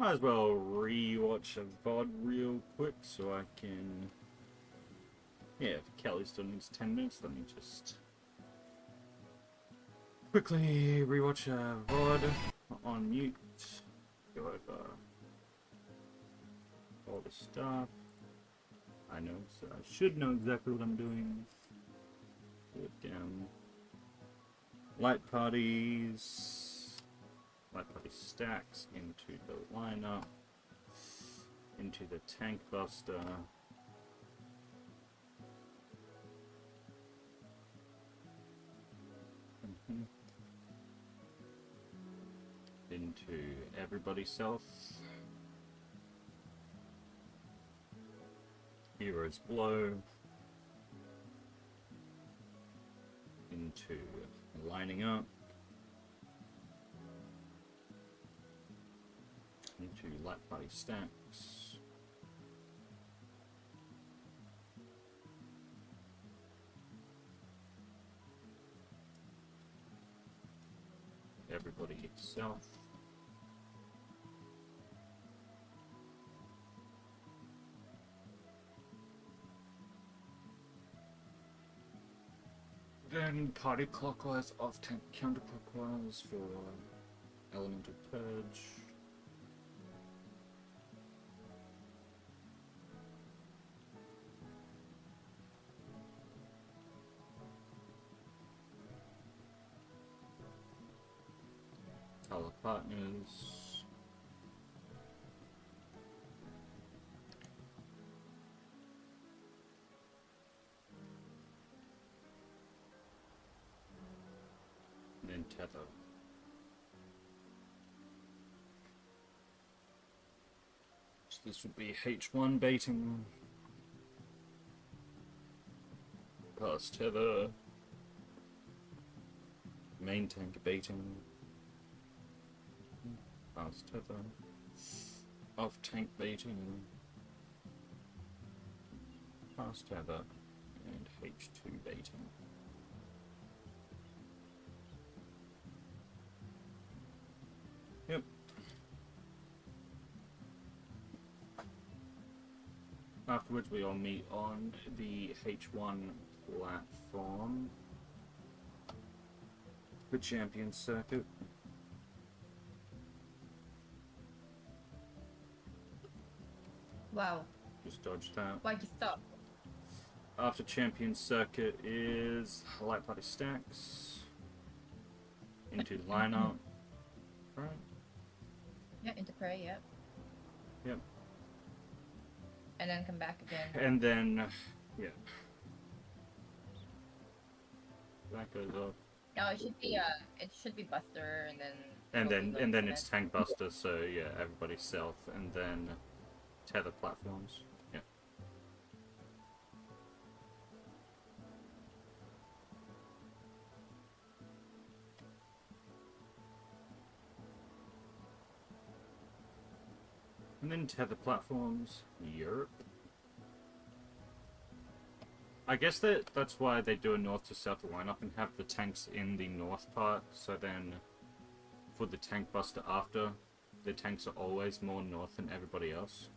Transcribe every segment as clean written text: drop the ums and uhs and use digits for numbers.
Might as well re-watch a VOD real quick so I can... Yeah, if Kelly still needs 10 minutes, let me just quickly re-watch a VOD on mute. Go over all the stuff. I know, so I should know exactly what I'm doing. Put down light parties, light party stacks into the lineup, into the tank buster. Into everybody's self. Heroes blow. Into lining up. Into light party stacks. Everybody itself. Then party clockwise, off tank counterclockwise for elemental purge. Color partners. And then tether. So this would be H1 baiting. Pass tether. Main tank baiting. Pass tether. Off tank baiting. Pass tether. And H2 baiting. Yep. Afterwards we all meet on the H1 platform. The champion circuit. Wow. Just dodged that. Why'd you stop? After champion circuit is light party stacks. Into lineup. Right. Yeah, into prey, yep. Yep. And then come back again. And then, yeah. That goes off. No, it should be Buster, and then. And then it's tank buster. So yeah, everybody's self, and then tether platforms. Yeah. And then tether platforms. Europe. I guess that's why they do a north to south lineup and have the tanks in the north part, so then for the tank buster after, the tanks are always more north than everybody else.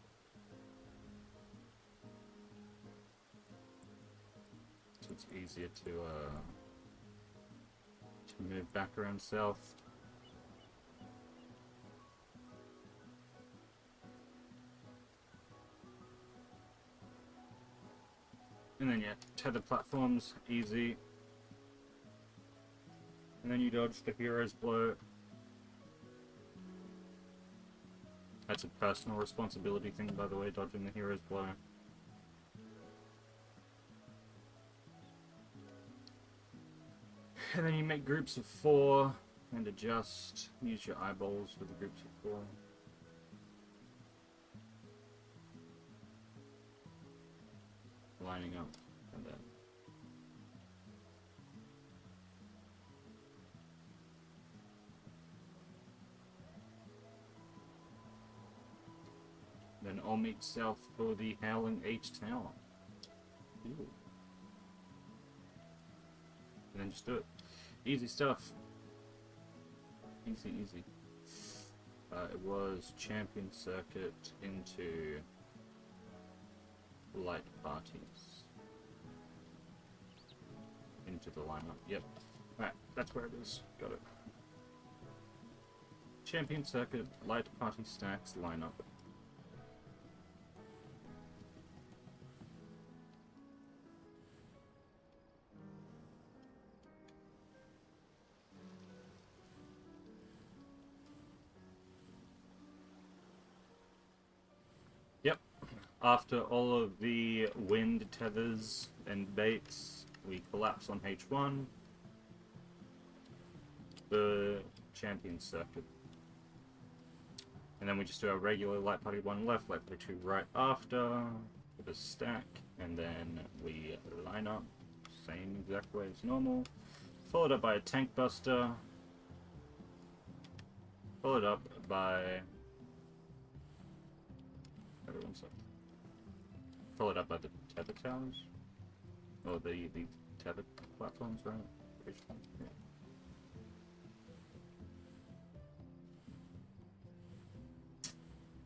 So it's easier to move back around south. And then yeah, tether platforms, easy. And then you dodge the hero's blow. That's a personal responsibility thing, by the way, dodging the hero's blow. And then you make groups of 4 and adjust. Use your eyeballs with the groups of 4. Lining up, and then all meet south for the Howling H Tower. Ooh. And then just do it. Easy stuff. Easy, easy. It was champion circuit into light parties. Into the lineup. Yep. Right, that's where it is. Got it. Champion circuit, light party stacks, lineup. Yep. After all of the wind tethers and baits, we collapse on H1. The champion circuit. And then we just do our regular light party 1 left, light party 2 right after, with a stack, and then we line up, same exact way as normal, followed up by a tank buster, followed up by, everyone's up, followed up by the tether towers, or the tether platforms, right? Yeah.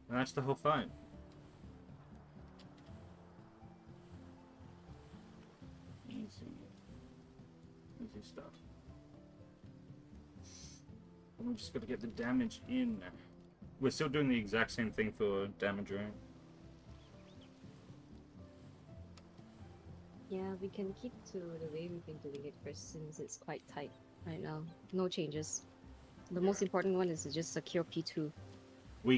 And that's the whole fight. Easy. Easy stuff. And we just gotta get the damage in. We're still doing the exact same thing for damage, right? Yeah, we can keep to the way we've been doing it first since it's quite tight right now. No changes. The most important one is to just secure P2.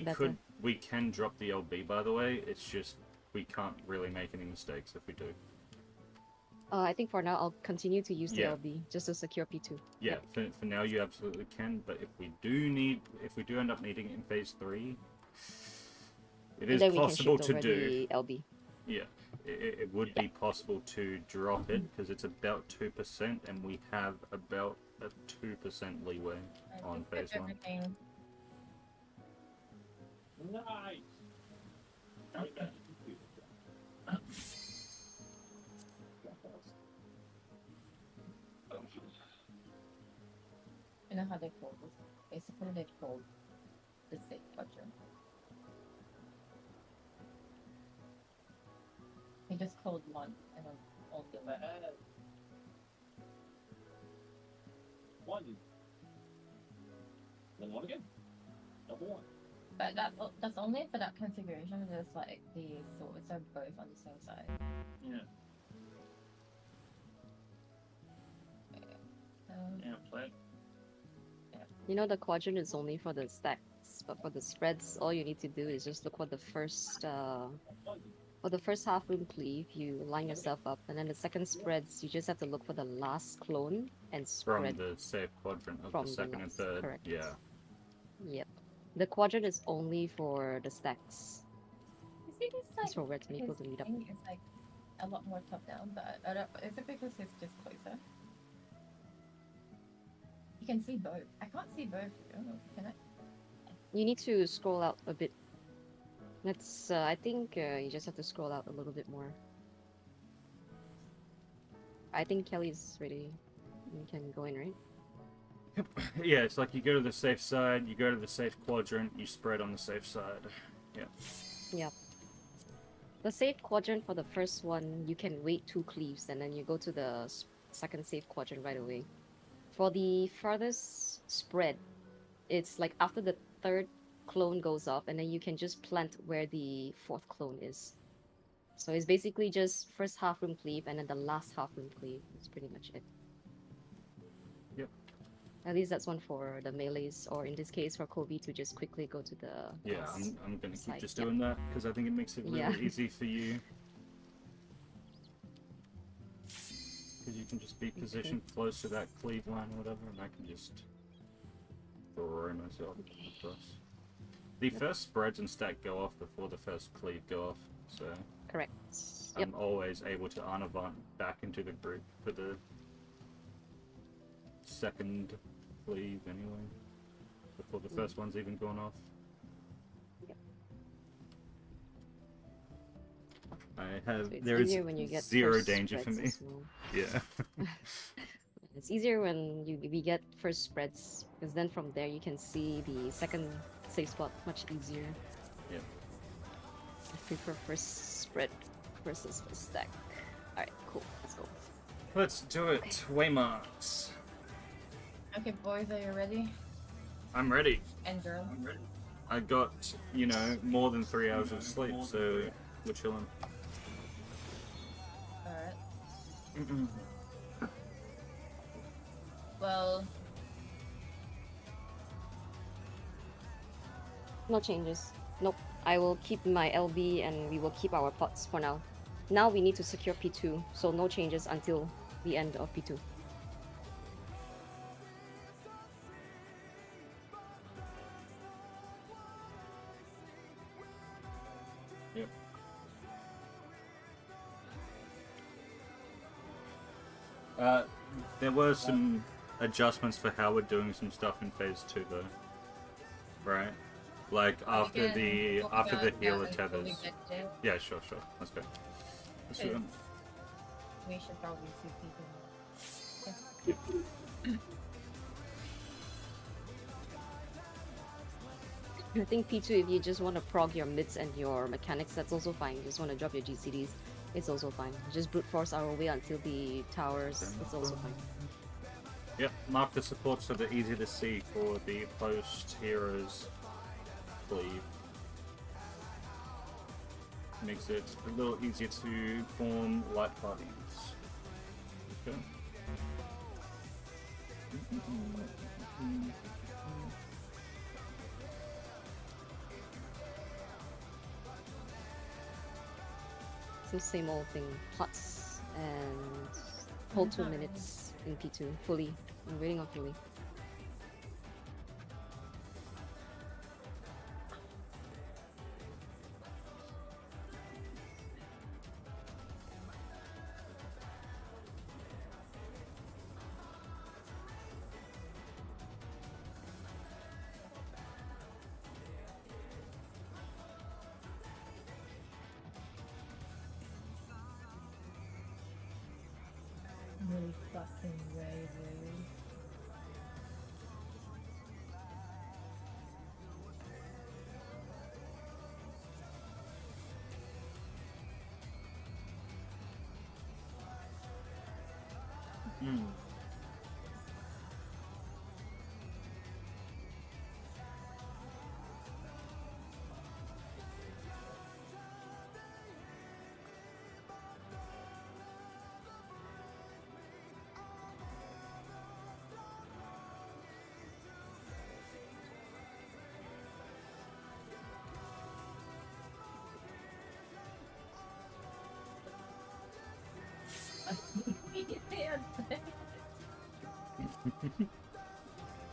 Better. We can drop the LB, by the way. It's just we can't really make any mistakes if we do. I think for now I'll continue to use the Yeah. LB just to secure P2. Yeah, for now you absolutely can, but if we do end up needing it in phase 3, it is possible to do. The LB. Yeah, it would be possible to drop it because it's about 2%, and we have about a 2% leeway on phase 1. Everything. Nice. You know how they call this? Basically, they call the safe quadrant. He just called one and then all the way. One. Then one again. Double one. But that's only for that configuration. There's like the swords are both on the same side. Yeah. Yeah, play. You know the quadrant is only for the stacks, but for the spreads, all you need to do is just look for the first for the first half room cleave, you line yourself up, and then the second spreads, you just have to look for the last clone and spread. From the safe quadrant of From the the second and last, third. correct. Yeah. Yep. The quadrant is only for the stacks. You see this like It's for red people his to meet up. thing is like a lot more top down, but I don't, is it because he's just closer? You can see both. I can't see both. I don't know. Can I? You need to scroll out a bit. That's, I think you just have to scroll out a little bit more. I think Kelly's ready. You can go in, right? Yeah, it's like you go to the safe side, you go to the safe quadrant, you spread on the safe side. Yeah. Yeah. The safe quadrant for the first one, you can wait 2 cleaves and then you go to the second safe quadrant right away. For the farthest spread, it's like after the third clone goes off and then you can just plant where the fourth clone is. So it's basically just first half room cleave and then the last half room cleave. That's pretty much it. Yep. At least that's one for the melees, or in this case for Kobe to just quickly go to the Yeah, boss. I'm gonna keep side, just yeah. doing that because I think it makes it really Yeah. easy for you. Because you can just be positioned close to that cleave line or whatever, and I can just throw myself across. The first spreads and stack go off before the first cleave go off, so Correct. Yep. I'm always able to Anavant back into the group for the second cleave anyway, before the first one's even gone off. Yep. I have So it's there is easier when you get zero first danger for spreads me. as well. Yeah. It's easier when we get first spreads, because then from there you can see the second safe spot, much easier. Yep. I prefer first spread versus first stack. Alright, cool, let's go. Let's do it. Waymarks. Okay, boys, are you ready? I'm ready. And girl. I got, you know, more than 3 hours of sleep, so we're chilling. Alright. Well, No changes. Nope. I will keep my LB and we will keep our pots for now. Now we need to secure P2, so no changes until the end of P2. Yep. There were some adjustments for how we're doing some stuff in phase 2 though. Right? Like after the healer tethers. Yeah, sure. Let's go. Let's do them. We should probably see people. I think P2, if you just want to prog your mids and your mechanics, that's also fine. You just want to drop your GCDs, it's also fine. Just brute force our way until the towers, Okay. it's also fine. Yep, mark the support so they're easy to see for the post-heroes cleave. Makes it a little easier to form light parties. Okay. So same old thing, pots and hold 2 minutes in P2, fully. I'm waiting on fully. Really fucking way, dude. Hmm.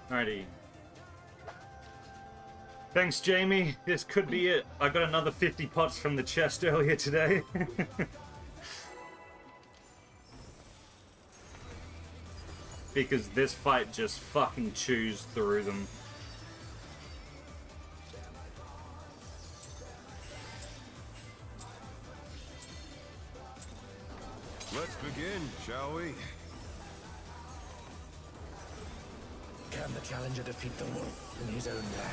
Alrighty. Thanks, Jamie. This could be it. I got another 50 pots from the chest earlier today. Because this fight just fucking chews through them. Let's begin, shall we? Can the challenger defeat the wolf in his own lair?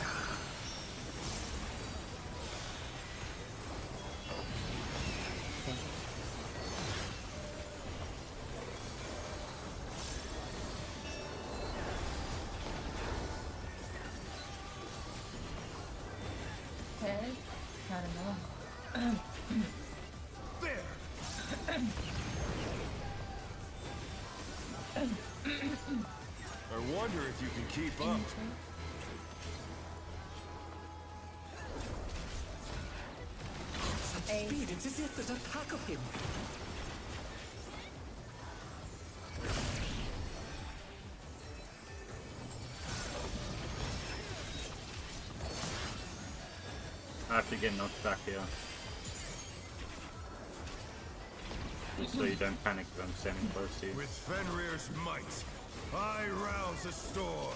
Okay, I don't know. There! I wonder if you can keep up. Such speed, it's as if there's a pack of him. I have to get knocked back here. Just so you don't panic if I'm standing close to you. With Fenrir's might, I rouse a storm.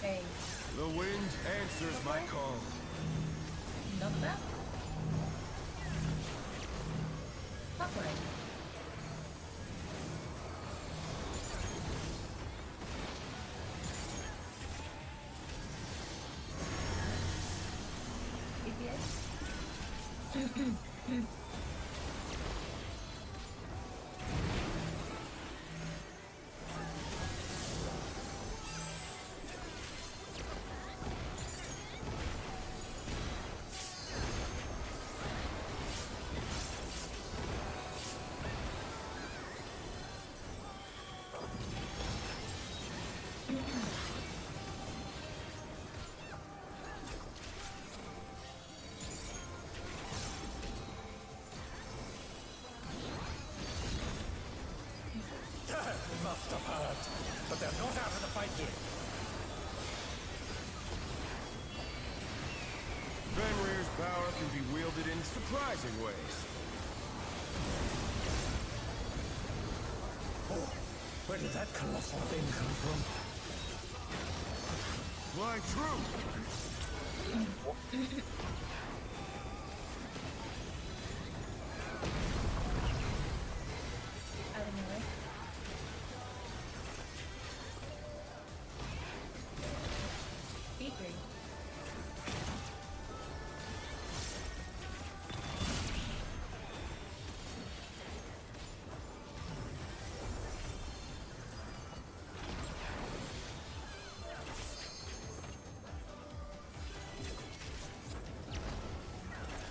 Hey, The wind answers my call. not that? Fuck right. Must have heard, but they're not out of the fight yet. Fenrir's power can be wielded in surprising ways. Oh, where did that colossal thing come from? Fly true! Out of my way. B3.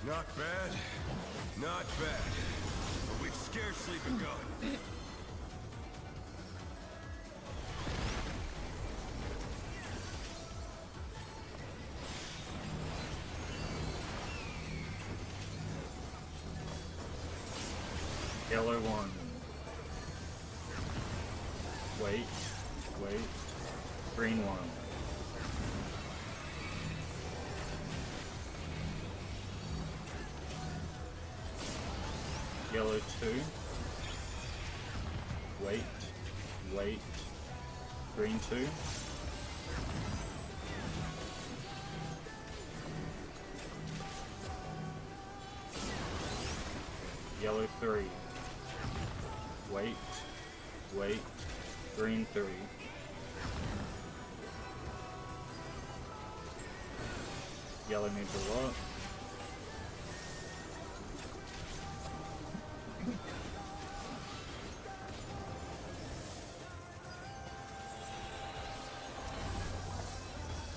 Not bad. Not bad. But we've scarcely begun. Yellow one. Wait. Wait. Green one. Yellow two. Wait. Wait. Green two. Yellow three. Wait. Wait. Green three. Yellow needs a lot.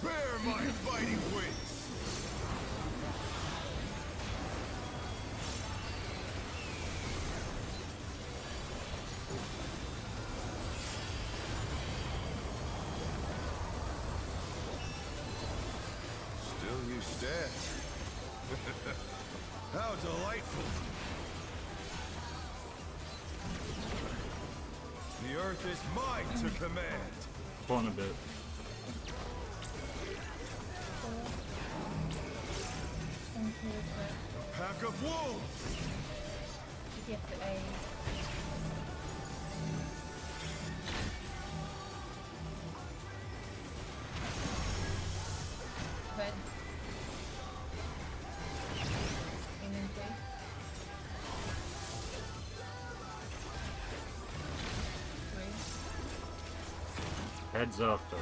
Bear my fighting wings! Still you stand. How delightful! The earth is mine to command! Spawn a bit. A pack of wolves! Yes, A. Red. Green three. Three. Heads after.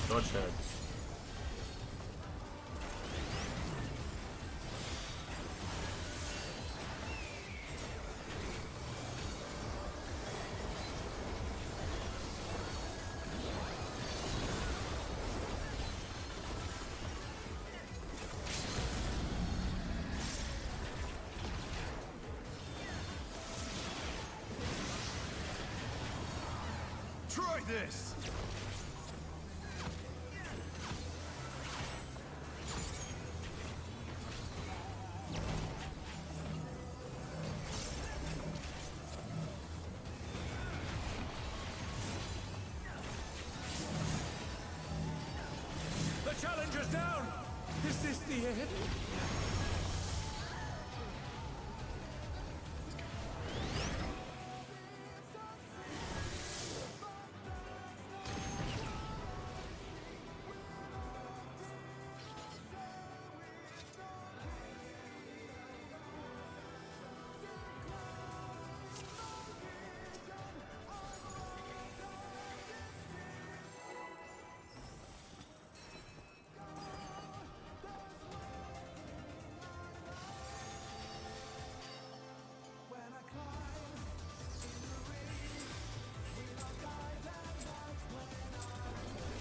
Dodge heads. Try this! The challenger's down! Is this the end?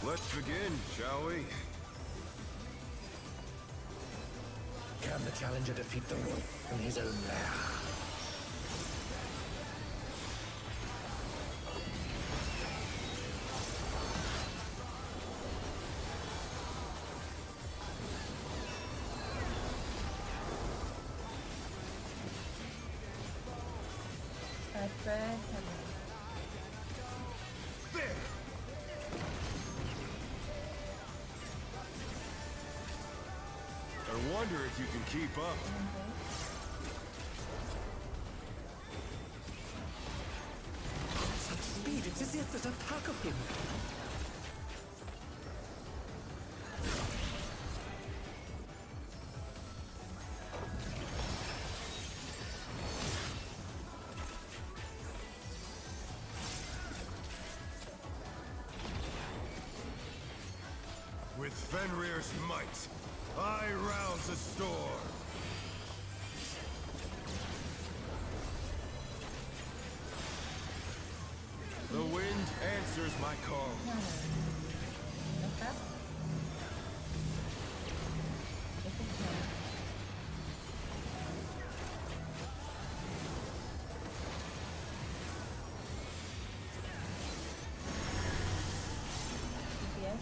Let's begin, shall we? Can the challenger defeat the wolf in his own lair? Spread. There! I wonder if you can keep up. Such speed, it's as if there's a pack of him. With Fenrir's might, I rouse the storm. The wind answers my call. No. What's that? This is no. GPS.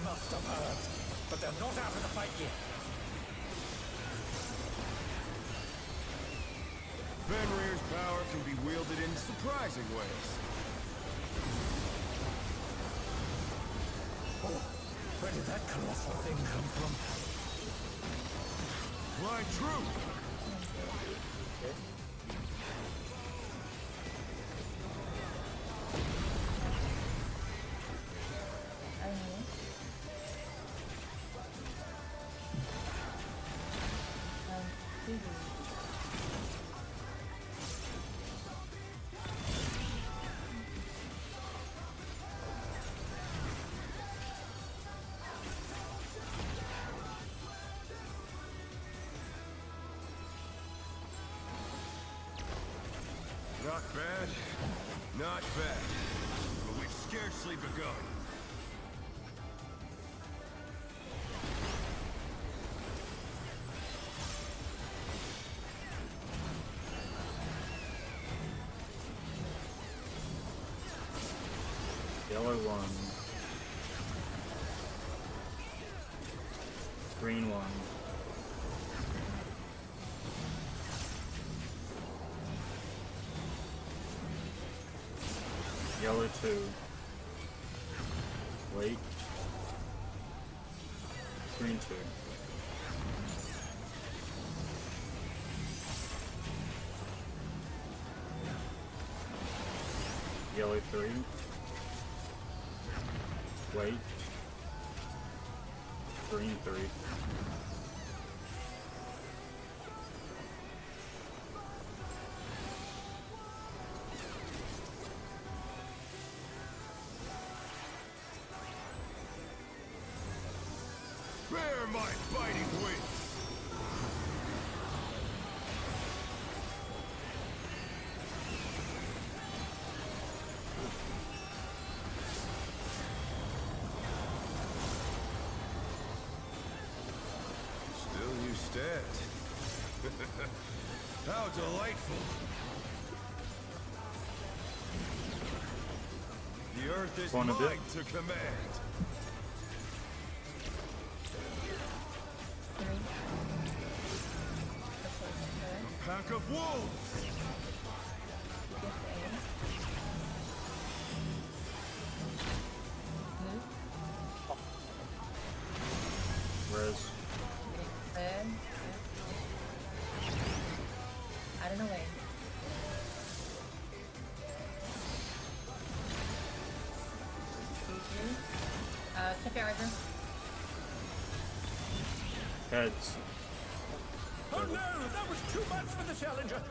Must have heard. But they're not out of the fight yet. Fenrir's power can be wielded in surprising ways. Oh, where did that colossal thing come from? Fly true! I don't know. TV. Not bad. Not bad. But we've scarcely begun. Yellow one. Green one. Yellow two. Wait. Green two. Yellow three. Wait. Green three. Bear my biting wings! Still you stand. How delightful! The earth is Want a mine bit? to command. Three. Pack of wolves! Res. Third. I don't know way. heads. Oh no, that was too much for the challenger.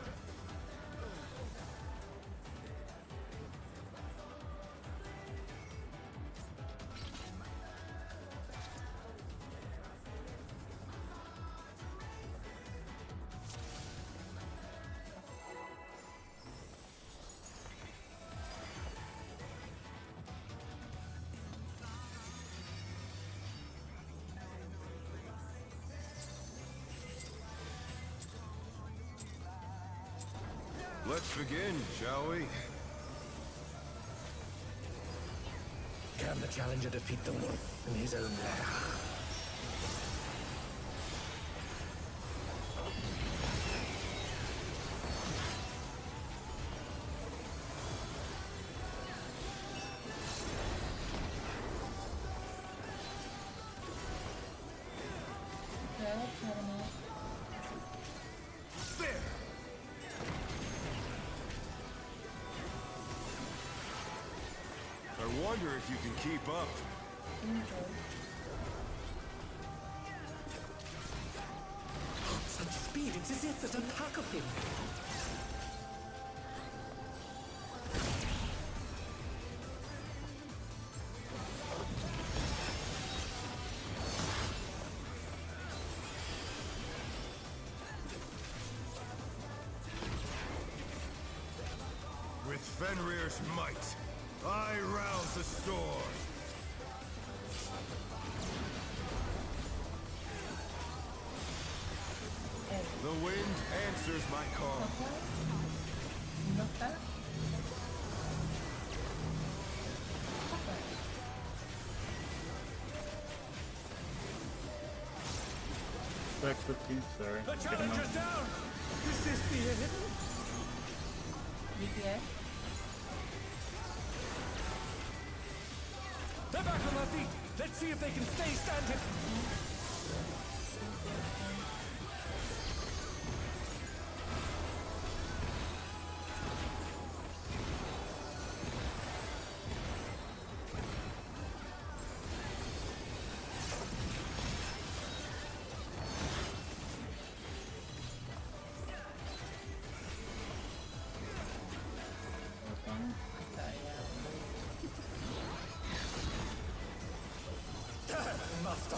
Let's begin, shall we? Can the challenger defeat the wolf in his own lair? Yeah, let's try them out. There! I wonder if you can keep up. Such speed, it's as if there's a pack of him. With Fenrir's might, I rouse the storm. Hey, The wind answers my call. knock that. Back 15, sorry. The Get him challenger's up. down! Is this the end? DPS. They're back on their feet! Let's see if they can stay standing!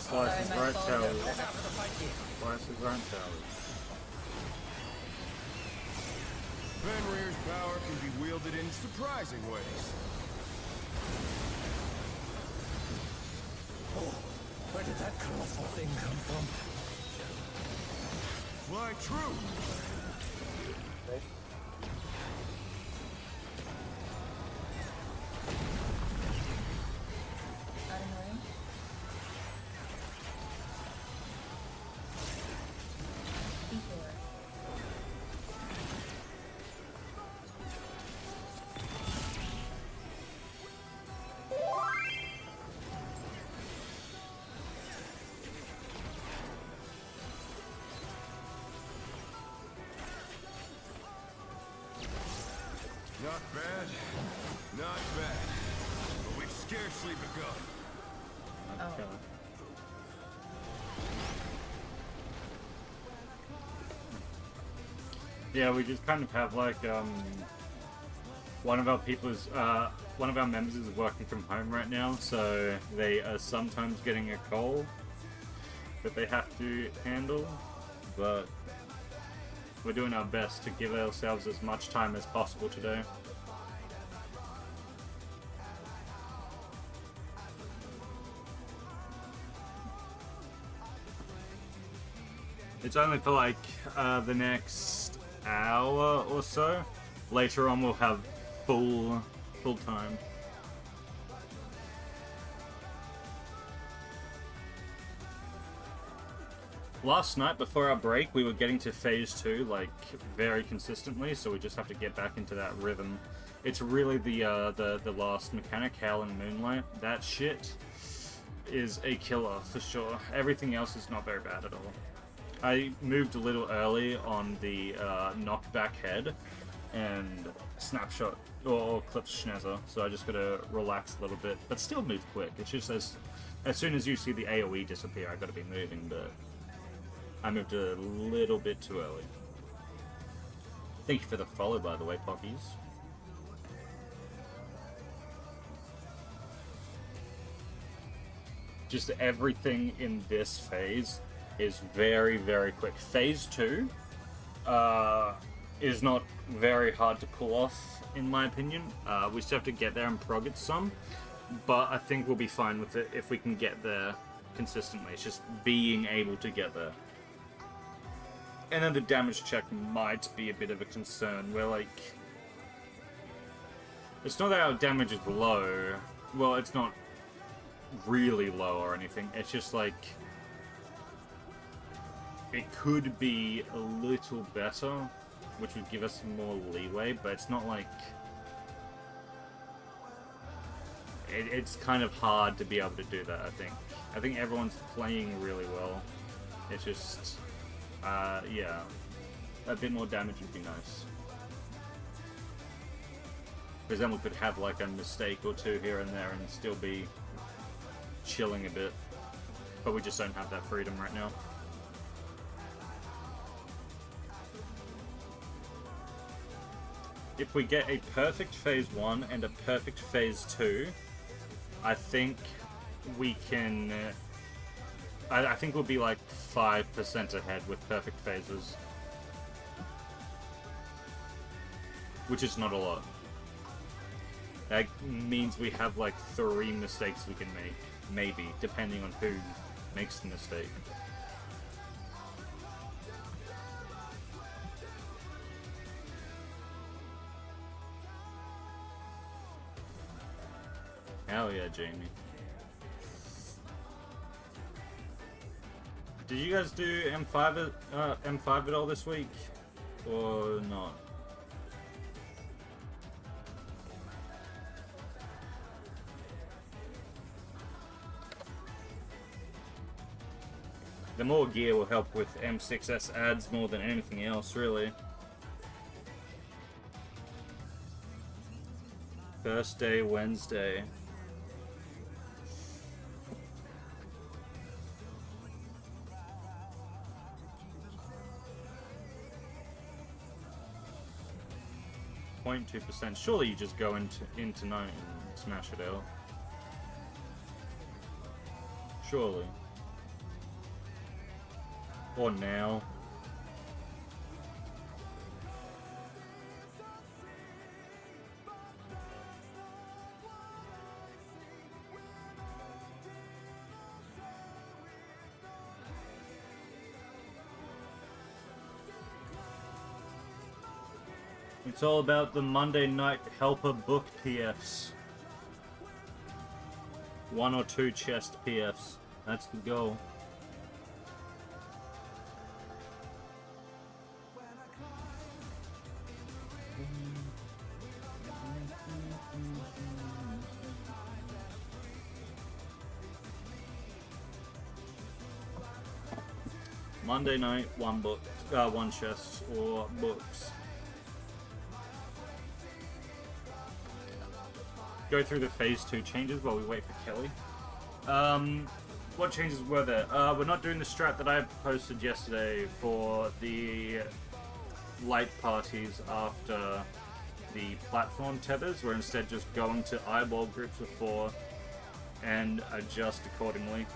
Slice his Sorry, my right fault. towers. Get out of the fight here! Slice his right towers. Fenrir's power can be wielded in surprising ways. Oh, where did that colossal thing come from? Fly true! Out of range. Equal. Not bad, not bad. But we've scarcely begun. Oh. Kill him. Yeah, we just kind of have like one of our members is working from home right now, so they are sometimes getting a call that they have to handle, but we're doing our best to give ourselves as much time as possible today. It's only for like the next hour or so. Later on we'll have full time. Last night before our break we were getting to phase 2 like very consistently, so we just have to get back into that rhythm. It's really the last mechanic, Howl and Moonlight. That shit is a killer for sure. Everything else is not very bad at all. I moved a little early on the knockback head and snapshot or clips schnezzer, so I just gotta relax a little bit, but still move quick. It's just as soon as you see the AoE disappear, I gotta be moving, but I moved a little bit too early. Thank you for the follow, by the way, Pockies. Just everything in this phase is very, very quick. Phase 2 is not very hard to pull off, in my opinion. We still have to get there and prog it some, but I think we'll be fine with it if we can get there consistently. It's just being able to get there. And then the damage check might be a bit of a concern, where, like... It's not that our damage is low. Well, it's not really low or anything. It's just, like... It could be a little better, which would give us more leeway, but it's not like... It's kind of hard to be able to do that, I think. I think everyone's playing really well. It's just... yeah. A bit more damage would be nice. Because then we could have like a mistake or two here and there and still be chilling a bit. But we just don't have that freedom right now. If we get a perfect phase 1 and a perfect phase 2, I think we can... I think we'll be like 5% ahead with perfect phases. Which is not a lot. That means we have like 3 mistakes we can make. Maybe, depending on who makes the mistake. Hell yeah, Jamie. Did you guys do M5 at all this week, or not? The more gear will help with M6S ads more than anything else, really. First day, Wednesday. .2%. Surely you just go into night and smash it out. Surely. Or now. It's all about the Monday night helper book PFs. 1 or 2 chest PFs. That's the goal. Monday night, 1 book, 1 chest or books. Go through the phase 2 changes while we wait for Kelly. What changes were there? We're not doing the strat that I posted yesterday for the light parties after the platform tethers. We're instead just going to eyeball groups of 4 and adjust accordingly,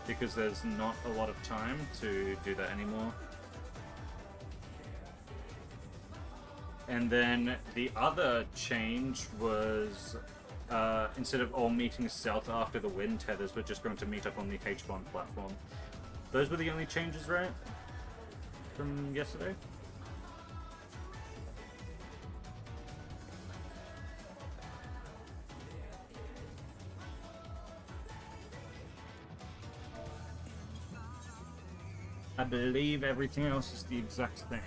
because there's not a lot of time to do that anymore. And then the other change was instead of all meeting south after the wind tethers, we're just going to meet up on the H1 platform. Those were the only changes, right? From yesterday? I believe everything else is the exact same.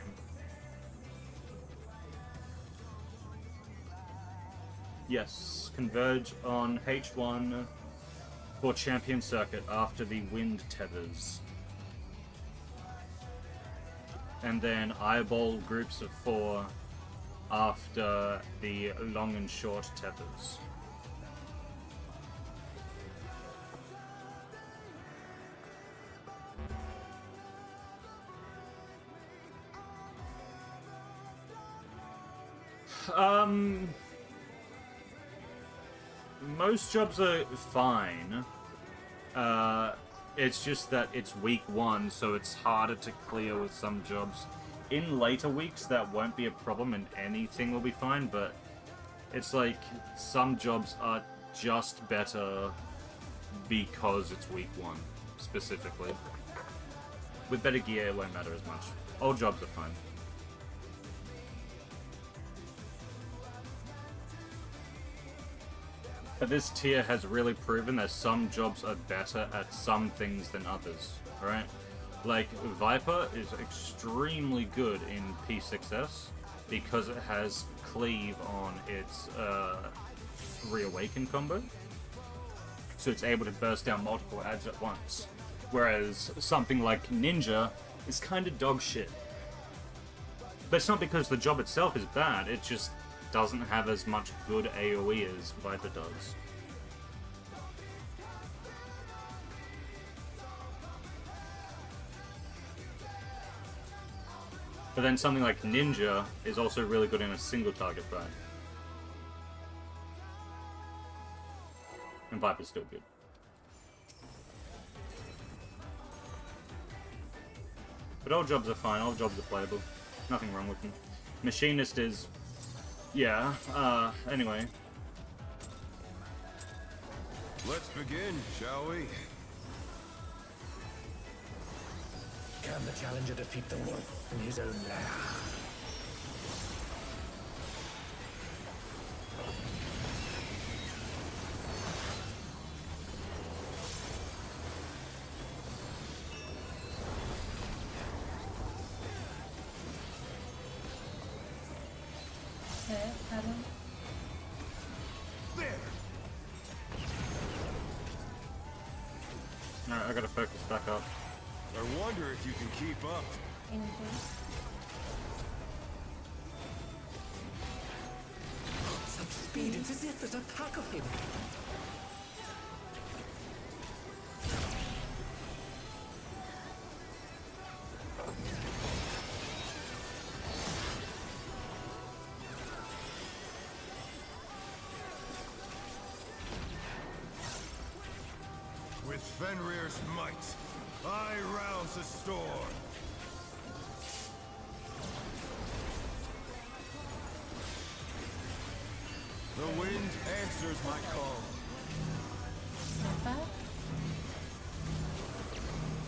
Yes, converge on H1 for Champion Circuit after the wind tethers. And then eyeball groups of 4 after the long and short tethers. Most jobs are fine. It's just that it's week 1, so it's harder to clear with some jobs. In later weeks, that won't be a problem and anything will be fine, but it's like some jobs are just better because it's week 1, specifically. With better gear, it won't matter as much. Old jobs are fine. But this tier has really proven that some jobs are better at some things than others, right? Like, Viper is extremely good in P6S because it has cleave on its reawaken combo. So it's able to burst down multiple adds at once. Whereas something like Ninja is kind of dog shit. But it's not because the job itself is bad, it just doesn't have as much good AoE as Viper does. But then something like Ninja is also really good in a single target fight. And Viper's still good. But all jobs are fine, all jobs are playable. Nothing wrong with them. Machinist is... yeah, anyway. Let's begin, shall we? Can the challenger defeat the wolf in his own lair? Okay, Adam. There! Alright, I gotta focus back up. I wonder if you can keep up. Into. Such speed, it's as if there's a pack of him. With Fenrir's might, I rouse the storm. The wind answers my call. Not bad.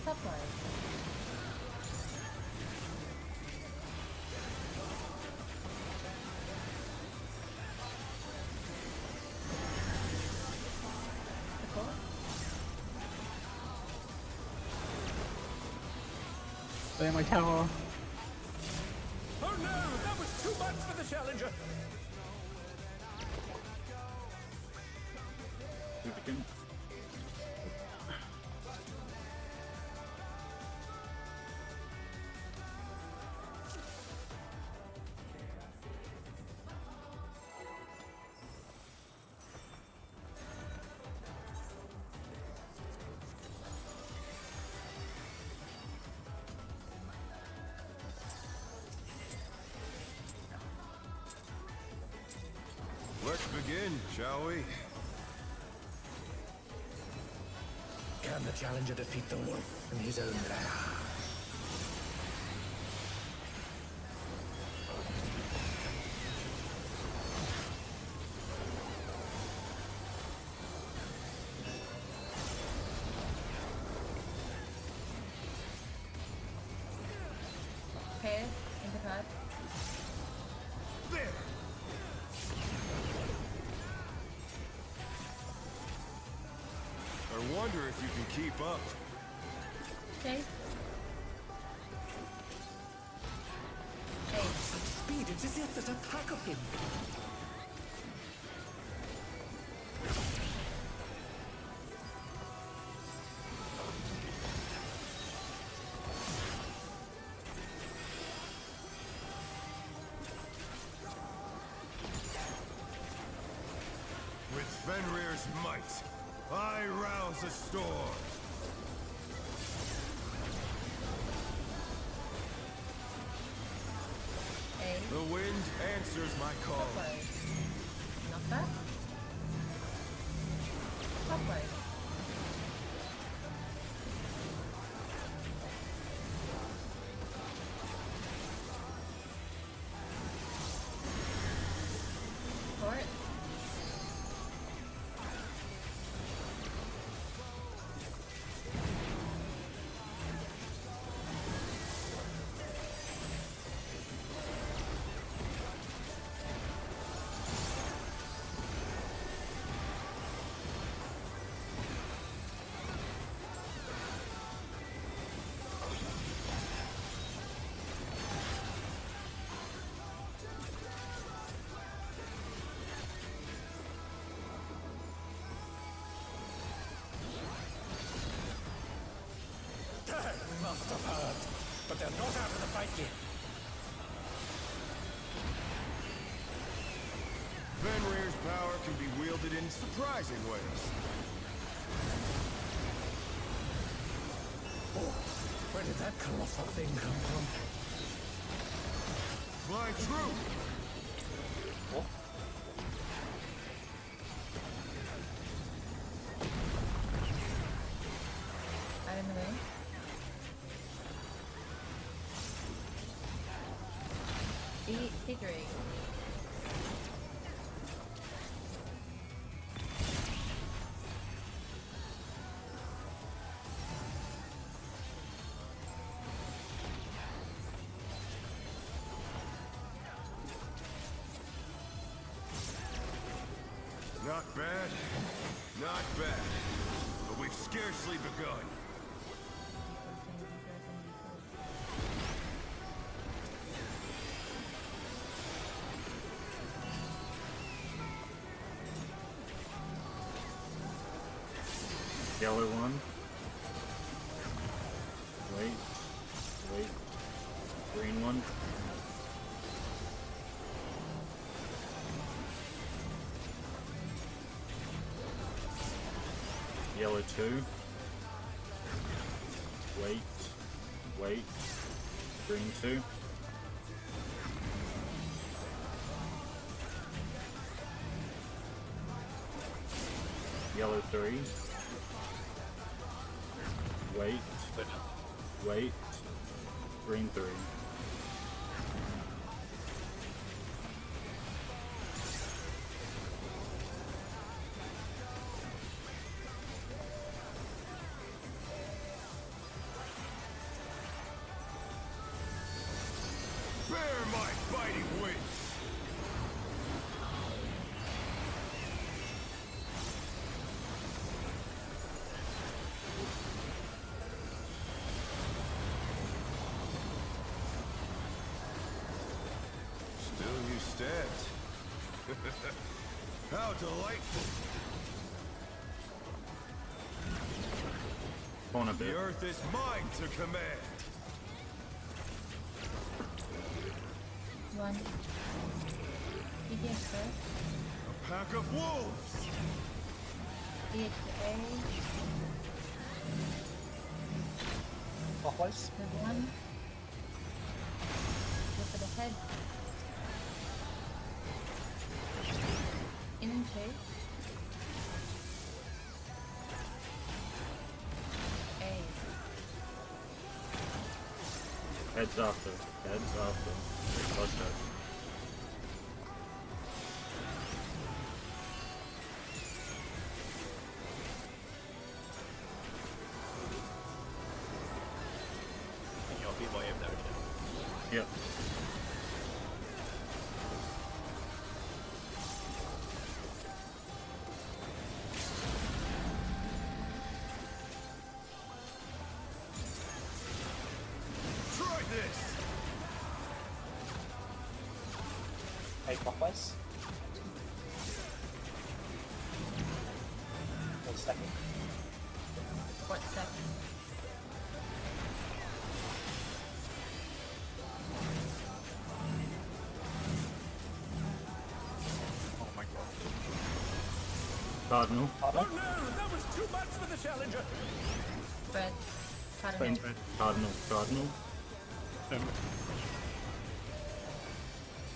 Top line. Cool. Play my tower. Oh no, that was too much for the challenger. We begin. Let's begin, shall we? Can the challenger defeat the wolf in his own lair? Okay, into card. There! I wonder if you can keep up. Okay. Such speed, it's as if there's a pack of him. With Fenrir's might, I rouse the storm. A. The wind answers my call. Clockwise. Not that. Clockwise. For it. Must have heard, but they're not out of the fight yet. Fenrir's power can be wielded in surprising ways. Oh, where did that colossal thing come from? Blind truth! Out in the way. Tethering. Not bad, not bad. But we've scarcely begun. Yellow one. Wait. Wait. Green one. Yellow two. Wait. Wait. Green two. Yellow three. Wait. Wait. Green three. Bear my biting wings! Still you stabbed. How delightful! On a The bit. earth is mine to command! One. DPS first. A pack of wolves! DHA. Clockwise. The one. Go for the head. In chase. A. Heads after. Heads after. Flush head. And you'll be way up there too. Yep. Try this! Hey, clockwise. 1 second. What second? Oh my god. Cardinal. Oh no, that was too much for the challenger. Red. Cardinal. Cardinal. Cardinal.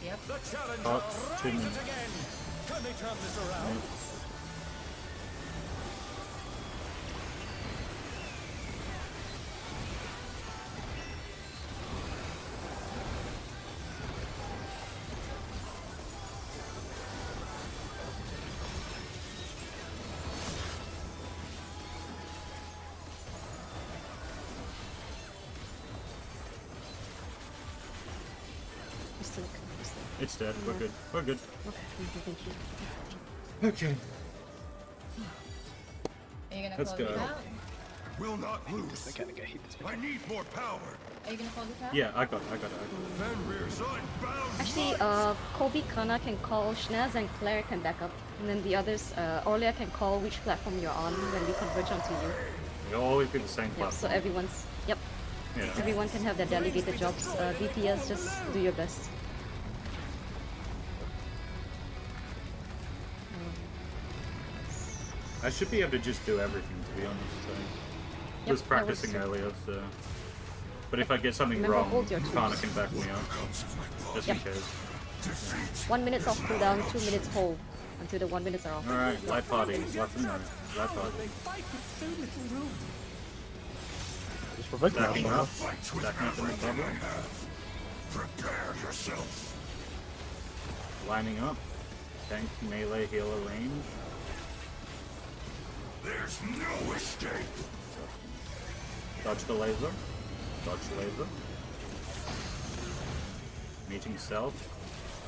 Yep. The challenger Hot 2 rises minutes. again. Can they turn this around? It's dead. We're good. We're good. Okay, thank you. Okay. Are you gonna Let's call this go. out? Will not lose. I gotta get hit this I need more power. Are you gonna call this out? Yeah, I got it. Fenrir's unbound Actually, might. Kobe, Kana can call Shnaz, and Claire can back up. And then the others, Orlia can call which platform you're on when we converge onto you. It'll always be the same Yep, so platform. everyone's, yep, Yeah. everyone can have their delegated jobs. DPS, just do your best. I should be able to just do everything, to be honest. I was that works practicing too. earlier, so. But if I get something Remember, wrong, hold your Kana tools. can back me up. Just in Yep. case. 1 minute off cooldown, 2 minutes hold until the 1 minutes are off. Alright, light parties, left and right. Light party. Just provoke Stacking now. up. Stacking up in the cover. Prepare yourself. Lining up. Tank, melee, healer range. There's no escape. Dodge the laser. Dodge the laser. Meeting self.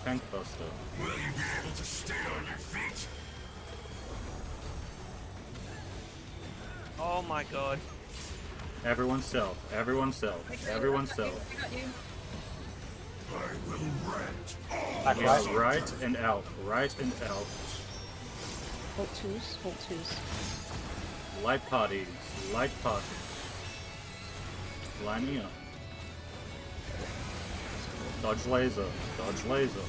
Tank buster. Will you be able to stay on your feet? Oh my god. Everyone self. Everyone self. Everyone self. I got you. I will rent all Back Yeah, right. right and out. Right and out. Hold twos, hold twos. Light parties. Light parties. Lining up. Dodge laser. Dodge laser.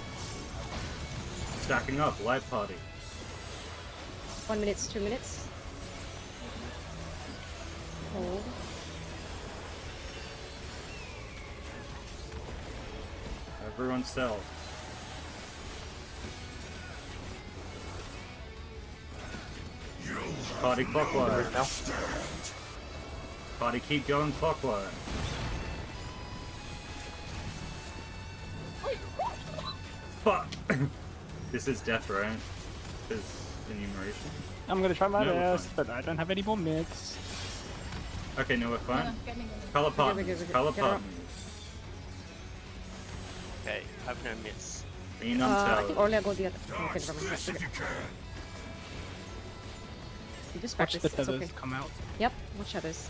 Stacking up. Light parties. 1 minute, 2 minutes. Hold. Everyone self. Party clockwise. Party keep going clockwise. Fuck! This is death, right? This enumeration. I'm gonna try my No, we're best, but I don't have any more mitts. Okay, no, we're No, fine. no, get me, get me. Color We're good, partners. we're good. Color Get her up. partners. Okay, I've no miss. Being on I think tower. Orlia go the other. Okay, Dodge never mind. this if Okay. you can. You just Watch practice. the It's tethers okay. come out. Yep, watch others.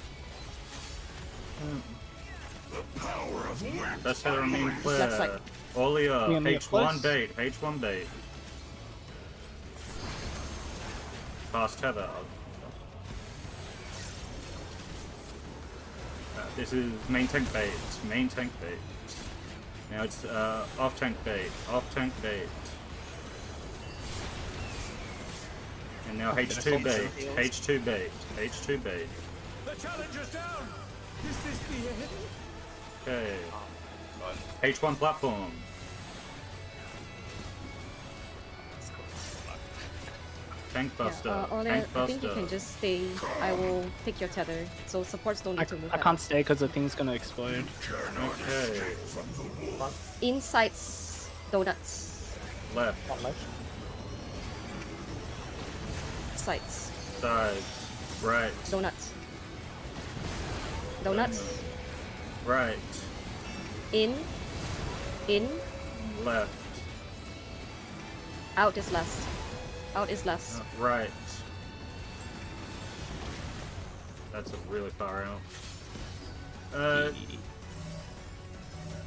The power of wind. That's how remain Left clear. side. Olia, We only have H1 close. bait. H1 bait. Fast tether. This is main tank bait. Main tank bait. Now it's off tank bait. Off tank bait. And now Okay, H2 that's bait. all. H2 bait. H2 bait. The challenger's down. Is this the end? Okay. God. H1 platform. That's cool. Tank buster. Orlia, Tank I think you buster. can just stay. I will take your tether. So supports don't I, need to move I out. can't stay because the thing's gonna explode. Okay. Insights, donuts, Left. One left. sides, Sides. Right. donuts, donuts. Right. In, Left. out is last. Out is last. Right. That's really far out.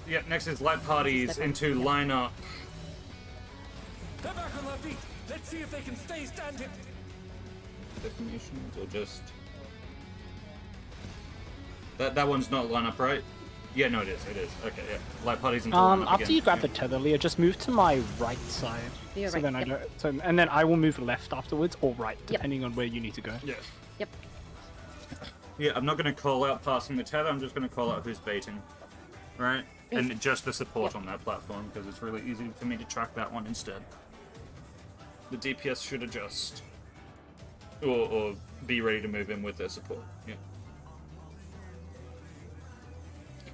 Yeah, next is light parties Step up, into yeah. lineup. They're back on their feet. Let's see if they can stay standing. Definitions or just that one's not lineup, right? Yeah, no, it is. It is. Okay, yeah. Light parties into lineup After again. you grab Yeah. the tether, Leah, just move to my right side. You're so right, then I yep. don't. So, and then I will move left afterwards, or right, Yep. depending on where you need to go. Yeah. Yep. Yeah, I'm not going to call out passing the tether. I'm just going to call out who's baiting. Right? And just the support Yep. on that platform, because it's really easy for me to track that one instead. The DPS should adjust. Or be ready to move in with their support. Yeah.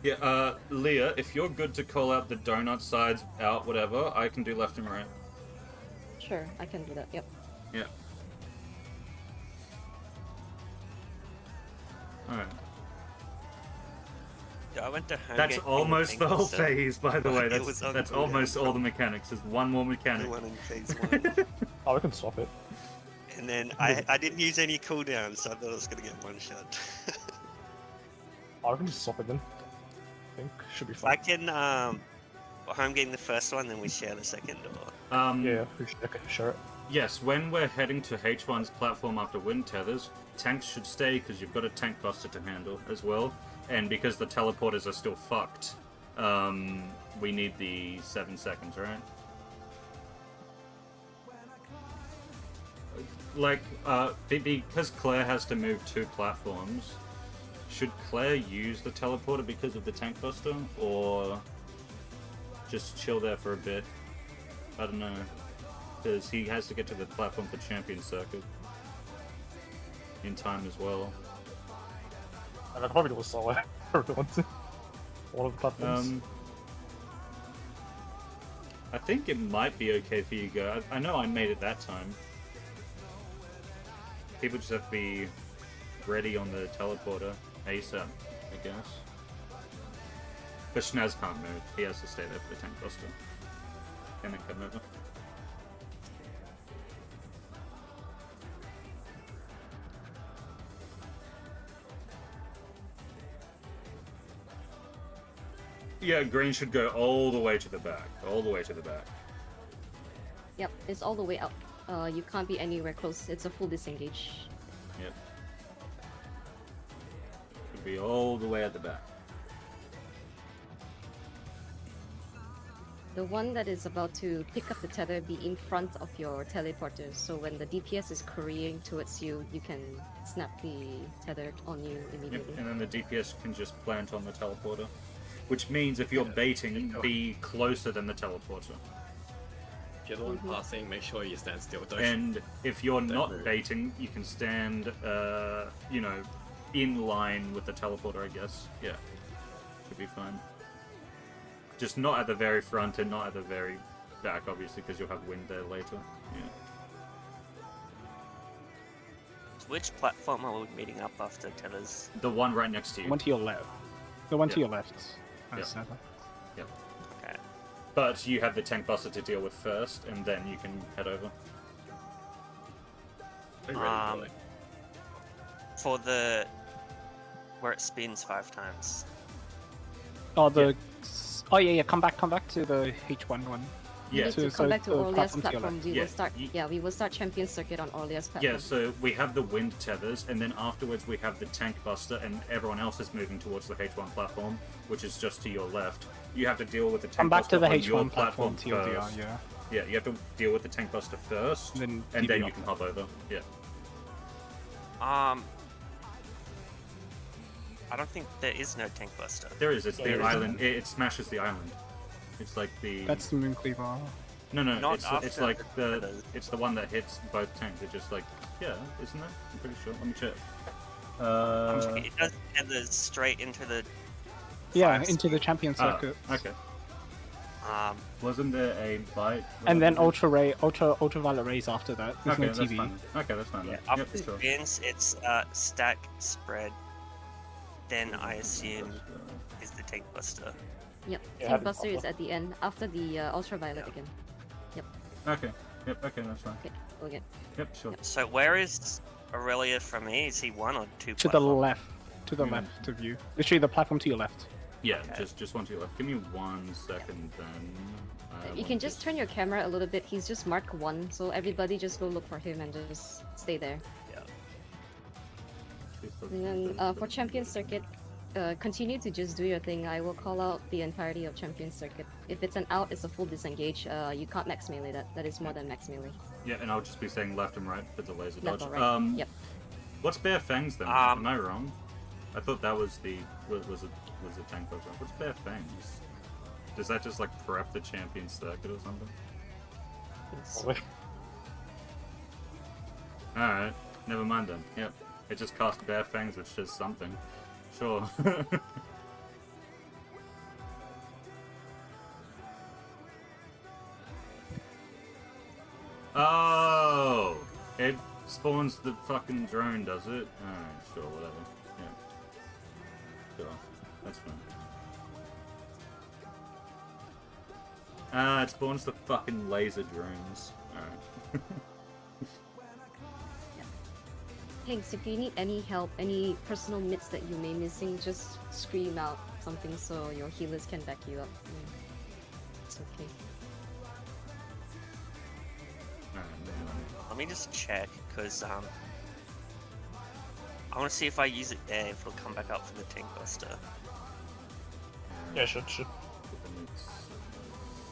Yeah, Leah, if you're good to call out the donut sides out, whatever, I can do left and right. Sure, I can do that. Yep. Yeah. Alright. Yeah, I went to home That's game almost the whole so phase, by the way. it was on That's cooldown almost all the from mechanics. There's one more mechanic. the one in phase 1. Oh, we can swap it. And then I didn't use any cooldowns, so I thought I was gonna get one shot. Oh, we can just swap it then. I think should be I fine. can home game the first one, then we share the second, or Yeah, we should okay, share it. Yes, when we're heading to H1's platform after wind tethers, tanks should stay because you've got a tank buster to handle as well. And because the teleporters are still fucked, we need the 7 seconds, right? Like, because Claire has to move 2 platforms, should Claire use the teleporter because of the tank buster, or just chill there for a bit? I don't know, because he has to get to the platform for Champion Circuit in time as well. And I could probably do a solo if we want to. One of the platforms. I think it might be okay for you to go. I know I made it that time. People just have to be ready on the teleporter ASAP, I guess. But Schnaz can't move. He has to stay there for the tank buster. And then come over. Yeah, green should go all the way to the back. All the way to the back. Yep, it's all the way up. You can't be anywhere close. It's a full disengage. Yep. Should be all the way at the back. The one that is about to pick up the tether be in front of your teleporter, so when the DPS is careering towards you, you can snap the tether on you Yep. immediately. And then the DPS can just plant on the teleporter. Which means if you're baiting, be closer than the teleporter. If you're the one passing, make sure you stand still. Don't And if you're Don't not move. baiting, you can stand, you know, in line with the teleporter, I guess. Yeah. Should be fine. Just not at the very front and not at the very back, obviously, because you'll have wind there later. Yeah. which platform are we meeting up after tethers? The one right next to you. One to your left. The one to Yeah. your left. Yeah. Center. Okay. But you have the tank buster to deal with first, and then you can head over. be ready, Um, boy. For the where it spins 5 times. Oh, the. Oh yeah. Come back to the H1 one. You Yeah. need So- to so come back to the Orlia's platform to your platform. left. We Yeah, will start. you- Yeah, we will start Champion Circuit on Orlia's platform. Yeah, so we have the wind tethers, and then afterwards we have the tank buster, and everyone else is moving towards the H1 platform, which is just to your left. You have to deal with the tank Come back buster to the on your H1 platform first. TLDR. Yeah. Yeah, you have to deal with the tank buster first, Then and then DB you can hop over. Yeah. I don't think there is no tank buster. There is, it's There the is. island. It smashes the island. It's like the... That's the Moon Cleaver. No, Not it's after like the- it's the one that hits both tanks. It's just like, yeah, isn't it? I'm pretty sure. Let me check. It does tethers straight into the Yeah, five into the Champion Ah, Circuit. okay. Wasn't there a bite? And then ultraviolet rays after that. There's Okay, no that's TV. fine. Okay, that's fine. Yeah, then. after Yep, sure. spins, it's stack spread. Then I assume is the tank buster. Yep. Yeah, Tank the Buster is buffer. at the end after the ultraviolet again. Okay. Yep. Okay, that's fine. Okay. Okay. Yep. Sure. So where is Aurelia from me? Is he 1 or 2? To the platform? left. To the Hmm. left of you. Literally the platform to your left. Yeah. Okay. Just one to your left. Give me 1 second then. I You want can to just turn your camera a little bit. He's just marked 1, so everybody just go look for him and just stay there. And then for Champion Circuit, continue to just do your thing. I will call out the entirety of Champion Circuit. If it's an out, it's a full disengage. You can't max melee that. That is more than max melee. Yeah, and I'll just be saying left and right for the laser Left dodge. or right. Yep. What's Bare Fangs then? Am I wrong? I thought that was the was a tank buster. What's Bare Fangs? Does that just like prep the champion circuit or something? Yes. Probably. Alright, never mind then. Yep. It just cast Bare Fangs, which does something. Sure. Oh! It spawns the fucking drone, does it? Alright, sure, whatever. Yeah. Sure. That's fine. Ah, it spawns the fucking laser drones. Alright. Thanks, if you need any help, any personal mits that you may missing, just scream out something so your healers can back you up. It's okay. Let me just check, because I want to see if I use it there, if it'll come back up for the tank buster. Yeah, should.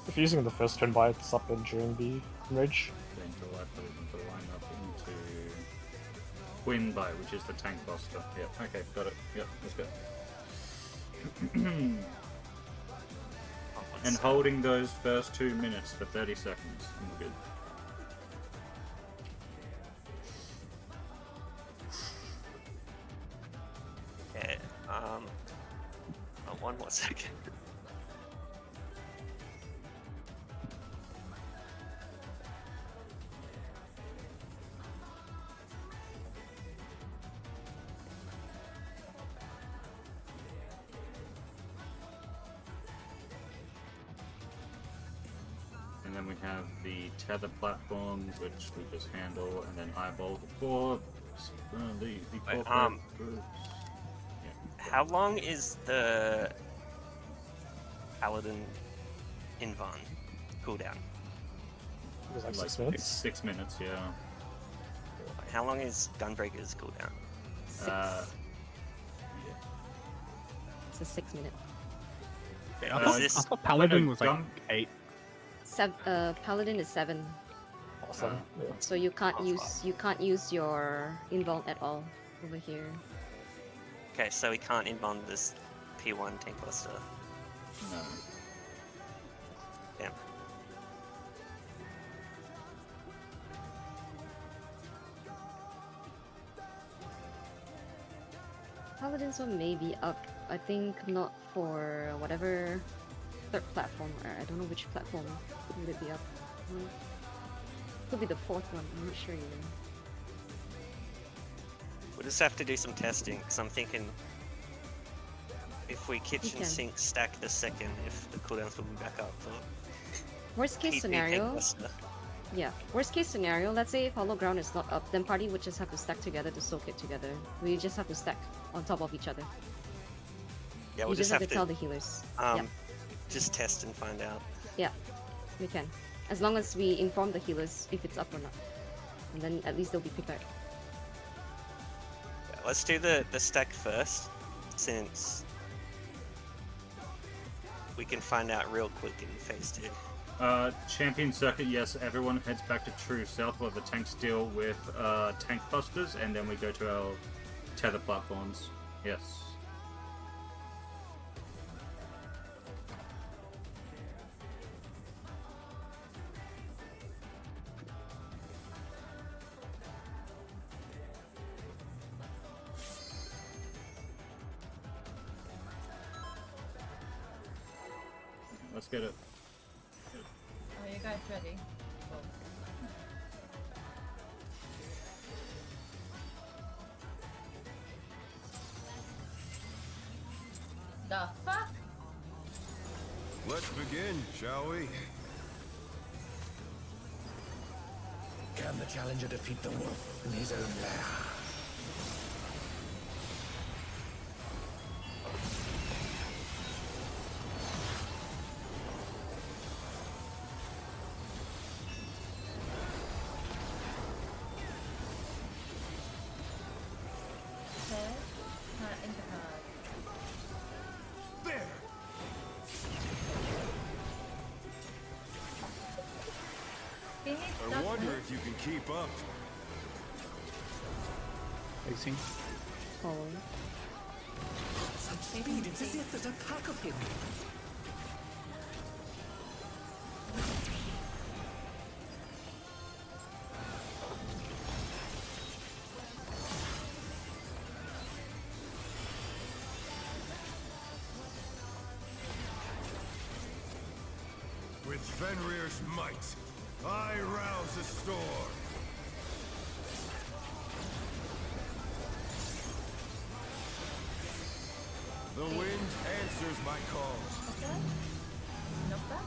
If you're using the first turn by, it's up and during the rage. Line up into Queen Bite, which is the tank buster. Yep, okay, got it. Yep, let's go. And holding those first 2 minutes for 30 seconds. And we're good. Okay, one more second. And then we have the tether platforms, which we just handle, and then eyeball the corpse. The Wait, corporate groups. Yeah. How long is the Paladin Invan cooldown? It was like Like 6 minutes. 6 minutes, yeah. How long is Gunbreaker's cooldown? 6. Yeah. It's a 6 minute. Okay, I is thought, this I thought Paladin no, was like Gun- 8. Paladin is 7, Awesome. Yeah. so you can't use your invuln at all over here. okay? So we can't inbound this P1 tank buster. No. Damn. Paladins one may be up. I think not for whatever third platform, or I don't know which platform would it be up. Could be the 4th one, I'm not sure even. We'll just have to do some testing, because I'm thinking if we kitchen Okay. sink stack the second, if the cooldowns will be back up for Worst case PP tank scenario, buster. yeah. Worst case scenario, let's say if Hollow Ground is not up, then party would just have to stack together to soak it together. We just have to stack on top of each other. Yeah, we'll You just have to to tell the healers. just test and find out. Yeah, we can. As long as we inform the healers if it's up or not. And then at least they'll be prepared. Yeah, let's do the stack first, since we can find out real quick in phase 2. Champion circuit, yes, everyone heads back to True South where the tanks deal with tank busters, and then we go to our tether platforms. Yes. Let's get it. Are you guys ready? Cool. The fuck? Let's begin, shall we? Can the challenger defeat the wolf in his own lair? Okay. Intercard. There! Can you I stop wonder me? if you can keep up. Facing. Following. Such speed, it's as if there's a pack of him. Fenrir's might. I rouse the storm. The wind answers my calls. Okay. Knock back.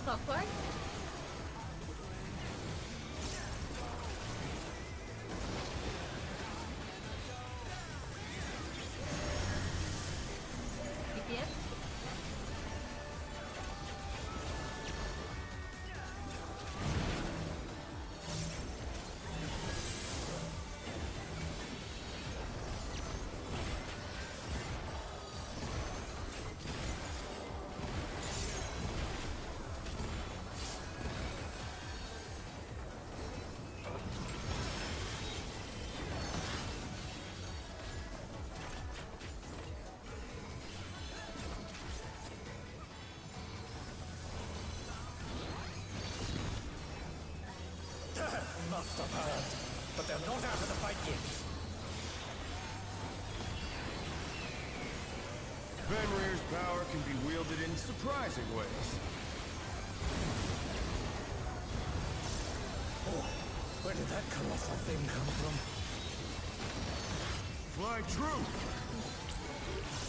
Clockwise. BTS. Must have heard, but they're not out of the fight yet. Fenrir's power can be wielded in surprising ways. Oh, where did that colossal thing come from? Fly true!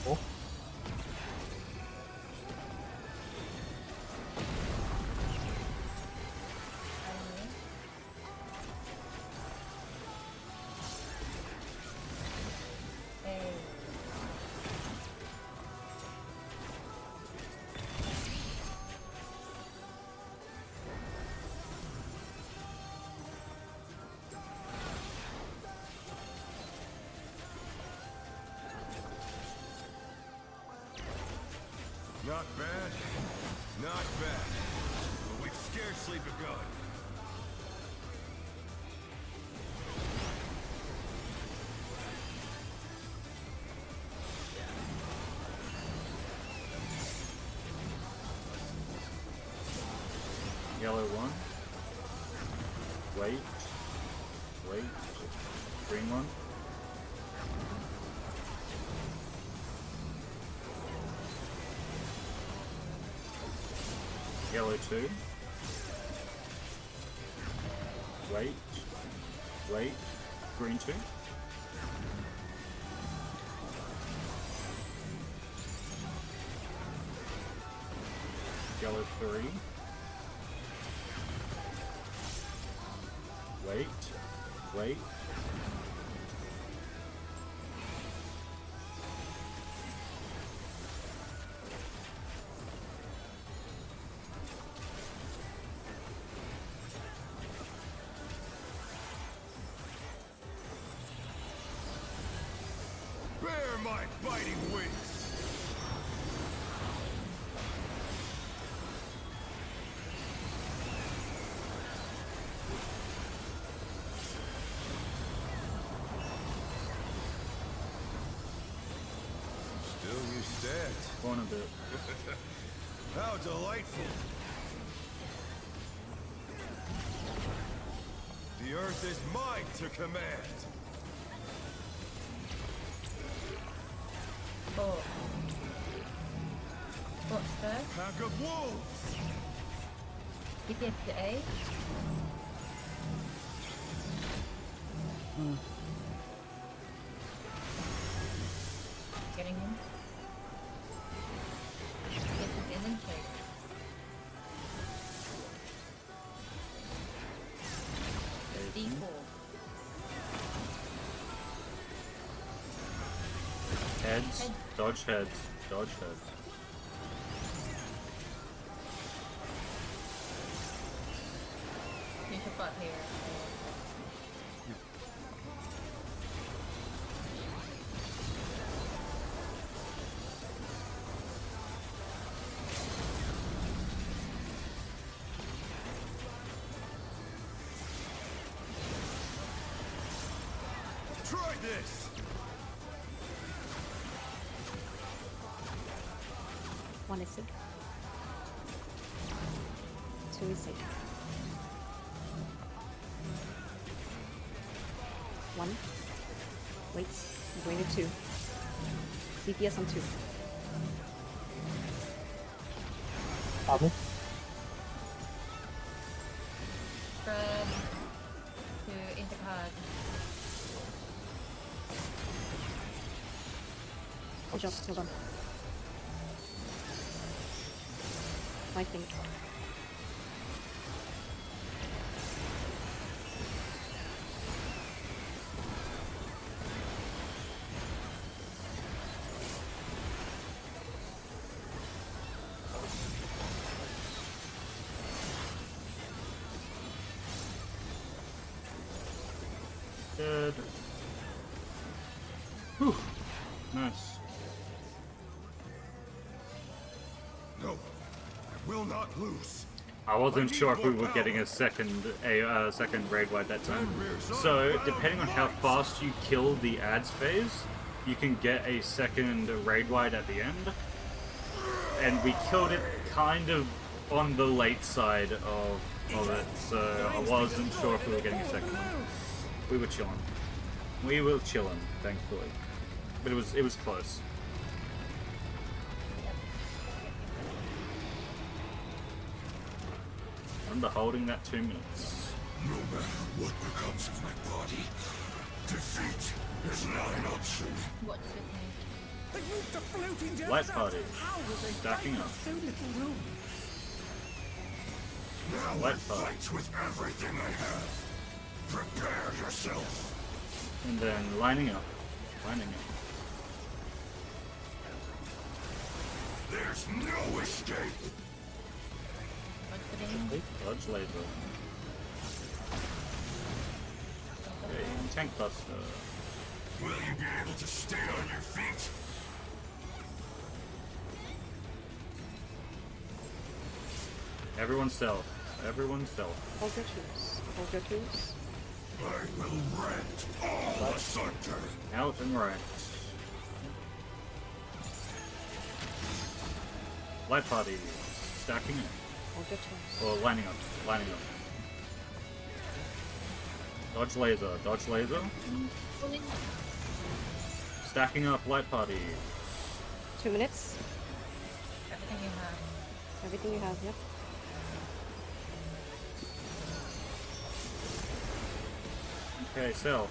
Oh. Not bad. Not bad. But we've scarcely begun. Yellow one. Wait. Wait. Green one. Yellow two. Wait. Wait. Green two. Yellow three. Wait. Wait. Bear my biting wings! Still you stand. Go on a bit. How delightful! The earth is mine to command! Oh. What's first? Pack of wolves! BTS to A. Getting him. Gets his in and chase. D4. Heads. Dodge heads. Dodge heads. Finish your butt here. Try this! One is safe. Two is safe. One. Wait. I'm going to two. DPS on two. Army. Spread to intercard. Good job, hold on. I think. Good. Whew. Nice. No, I will not lose. I wasn't sure if we were getting a second raid wide that time. So depending on how fast you kill the ads phase, you can get a second raid wide at the end. And we killed it kind of on the late side of it, so I wasn't sure if we were getting a second one. We were chilling. We were chilling, thankfully. But it was close. Remember holding that 2 minutes. No matter what becomes of my body, defeat is not an option. What's with me? They moved a floating down Light south. party. How will they Stacking find up. so little room? Now Light I party. fight with everything I have. Prepare yourself. And then lining up. Lining up. There's no escape. What's with me? Dodge laser. Okay, tank buster. Will you be able to stay on your feet? Everyone self. Everyone self. Hold your tools. Hold your tools. I will rend all asunder. Out and right. Light party. Stacking up. Hold your tools. Or lining up. Lining up. Dodge laser. Dodge laser. Stacking up light party. 2 minutes. Everything you have. Everything you have, yep. Okay, sell.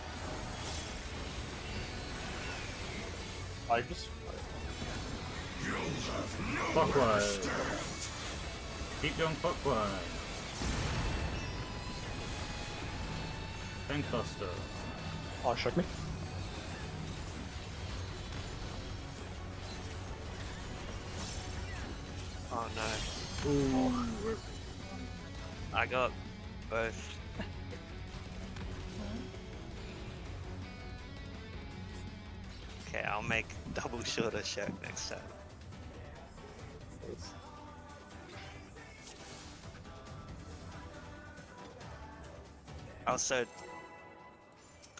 I just. You'll have no Clockwise. Keep going clockwise. Tank buster. Oh, shook me. Oh no. Ooh. I got both. Okay, I'll make double shoulder shirt next time. Also,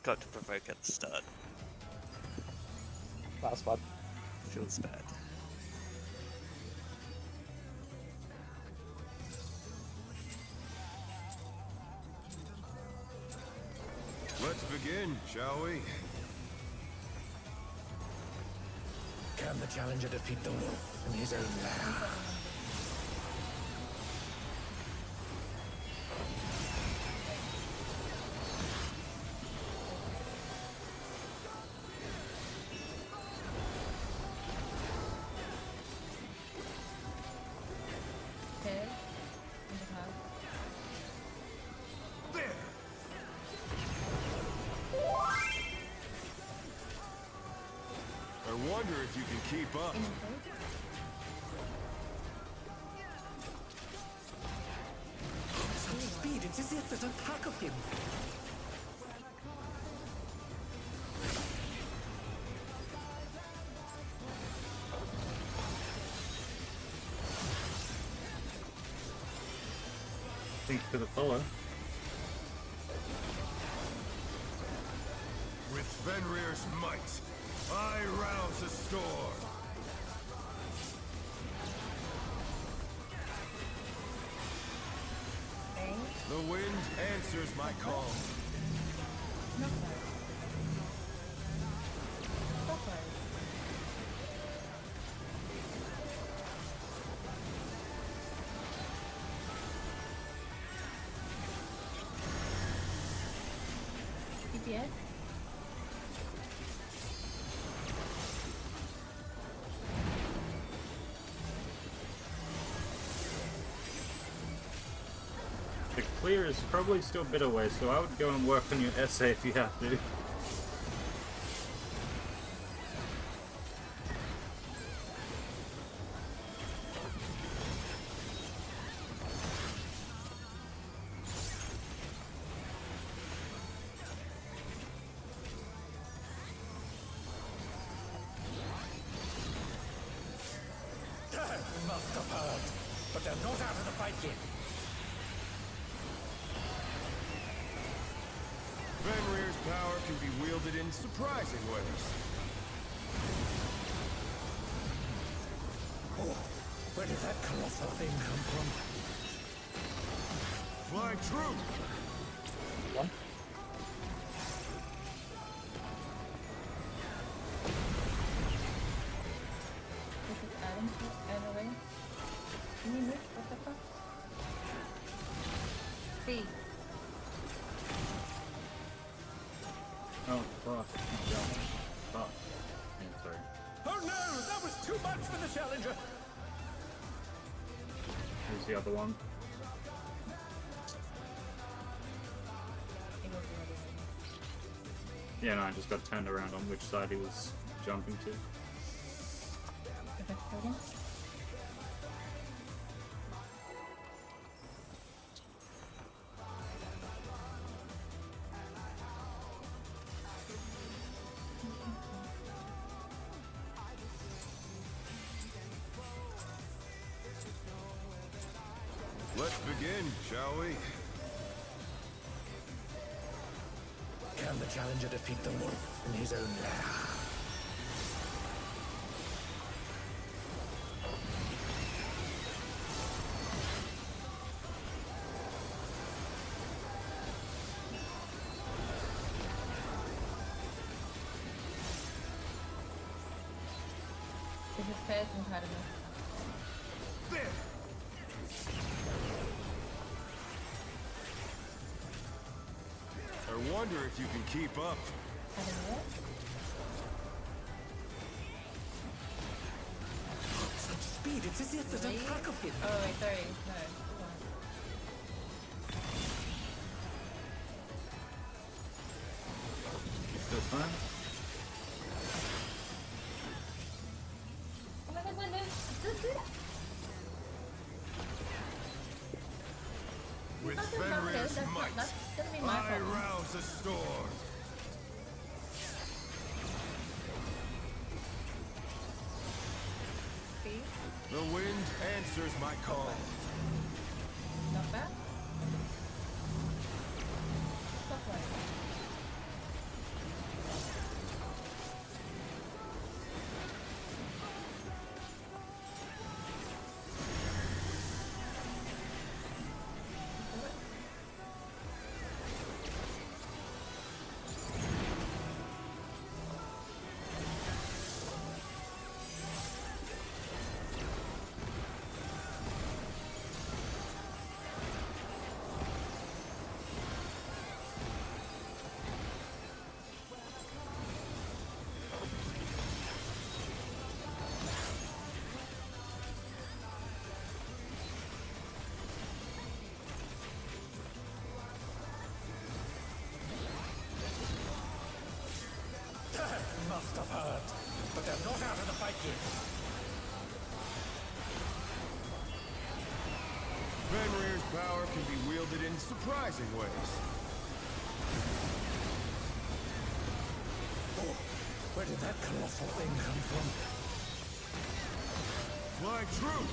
got to provoke at the start. That's bad. Feels bad. Let's begin, shall we? Can the challenger defeat the wolf in his own lair? Okay. Intercard. There! I wonder if you can keep up. Such speed, it's as if there's a pack of him. Thank you for the follow. With Fenrir's might, I rouse a storm. Okay. The wind answers my call. Clockwise. DPS. The clear is probably still a bit away, so I would go and work on your essay if you have to. Must have heard, but they're not out of the fight yet. Fenrir's power can be wielded in surprising ways. Oh, where did that colossal thing come from? Fly true! One. This is Adam away. Can you move? What the fuck? See. Oh, fuck. Fuck. Yeah, sorry. Oh no, that was too much for the challenger. Here's the other one. It was the other one. Yeah, no, I just got turned around on which side he was jumping to. Okay, go again. Let's begin, shall we? Can the challenger defeat the wolf in his own lair? This is Pairs incredible. There! I wonder if you can keep up. I don't know. Such speed, it's as if there's a pack of him. Oh, wait, sorry. No. Still fine? Oh my god, no, don't do that. With That's not Fenrir's this. That's might, not, that's gonna be my I problem. rouse a storm. See? The wind answers my call. Not bad. Stop worrying. Must have heard, but they're not out of the fight yet. Fenrir's power can be wielded in surprising ways. Oh, where did that colossal thing come from? Fly true!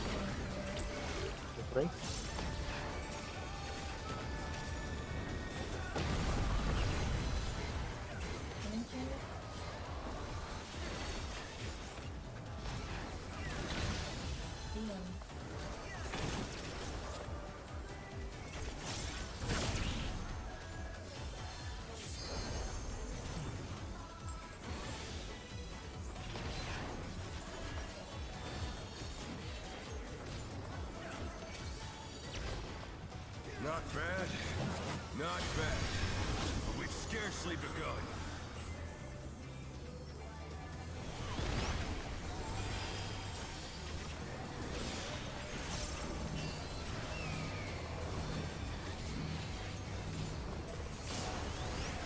The 3. Can you change it? Demon. Not bad. Not bad. With scarcely begun.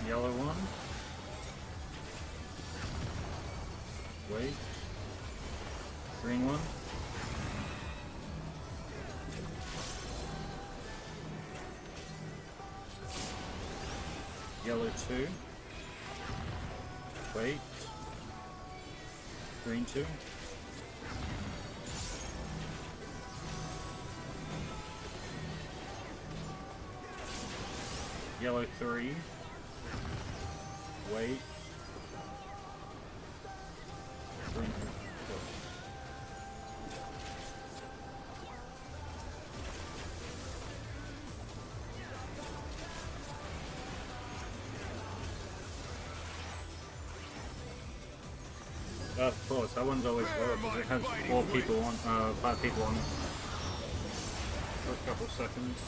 Yellow one. Wait. Green one. Yellow 2. Wait. Green 2. Yellow 3. Wait. Green 4. Of course, that one's always low because it has 4 people on, 5 people on it for a couple seconds.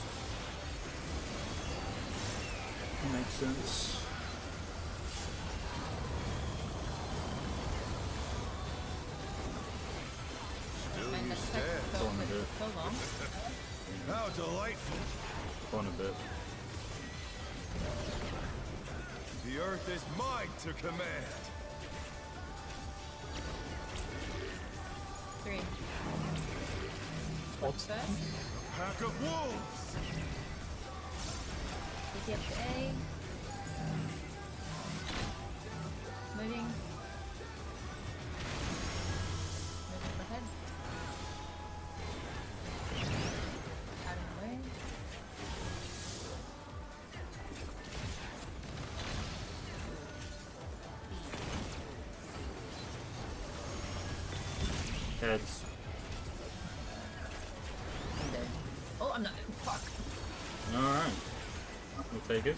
Makes sense. Still And you the stand. text Go on a bit. so long. How delightful. Go on a bit. The earth is mine to command. 3. What's First. Pack of wolves. Easy extra A. Moving. Moving for head. Out of the way. Heads. I'm dead. Oh, I'm not. Fuck. Alright. We'll take it.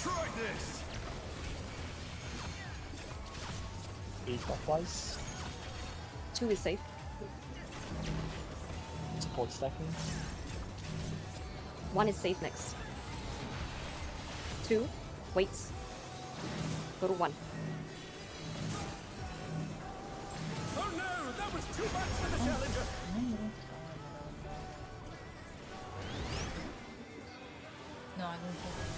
Try this. A clockwise? 2 is safe. Support stacking? 1 is safe next. 2, waits. Go to 1. Oh no, that was too much for the challenger. No, I didn't take it.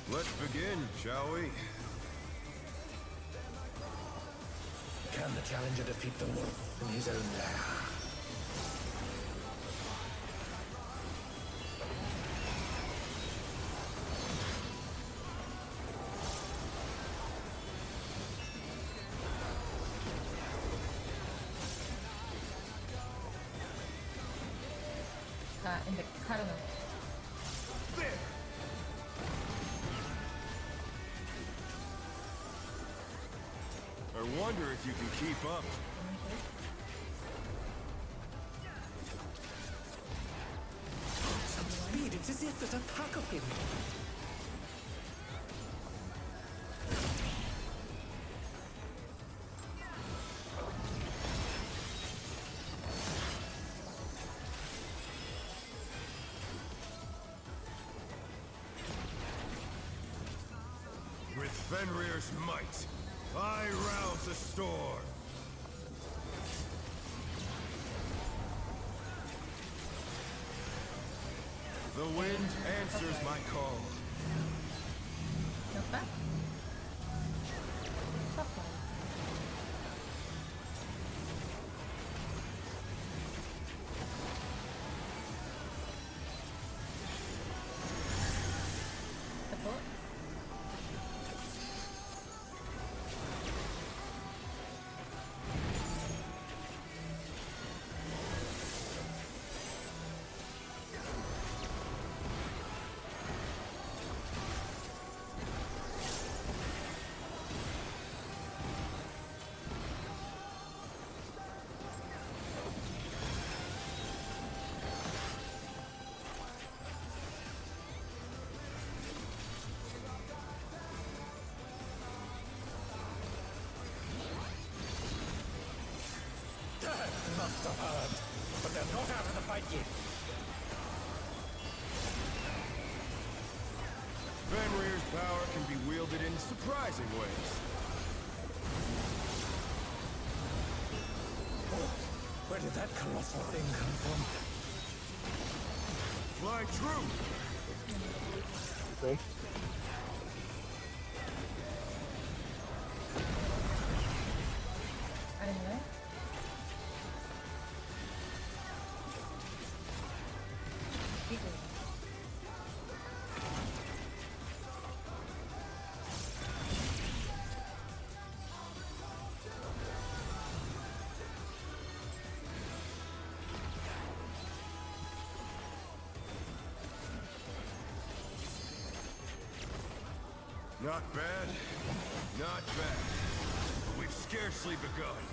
Let's begin, shall we? Can the challenger defeat the wolf in his own lair? In the cardinal. There. I wonder if you can keep up. Some speed, it's as if there's a pack of him. With Fenrir's might, I rouse the storm. The wind answers my call. No back. Top one. Support. They're not out of the fight yet. Fenrir's power can be wielded in surprising ways. Oh, where did that colossal thing come from? Fly true! Boom. I don't know. People. Not bad. Not bad. But we've scarcely begun.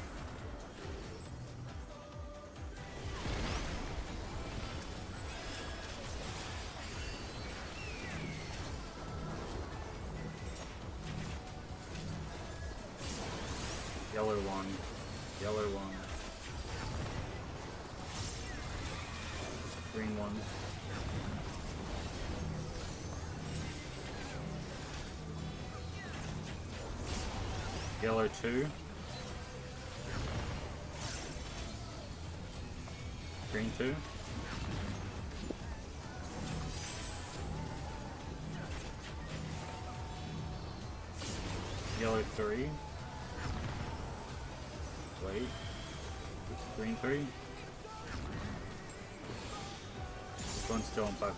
Yellow one. Yellow one. Green one. Yellow 2. Green 2. Yellow 3. Wait. Green 3. This one's still on 5%.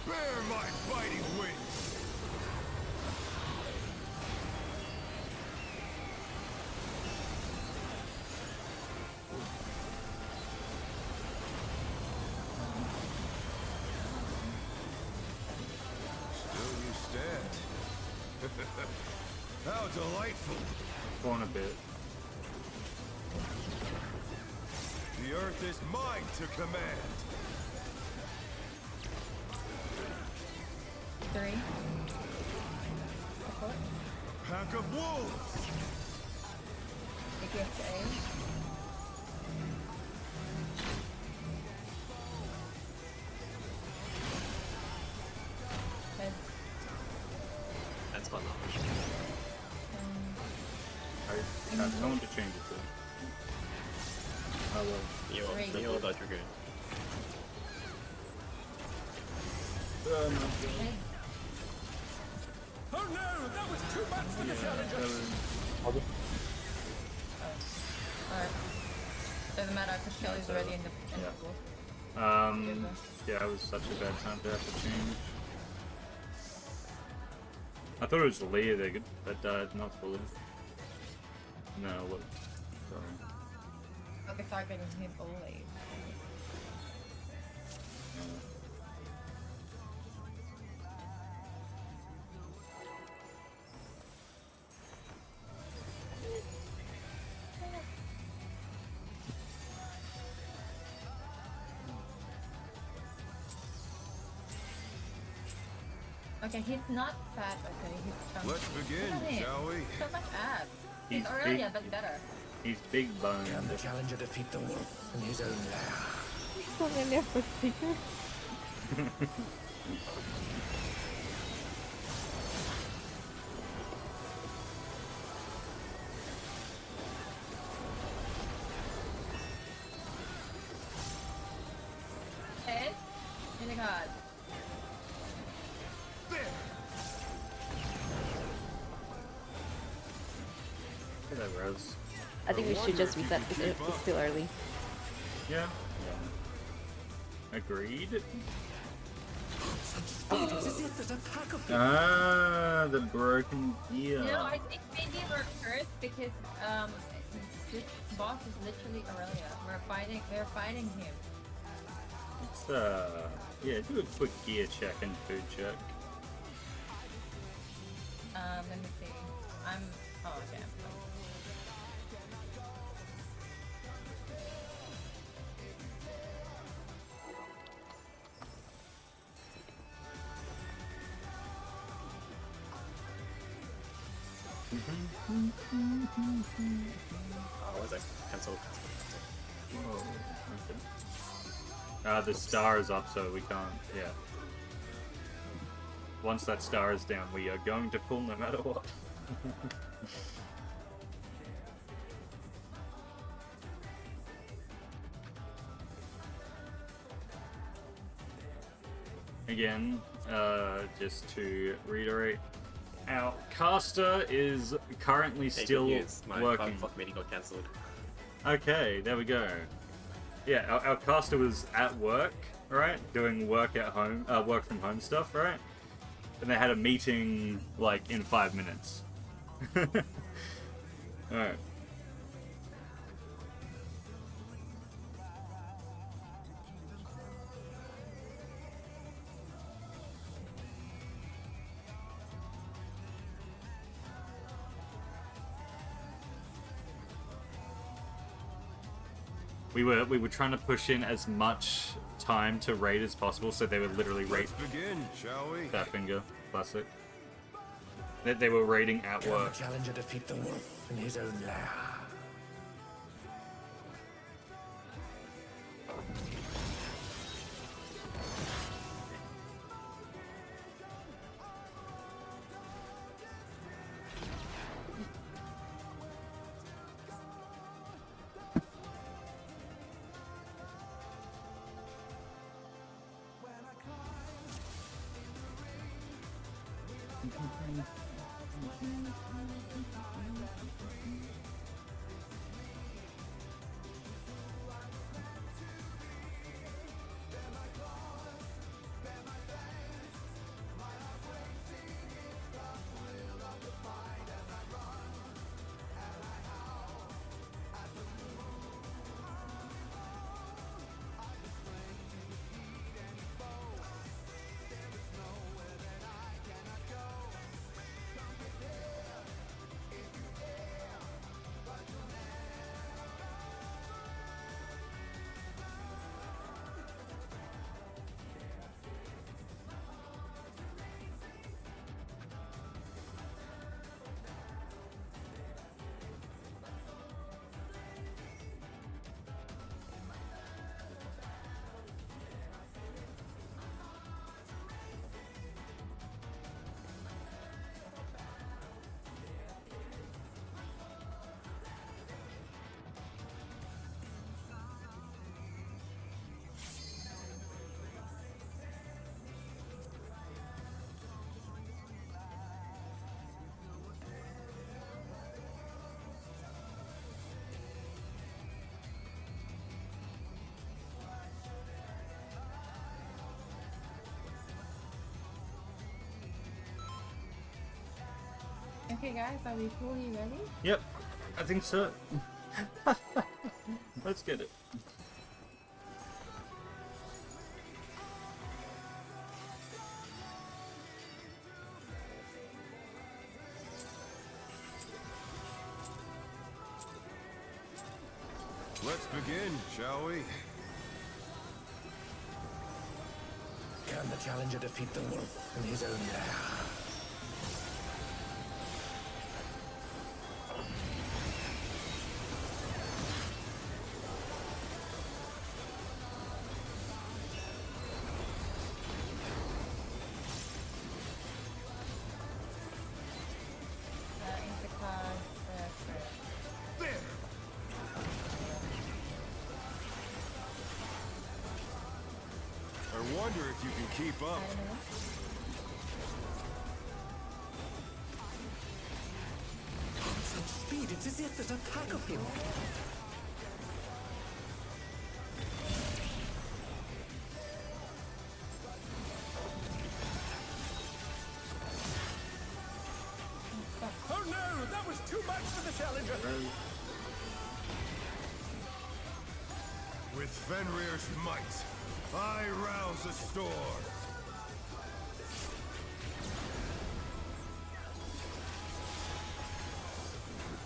Bear my fighting wings! Still you stand. How delightful! Going a bit. The earth is mine to command! 3. Pack of wolves! It gets A. Heads. That's fun now. I told to change it to. I will. Great. Neo that you're good. Heads. Oh no, that was too much for the challenger. Alright. Doesn't matter, because Shelly's already in the book. Yeah, it was such a bad time to have to change. I thought it was Leah that died, not fully. No, what? Sorry. Okay, start getting him bullied. Okay, he's not fat, okay, he's chunky. Let's begin, Look at him. shall we? So much abs. He's He's Aurelia, big. but better. He's big boned. Can the challenger defeat the wolf in his own lair? So many of us here. Head. In the card. Look at that Rose. I think we should just reset. It's still early. Yeah. Agreed. Ah, the broken gear. You know, I think maybe we're cursed because this boss is literally Aurelia. We're fighting him. It's yeah, do a quick gear check and food check. Let me see. Oh okay. Oh, what's that? Cancel. Whoa, okay. The star is up, so we can't. Yeah. Once that star is down, we are going to pull no matter what. Again, just to reiterate, our caster is currently still My working. 5 o'clock meeting got cancelled. Okay, there we go. Yeah, our caster was at work, right? Doing work at home, work from home stuff, right? And they had a meeting like in 5 minutes. Alright. We were trying to push in as much time to raid as possible, so they would literally raid. Let's begin, shall we? That finger, classic. They were raiding at Can work. the challenger defeat the wolf in his own lair? Okay, guys, are we fully ready? Yep, I think so. Let's get it. Let's begin, shall we? Can the challenger defeat the wolf in his own lair? I wonder if you can keep up. Such speed, it's as if there's a pack of him. Oh no, that was too much for the challenger. With Fenrir's might, I rouse a storm.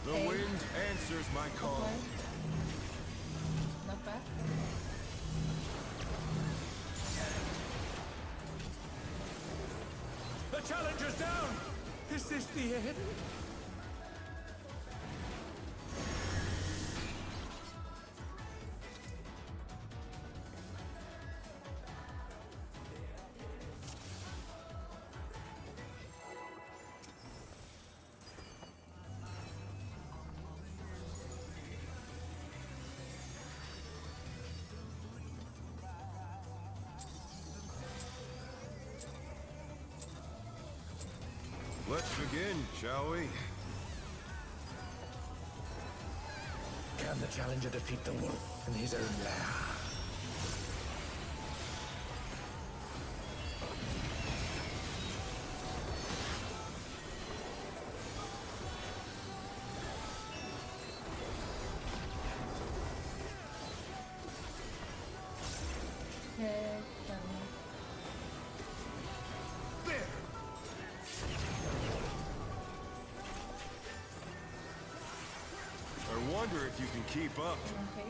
The wind answers my call. Not bad. The challenger's down! Is this the end? Let's begin, shall we? Can the challenger defeat the wolf in his own lair? Yes, I wonder if you can keep up. okay.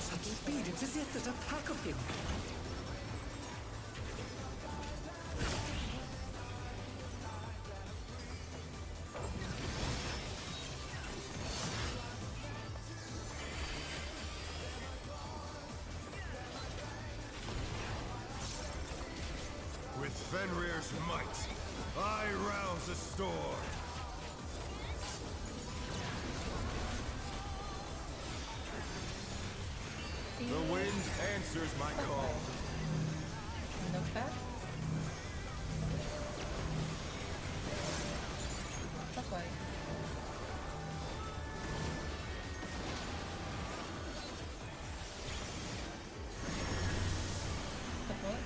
Such speed, it's as if there's a pack of him. With Fenrir's might, I rouse the storm. The wind answers my call. Look back. Clockwise. Support.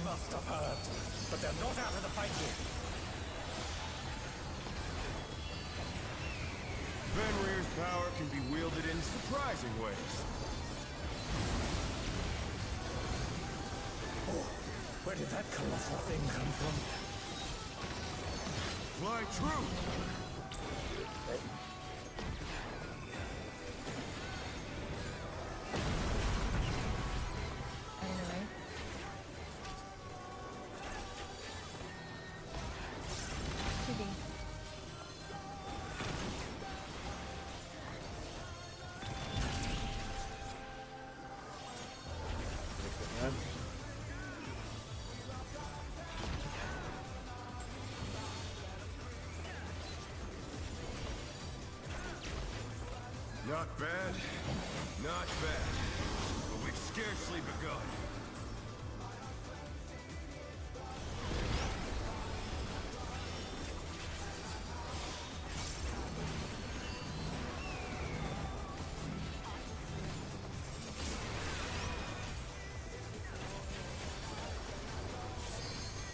Must have heard, but they're not out of the fight yet. Fenrir's power can be wielded in surprising ways. Oh, where did that colossal thing come from? Fly true! Anyway. Kidding. Not bad, not bad. But we've scarcely begun.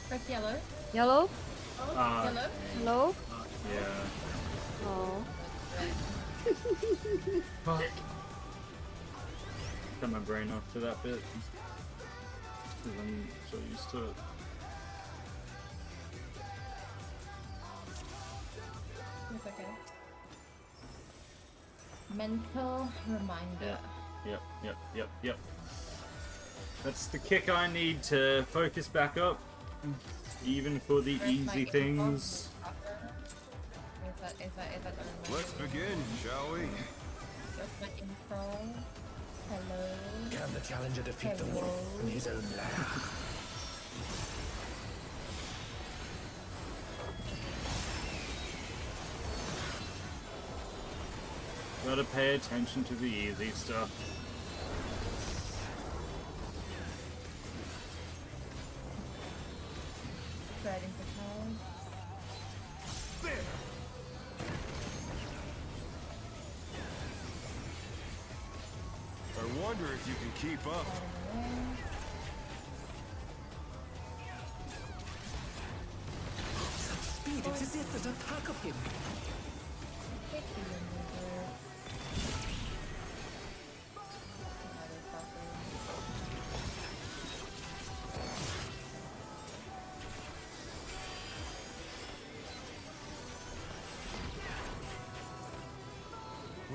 Press yellow. Yellow? Yellow. Hello? Yeah. Oh. Turn my brain off to that bit. Because I'm so used to it. It's okay. Mental reminder. Yep. That's the kick I need to focus back up. Even for the Where's my easy info? things. Is that the Let's begin, shall we? Where's my info? Hello. Can the challenger defeat the wolf in his own lair? Gotta pay attention to the easy stuff. Spreading control. I wonder if you can keep up. Such speed, it's as if there's a pack of him.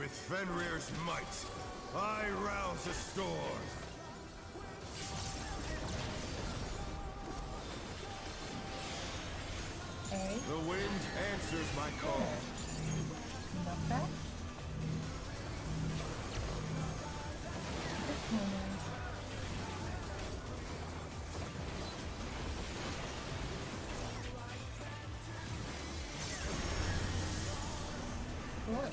With Fenrir's might, I rouse a storm. Okay. The wind answers my call. Knock back. This moment. What?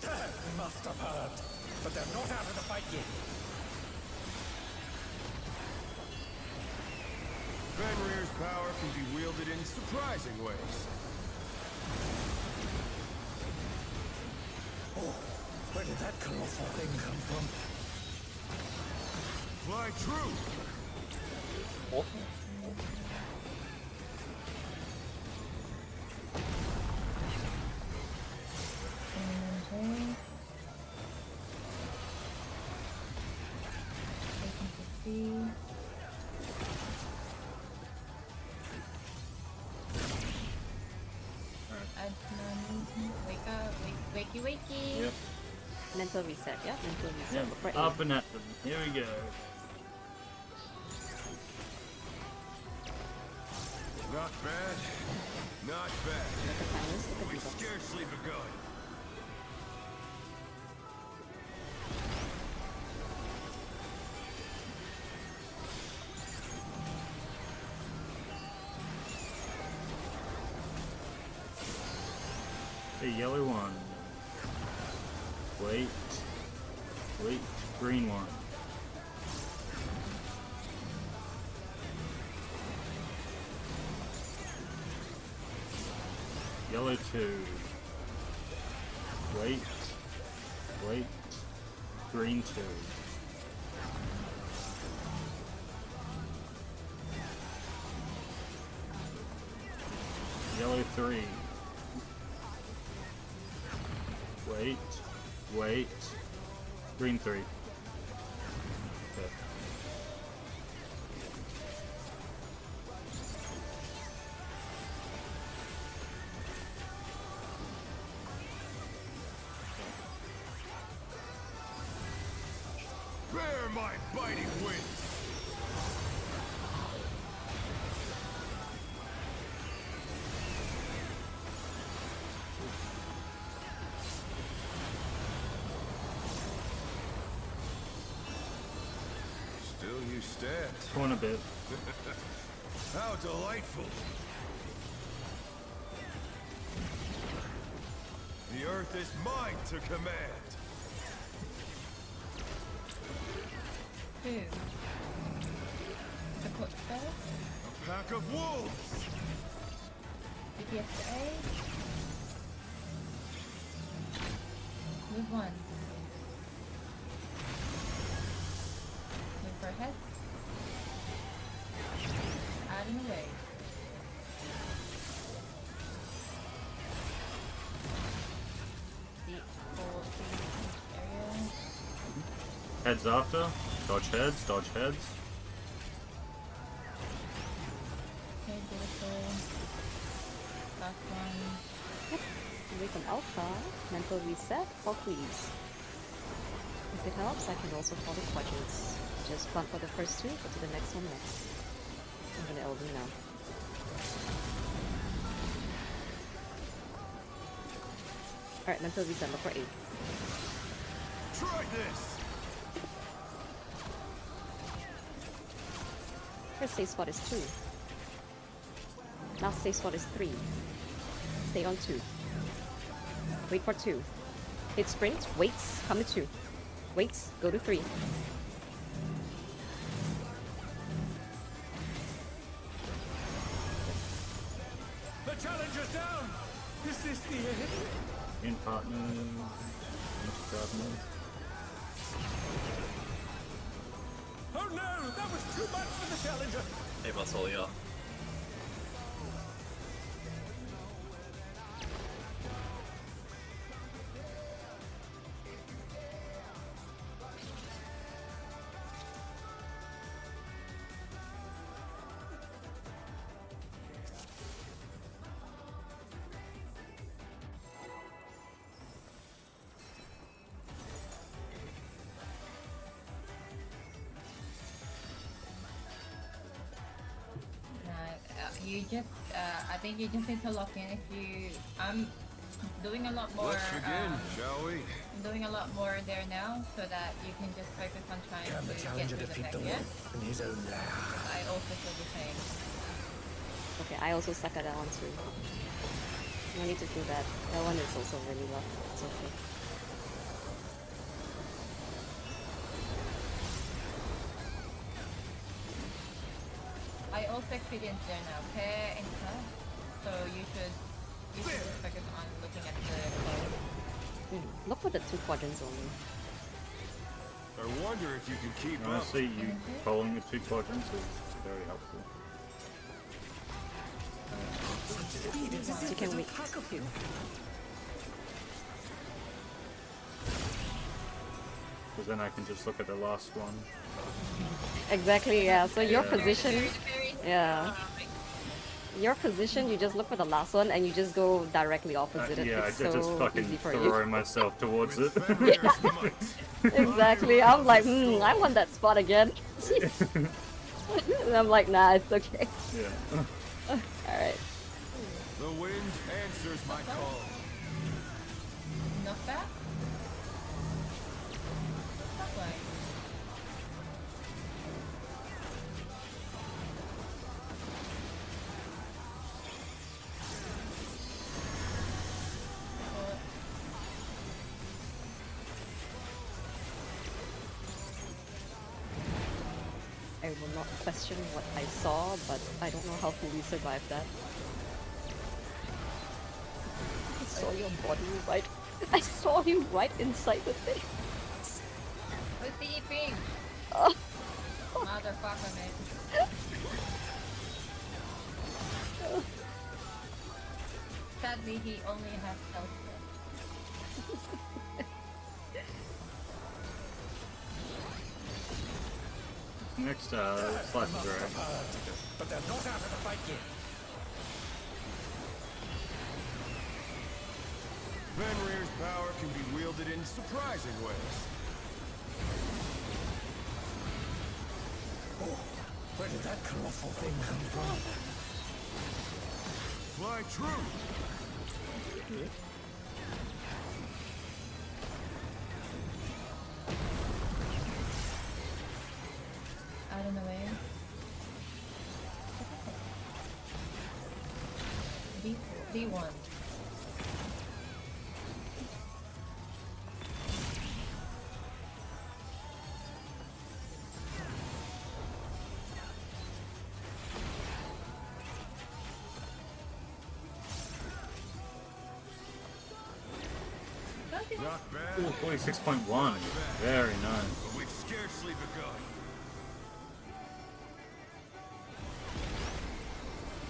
They must have heard, but they're not out of the fight yet. Fenrir's power can be wielded in surprising ways. Oh, where did that colossal thing come from? Fly true! Oh, Elementary. Listen to see. Wake up, wakey wakey. Yep. Mental reset, yeah? Mental reset. Yep. Look right Up and at them. Here we go. Not bad. Not bad. Look at Tyrus, look at We've Beatbox. scarcely begun. The yellow one. Wait. Wait. Green one. Yellow 2. Wait. Wait. Green 2. Yellow 3. Wait. Wait. Green 3. Okay. Bear my biting wings! Still you stand. Torn a bit. How delightful! The earth is mine to command! Who? The coach first? A pack of wolves! BTS to A. Move one. Move for heads. Out and away. Deep for the area. Heads after. Dodge heads. Dodge heads. Okay, beautiful. Last one. Away from Alpha, mental reset, or please. If it helps, I can also follow quadrants. Just plant for the first two, go to the next one next. I'm gonna Elden now. Alright, mental reset, look for 8. Try this! First safe spot is 2. Last safe spot is 3. Stay on 2. Wait for 2. Hit sprint, waits, come to 2. Waits, go to 3. The challenger's down! Is this the end? In partners. Oh no! That was too much for the challenger! They must hold you up. You just, I think you just need to lock in. If you, I'm doing a lot more. Let's begin, shall we? I'm doing a lot more there now, so that you can just focus on trying Can the to get challenger through the defeat deck. the Yeah, wolf in his own lair? I also feel the same. Okay, I also suck at that one too. No need to do that. That one is also really rough. It's okay. I also experience there now. Pair and class. So you should just focus on looking at the code. Look for the 2 quadrants only. I wonder if you can keep up. Honestly, you calling the 2 quadrants is very helpful. You can wait. Because then I can just look at the last one. Exactly, yeah. So your Yeah. position, yeah. Your position, you just look for the last one and you just go directly opposite it. Yeah, I It's just so fucking easy for throw you. myself towards it. Exactly. I'm like, I want that spot again. And I'm like, nah, it's okay. Yeah. Alright. The wind answers my call. Knock back? That way. I will not question what I saw, but I don't know how to really survive that. I saw your body right. I saw you right inside the thing. Who's the eeping? Oh. Motherfucker, man. Sadly, he only has health. Next, slice of drag. But they're not out of the fight yet. Fenrir's power can be wielded in surprising ways. Oh, where did that colossal thing come from? Fly true! Out of the way. D1. Not bad, Ooh, 46.1. Very nice. but we've scarcely begun.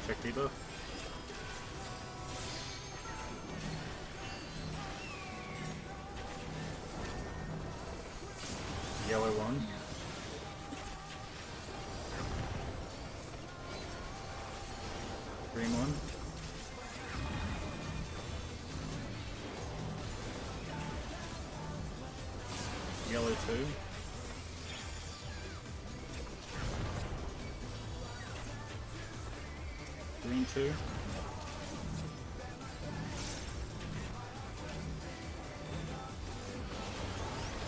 Check debuff. Yellow one. Green one. Yellow 2. Green 2.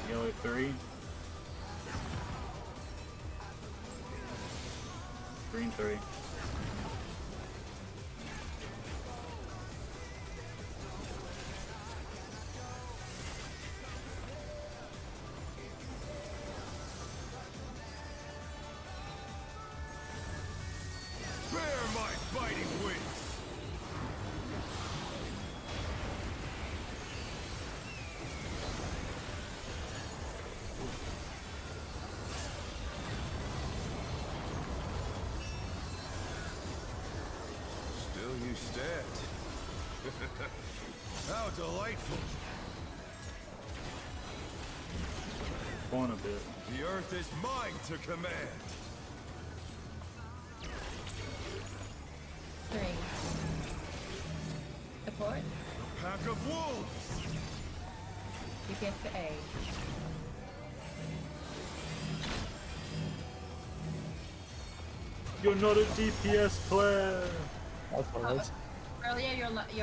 Yellow 3. Green 3. Bear my biting wings! you stand. How delightful. Spawn a bit. The earth is mine to command. 3. Support. A pack of wolves. DPS to A. You're not a DPS player. That's what it is. Earlier you're lost.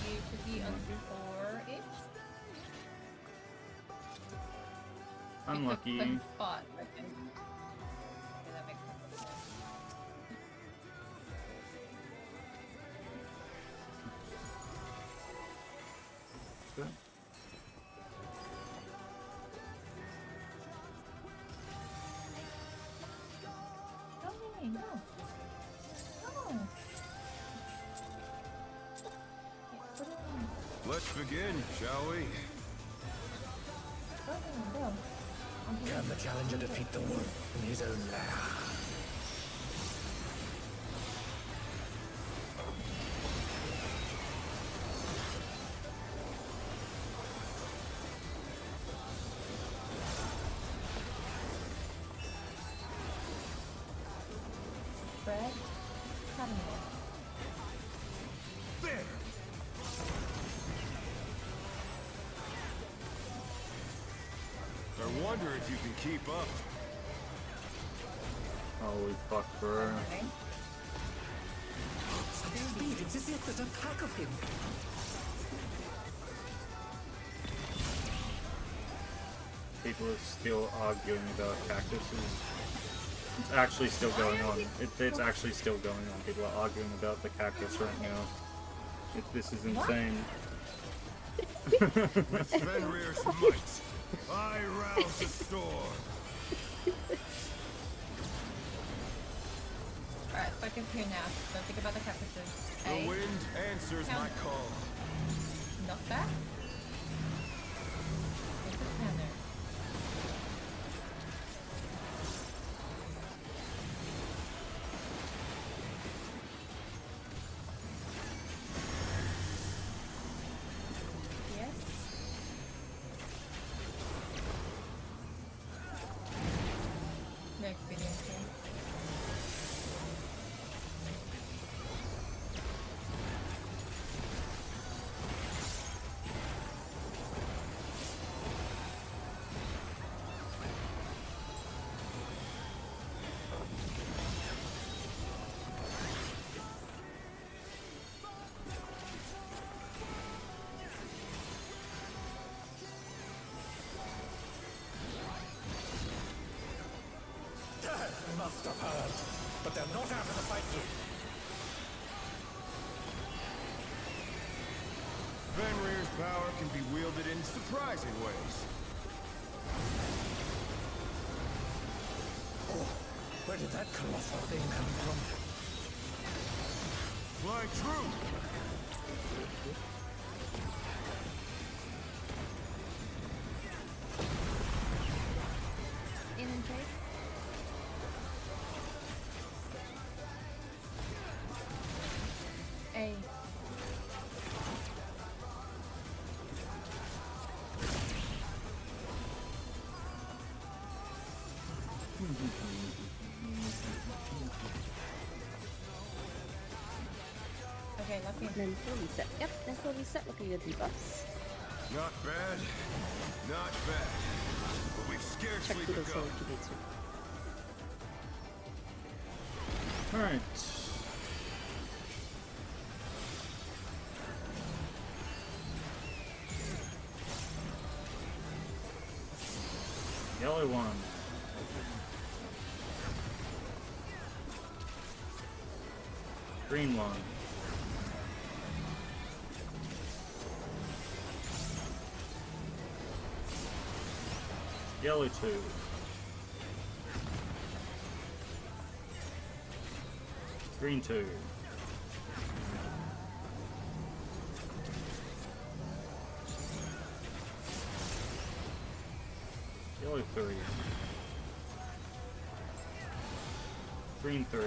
You should be on 4-ish. Unlucky. Good spot. Okay. Okay, that makes sense. Good. No, no. No. Let's begin, shall we? Go. Can the challenger defeat the wolf in his own lair? Fred, having it. There! I wonder if you can keep up. Holy fuck, bro. Okay. Speed, it's as if there's a pack of him. People are still arguing about cactuses. It's actually still going on. It's actually still going on. People are arguing about the cactus right now. This is insane. With Fenrir's might, I rouse the storm. Alright, focus here now. Don't think about the cactuses. The A. wind answers my call. Knock back. There's a banner. Yes. No experience here. They must have heard, but they're not out of the fight yet. Fenrir's power can be wielded in surprising ways. Oh, where did that colossal thing come from? Fly true! In and chase. A. Okay, lucky. Mental reset. Yep, mental reset. Look at your debuffs. Not bad, not bad. But we've Check scarcely through the soul begun. if you need to. Alright. Yellow one. Green one. Yellow two. Green two. Yellow three. Green 3.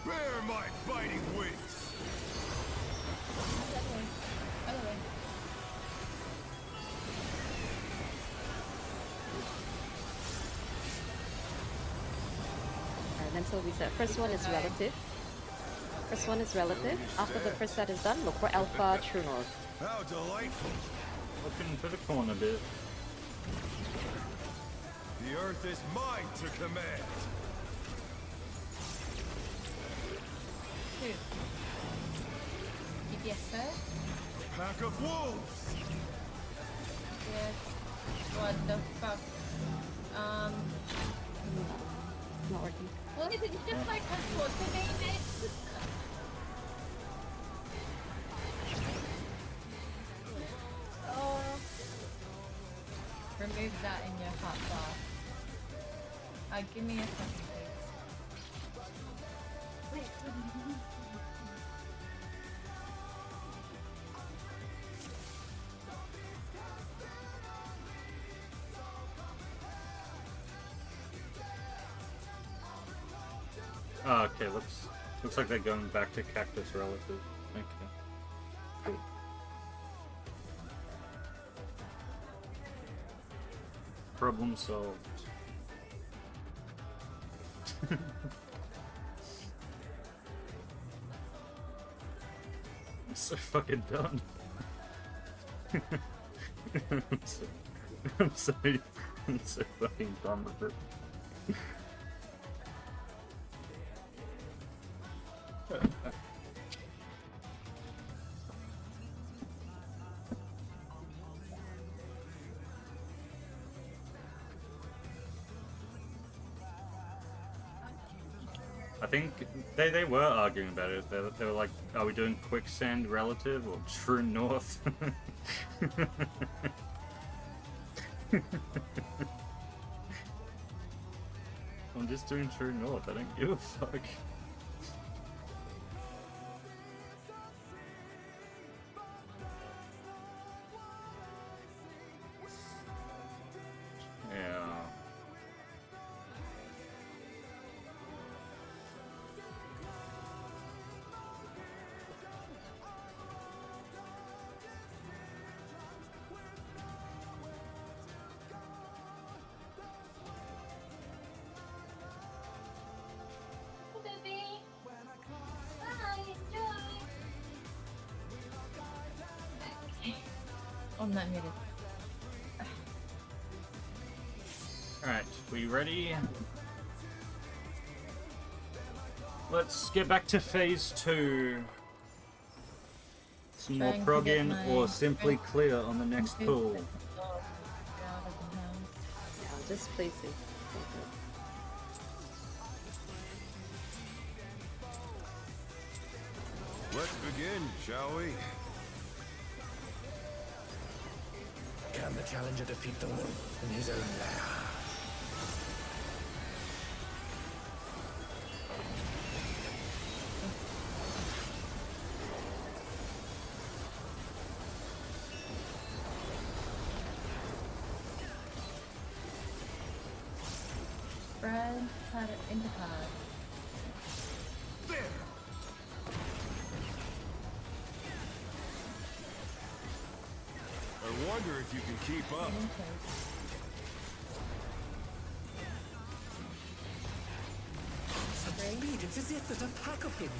Bear my biting wings! Other way. Mental reset. First one is relative. First one is relative. After the first set is done, look for Alpha True North. How delightful! Looking to the corner a bit. The earth is mine to command! Two. DPS first. A pack of wolves! Yes. What the fuck? Not working. Well, is it just like transporting it? Oh. Remove that in your hot bar. Give me a second, please. Oh, okay, looks like they're going back to Cactus Relative. Okay. Problem solved. I'm so fucking done. I'm so fucking done with it. I think they were arguing about it. They were like, are we doing quicksand relative or true north? I'm just doing true north. I don't give a fuck. Yeah. Baby. Bye. Enjoy. Okay. Oh, I'm not muted. Alright, we ready? Let's get back to phase 2. Some more Trying to prog get in my or simply strength clear on the next pull. Yeah, I'll just place it. Okay. Let's begin, shall we? Can the challenger defeat the wolf in his own lair? Spread, pad it into pad. There! I wonder if you can keep up. In place. Such speed, it's as if there's a pack of him.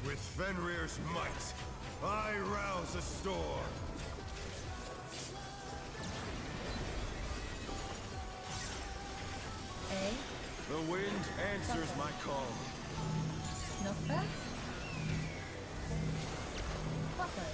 With Fenrir's might, I rouse a storm. A. The wind answers my call. Snuff back. Fucker.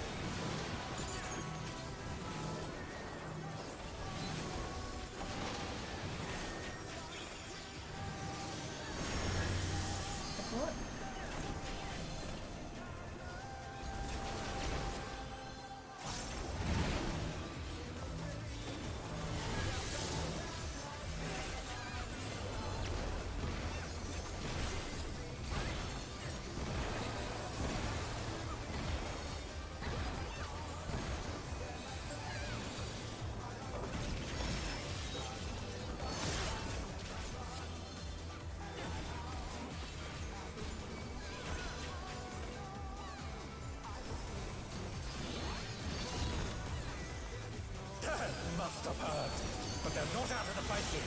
rifle.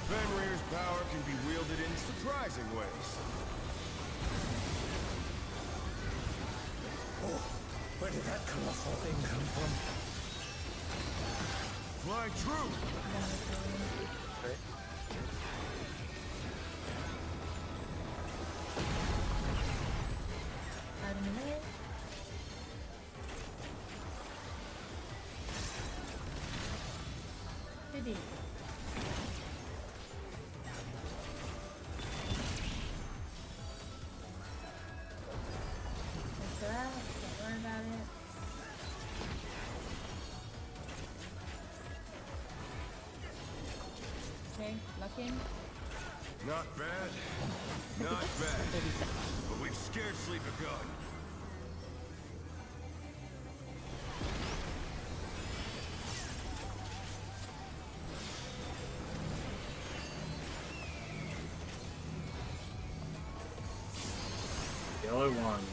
Fenrir's power can be wielded in surprising ways. Oh, where did that colossal thing come from? Flying true. Okay. Out in a minute. Goody. That's that. Don't worry about it. Okay, locking. Not bad. Not bad. But we've scarcely begun. Yellow one.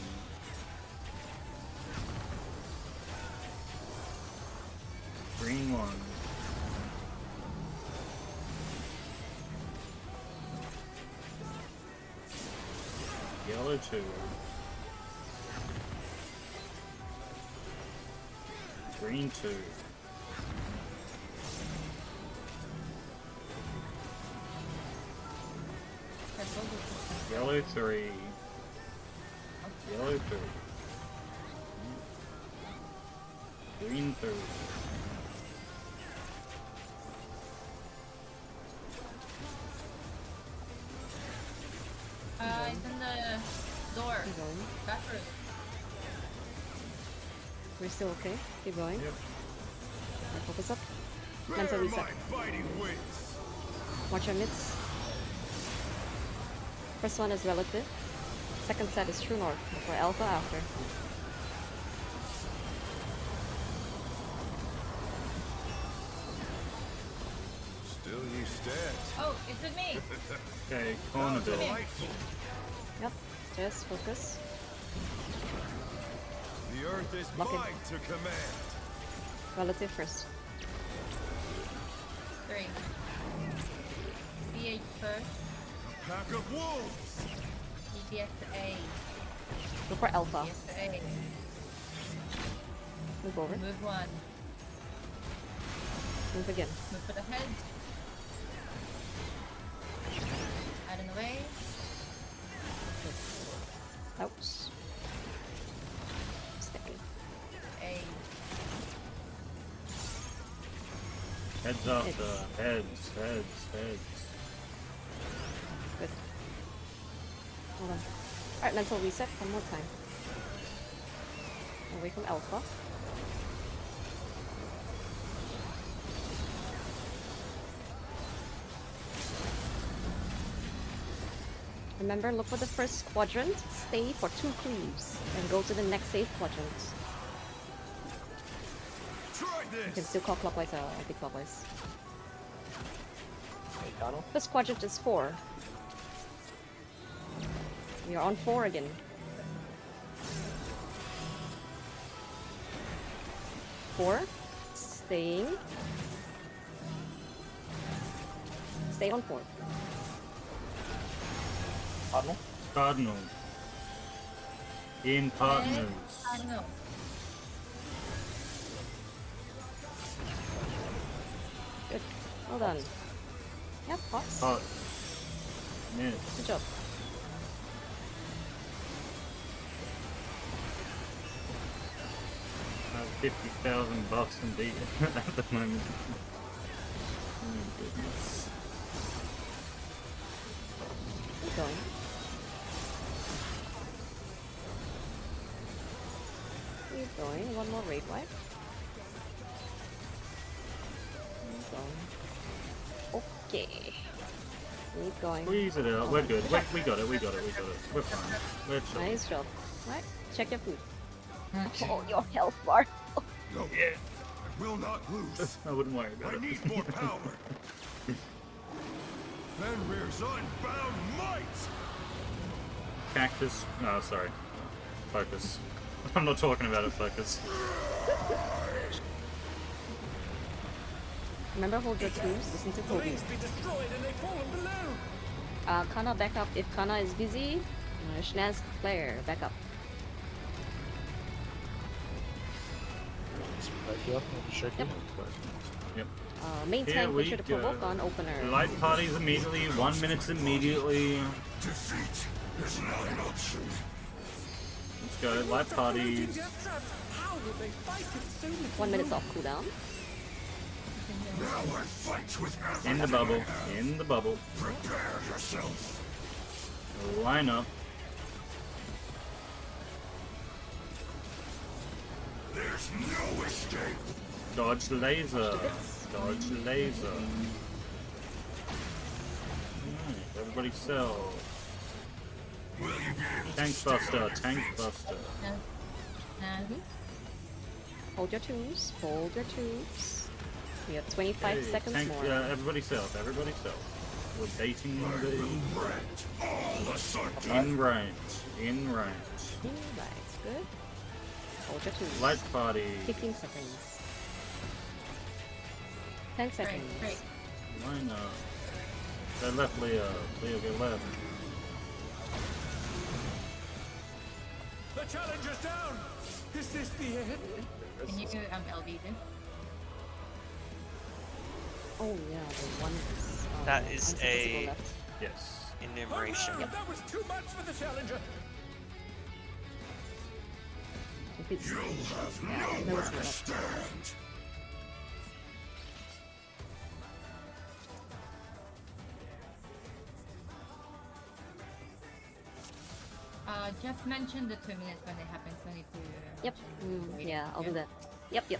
Green one. Yellow two. Green two. Yellow three. Yellow three. Green three. It's in the door. Keep going. Bathroom. We're still okay. Keep going. Yep. Right, focus up. Bear Mental reset. my biting wings. Watch your mids. First one is relative. Second set is true north. For alpha after. Still you stand. Oh, it's with me. Okay, corner bill. Delightful. Yep. Just focus. The earth is Lock it. mine to command. Relative first. 3. BH first. Pack of wolves. DPS A. Go for alpha. DPS A. Move over. Move 1. Move again. Move for the head. Out in the way. Ouch. Stay. A. Heads after. Heads. Good. Hold on. Alright, mental reset one more time. Away from alpha. Remember, look for the first quadrant, stay for 2 cleaves, and go to the next safe quadrant. Try You can this. still call clockwise or anti-clockwise. Hey, Donald. First quadrant is 4. We are on 4 again. 4. Staying. Stay on 4. Cardinal. Cardinal. In partners. I don't know. Good. Well done. Yep, pots. Hot. Miss. Good job. I have 50,000 bucks in beat at the moment. Oh goodness. Keep going. Keep going. One more raid wipe. Keep going. Okay. Keep going. Squeeze it out. We're good. We got it. We're fine. We're chill. Nice job. Right, check your food. Oh, your health bar. No. Yeah. I will not lose. I wouldn't worry about I it. need more power. Fenrir's unbound might. Cactus. No, sorry. Focus. I'm not talking about it, focus. Remember, hold your twos. Listen to Kobe. Be destroyed and they've fallen below. Kana back up if Kana is busy. Schnaz player back up. Back you up, maybe shake Yep. Yep. Main Here tank, we make sure to go. provoke on opener. Light parties immediately. 1 minute immediately. Defeat is not an option. Let's go. Light parties. How will they fight it so little? 1 minute's off cooldown. Now I fight with everyone. In the bubble. In the bubble. Prepare yourself. Line up. There's no escape. Dodge laser. Dodge laser. Alright, everybody sell. Will you be able Tank to buster. Tank buster. Hold your twos. Hold your twos. We have 25 Hey, seconds tank, more. everybody sell. Everybody sell. We're baiting the... rent all the circle? In range. In range. Right, good. Hold your twos. Light party. 15 seconds. 10 seconds. Great. Line up. Go left, Leo. Leo, go left. The challenger's down. Is this the end? Can you LB this? Oh yeah, the one is. That is unsuccessful a- left. Yes. Enumeration. Oh, no, that was too much for the challenger. If it's, You'll have yeah, no, nowhere it's to not. stand. Just mention the 2 minutes when it happens. So I need to. Yep. Yeah, I'll do that. Yep, yep.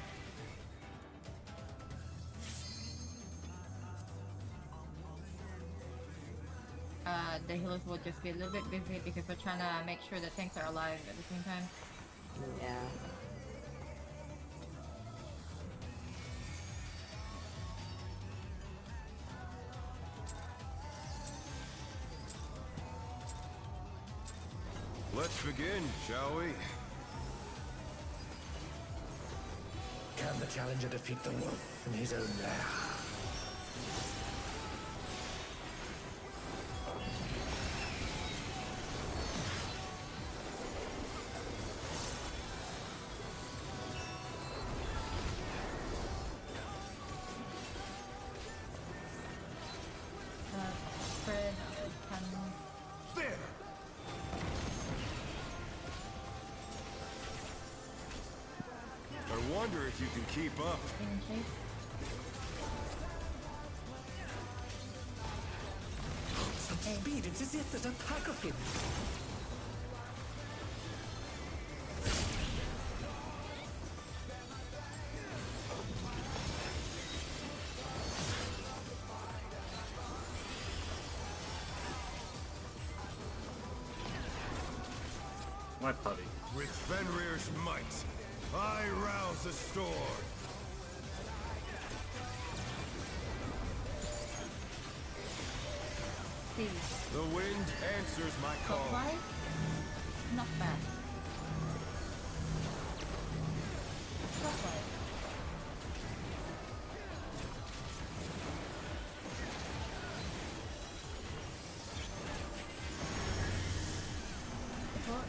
The healers will just be a little bit busy because we're trying to make sure the tanks are alive at the same time. Yeah. Let's begin, shall we? Can the challenger defeat the wolf in his own lair? Spread, There! I wonder if you can keep up. in chase. Some speed. It's as if there's a pack of him. Light party. With Fenrir's might, I rouse the storm. See, The wind answers my call. supply, not bad. Supply. Support.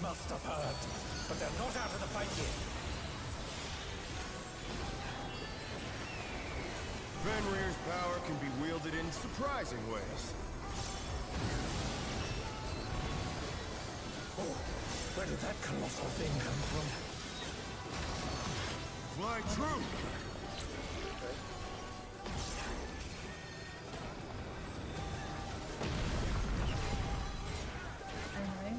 Must have heard. But they're not out of the fight yet. Fenrir's power can be wielded in surprising ways. Oh, where did that colossal thing come from? Fly true! Anyway.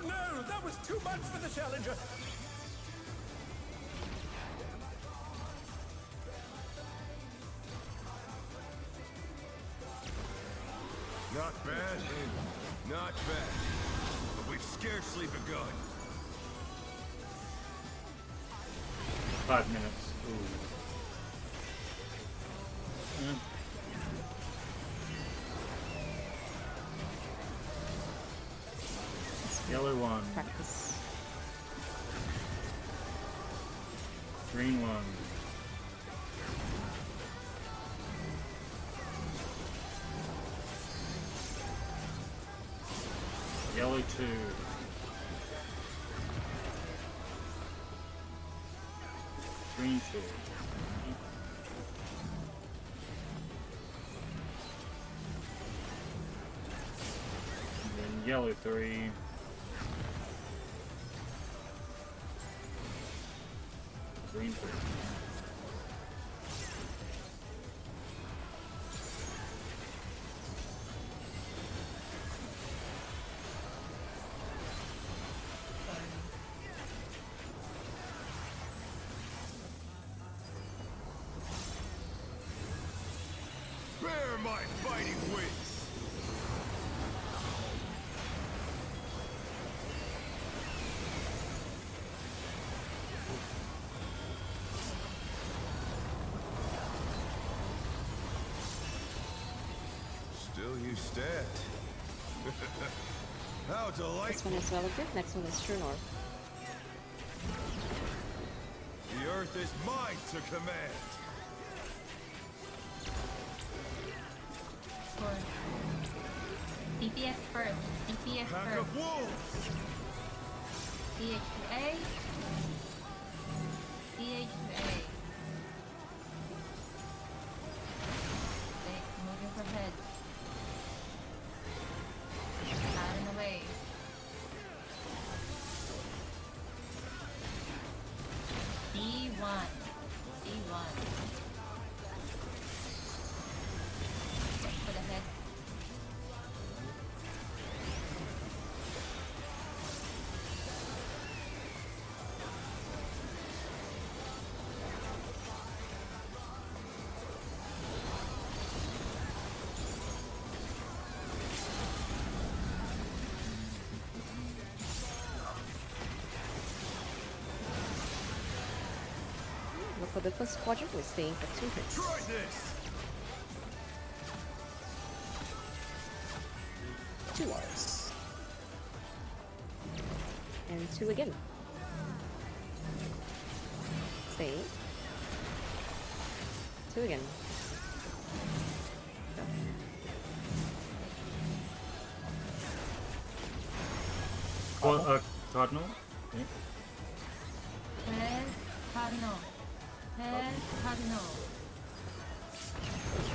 no! That was too much for the Challenger! Not bad. Not bad. But we've scarcely begun. 5 minutes. Ooh. Yellow one. Practice. Green one. Yellow 2. Green 2. And then yellow 3. Green 3. Bear my fighting wings! Still you stand. How This delightful! one is relative, next one is true north. The earth is mine to command! Score. DPS first. DPS Pack first. of wolves! DH to A. DH to A. Okay, moving for heads. Out and away. D1. D1. For the heads. Look for the first quadrant, we're staying for 2 hits. Try this! 2 R's. And 2 again. Stay. 2 again. Cardinal? Yeah. Heads, Cardinal. Heads, Cardinal.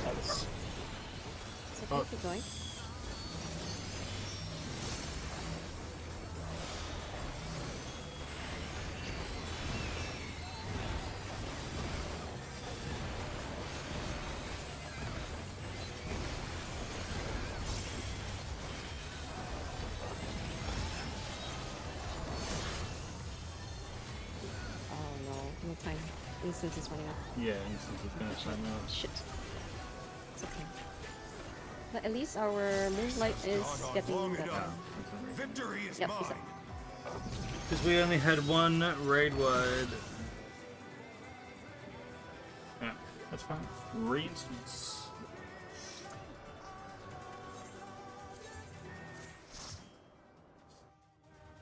Nice. It's okay, keep going. Oh no, no time. Instance is running out. Yeah, instance is gonna time out. Shit. It's okay. But at least our moonlight is Gone on getting long better. enough. Victory is Yep, mine! he's up. Because we only had one raid wide. Yeah, that's fine. Reinstance.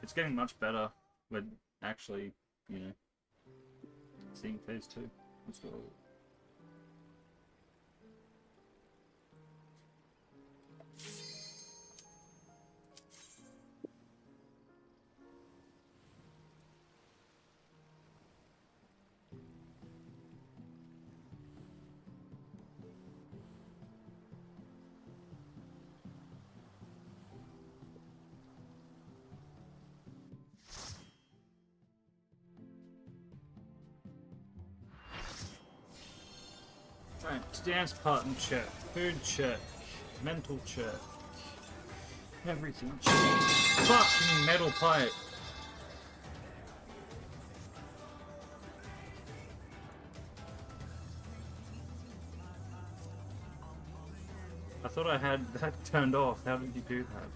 It's getting much better with actually, you know, seeing phase 2. Let's go. Right, dance pattern check, food check, mental check, everything check. fucking metal pipe. I thought I had that turned off. How did you do that?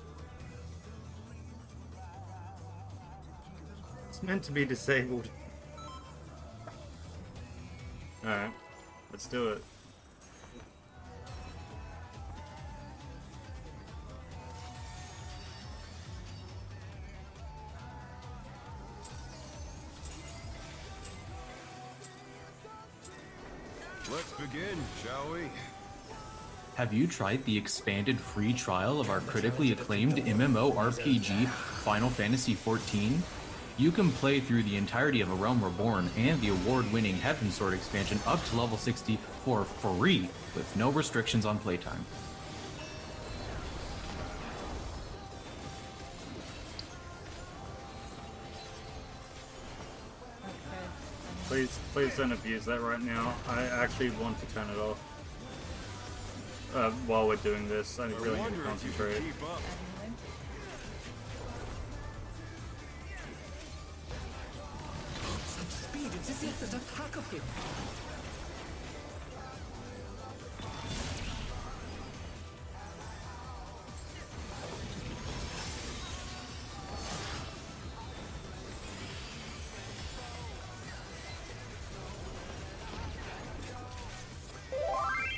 It's meant to be disabled. Alright, let's do it. Let's begin, shall we? Have you tried the expanded free trial of our critically acclaimed MMORPG, Final Fantasy XIV? You can play through the entirety of A Realm Reborn and the award-winning Heavensward expansion up to level 60 for free, with no restrictions on playtime. Please don't abuse that right now. I actually want to turn it off. While we're doing this, I really need to concentrate. Such speed, it's as if there's a pack of him.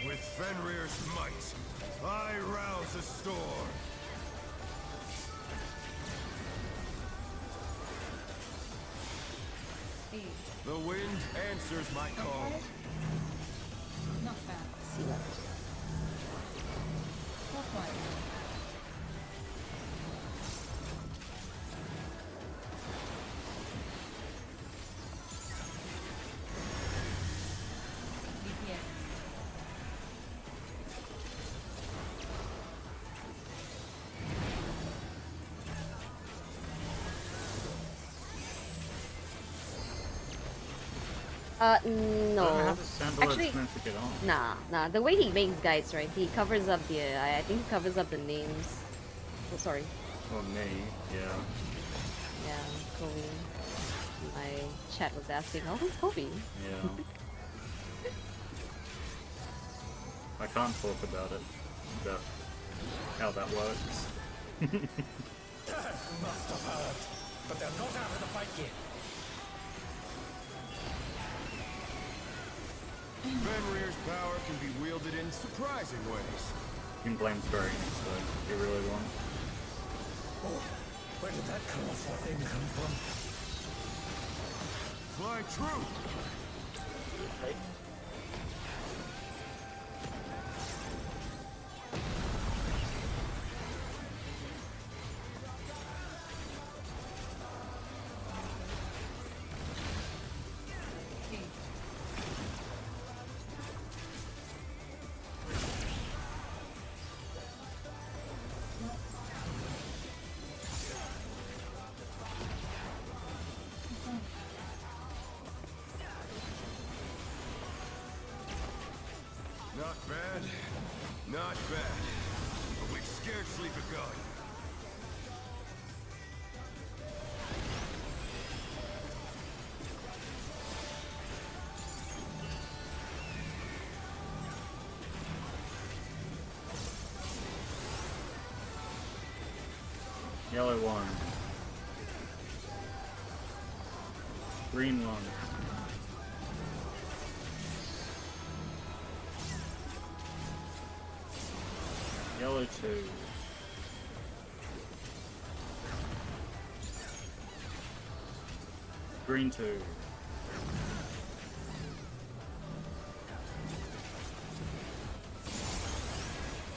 With Fenrir's might, I rouse the storm. The wind answers my call. Not bad. See left. Not bad. DPS. I don't know No. how to sample Actually, it's meant to get on. Nah. The way he makes guides, right? He covers up the. I think he covers up the names. Oh, sorry. Or me, yeah. Yeah, Kobe. My chat was asking, "Oh, who's Kobe?" Yeah. I can't talk about it. About how that works. Must have heard, but they're not out of the fight yet. Fenrir's power can be wielded in surprising ways. You can blame Square Enix, though, if you really want. Oh, where did that colourful thing come from? Fly true! Not bad. Not bad. But we've scarcely begun. Yellow one. Green one. Yellow 2. Green 2.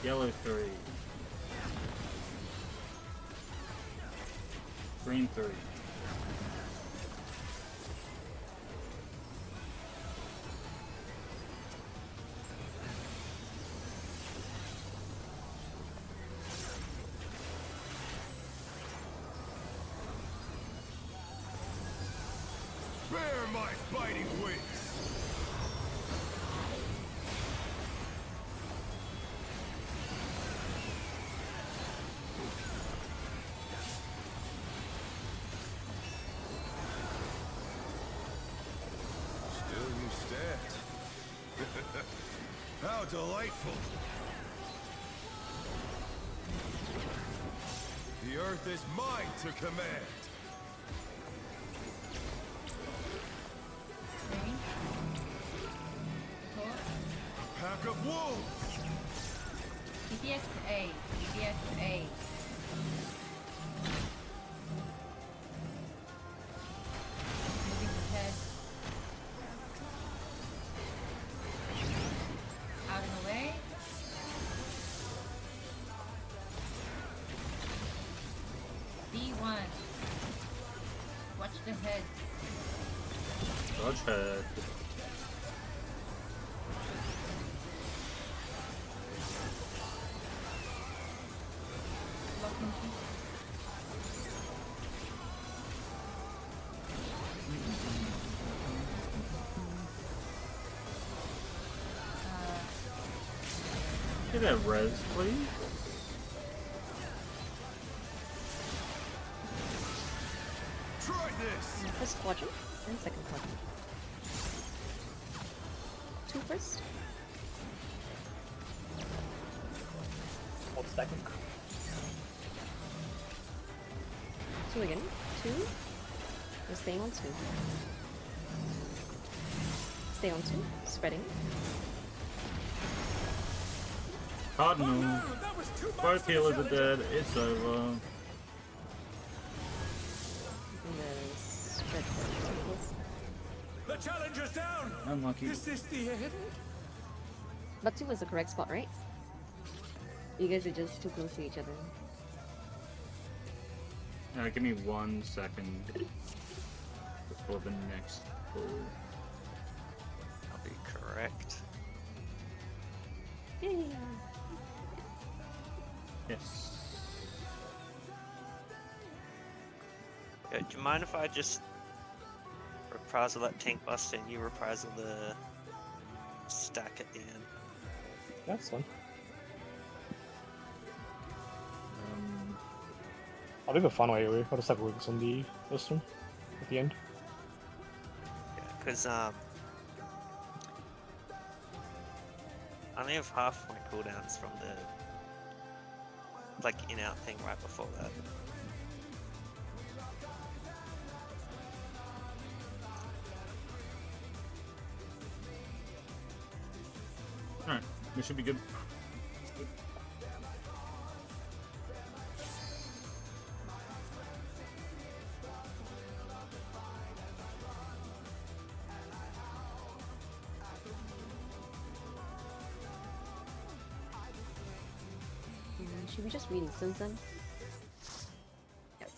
Yellow 3. Green 3. Bear my biting wings! stared. How delightful! The earth is mine to command! Three. Four. A pack of wolves! DPS A. DPS A. Moving the head. Out of the way. D1. Watch the head. Dodge head. Blocking key. Get that res, please. Try this! First quadrant and second quadrant. 2 first. Hold stacking. 2 again. 2. We're staying on 2. Stay on 2. Spreading. Cardinal. Both healers are dead. It's over. And the spreads too close. The challenger's down! Unlucky. Is this the end? But 2 was the correct spot, right? You guys are just too close to each other. Give me 1 second before the next pull. I'll be correct. Yay! Yes. Yeah, do you mind if I just reprisal that tank bust and you reprisal the stack at the end? That's fun. I'll leave a fun way away. I'll just have wings on the first one at the end. Yeah, because I only have half my cooldowns from the like in-out thing right before that. Alright, we should be good. Should we just read instance then? Yep.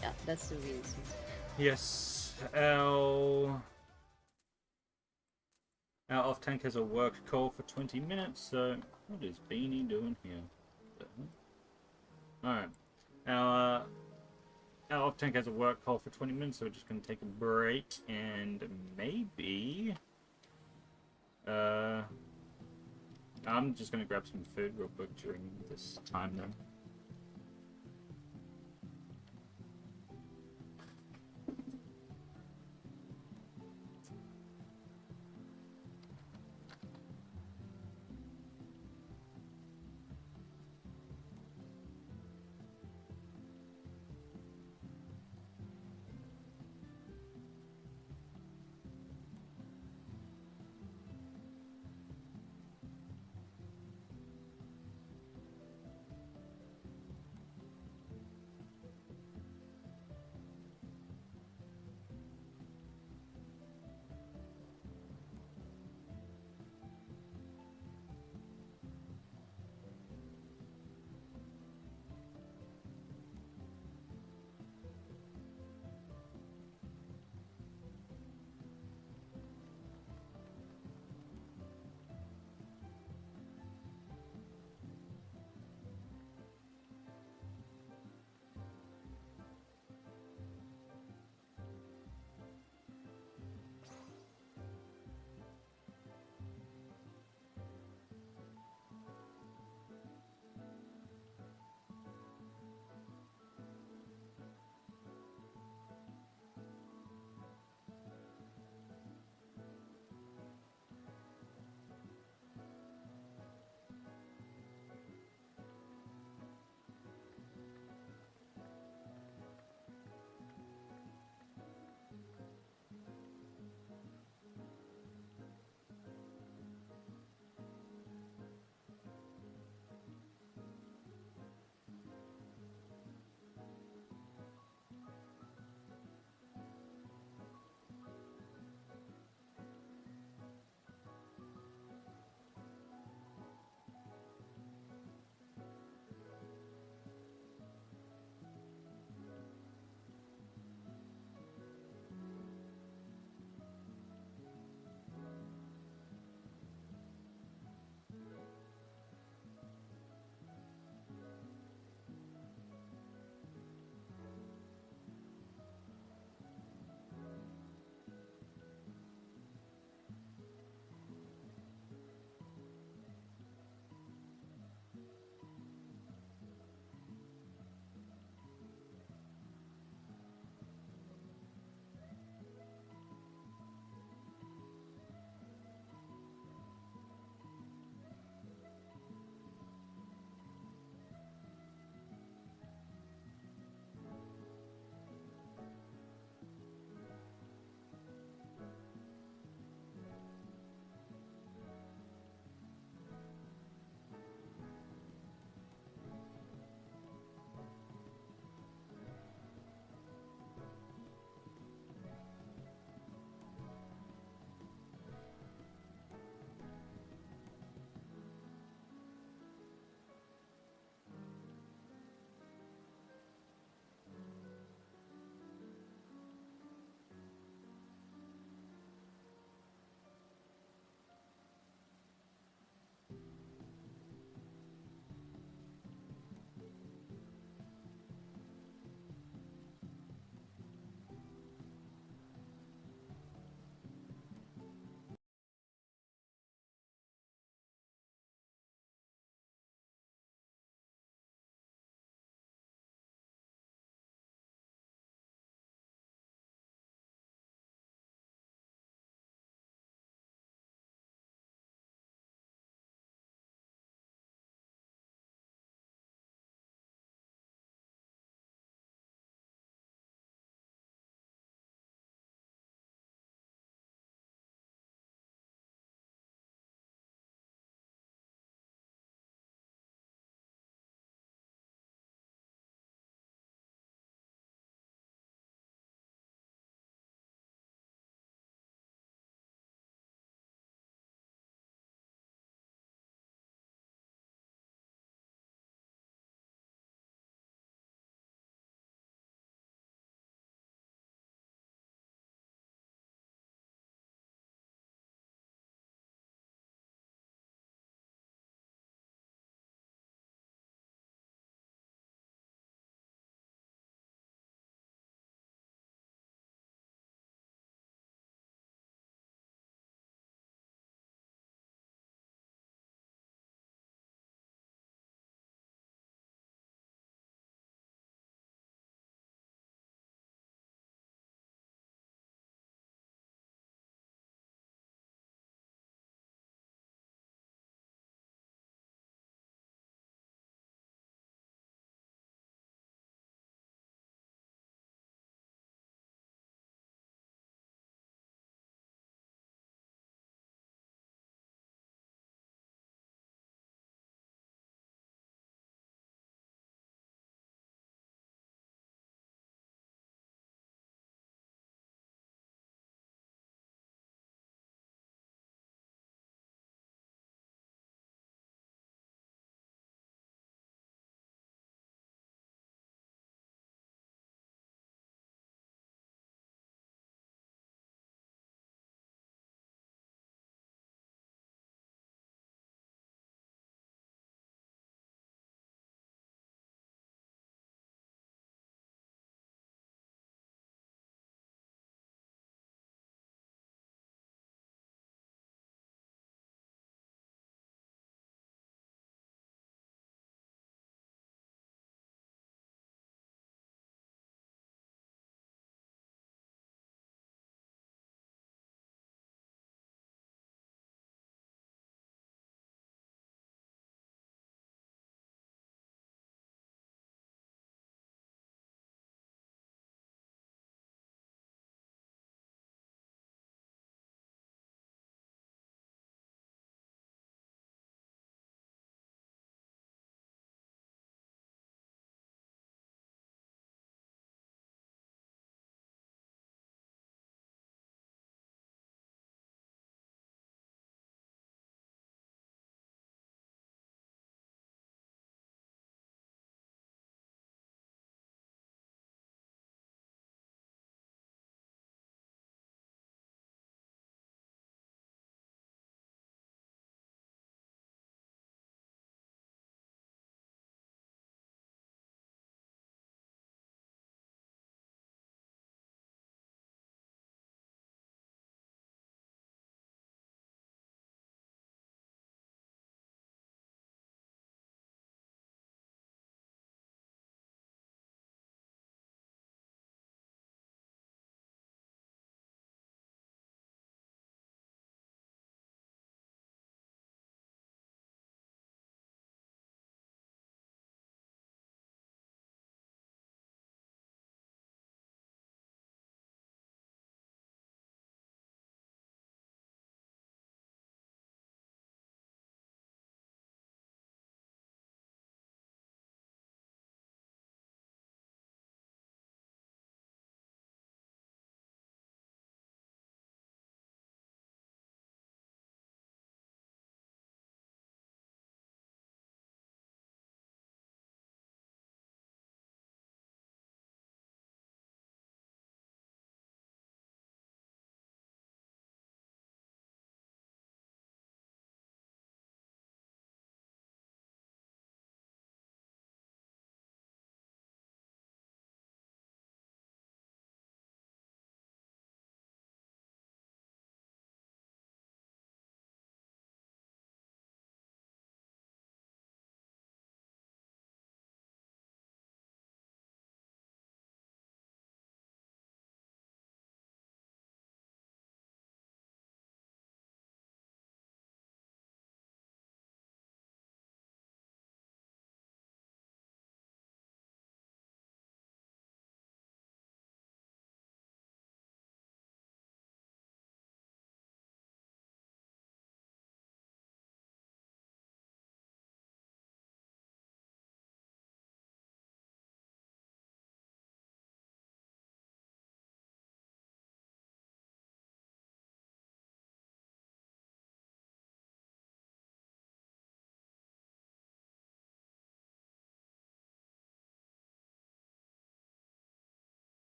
Yeah, that's the read instance. Yes, our off tank has a work call for 20 minutes, so what is Beanie doing here? Alright, our off tank has a work call for 20 minutes, so we're just going to take a break and maybe I'm just going to grab some food real quick during this time then.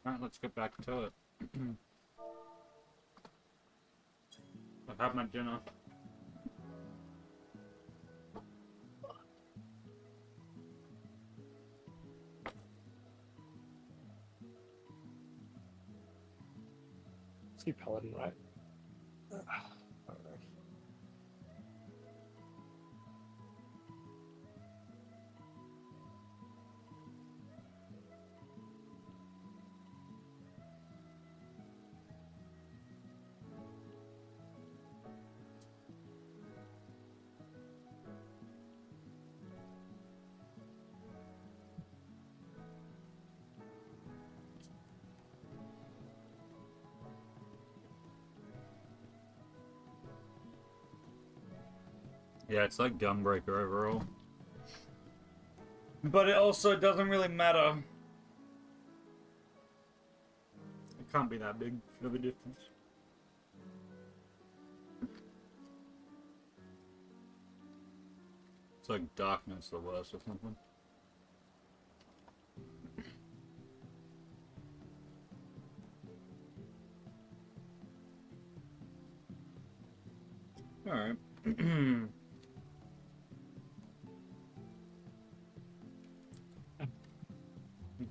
Alright, let's get back to it. I've had my dinner. Let's keep Paladin, right? I don't know. Yeah, it's like Gunbreaker overall. But it also doesn't really matter. It can't be that big of a difference. It's like Darkness the worst or something. Alright.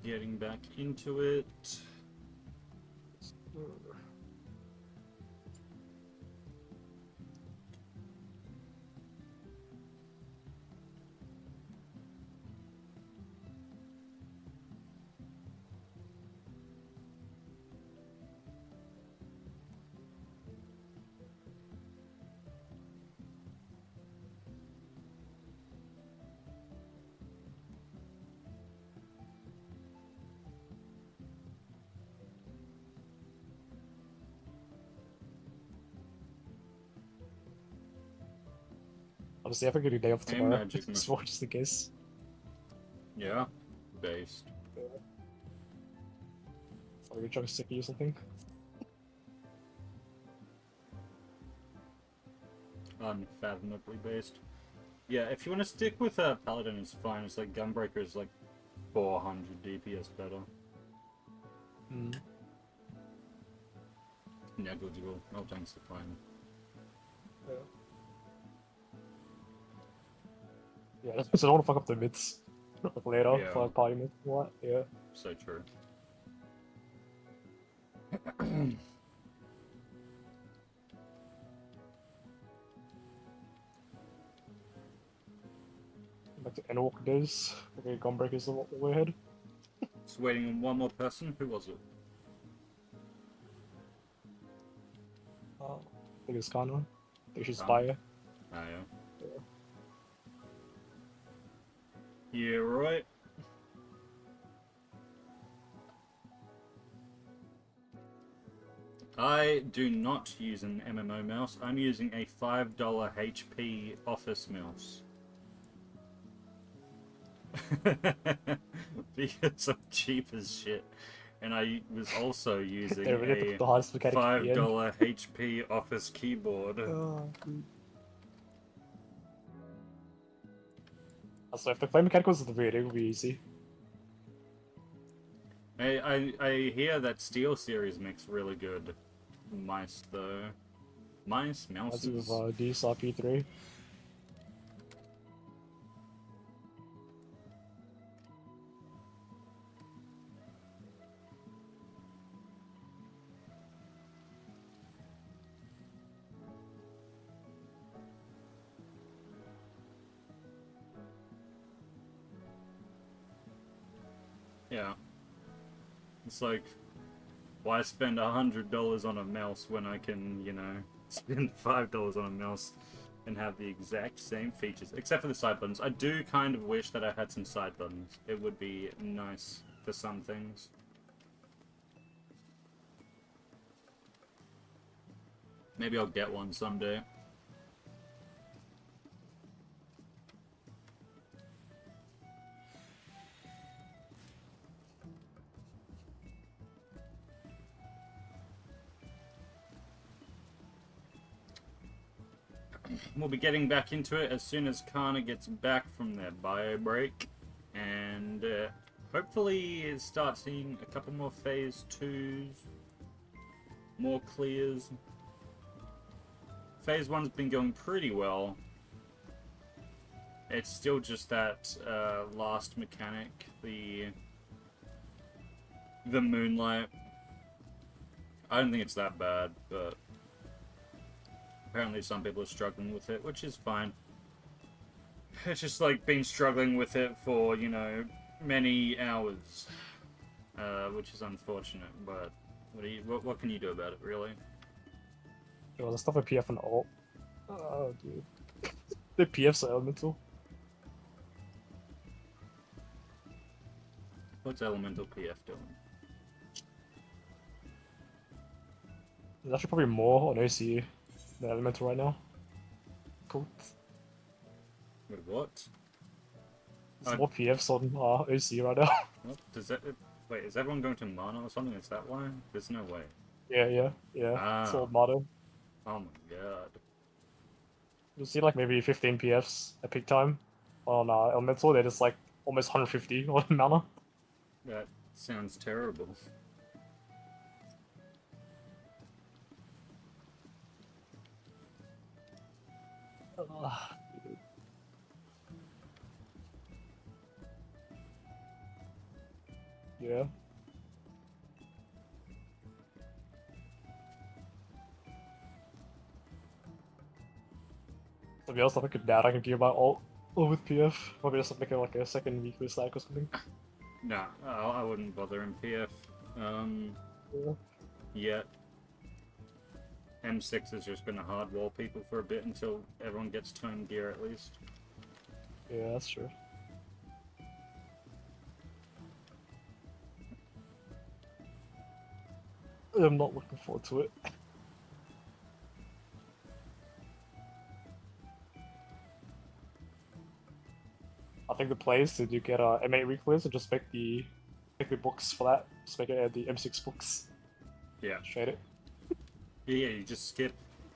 Getting back into it. Honestly, I think I do day off Hey, tomorrow. Magic Just watch just in case. Yeah. Based. Sorry, we're trying to sick you or something. Unfathomably based. Yeah, if you want to stick with Paladin, it's fine. It's like Gunbreaker is like 400 DPS better. Hmm. Negligible. No thanks to fine. Yeah, so I don't want to fuck up the mids later Yeah. for like party mid. What? Yeah. So true. Back to Endwalker days. Okay, Gunbreaker's the way ahead. Just waiting on one more person. Who was it? I think it's Kana. I think she's Kana? Spire. Ah, yeah. Yeah, right. I do not use an MMO mouse. I'm using a $5 HP office mouse. Because I'm cheap as shit. And I was also using They really a took the hardest mechanic at the end. $5 HP office keyboard. So if the flame mechanic was at the beginning, it would be easy. I hear that Steel series makes really good mice though. Mice, As mouses. with DSRP3. Yeah. It's like, why spend $100 on a mouse when I can, you know, spend $5 on a mouse and have the exact same features, except for the side buttons. I do kind of wish that I had some side buttons. It would be nice for some things. Maybe I'll get one someday. We'll be getting back into it as soon as Kana gets back from their bio break. And hopefully start seeing a couple more phase 2s, more clears. Phase 1's been going pretty well. It's still just that last mechanic, the moonlight. I don't think it's that bad, but apparently some people are struggling with it, which is fine. It's just like been struggling with it for, you know, many hours, which is unfortunate. But what can you do about it, really? Yo, the stuff with PF and alt. Oh, dude. The PF's are elemental. What's elemental PF doing? There's actually probably more on OC than elemental right now. Cool. Wait, what? There's more PFs on OC right now. What? Does that? Wait, is everyone going to mana or something? Is that why? There's no way. Yeah. It's all motto. Oh my god. You'll see like maybe 15 PFs at peak time. On elemental, they're just like almost 150 on mana. That sounds terrible. Yeah. To be honest, I think a dad I can give my alt with PF. Probably just make it like a second weekly stack or something. Nah, I wouldn't bother in PF. Yeah. Yet. M6 is just gonna hardwall people for a bit until everyone gets tone gear at least. Yeah, that's true. I'm not looking forward to it. I think the play is to do get M8 weeklies and just make the books for that. Just make it the M6 books. Yeah. Trade it. Yeah, you just skip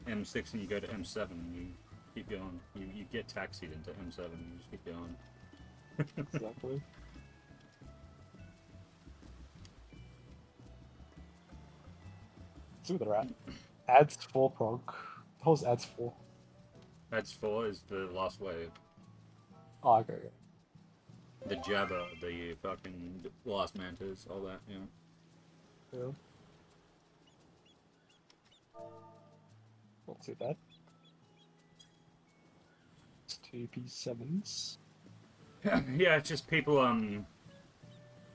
M6 and you go to M7 and you keep going. You get taxied into M7 and you just keep going. Exactly. See where they're at. Adds 4 prog. The hell's adds 4? Adds 4 is the last wave. Oh, okay. The Jabba, the fucking last mantas, all that, yeah. Yeah. Not too bad. It's 2 P7s. Yeah, it's just people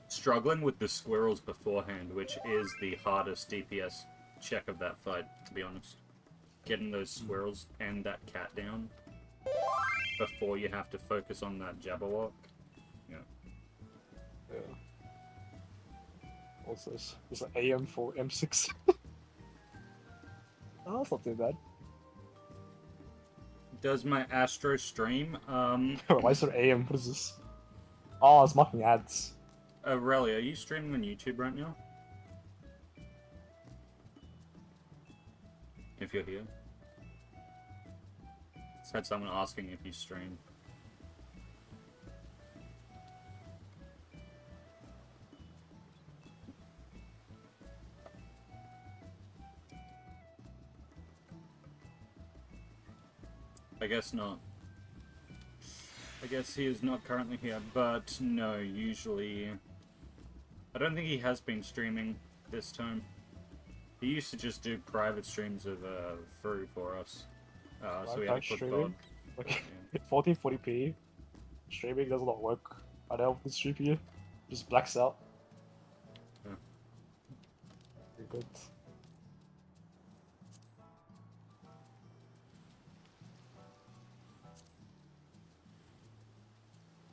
struggling with the squirrels beforehand, which is the hardest DPS check of that fight, to be honest. Getting those squirrels and that cat down before you have to focus on that Jabberwock. Yeah. Yeah. What's this? There's an AM for M6. Oh, that's not too bad. Does my Astro stream? Why is there AM? What is this? Oh, it's marking ads. Relly, are you streaming on YouTube right now? If you're here. Just had someone asking if you stream. I guess not. I guess he is not currently here, but no, usually... I don't think he has been streaming this time. He used to just do private streams of Furu for us. So we had to put bug. Like, 1440p. Streaming does not work. I don't have this GPU. Just blacks out. Yeah. Very good.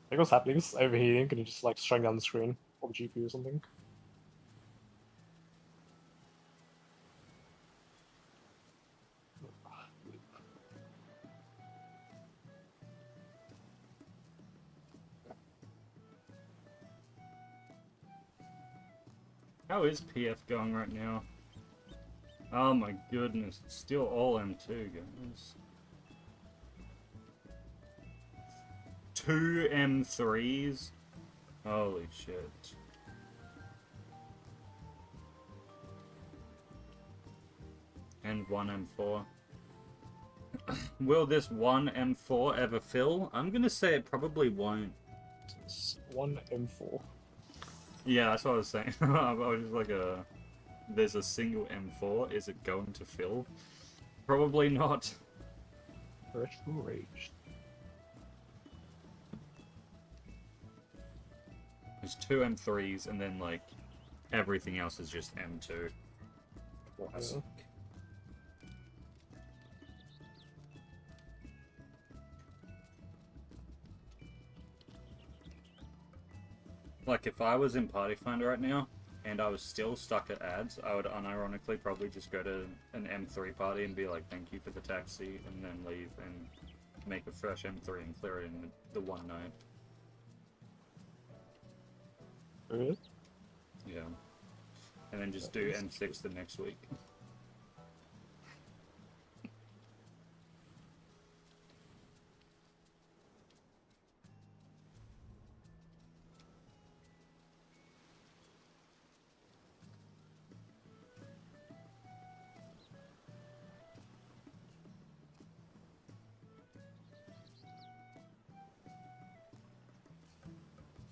I think what's happening is overheating and it's just like shutting down the screen or the GPU or something. How is PF going right now? Oh my goodness, it's still all M2, guys. 2 M3s? Holy shit. And one M4. Will this one M4 ever fill? I'm gonna say it probably won't. It's one M4. Yeah, that's what I was saying. I was just like there's a single M4, is it going to fill? Probably not. Retro Rage. There's two M3s and then like everything else is just M2. Classic. Like, if I was in Party Finder right now, and I was still stuck at ads, I would unironically probably just go to an M3 party and be like, thank you for the taxi, and then leave and make a fresh M3 and clear it in the one night. Really? Yeah. And then just do M6 the next week.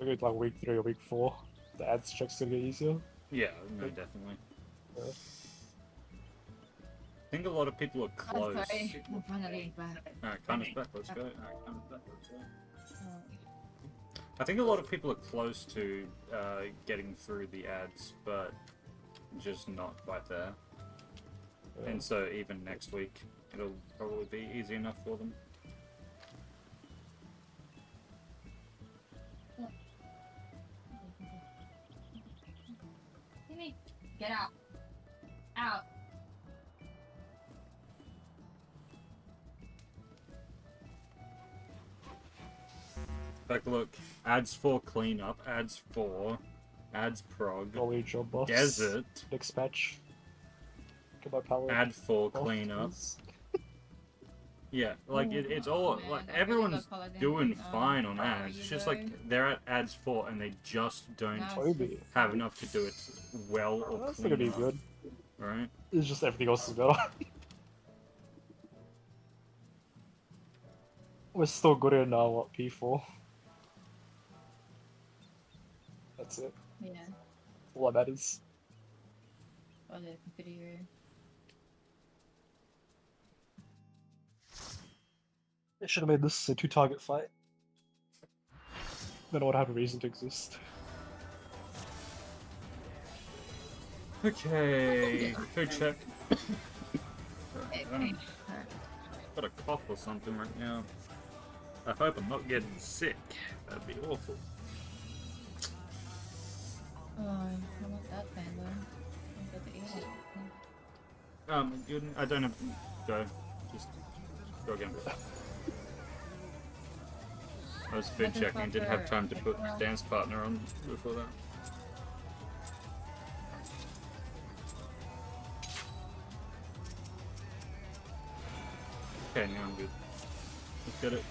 I think like week 3 or week 4, the ads checks gonna get easier. Yeah, no, definitely. Yeah. I think a lot of people are close. I'm sorry, I'm finally back. Alright, Connor's back, let's go. I think a lot of people are close to getting through the ads, but just not quite there. Yeah. And so even next week, it'll probably be easy enough for them. Timmy, get out. Out. Like, look, ads for cleanup, ads for, ads prog, Knowledge or buffs. desert, Next patch. Get my palette. ad for buff, cleanup. please. Yeah, like it's all man, like I really everyone's love Paladin. doing fine on How are ads. It's you just though? like they're at ads for and they just don't Now Toby. have enough to do it well or That's clean gonna be up, good. right? It's just everything else is better. We're still good in what, P4? That's it. Yeah. All that matters. Oh, the video. They should have made this a 2-target fight. Then it would have a reason to exist. Okay, food check. Okay. Got a cough or something right now. I hope I'm not getting sick. That'd be awful. Oh, I want that fan though. I'm about to eat it. I don't have to go. Just go again. I was food checking and didn't have time to put dance partner on before that. Okay, now I'm good. Let's get it.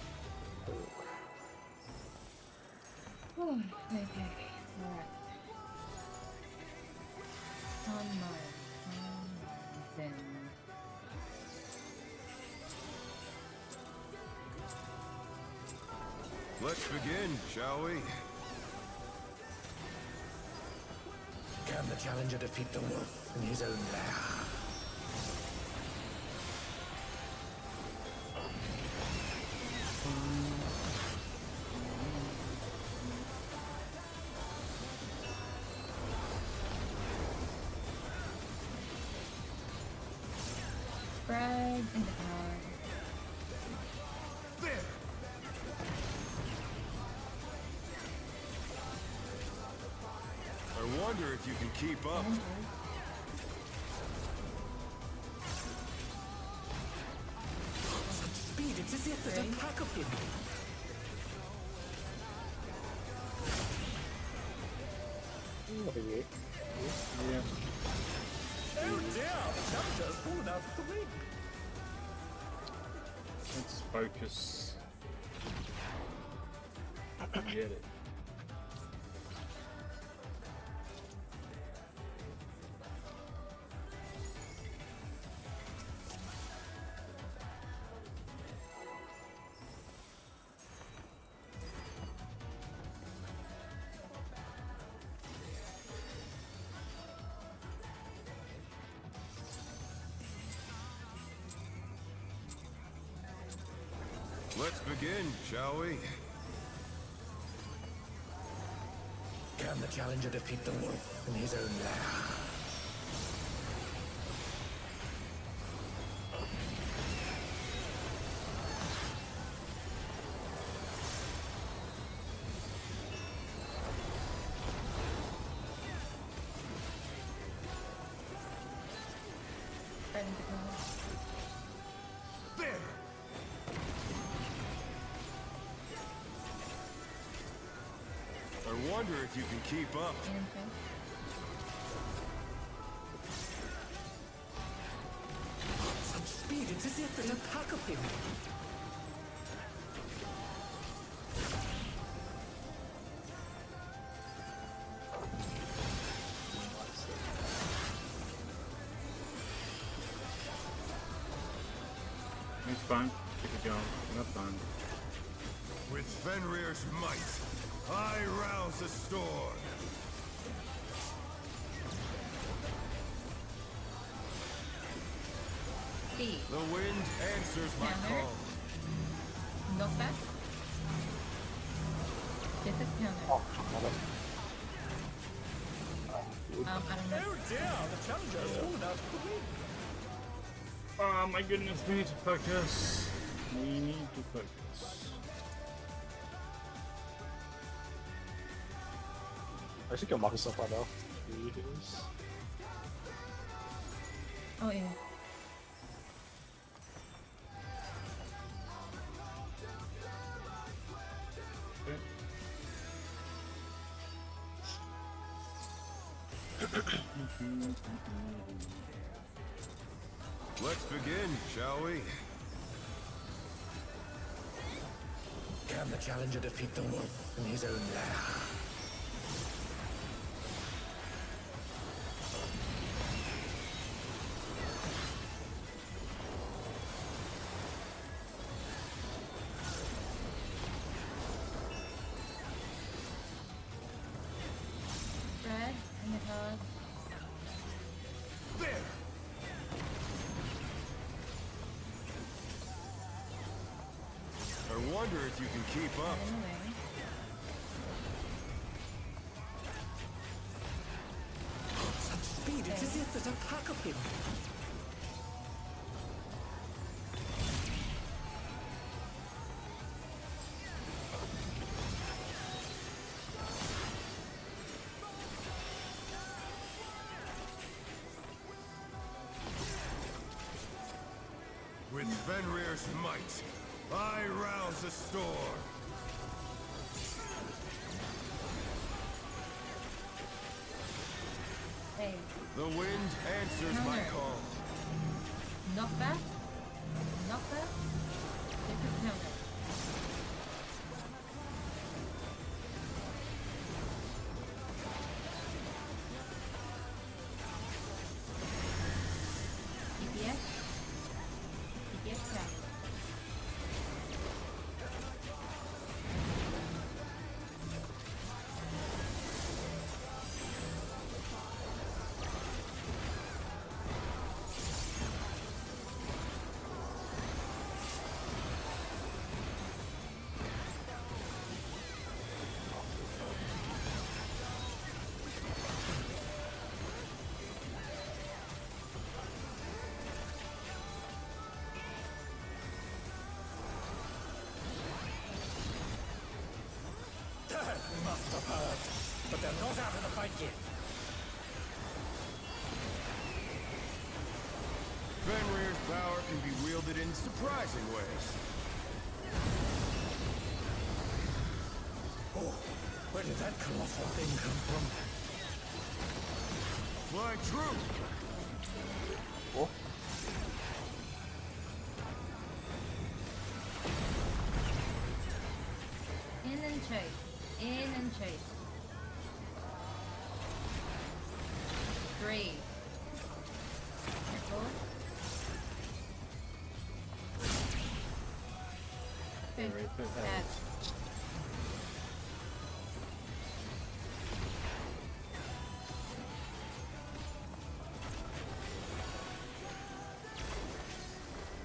Okay, alright. Then. Let's begin, shall we? Can the challenger defeat the wolf in his own lair? Brag in the tower. There! I wonder if you can keep up. Such speed, it's as if there's a pack of him. Yeah. Oh dear, the challenger's fallen out of the ring. Let's focus. Get it. Let's begin, shall we? Can the challenger defeat the wolf in his own lair? Right into cover. There! I wonder if you can keep up. In and face. Such speed, it's as if there's a pack of him. It's fine. Keep it going. That's fine. With Fenrir's might, I rouse the storm. E. The wind answers my Hammer. call. Knockback. This is counter. Oh, got it. I don't know. Oh my goodness, we need to focus. We need to focus. I should kill mark yourself right now. He is. Oh yeah. Let's begin, shall we? Can the challenger defeat the wolf in his own lair? Red and the color. There! I wonder if you can keep up. In the way. Such speed, it's as if there's a pack of him. With Fenrir's might, I rouse the storm. Hey. The wind answers my Counter. call. Knockback. Knockback. This is counter. DPS. DPS tap. We must have heard, but they're not out of the fight yet. Fenrir's power can be wielded in surprising ways. Oh, where did that colossal thing come from? Fly true! Oh, In and chase. In and chase. 3. Careful. 5. Tap.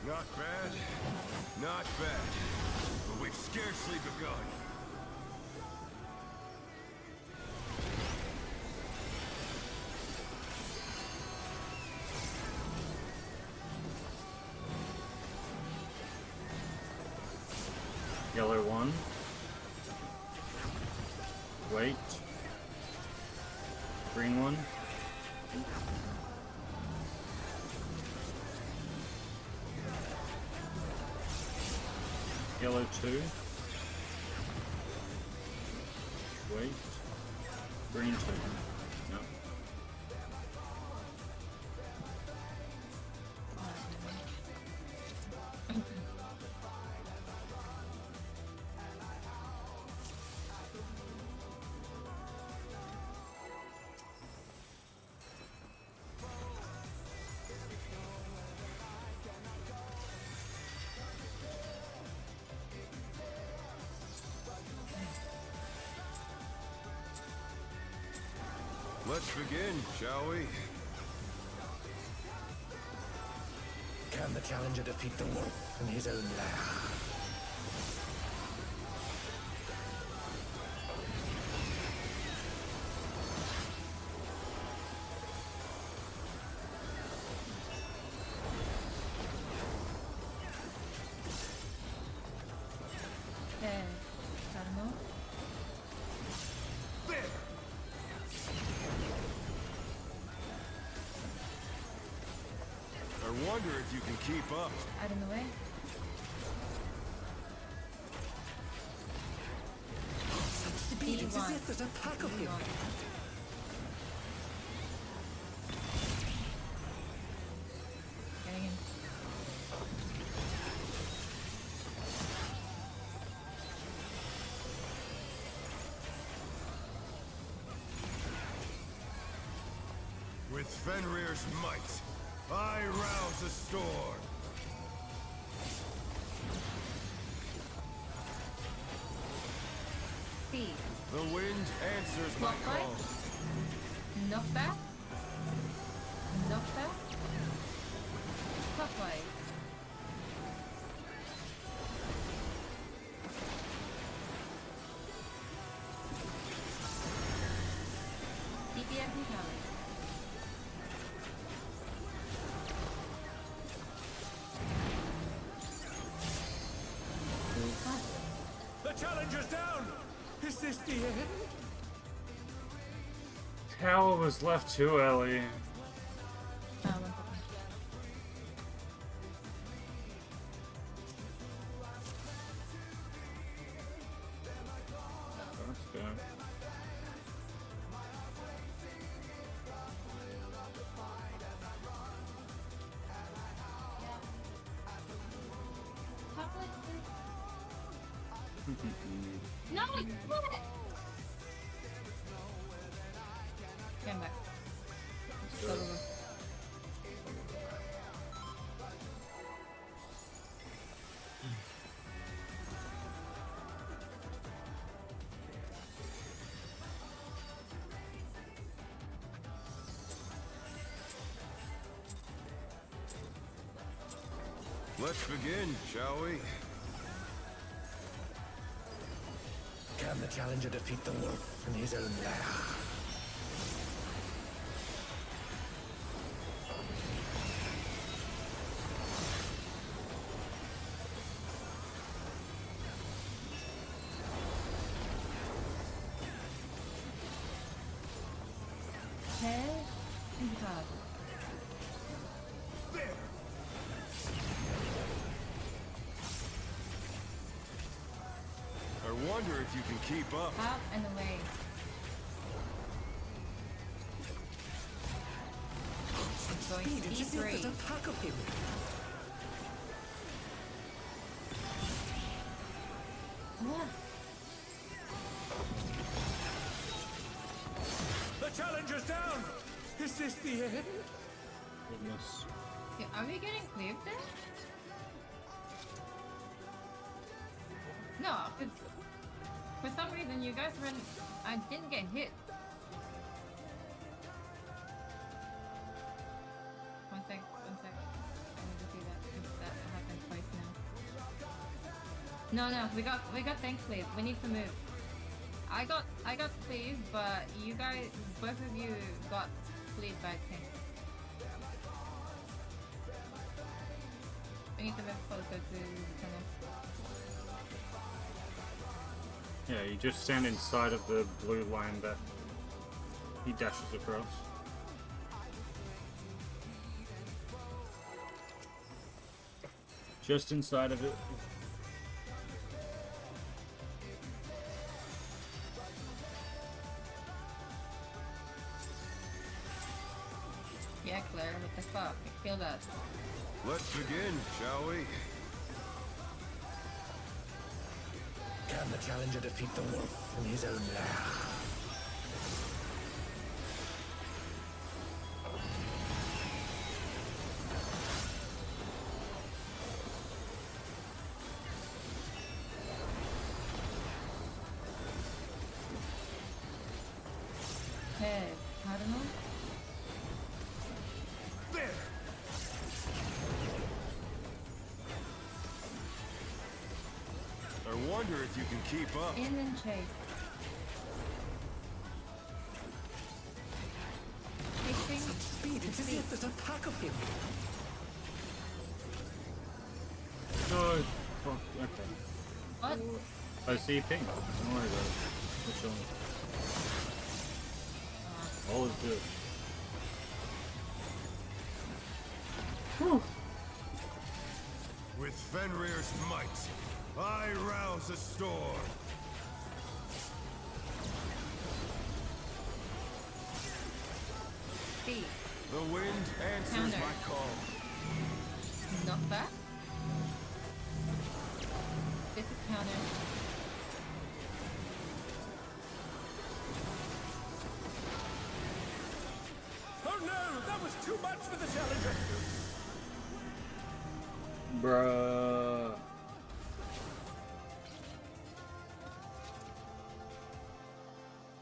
Not bad. Not bad. we've scarcely begun. Yellow one. Wait. Green one. Yellow two. Wait. Green two. No. Let's begin, shall we? Can the challenger defeat the wolf in his own lair? Okay, calmo. I wonder if you can keep up. Out in the way. Speed, it's as if there's a pack of him. Getting in. With Fenrir's might, I rouse a storm. Speed. The wind answers my Knockback. call. Knockback. Knockback. Clockwise. DPS neutrality. The challenger's down! Is this the end? Tower was left too early. 1 second. Let's go. No, what? Come back. Let's Go, go. go, go. Let's begin, shall we? Can the challenger defeat the wolf in his own lair? Head and top. I wonder if you can keep up. Up and away. Going Speed, it's as if there's a D3. pack of him. What? The challenger's down! Is this the end? Goodness. Yeah, are we getting cleared there? No, because for some reason you guys ran. I didn't get hit. One sec. I need to see that because that happened twice now. No, we got tank cleave. We need to move. I got cleave, but you guys, both of you got cleave by tank. We need to move closer to the tunnel. Yeah, you just stand inside of the blue line that he dashes across. Just inside of it. Yeah, Claire, what the fuck? I feel that. Let's begin, shall we? Can the challenger defeat the wolf in his own lair? Okay, Cardinal. There! I wonder if you can keep up. In and chase. Chasing. Such speed, it's as if there's a pack of him. No, fuck, okay. What? I see ping. Don't worry about it. We're chilling. All is good. Whew. With Fenrir's might, I rouse a storm. Speed. The wind answers Counter. my call. Not back. This is counter. Oh no, that was too much for the challenger. Bruh.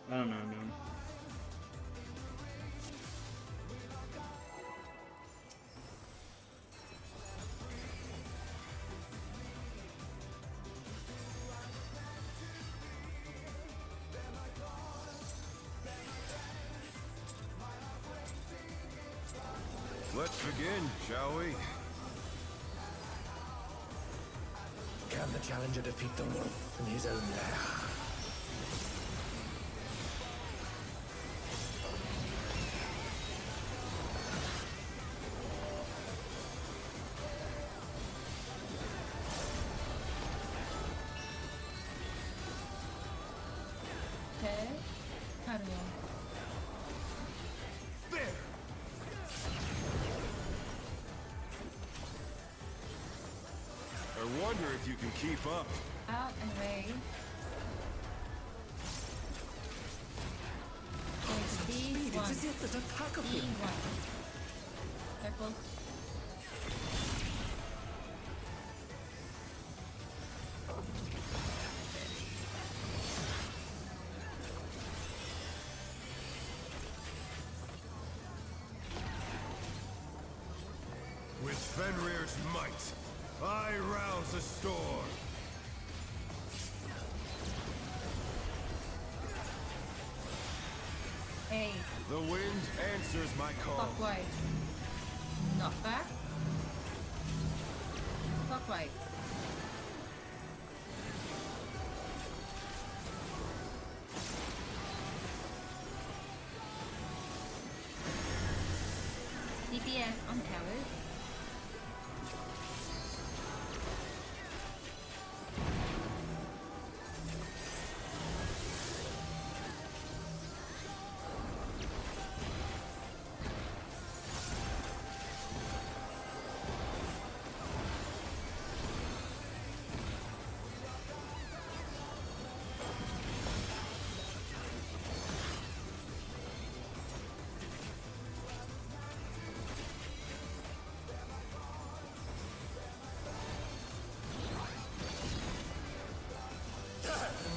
I don't know, man. Let's begin, shall we? Can the challenger defeat the wolf in his own lair? Okay. Cardinal. There! I wonder if you can keep up. Out and away. Speed, it's as if there's a pack of him. D1. Careful. With Fenrir's might, I rouse a storm. A. The wind answers my call. Clockwise. Not back. Clockwise. DPS on towers.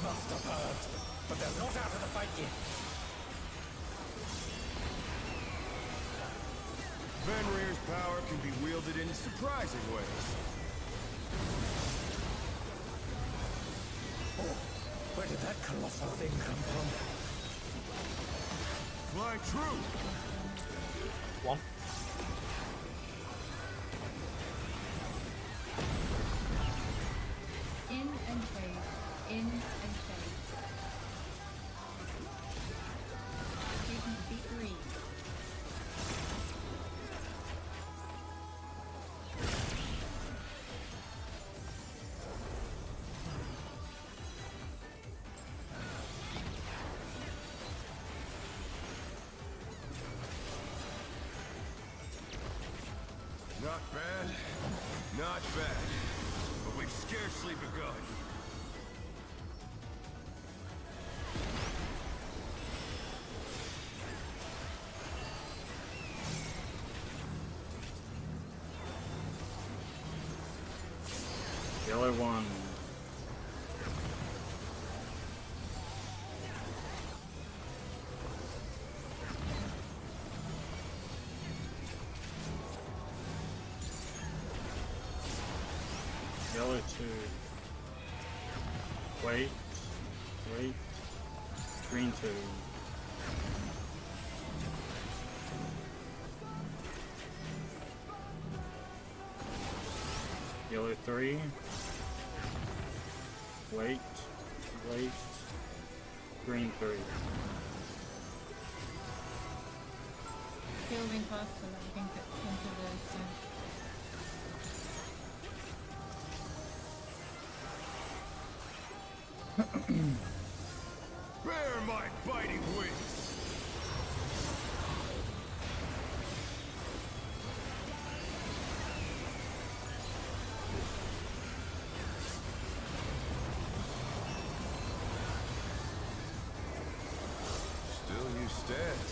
Must have heard, but they're not out of the fight yet. Fenrir's power can be wielded in surprising ways. Oh, where did that colossal thing come from? Fly true! One. In and chase. In and chase. Chasing speed 3. Not bad. Not bad. But we've scarcely begun. Yellow one. Yellow two. Wait. Wait. Green two. Yellow three. Wait. Wait. Green three. Kill wind fast so that we can get into the sun. Bear my biting wings! Still you stand.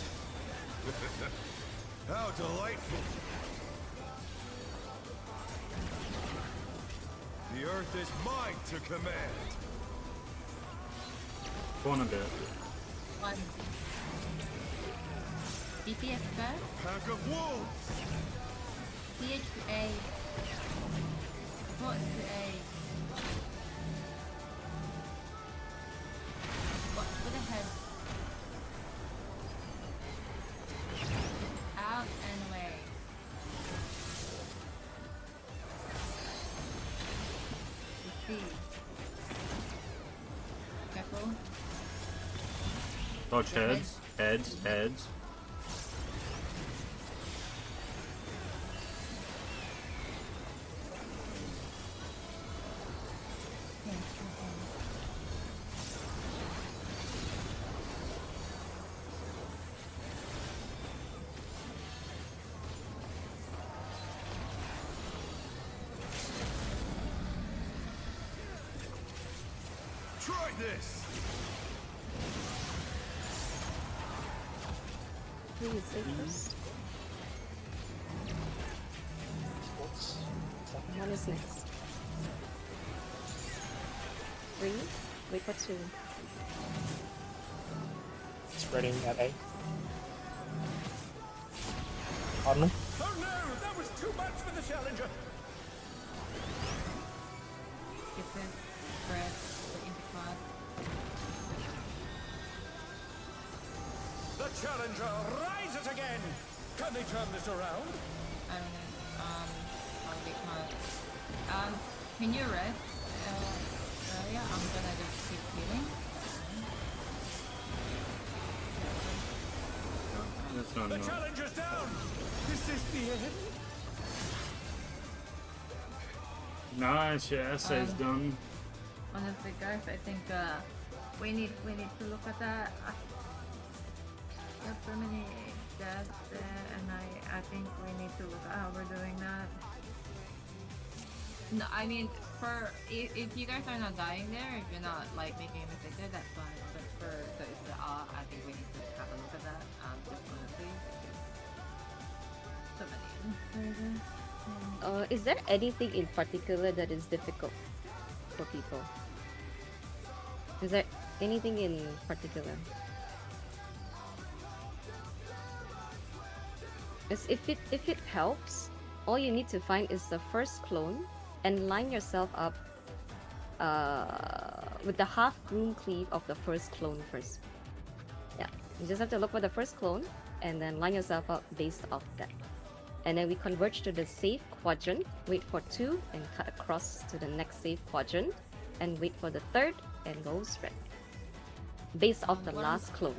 How delightful! The earth is mine to command! One a bit. 1. DPS first. Pack of wolves! CH to A. Support to A. Watch for the head. Out and away. To C. Careful. Dodge heads. Heads. Heads. Try this! Who is safest? One is next. 3. Wait for 2. Spreading at A. Cardinal. Oh no, that was too much for the challenger. Get this. Spread. Put into class. The challenger rises again. Can they turn this around? I don't know. I'll be class. Can you rest? Earlier? I'm gonna just keep healing. That's not The enough. challenger's down. Is this the end? Nice, your essay's done. Honestly, guys, I think we need to look at that. There's so many deaths there, and I think we need to look at how we're doing that. No, I mean, if you guys are not dying there, if you're not like making a mistake there, that's fine. But for the I think we need to have a look at that. Just honestly, so many answers. Is there anything in particular that is difficult for people? Is there anything in particular? Because if it helps, all you need to find is the first clone and line yourself up with the half rune cleave of the first clone first. Yeah, you just have to look for the first clone and then line yourself up based off that. And then we converge to the safe quadrant, wait for 2 and cut across to the next safe quadrant, and wait for the third and go spread. Based off the what last clone.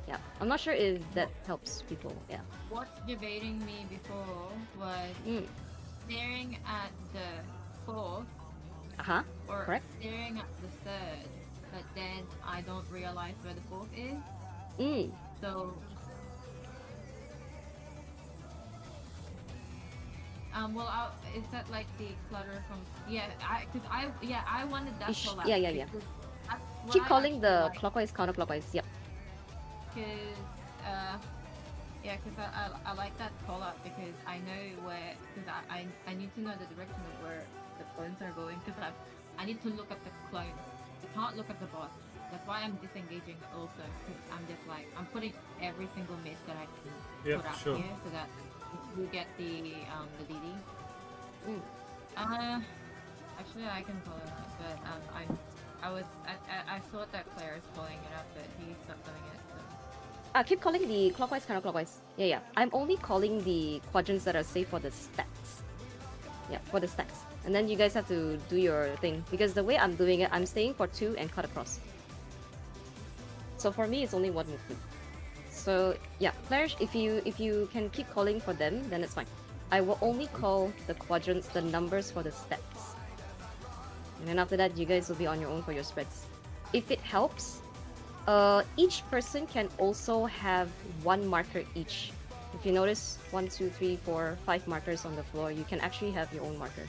Yeah, I'm not sure if that helps people. Yeah. What's debating me before was staring at the fourth or Correct. staring at the third, but then I don't realize where the fourth is. So is that like the clutter from I wanted that call out. Yeah. because that's what Keep I calling actually the like. clockwise, counterclockwise. Yep. Because I like that call out because I know where, because I need to know the direction of where the clones are going, because I need to look at the clones. I can't look at the boss. That's why I'm disengaging also, because I'm just like, I'm putting every single miss that I can put out here so that you get the DD. Actually I can call it out, but I thought that Claire is calling it out, but he stopped doing it. So. Keep calling the clockwise, counterclockwise. Yeah. I'm only calling the quadrants that are safe for the stacks. Yeah, for the stacks. And then you guys have to do your thing. Because the way I'm doing it, I'm staying for 2 and cut across. So for me, it's only 1 movement. So yeah, Clarish, if you can keep calling for them, then it's fine. I will only call the quadrants, the numbers for the stacks. And then after that, you guys will be on your own for your spreads. If it helps, each person can also have 1 marker each. If you notice 1, 2, 3, 4, 5 markers on the floor, you can actually have your own marker.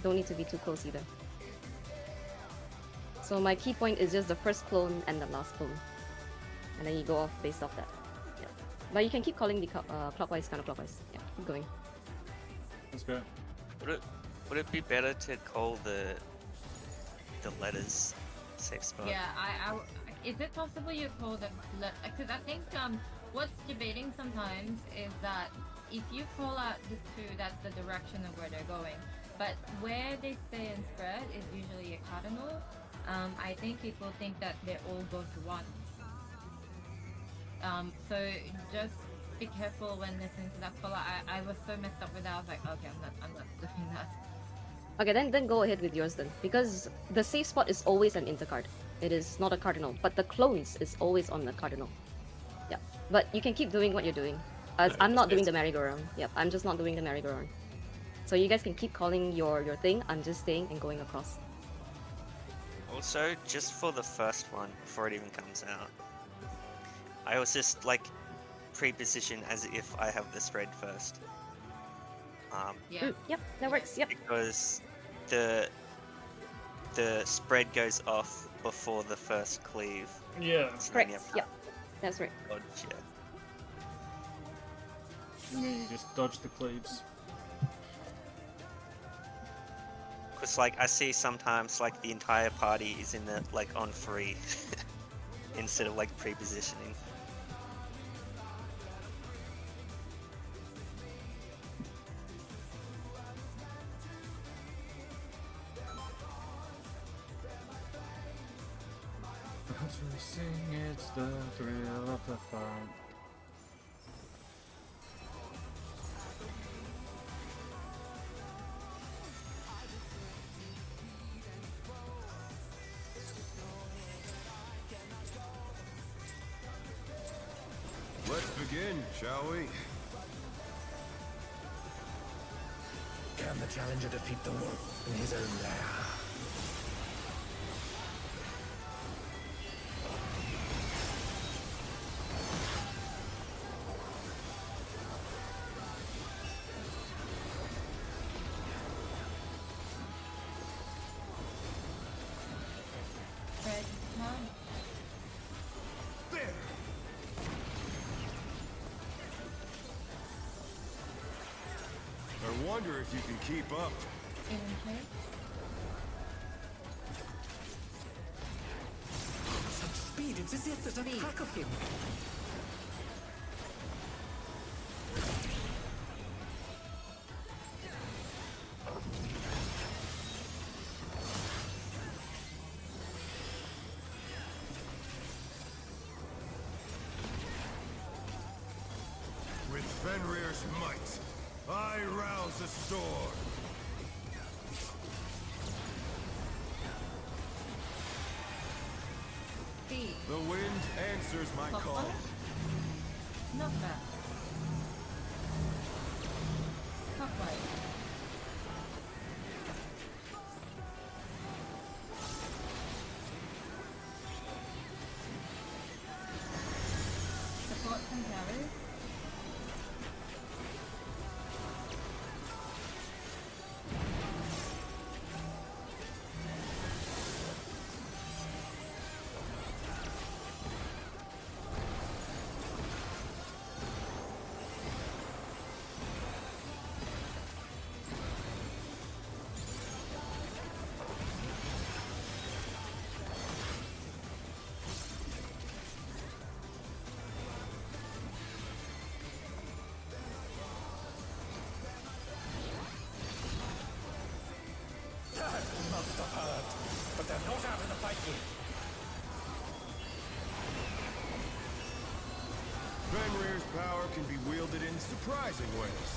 Don't need to be too close either. So my key point is just the first clone and the last clone. And then you go off based off that. Yeah. But you can keep calling the clockwise, counterclockwise. Yeah, keep going. That's great. Would it be better to call the letters safe spot? Yeah, is it possible you call them? Because I think what's debating sometimes is that if you call out the 2, that's the direction of where they're going. But where they stay and spread is usually a cardinal. I think people think that they all go to 1. So just be careful when listening to that call. I was so messed up with that. I was like, okay, I'm not doing that. Okay, then go ahead with yours then. Because the safe spot is always an intercard. It is not a cardinal. But the clones is always on the cardinal. Yeah. But you can keep doing what you're doing. As I'm not doing the merry-go-round. Yep, I'm just not doing the merry-go-round. So you guys can keep calling your thing. I'm just staying and going across. Also, just for the first one, before it even comes out, I was just like pre-position as if I have the spread first. Yep, that works. Yep. Because the spread goes off before the first cleave. Yeah. So then Correct. you have to Yep. That's right. dodge, yeah. And then you just dodge the cleaves. Because like I see sometimes like the entire party is in the like on free instead of like pre-positioning. As we sing, it's the thrill of the fight. Let's begin, shall we? Can the challenger defeat the wolf in his own lair? Red, come. There! I wonder if you can keep up. In here. Such speed, it's as if there's a pack of him. a storm. B. The wind answers my Top call. one. Not bad. Top right. Support and carry. Must have hurt, but they're not out of the fight yet. Fenrir's power can be wielded in surprising ways.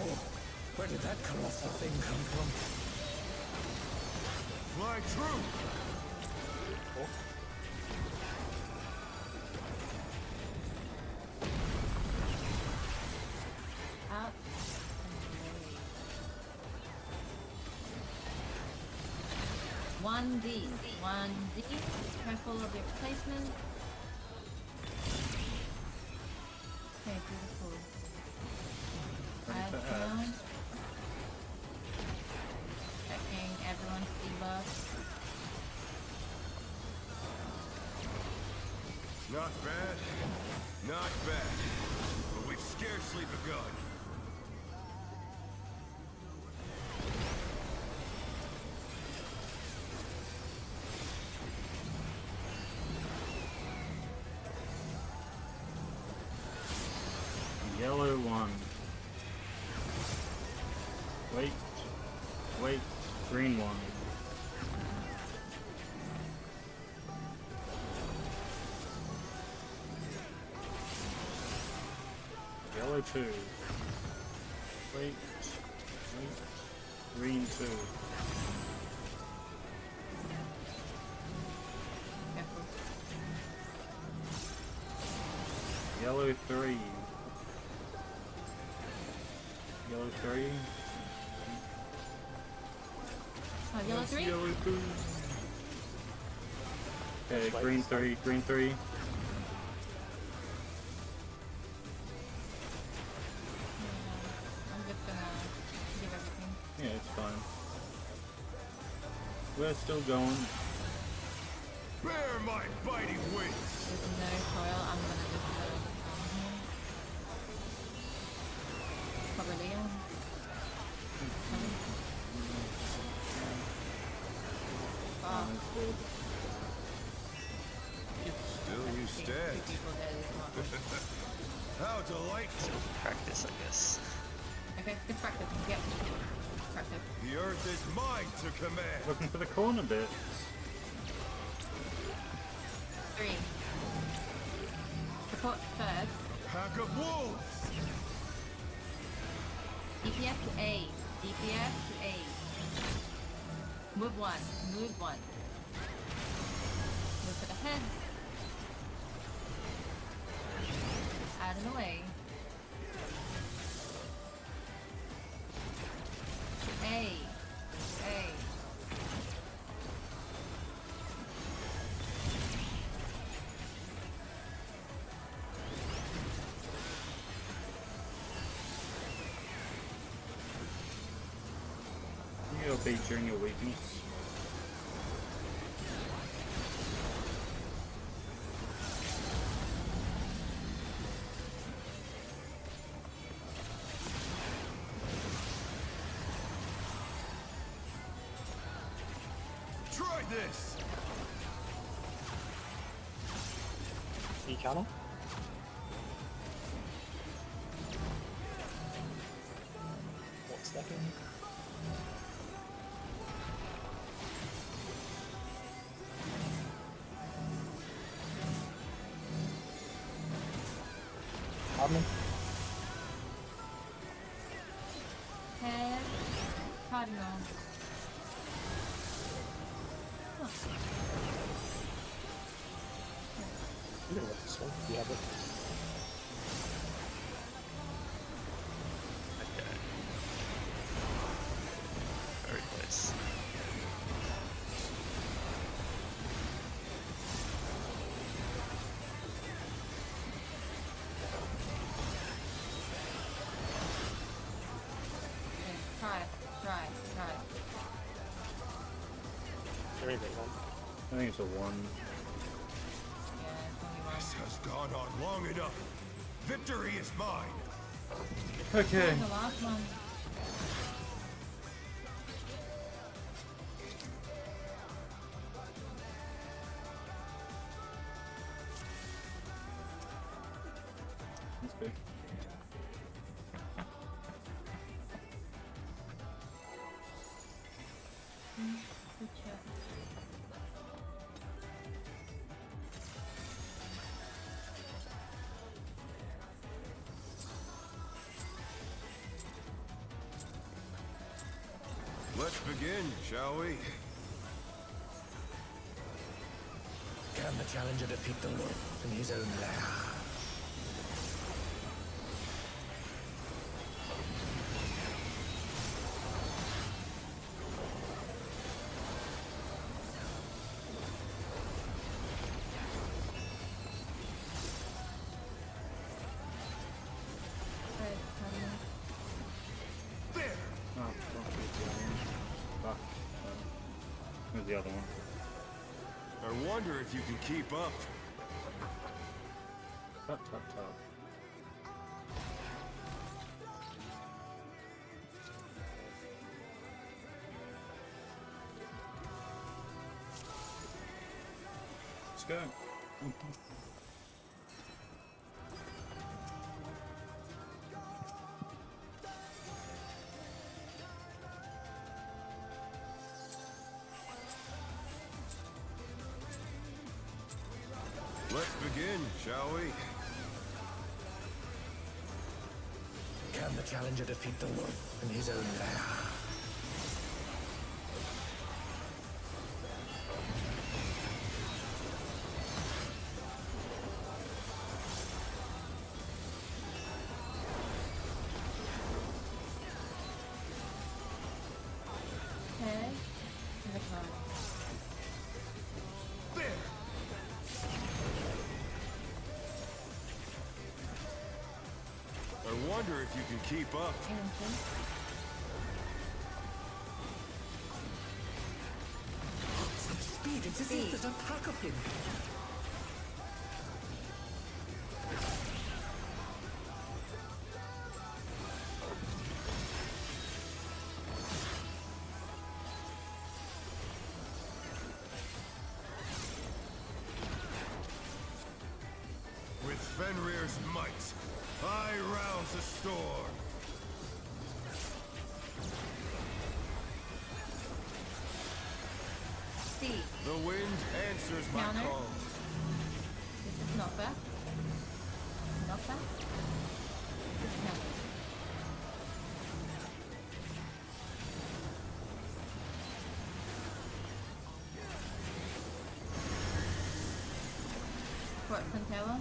Oh, where did that colossal thing come from? Fly true! Out. 1D. 1D. Careful of your placement. Okay, beautiful. Ready for Add X. down. Checking everyone's debuffs. Not bad. Not bad. But we've scarcely begun. Yellow one. Wait. Wait. Green one. Yellow two. Wait. Wait. Green two. Careful. Yellow three. Yellow three. Oh, yellow Yes, 3? Yellow two. Okay, That's right, green it's fine. three. Green three. I'm just gonna give everything. Yeah, it's fine. We're still going. Bear my biting wings! There's no coil, I'm gonna just let it down here. Cover Leon. Oh, Still you stand. people dead is not good. How delightful! Practice, I guess. Okay, good practice. Yep. Practice. The earth is mine to command! Looking for the corner bits. 3. Support first. Pack of wolves! DPS to A. DPS to A. Move 1. Move 1. Move to the head. Out of the way. A. A. You go beat during your weakness. Try this! E counter? What's that in? Admin? everybody knows. Huh. You can let this one. You have it. Okay. Very close. Okay, try. Very good one. I think it's a 1. Yeah, it's only one. This has gone on long enough. Victory is mine. Okay. The last one. That's good. Good job. Let's begin, shall we? Can the challenger defeat the wolf in his own lair? Right, There! Oh, don't shoot the other one. Fuck. Where's the other one? I wonder if you can keep up. Tut tut tut. Let's go. Let's begin, shall we? Can the challenger defeat the wolf in his own lair? okay. Next one. There! I wonder if you can keep up. Ancient. Such speed, it's as if there's a pack of him. With Fenrir's might, I rouse a storm. C. The wind answers my Counter. call. This is not bad. Not bad. This is not bad. Quartz and Taylor.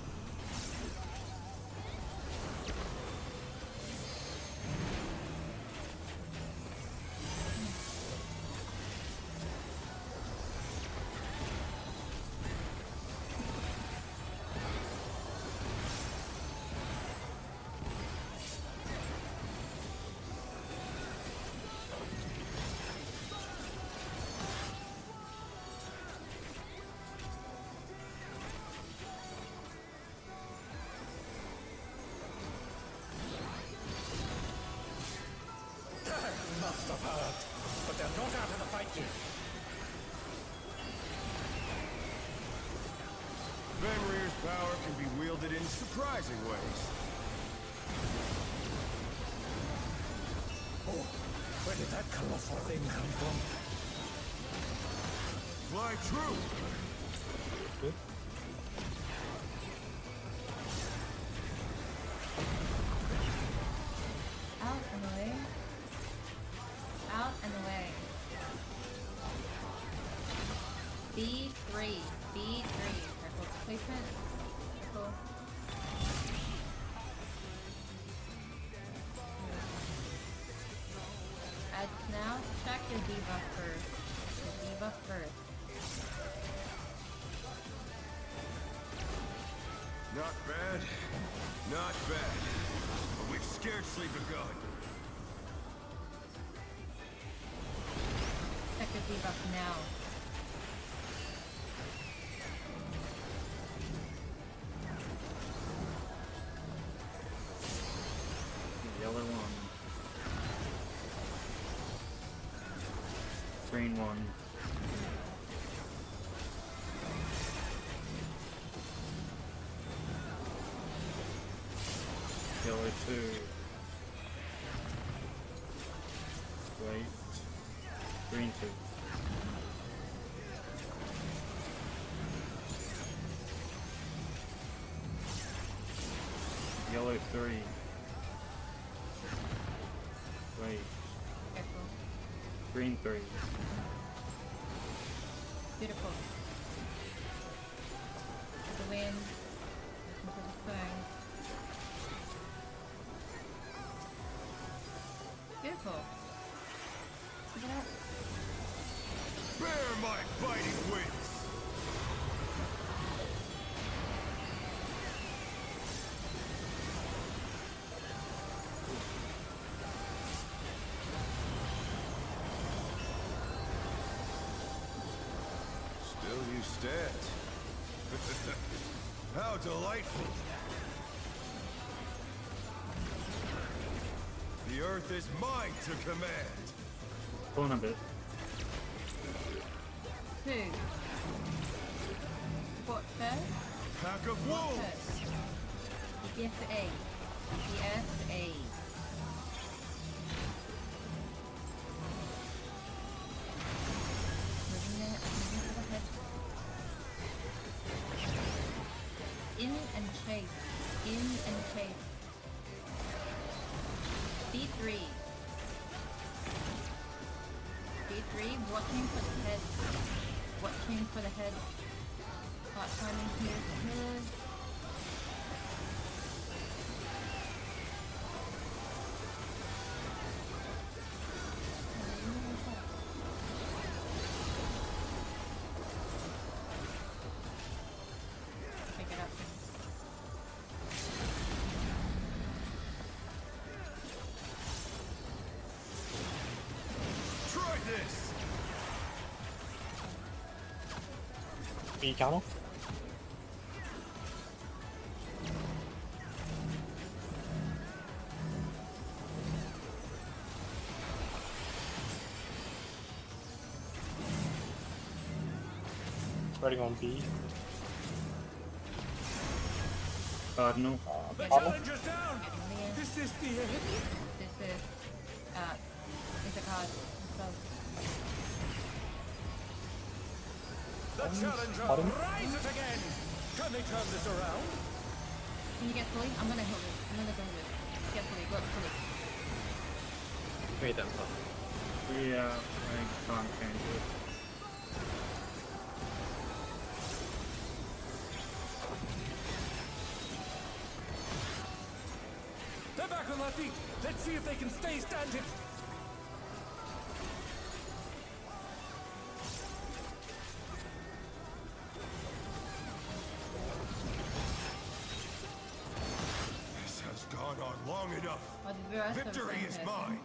Must have heard, but they're not out of the fight yet. Fenrir's power can be wielded in surprising ways. Oh, where did that colossal thing come from? Fly true! Good. Out and away. Out. and away. B3. Careful placement. Careful. Now check your debuff first. Not bad. Not bad. But we've scarcely begun. Check your debuff now. Yellow one. Green one. Yellow 2. Wait. Green 2. Yellow 3. Wait. Careful. Green 3. Beautiful. The wind. Listen to the thing. Beautiful. Look at that. Bear my biting wings! Still you stand. How delightful! The earth is mine to command! Go on a bit. 2. Support first. Pack of wolves! DSA. DSA. Moving to the head. In and chase. B3. Watching for the head. Start climbing here. Pick it up. Try this! B counter. Spreading on B. Cardinal. The Cardinal. challenger's down! This is the end! This is it's a card. So The challenger Pardon? rises again! Can they turn this around? can you get fully? I'm gonna hold it. I'm gonna go with it. Get fully, go fully. Wait, that's fine. Yeah, I can't change it. They're back on their feet! Let's see if they can stay standing! This has gone on long enough! Oh, the rest of the Victory same is person. mine!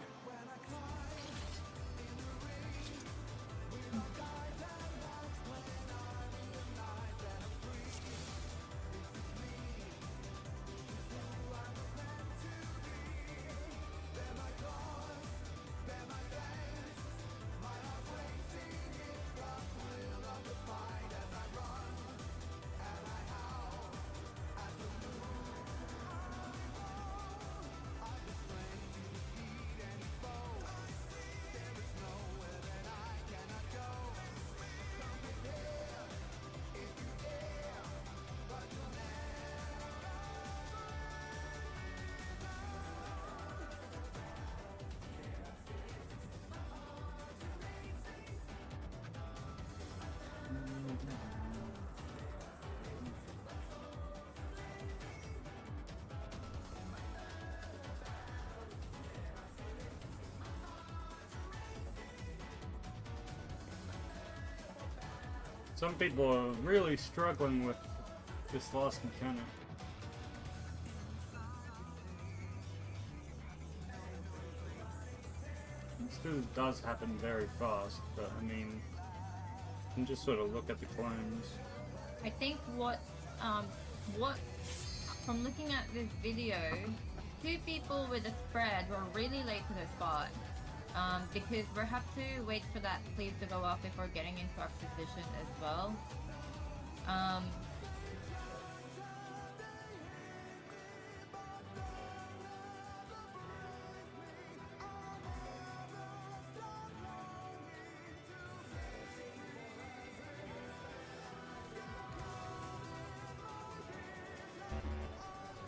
Some people are really struggling with this last mechanic. This does happen very fast, but I mean, you can just sort of look at the clones. I think what from looking at this video, 2 people with a spread were really late to the spot. Because we have to wait for that cleave to go off before getting into our position as well.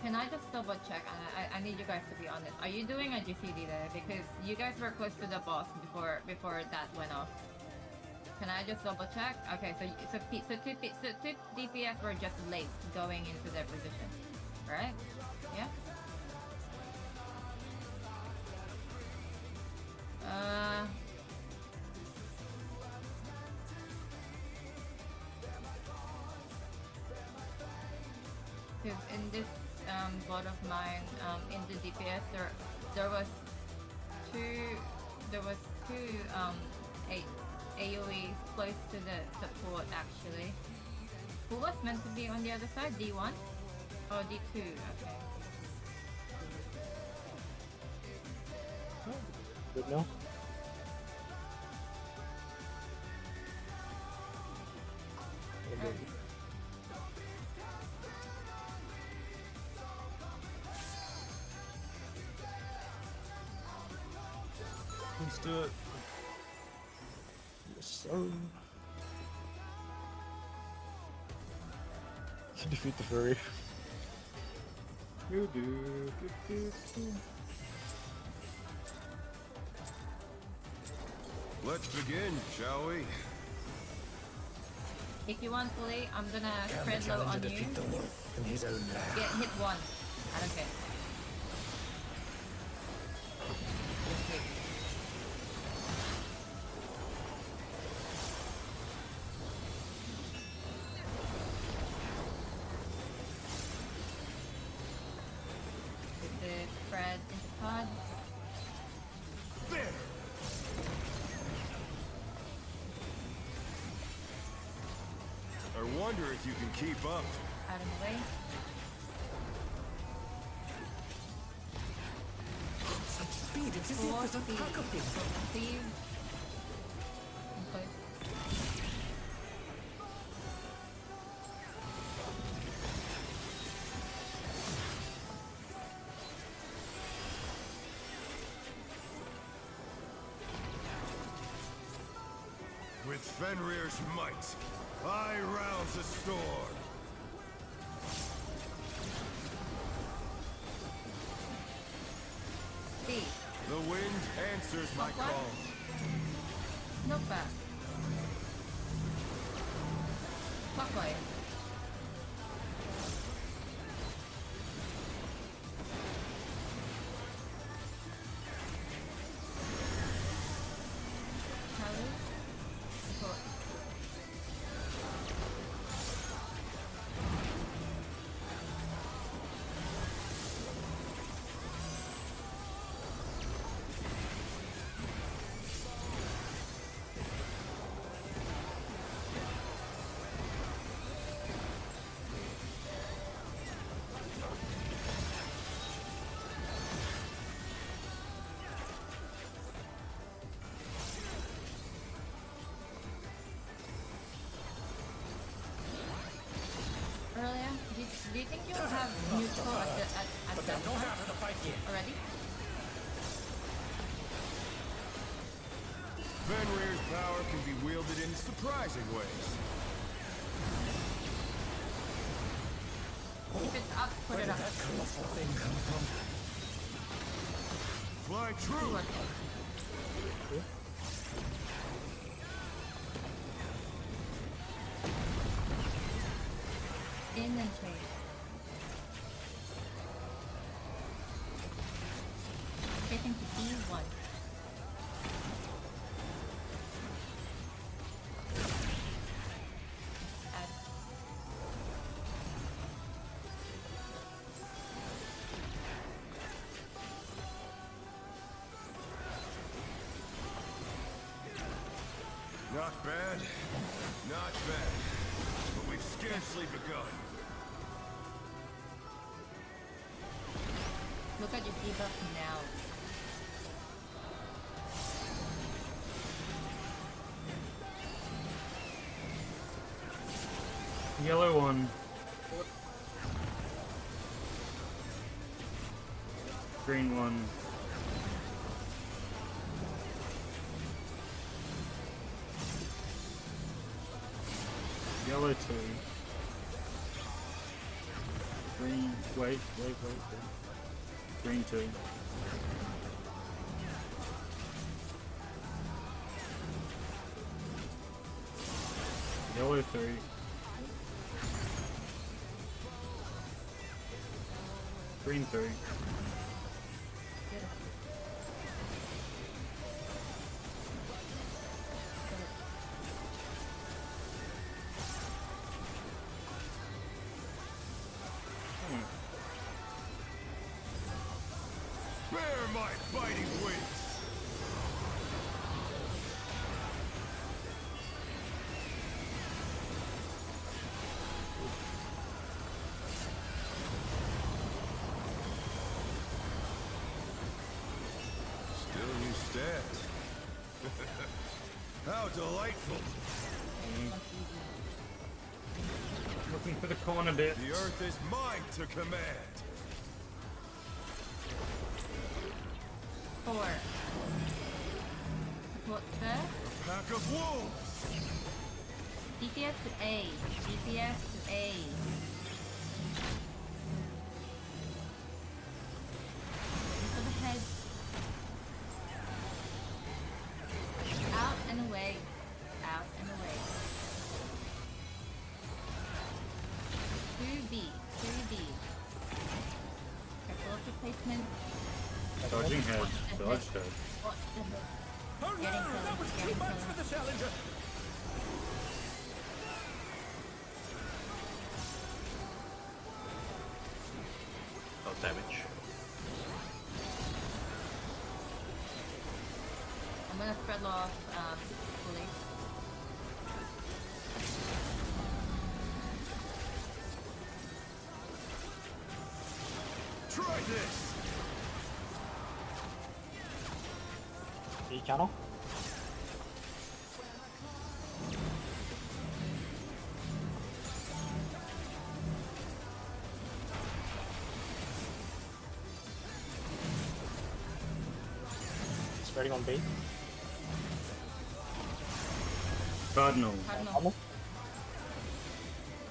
Can I just double check? I need you guys to be honest. Are you doing a GCD there? Because you guys were close to the boss before that went off. Can I just double check? Okay, so two DPS were just late going into their position, right? Yeah. Because in this bot of mine, in the DPS, there was two AoEs close to the support actually. Who was meant to be on the other side? D1 or D2? Okay. Good now. Let's do it. Yes, sir. To defeat the furry. Let's begin, shall we? If you want fully, I'm gonna Can the spread low challenger on you. defeat the wolf in his own lair? Get hit one. I don't care. This is spread into pod. There! I wonder if you can keep up. Out of the way. Such speed, it's as if Four there's a speed. pack of them. Cleave. Okay. With Fenrir's might, I rouse the storm. Speed. The wind answers my What? call. Not bad. Clockwise. Talus. Support. Earlier, do you think you'll have neutral at But that they're no half of the fight yet. already? Fenrir's power can be wielded in surprising ways. If it's up, put Where it did up. that colossal thing come from? Fly true! What? In and place. Facing to E1. Not bad. Not bad. But we've scarcely begun. Look at your debuff now. Yellow one. Green one. Yellow 2. Green, wait. Green 2. Yellow 3. Green 3. Bear my biting wings! Still you stand. How delightful! Looking for the corner bit. The earth is mine to command! 4. Support first. Pack of wolves! DPS to A. DPS to A. For the head. Out and away. Out and away. 2B. 2B. Careful of the placement. Dodging head. Dodge head. Watch the head. Oh no! Getting close, That was too getting much close. for the challenger! Oh, damage. I'm gonna spread off fully. Try this! E counter. Spreading on B. Cardinal. Cardinal.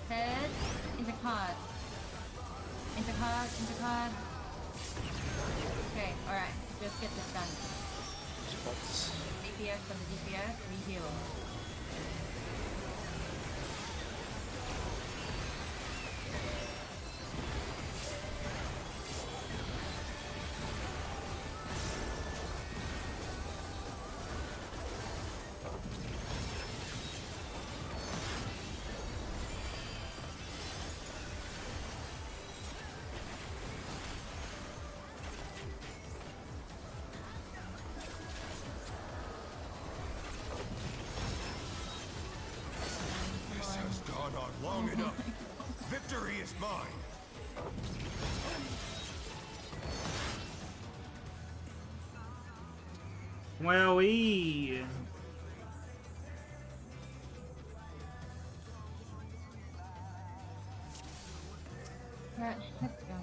Head. Intercard. Intercard. Okay, alright. Just get this done. Spots. DPS from the DPS. Reheal. This has gone on long enough. Victory is mine. Wowee! Alright, let's go.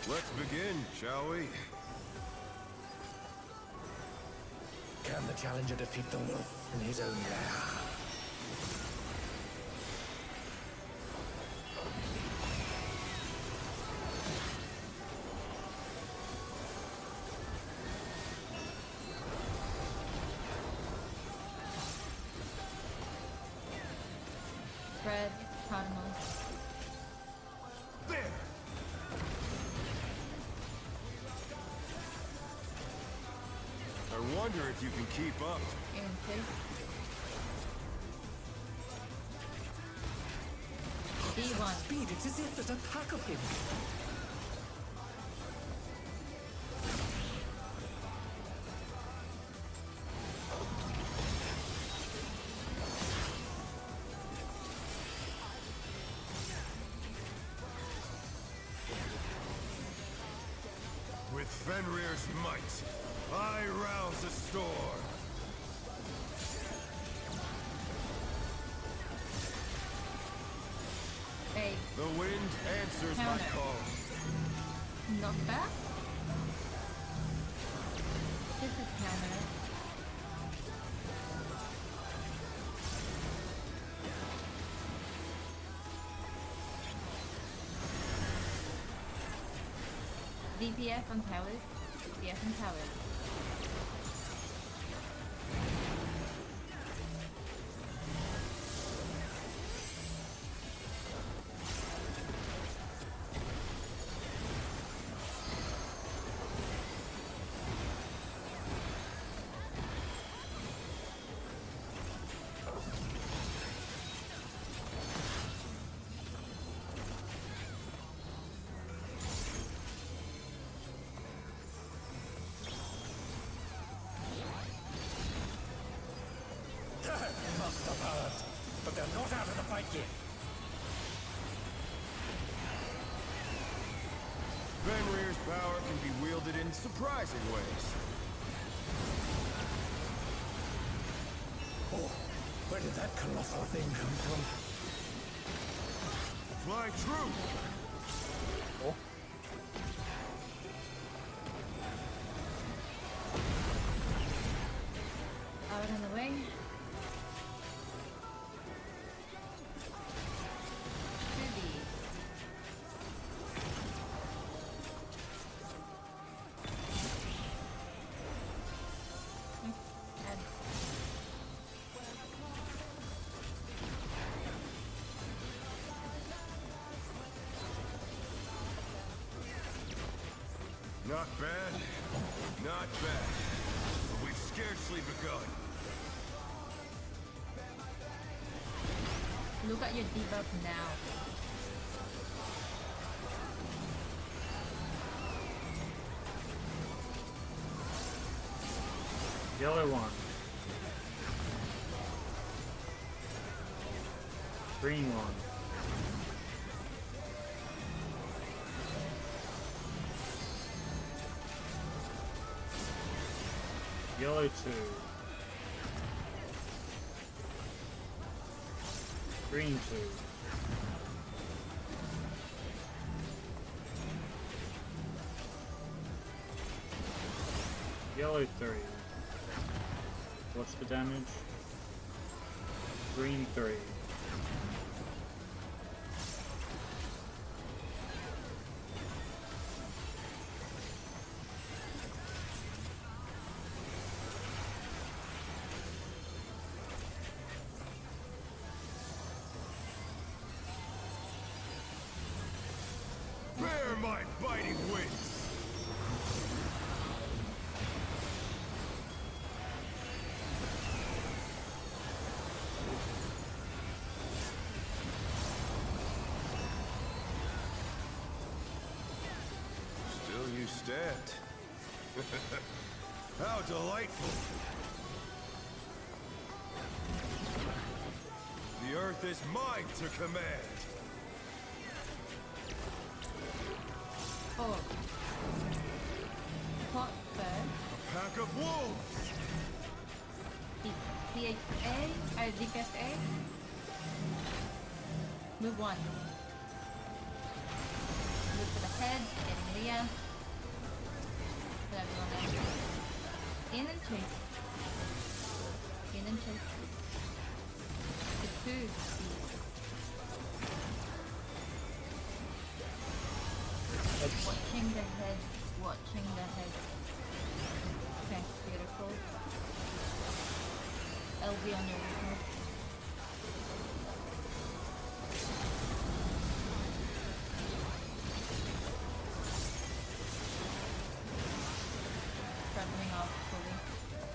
Let's begin, shall we? Can the challenger defeat the wolf in his own lair? Spread. Cardinal. There! A wonder if you can keep up. In case. D1. Speed, it's as if there's a pack of him. With Fenrir's might, I rouse the storm. Hey, The wind answers my Counter. call. not bad. This is counter. DPS on towers. DPS on towers. Must have hurt. But they're not out of the fight yet. Fenrir's power can be wielded in surprising ways. Oh, where did that colossal thing come from? Fly true! Out and away. Ruby. And Not bad, not bad. But we've scarcely begun. look at your debuff now. Yellow one. Green one. Yellow two. Green two. Yellow three. What's the damage? Green three. Bear my biting wings! Still you stand. How delightful! The earth is mine to command! Oh. Pot first. A pack of wolves! DHA, DPSA. Move one. Move to the head, getting Leah. Put everyone else. In and chase. In and chase. The two. Watching the head. Watching the head. Okay, beautiful. LB on your weakness. Traveling off fully.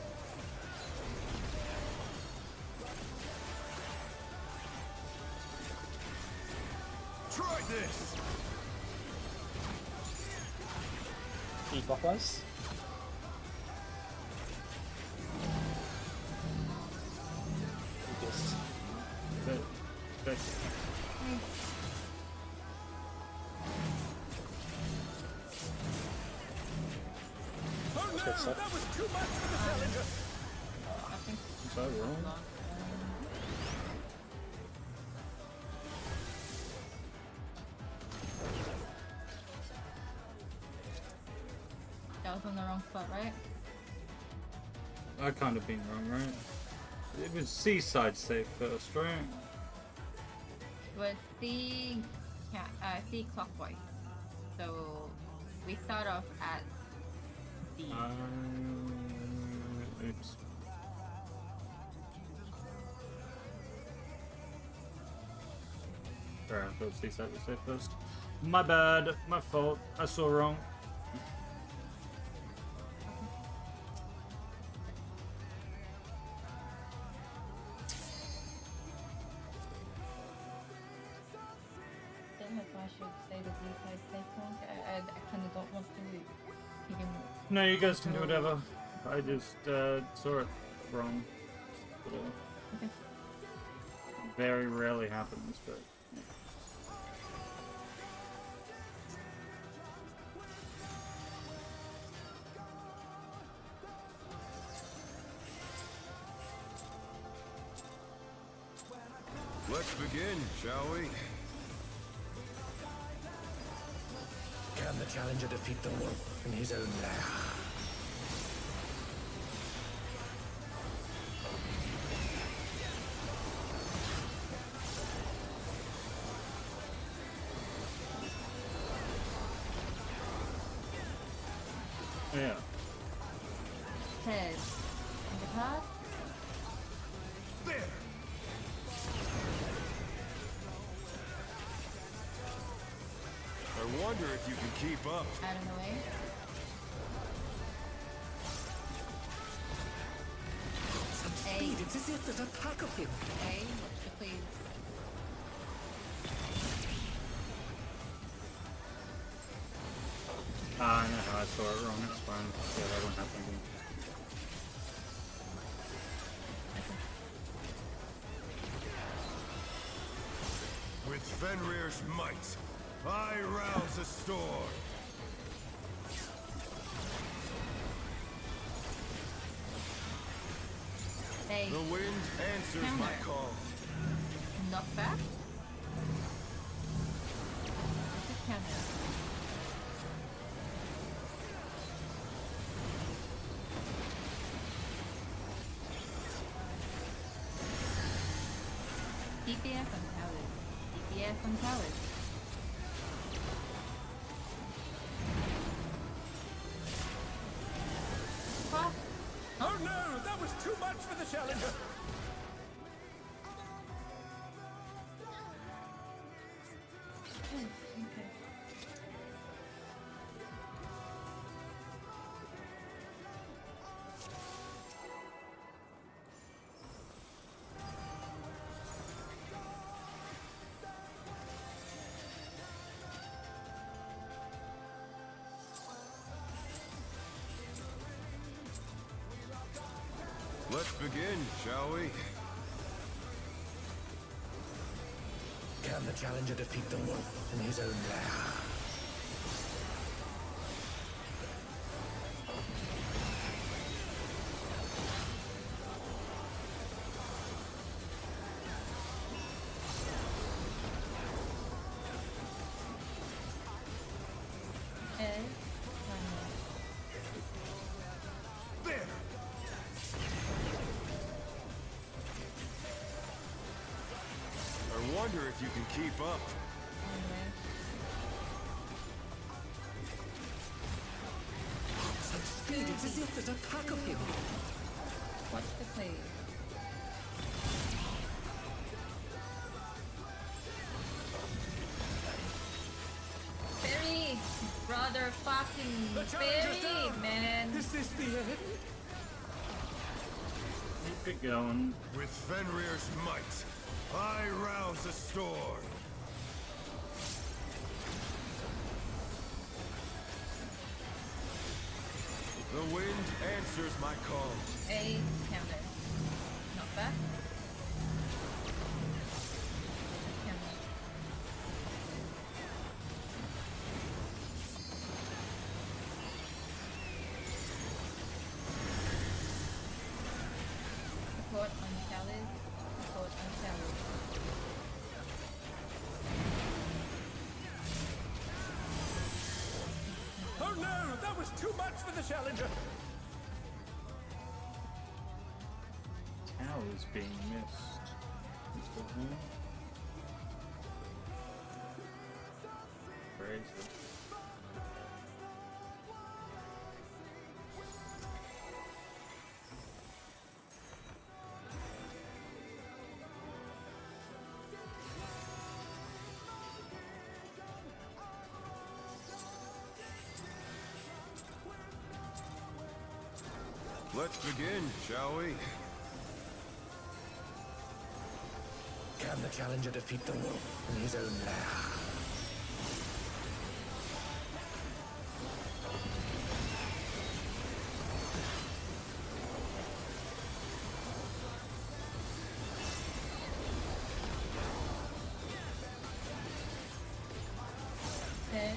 this. Clockwise. Yes. But Oh no, that was too much for the challenger. I think is that wrong? that was on the wrong spot, right? I kind of been wrong, right? It was seaside safe first, right? It was C clockwise. So we start off at D. Oops. Sorry, I thought seaside was safe first. My bad, my fault. I saw wrong. Damn it, I should say the D side safe one. I kind of don't want to begin. No, you guys can do whatever. I just saw it wrong. Okay. Very rarely happens, but yeah. Let's begin, shall we? Can the challenger defeat the wolf in his own lair? Yeah. Head. And the card. There! I wonder if you can keep up. Out of the way. Speed, it's as if there's a pack of him. A. Watch the please. I know how I saw it wrong, it's fine. Yeah, that won't happen again. With Fenrir's might, I rouse a storm. A. The wind answers my Counter. call. Knock back. This is counter. DPS on towers. DPS on towers. What? Oh no, that was too much for the challenger. Okay. Let's begin, shall we? Can the challenger defeat the wolf in his own lair? A. There! I wonder if you can keep up. Such speed, it's as if there's a pack of him. Watch the play. Barry! Brother fucking The challenger's Barry, down. man! Is this the end? Keep it going. With Fenrir's might, I rouse a storm. The wind answers my call. A counter. Not back. Counter. Support on Chalice. Support on Chalice. Oh no, that was too much for the challenger. Towers being missed. Mhm. Crazy. Let's begin, shall we? Can the challenger defeat the wolf in his own lair? There.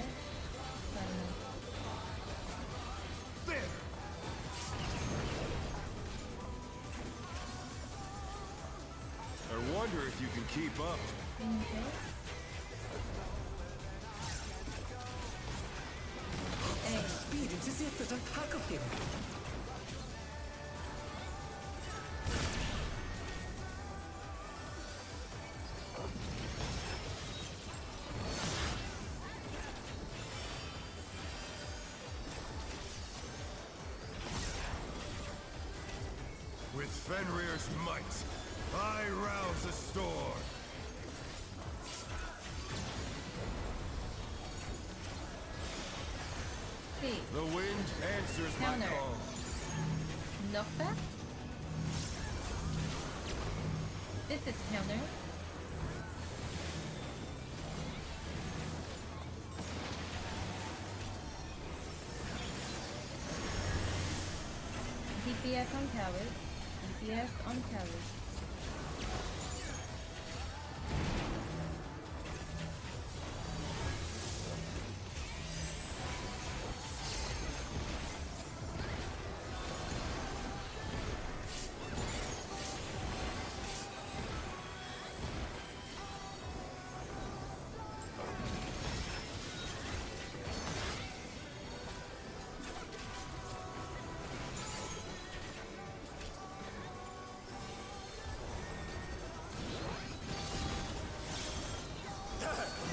There! I wonder if you can keep up. Speed, it's as if there's a pack of him. With Fenrir's might, I rouse a storm. C. The wind answers Counter. my call. Knockback. This is counter. DPS on towers. DPS on towers.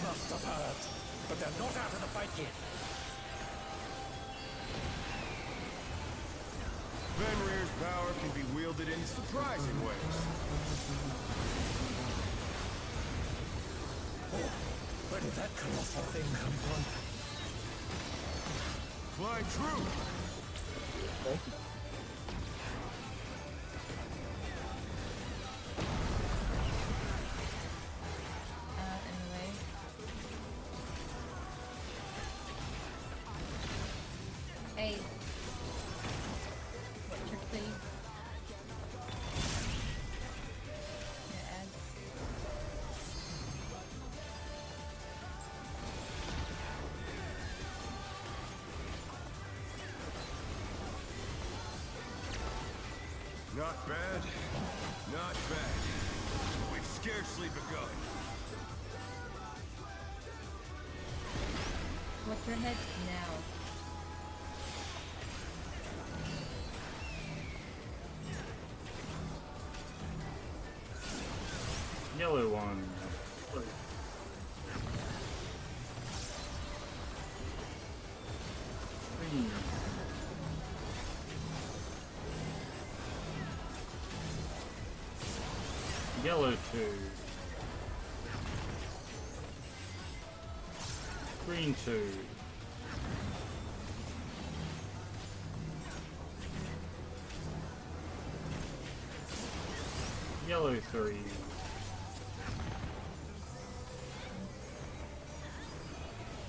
Must have hurt, but they're not out of the fight yet. Fenrir's power can be wielded in surprising ways. Oh, where did that colossal thing come from? Fly true! Anyway. Hey. Watch your please. Yeah, add. Not bad. Not bad. We've scarcely begun. Watch your heads now. Yellow one. Green. Yellow 2. Green 2. Yellow 3.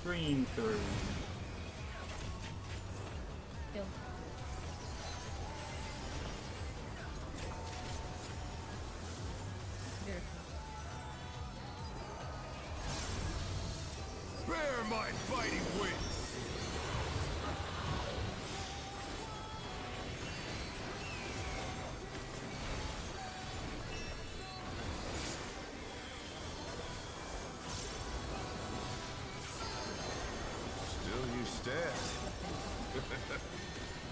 Green 3. Kill. my fighting wits! Still you stand.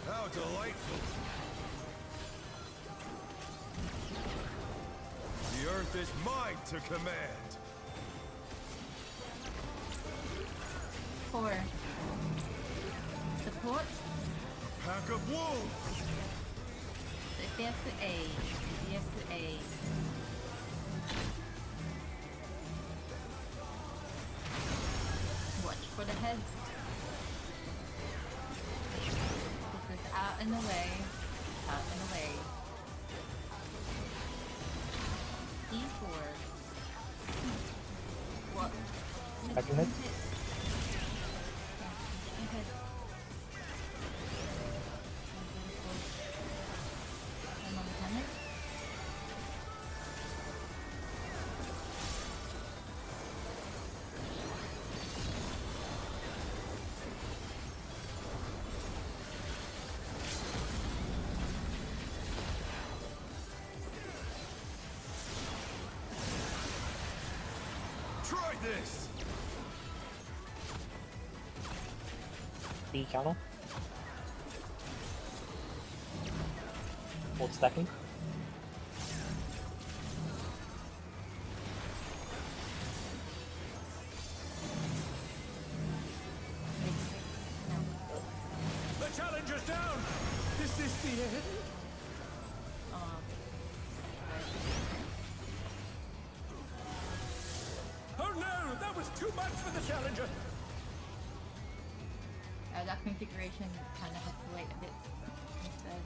How delightful! The earth is mine to command! 4. Support. Pack of wolves! Defense to A. Defense to A. Watch for the heads. This is out and away. Out and away. E4. What? Back in it. Try this! B counter. Hold stacking. The challenger's down! Is this the end? Oh no! That was too much for the challenger! That configuration kind of has to wait a bit instead.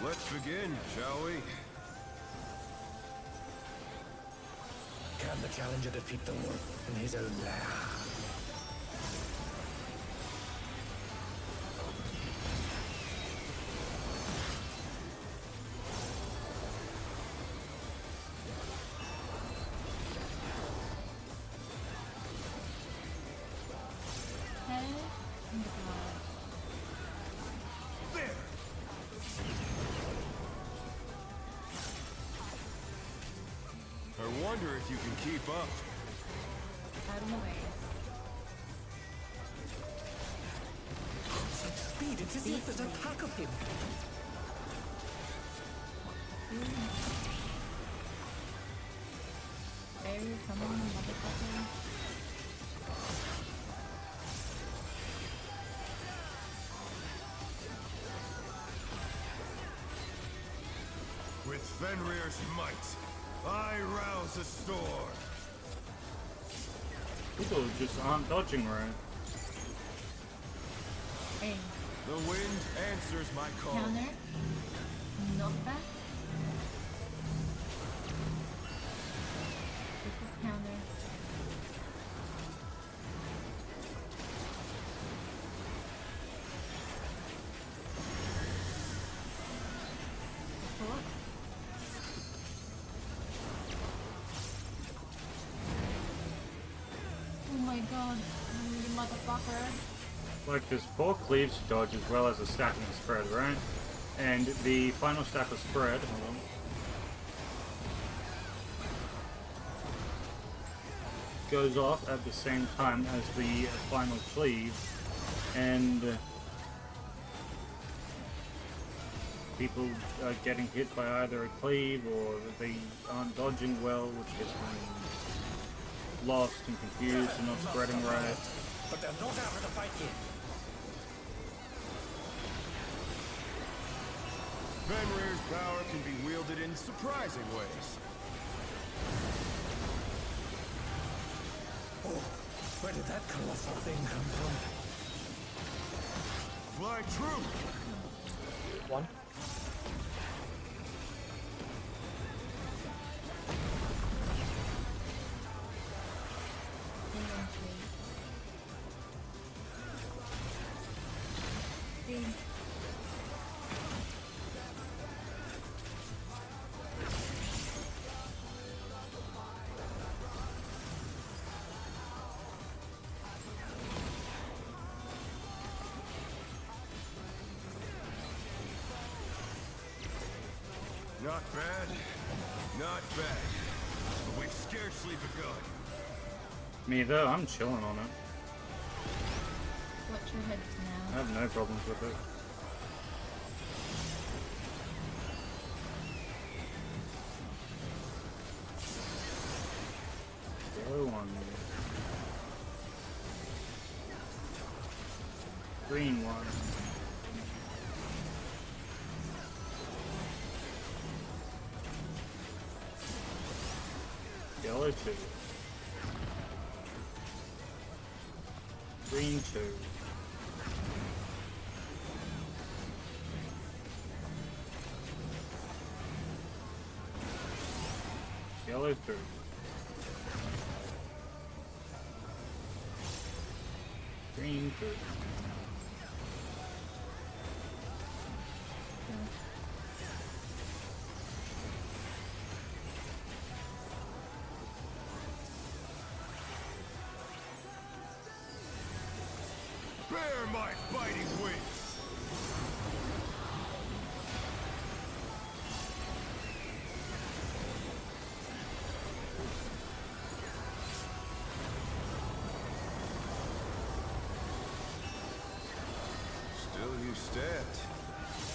Let's begin, shall we? Can the challenger defeat the wolf in his own lair? Head in the blood. There! I wonder if you can keep up. Out of the way. Such speed, it is if there's a pack of him. Barrier, come on, motherfucker. With Fenrir's might, I rouse a storm. People just aren't dodging right. A. The wind answers my call. Counter. Knockback. This is counter. Support. Oh my god, you motherfucker. Like there's 4 cleaves to dodge as well as a stacking spread, right? And the final stack of spread, hold on, goes off at the same time as the final cleave, and people are getting hit by either a cleave or they aren't dodging well, which gets them lost and confused and not spreading right. But they're not out of the fight yet. Fenrir's power can be wielded in surprising ways. Oh, where did that colossal thing come from? Fly true! One. Not bad. Not bad. But we've scarcely begun. Me though, I'm chilling on it. Watch your heads I now. have no problems with it. Yellow one. Green one. Yellow 2. Green 2. Yellow 3. Green 3. Bear my biting wings! Still you stand.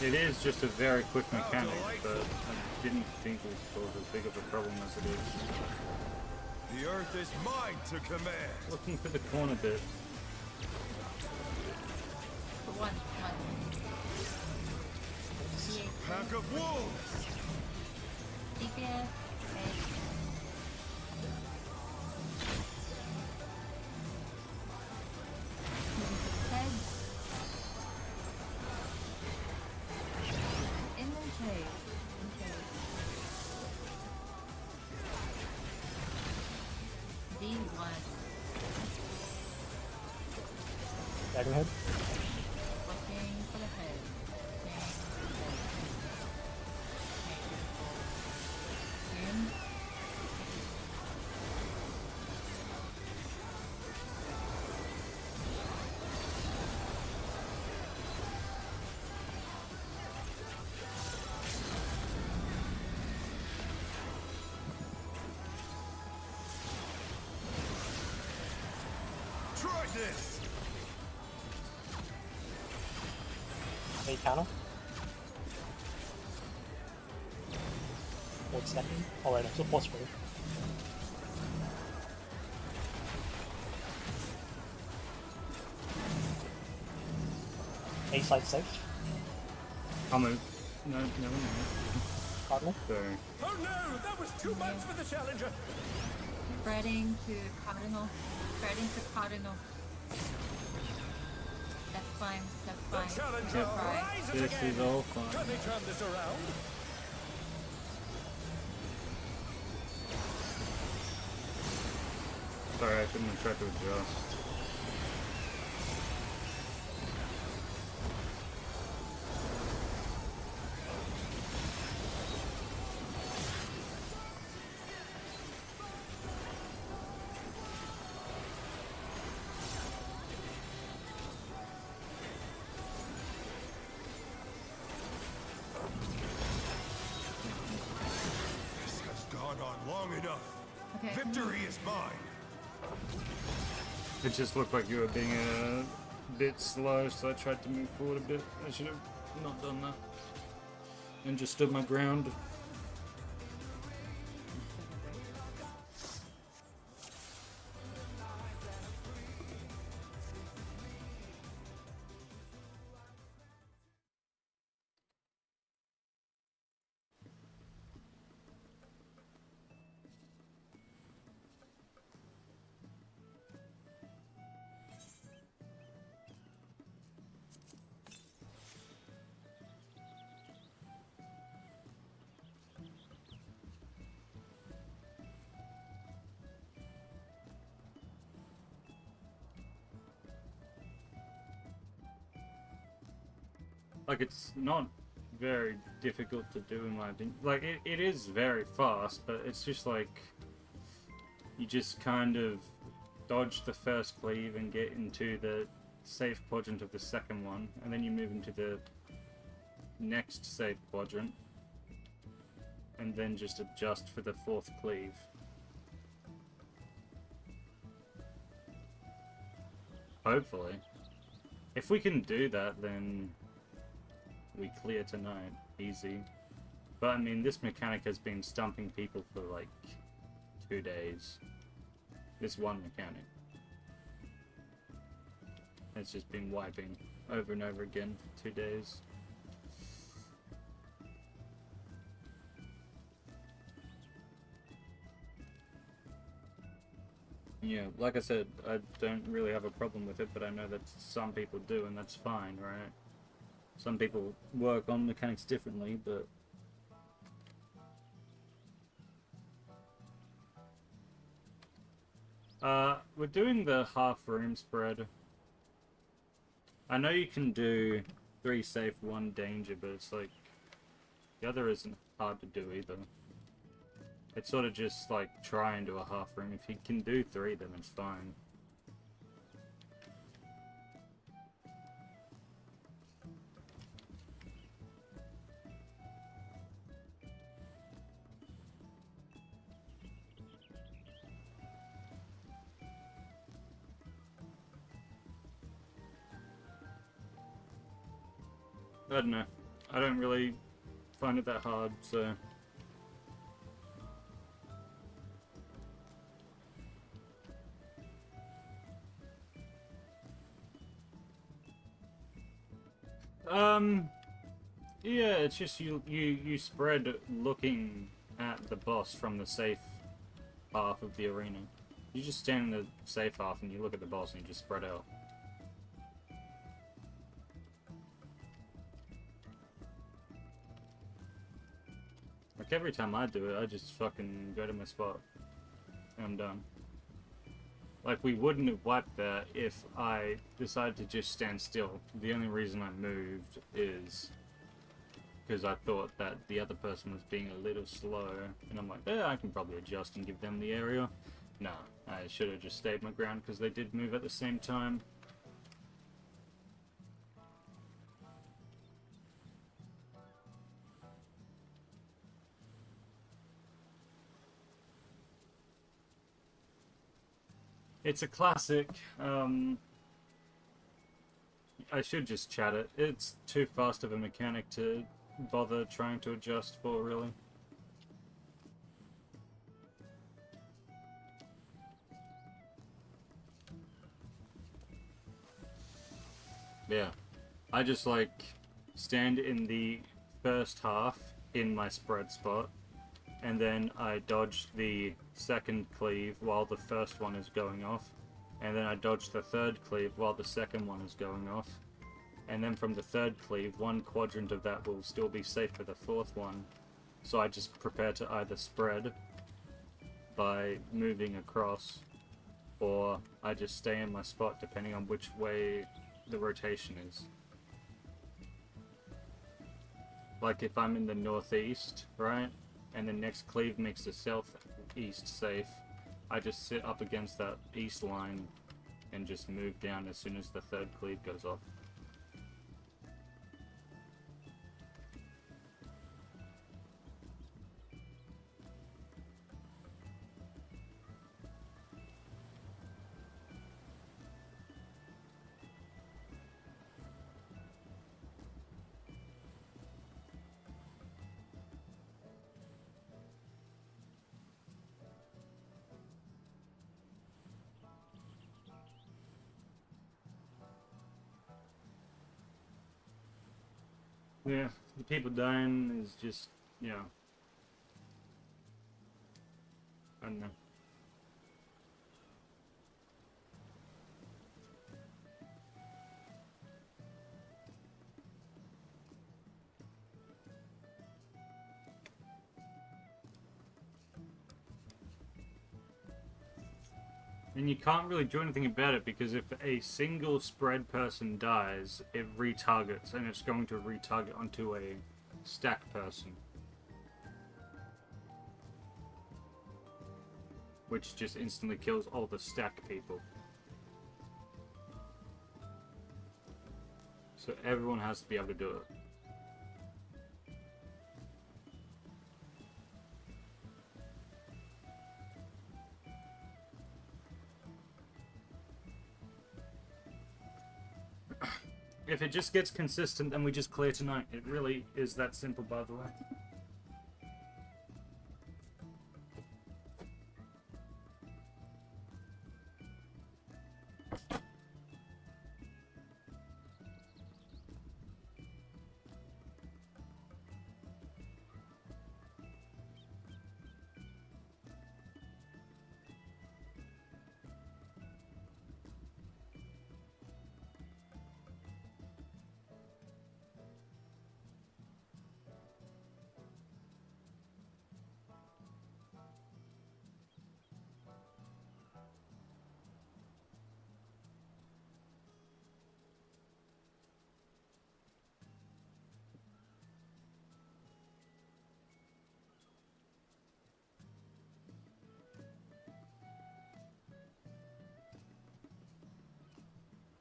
It is just a very quick mechanic, but I didn't think it was as big of a problem as it is. The earth is mine to command. Looking for the corner bit. For one. Pack of wolves! DPS. Heads. Inventory. D1. Dragon head. Looking for the head. In. Try this! A counter. Hold second. Alright, so pause for it. A side safe. I'll move. No, never mind. Cardinal. Sorry. Oh no, that was too much for the challenger. Spreading to Cardinal. Spreading to Cardinal. That's fine. That's The fine. challenger Yep. rises This again. is all fine. Can they turn this around? Sorry, I couldn't have tried to adjust. This has gone on long enough. Okay. Victory is mine. It just looked like you were being a bit slow, so I tried to move forward a bit. I should have not done that. And just stood my ground. Like, it's not very difficult to do in my opinion. Like, it is very fast, but it's just like you just kind of dodge the first cleave and get into the safe quadrant of the second one, and then you move into the next safe quadrant, and then just adjust for the 4th cleave. Hopefully. If we can do that, then we clear tonight. Easy. But I mean, this mechanic has been stumping people for like 2 days. This one mechanic. It's just been wiping over and over again for 2 days. Yeah, like I said, I don't really have a problem with it, but I know that some people do, and that's fine, right? Some people work on mechanics differently, but... we're doing the half room spread. I know you can do 3 safe, 1 danger, but it's like... The other isn't hard to do either. It's sort of just like try and do a half room. If you can do 3, then it's fine. I don't know. I don't really find it that hard, so... Yeah, it's just you spread looking at the boss from the safe half of the arena. You just stand in the safe half and you look at the boss and you just spread out. Like every time I do it, I just fucking go to my spot and I'm done. Like, we wouldn't have wiped that if I decided to just stand still. The only reason I moved is because I thought that the other person was being a little slow, and I'm like, I can probably adjust and give them the area. Nah, I should have just stayed my ground because they did move at the same time. It's a classic. I should just chat it. It's too fast of a mechanic to bother trying to adjust for, really. Yeah. I just, like, stand in the first half in my spread spot, and then I dodge the second cleave while the first one is going off, and then I dodge the third cleave while the second one is going off, and then from the third cleave, 1 quadrant of that will still be safe for the 4th one, so I just prepare to either spread by moving across, or I just stay in my spot depending on which way the rotation is. Like if I'm in the northeast, right? And the next cleave makes the southeast safe, I just sit up against that east line and just move down as soon as the 3rd cleave goes off. Yeah, the people dying is just, you know, I don't know. And you can't really do anything about it because if a single spread person dies, it retargets, and it's going to retarget onto a stack person. Which just instantly kills all the stack people. So everyone has to be able to do it. If it just gets consistent, then we just clear tonight. It really is that simple, by the way.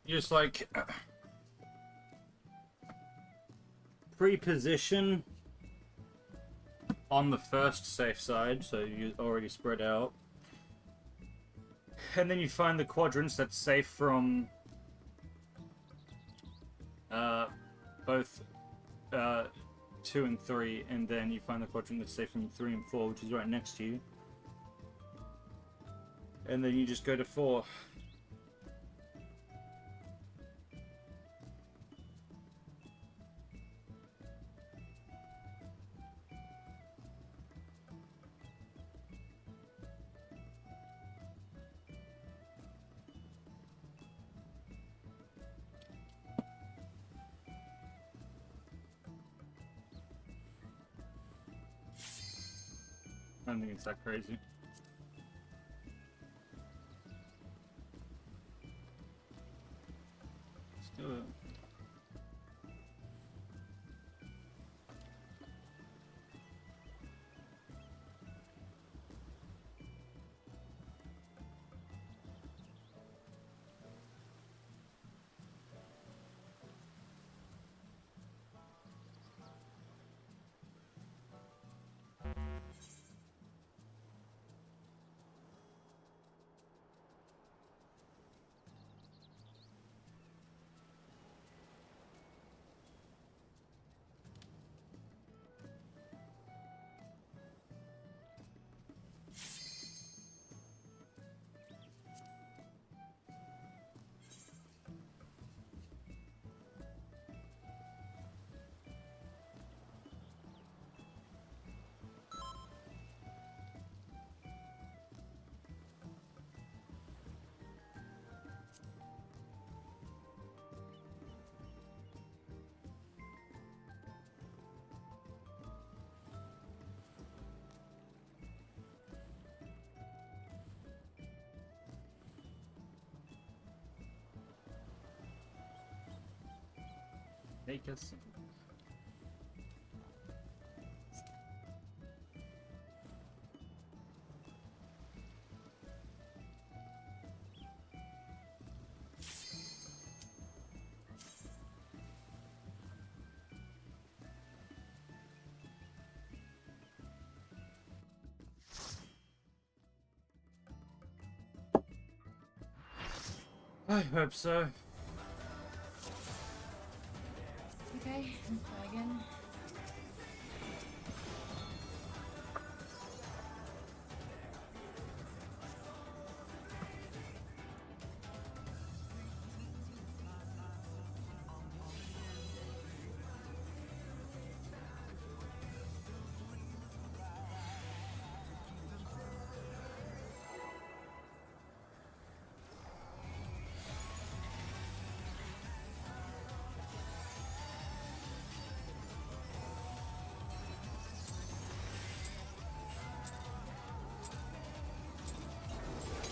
Just like pre-position on the first safe side, so you already spread out, and then you find the quadrants that's safe from both 2 and 3, and then you find the quadrant that's safe from 3 and 4, which is right next to you, and then you just go to 4. I don't think it's that crazy. Let's do it. Take us. I hope so. Okay, let's try again.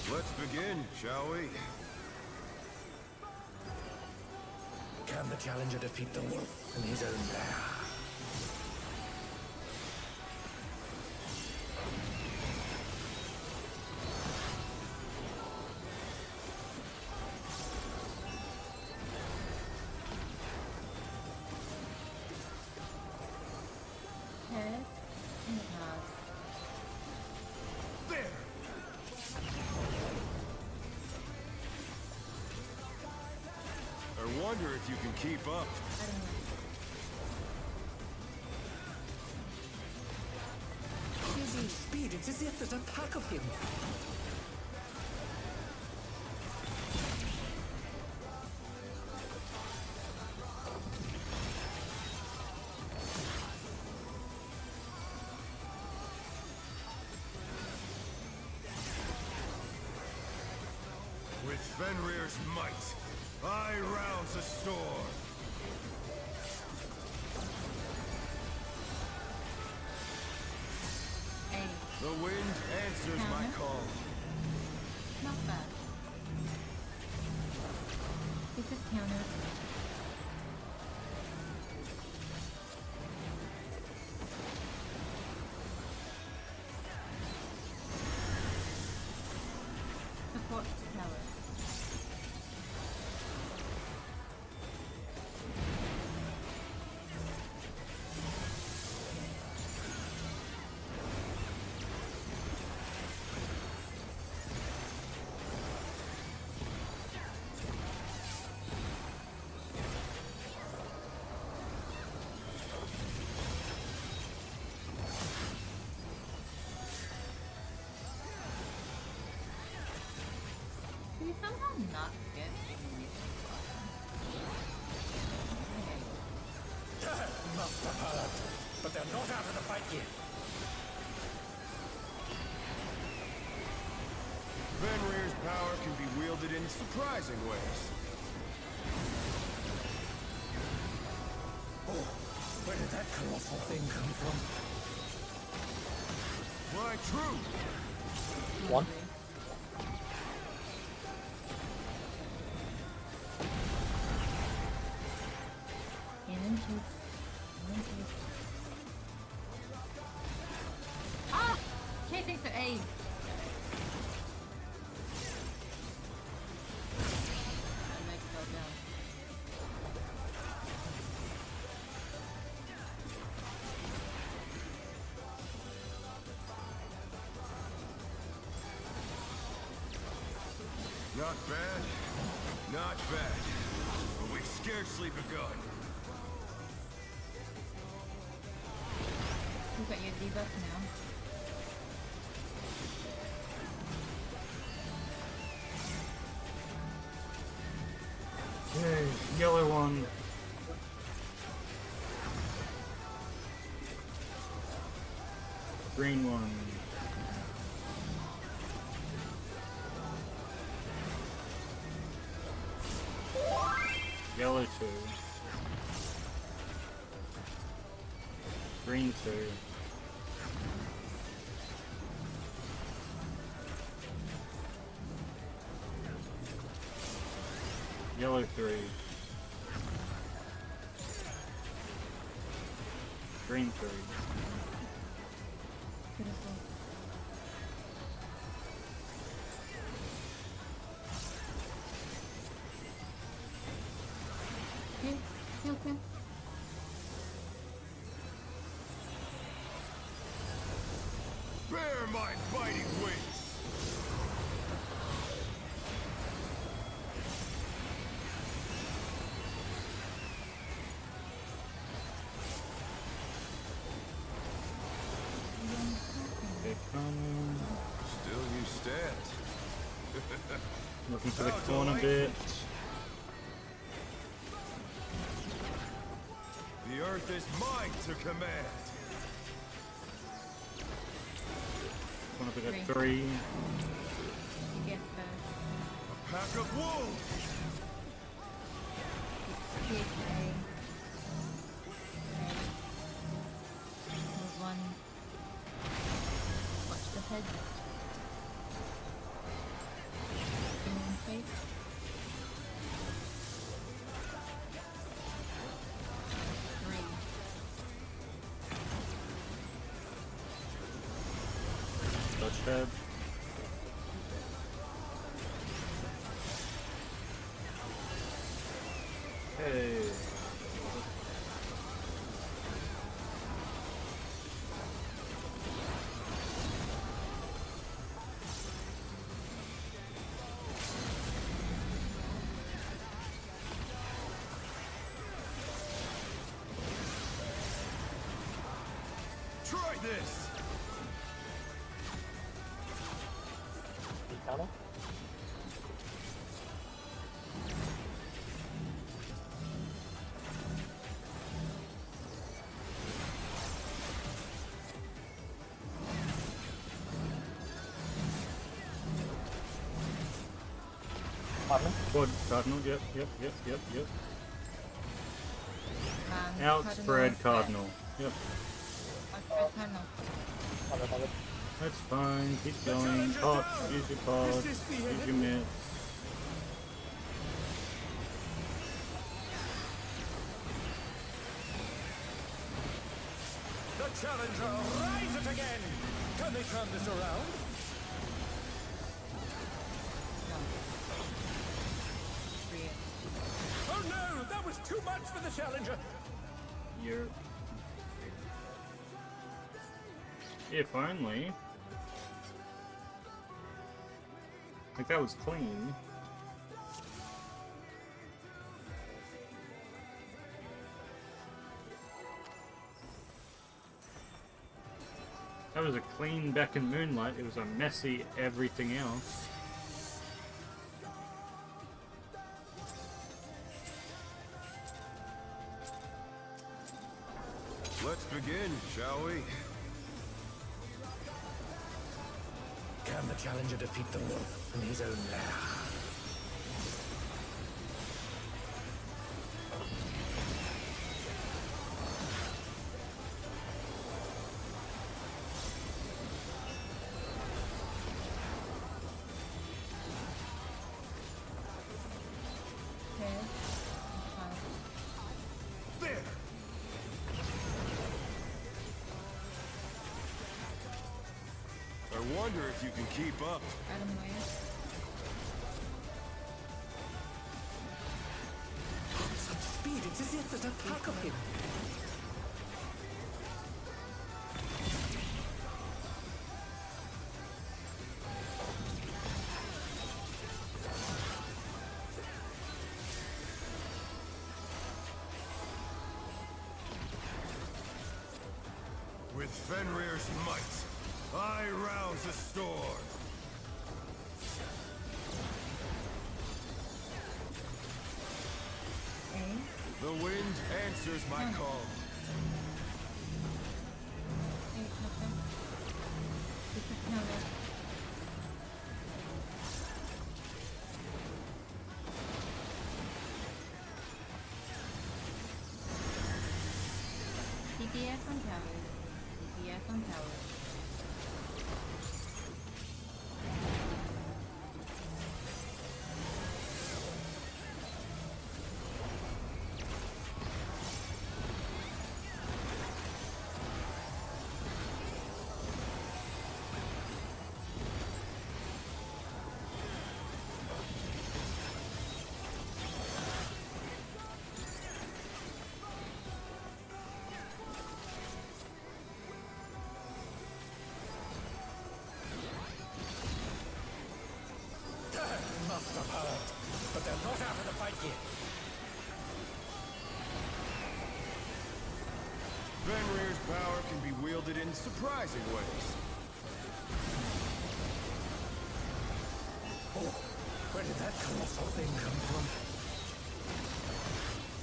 Let's begin, shall we? Can the challenger defeat the wolf in his own lair? Yes, it has. Or one wonder if you can keep up. I don't know. Speed, it's as if there's a pack of him. With Fenrir's might, I rouse a storm. Hey, The wind answers my call. not bad. This is counter. Support tower. Can you somehow not get Must have heard, but they're not out of the fight yet. Fenrir's power can be wielded in surprising ways. Oh, where did that colossal thing come from? Why, true. One. Cannon chase. Cannon chase. Ah! Chasing to A. My leg fell down. Not bad. Not bad. But we've scarcely begun. You got your debuff now. Okay, yellow one. Green one. Yellow two. Green two. Yellow three. Green three. Beautiful. Okay, okay. Bear my biting wings. They come. Still you stand. Looking for the How corner delightful. bit. The earth is mine to command. Corner bit at three. You guess first. A pack of wolves. Chase A. Move one. Watch the head. Green face. Three. Touch head. Hey. this. Counter. Partner. Quad Cardinal, yep. Outspread Cardinal, yep. Outspread Cardinal. Partner. That's fine, keep going. Pots, use your pots, use your mitts. The challenger rises again! Can they turn this around? Oh no! That was too much for the challenger! You're... If only. Like that was clean. That was a clean back in Moonlight. It was a messy everything else. Let's begin, shall we? Can the challenger defeat the wolf in his own lair? Okay. Fine. There! I wonder if you can keep up. Adam Wade. Such speed, it's as if there's a pack of him. With Fenrir's might, I rouse the storm. Okay. The wind answers my call. Okay, okay. This is counter. DPS on towers. DPS on towers. Must have hurt, but they're not out of the fight yet. Fenrir's power can be wielded in surprising ways. Oh, where did that colossal thing come from?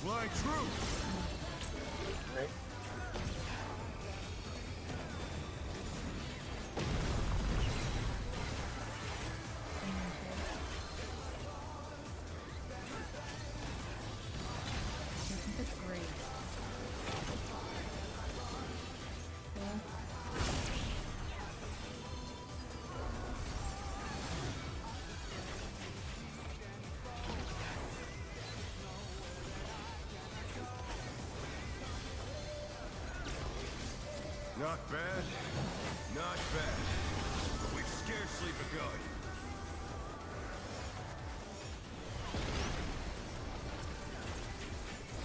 Fly true! Right. That's great. Okay. Not bad, not bad. But we've scarcely begun.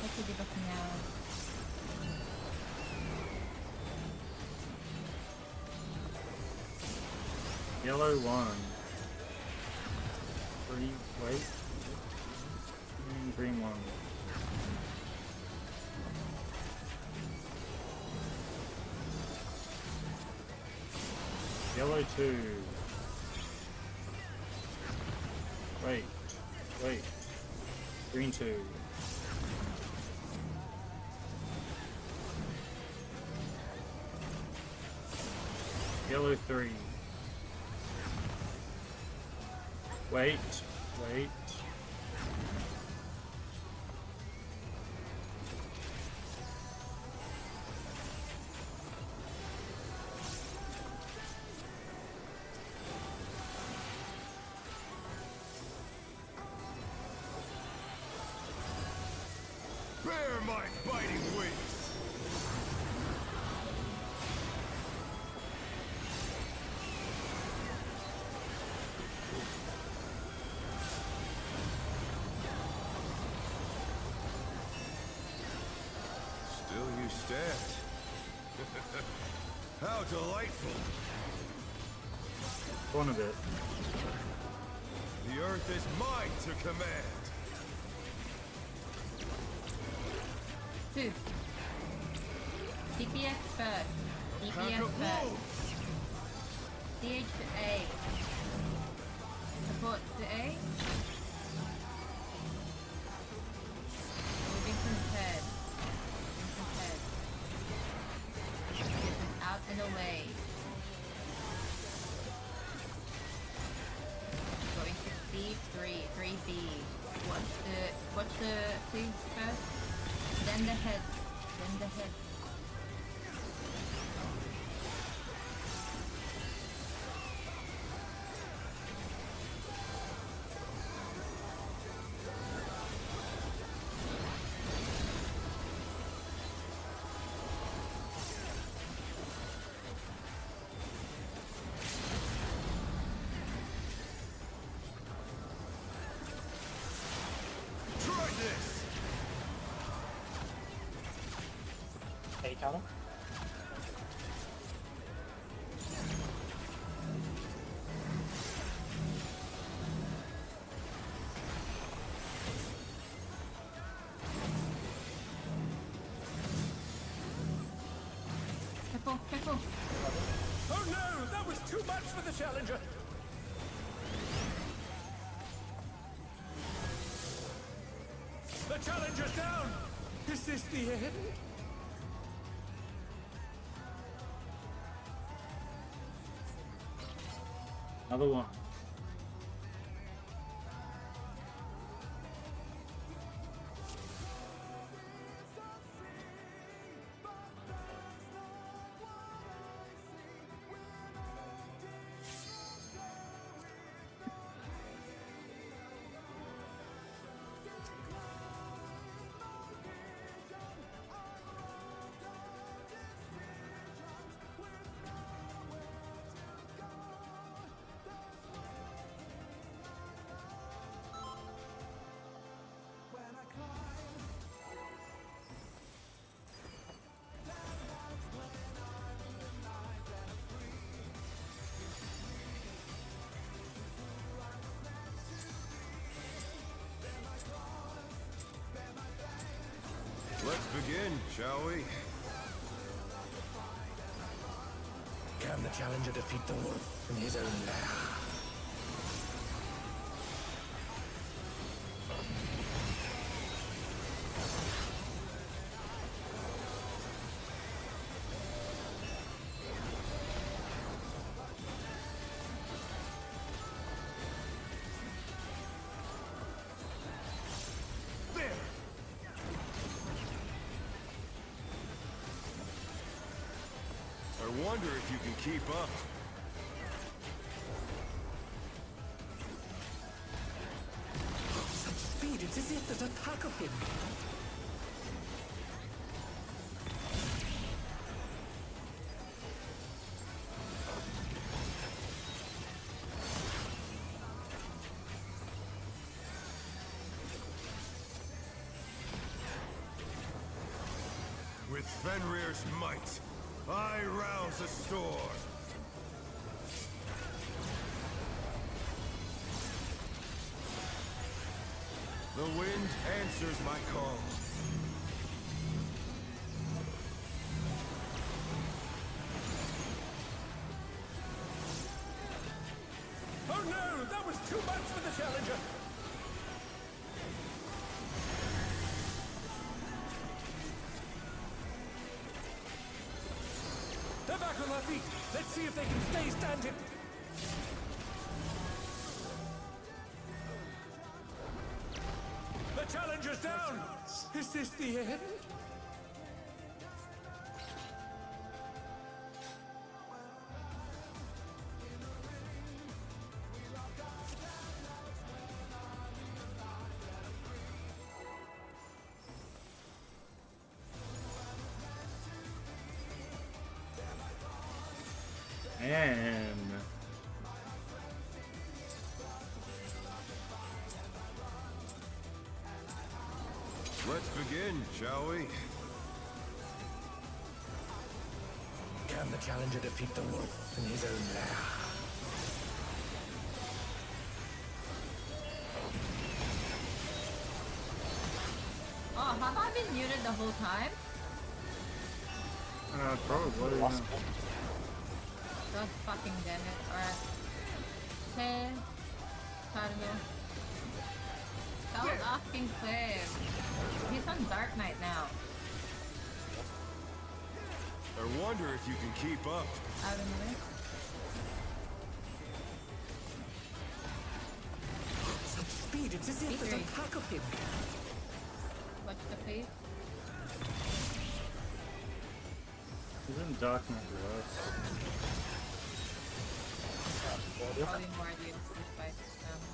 Let's do this now. Yellow one. Green, wait. Green one. Yellow 2. Wait. Green 2. Yellow 3. Wait. Bear my biting wings! Still you stand. How delightful! Go on a bit. The earth is mine to command! 2. DPS first. Pack DPS of first. wolves! DH to A. Support to A. Moving to head. This is out and away. Going to B3, 3B. Watch the things first. Then the heads. Try this! A counter. Careful. Oh no! That was too much for the challenger! The challenger's down! Is this the end? Another one. Let's begin, shall we? Can the challenger defeat the wolf in his own lair? There! I wonder if you can keep up. Such speed, it's as if there's a pack of him. With Fenrir's might, I rouse a storm. The wind answers my call. Oh no! That was too much for the challenger! They're back on their feet! Let's see if they can stay standing! The challenger's down! Is this the end? Man. Let's begin, shall we? Can the challenger defeat the wolf in his own lair? Oh, have I been muted the whole time? Probably. Lost Yeah. God fucking damn it. Alright. Okay. Cardinal. That was asking Claire. He's on Dark Knight now. I wonder if you can keep up. Out of the way. Such speed, it's as if there's a pack of him. Watch the face. Isn't Dark Knight worse? Probably more ideas despite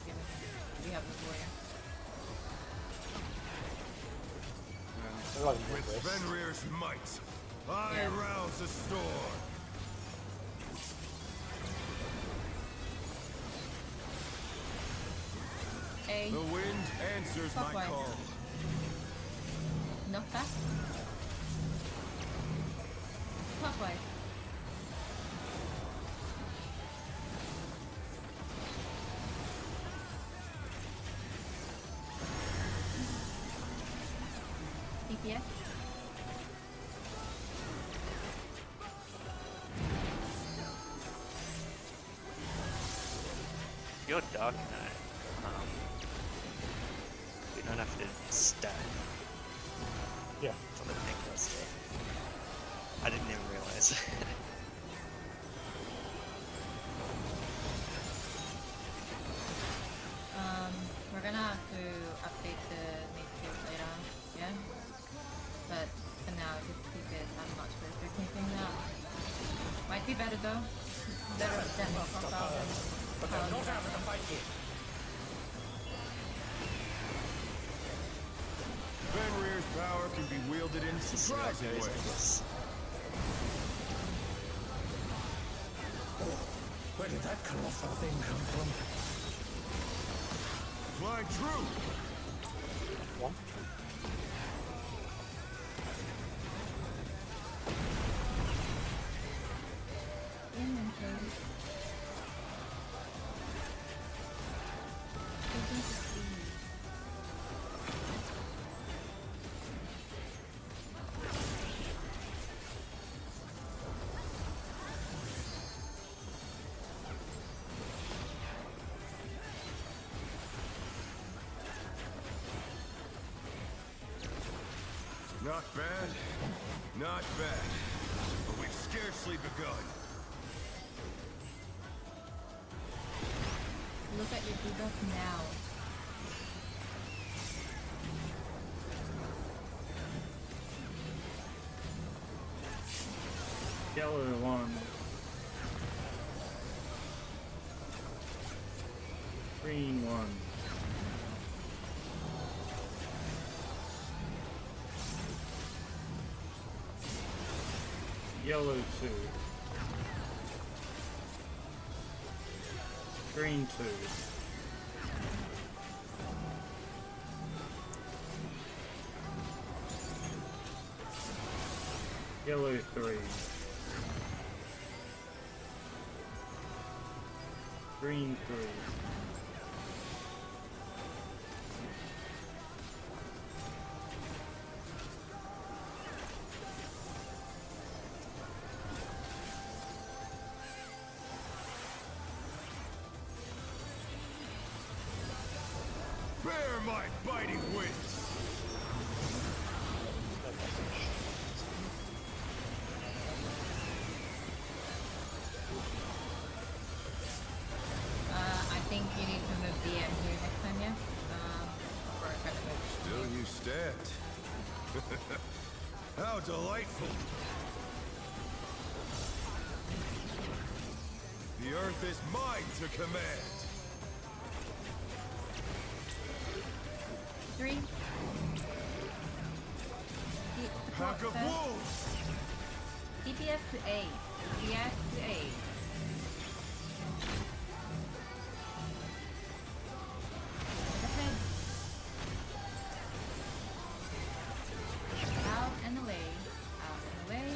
given we have the warrior. With Fenrir's might, I Yeah. rouse the storm. A. The wind answers my Clockwise. call. No fast. Clockwise. DPS. You're Dark Knight. We don't have to stack Yeah. for the necklace day. I didn't even realize. We're gonna have to update the native later, yeah? But for now, just keep it. I'm not sure if they're keeping that. Might be better though. Better than profile than But they're not out of the fight yet. Fenrir's power can be wielded in surprising ways. Where did that colossal thing come from? Flying true. One. inventory. Choosing to see. Not bad. Not bad. But we've scarcely begun. Look at your debuff now. Yellow one. Green one. Yellow two. Green two. Yellow three. Green three. Bear my biting wings! I think you need to move DM here next time, yeah? For a kind of Still you stand. How delightful! The earth is mine to command! 3. Pack of wolves! DPS to A. DPS to A. Ahead. Out and away. Out and away.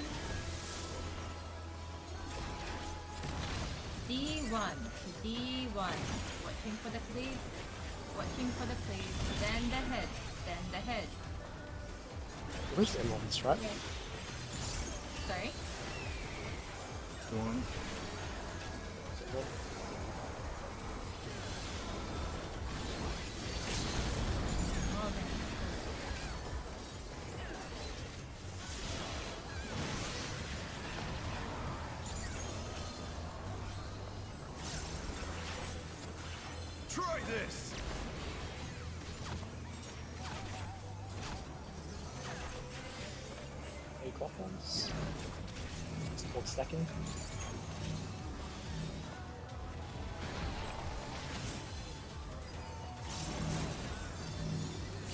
D1. D1. Watching for the cleave. Watching for the cleave. Then the head. Then the head. Where's the ones, right? Okay. Sorry? One. Try this! Any clock ones? It's called stacking.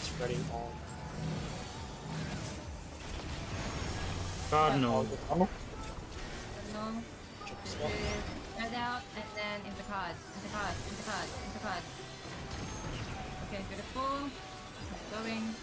Spreading on. Cardinal. Armor. No. Check this one. Head out and then into cards. Into cards. Into cards. Into cards. Okay, beautiful. Keep going.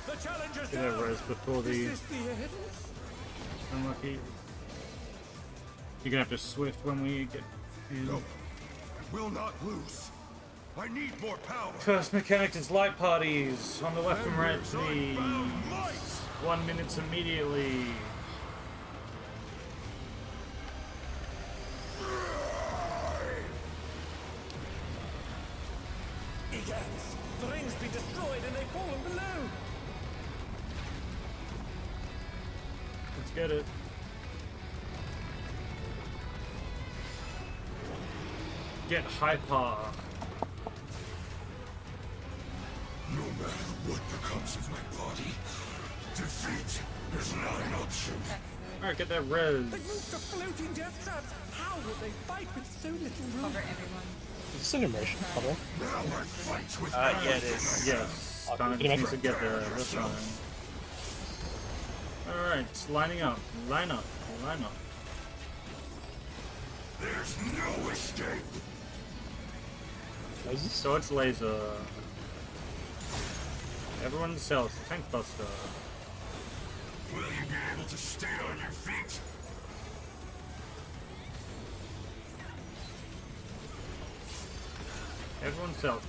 The challenger's Get that res before the Is this the end? unlucky. You're gonna have to swift when we get in. No. I will not lose. I need more power. First mechanic is light parties on the left and right, Embers please. unbound might. 1 minute immediately. Egans! The ring's been destroyed and they've fallen below! Let's get it. Get hyper. No matter what becomes of my body, defeat is not an option. Alright, get that res. They moved to floating death traps! How will they fight with so little room? Cover everyone. Is this an immersion cover? Now I fight with Yeah, it is. Yes. Okay, Kind can you of make needs to get there. That's fine. Alright, lining up. Line up. Line up. There's no escape. Lasers? Dodge laser. Everyone sells. Tank buster. Will you be able to stay on your feet? Everyone sells.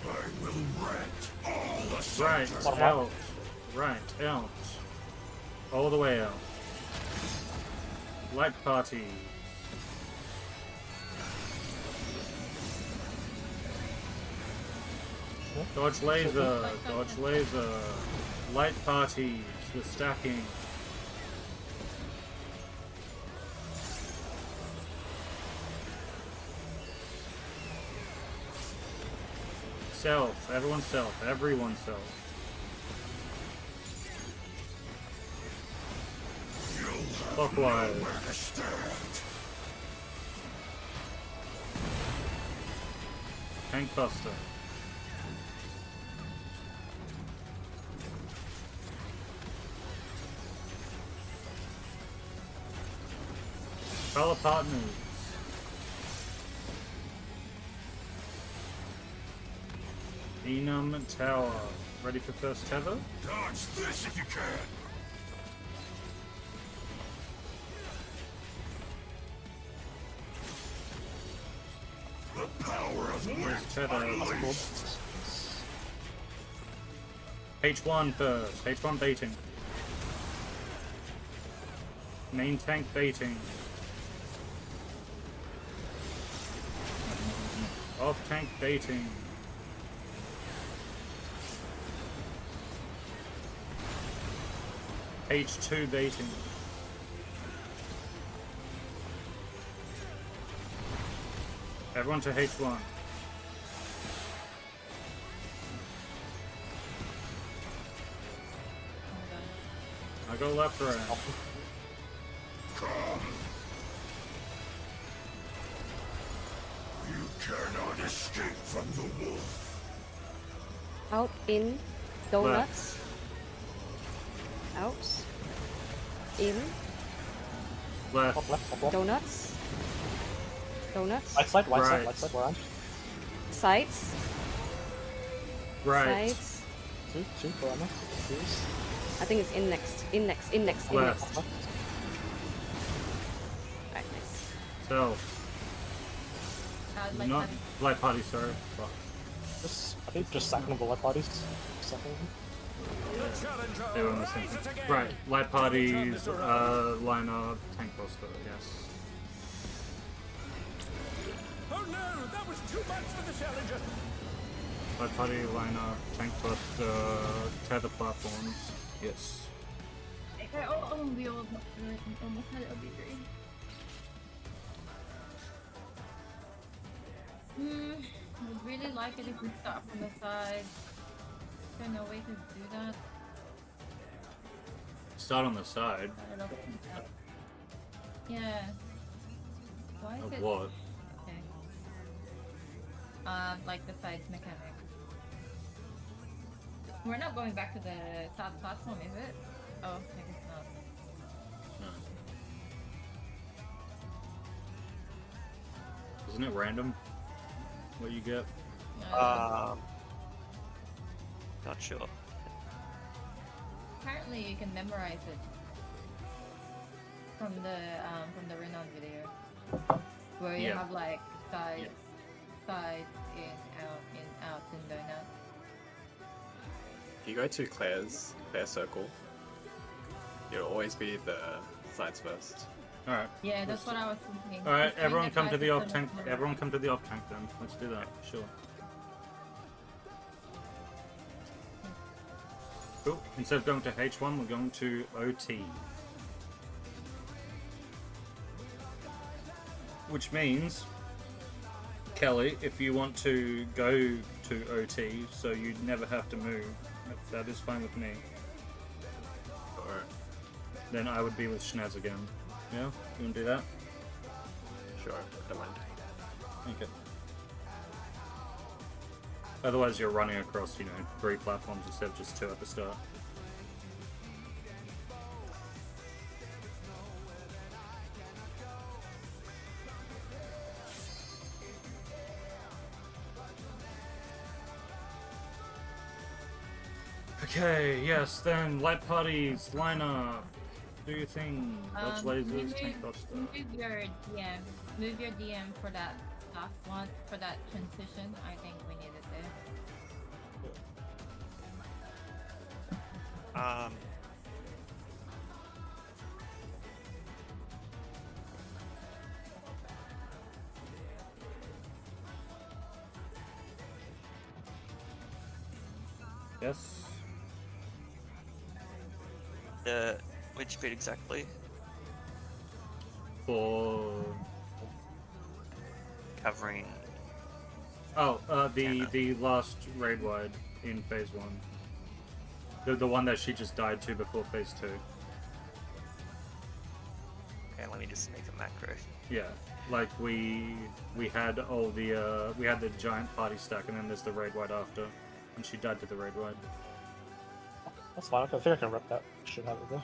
I will rent all the Right, sectors. out. Right, out. All the way out. Light party. Dodge laser. Dodge laser. Light parties. The stacking. Self. Everyone self. Everyone self. Clockwise. Where to stand? Tank buster. Fellow partners. Enum Tower. Ready for first tether? Dodge this if you can. There's tether. H1 first. H1 baiting. Main tank baiting. Off tank baiting. H2 baiting. Everyone to H1. I go left or right. You cannot escape from the wolf. Out in donuts. Out. In Left. Top left. donuts. Donuts. Right side, Right. right side, where I'm. Sides. Right. Sides. Two, where am I? Twos. I think it's in next. In next. In next. In Left. next. Left. Right, nice. So, Like not light party, sorry. Fuck. I think just sacking the light parties. Sacking them. They were on the same thing. Right, light parties, line up, tank buster, yes. Oh no, that was too much for the challenger. Light party, line up, tank buster, tether platforms, yes. Okay, we almost had it OB3. Would really like it if we start from the side. Is there no way to do that? Start on the side. I don't know. Yeah. Why is Of it? what? Okay. Like the sides mechanic. We're not going back to the south platform, is it? Oh, I guess not. No. Isn't it random? What you get? Not sure. Apparently you can memorize it from the Renan video, where you Yeah. have like sides, sides, in, out, in, donut. If you go to Claire's circle, it'll always be the sides first. Alright. Yeah, that's what I was thinking. Alright, Just doing everyone come to the off system tank. is Everyone come to the off tank then. Let's do that. Sure. Cool. Instead of going to H1, we're going to OT. Which means, Kelly, if you want to go to OT so you never have to move, that is fine with me. Or Then I would be with Schnaz again. Yeah? You want to do that? sure, don't mind. Okay. Otherwise you're running across, 3 platforms instead of just 2 at the start. Okay, yes, then light parties, line up, do your thing, dodge lasers, tank buster. move your DM. Move your DM for that last one, for that transition. I think we need it there. Yes? Which bit exactly? For... Covering. Oh, the last raid wide in phase 1. The one that she just died to before phase 2. Okay, let me just make a macro. Yeah, like we had all the we had the giant party stack, and then there's the raid wide after, and she died to the raid wide. That's fine. I think I can rep that. Should have it there.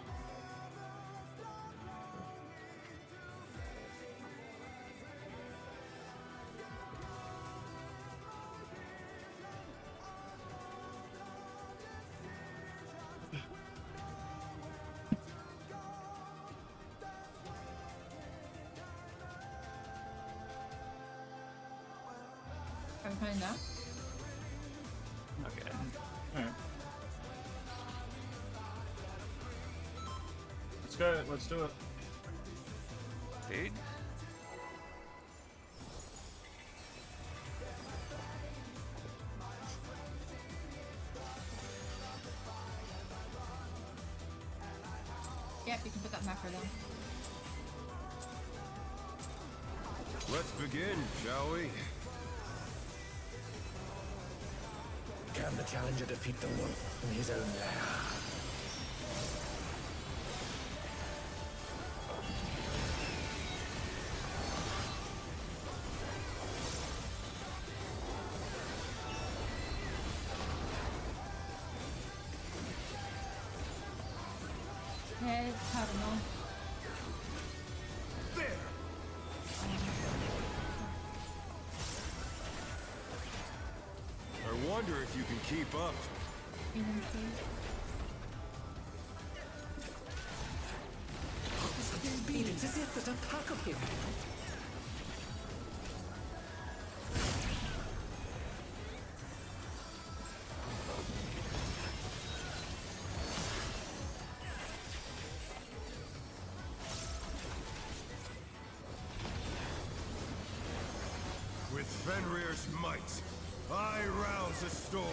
I'm Kinda. Okay. Alright. Let's go, let's do it. Food? Yep, you can put that macro down. Let's begin, shall we? Can the challenger defeat the wolf in his own lair? Here's Cardinal. There! I wonder if you can keep up. Healing, please. Such speed, it's as if there's a pack of him. With Fenrir's might, I rouse a storm.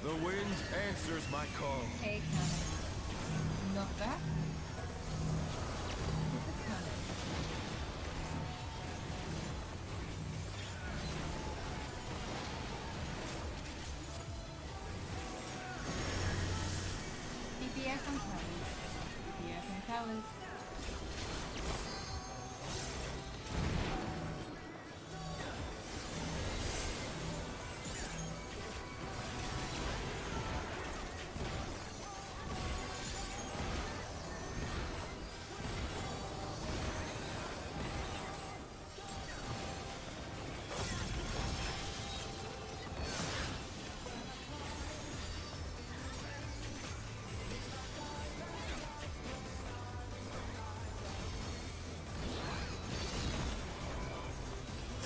The wind answers my call. Hey, cannon. Knock back. This is cannon. DPS on towers. DPS on towers.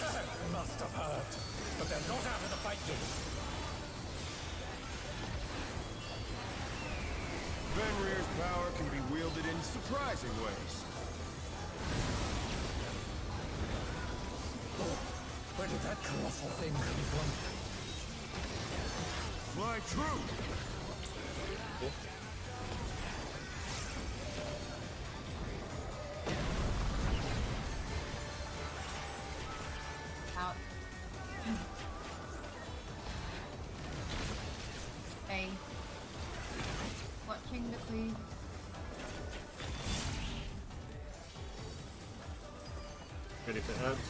They must have hurt, but they're not out of the fight yet. Fenrir's power can be wielded in surprising ways. Oh, where did that colossal thing come from? Fly true! Out. A. Watching the cleave. Ready for heads.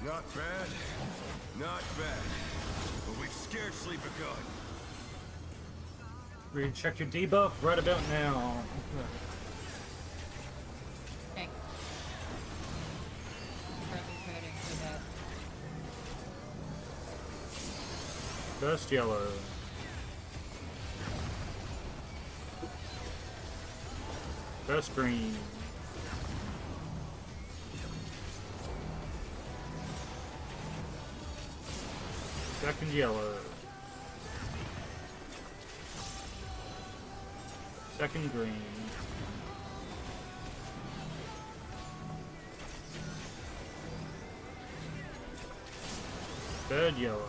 Not bad, not bad. But we've scarcely begun. Ready to check your debuff right about now. Okay. Currently coding for that. First yellow. First green. Second yellow. Second green. Third yellow.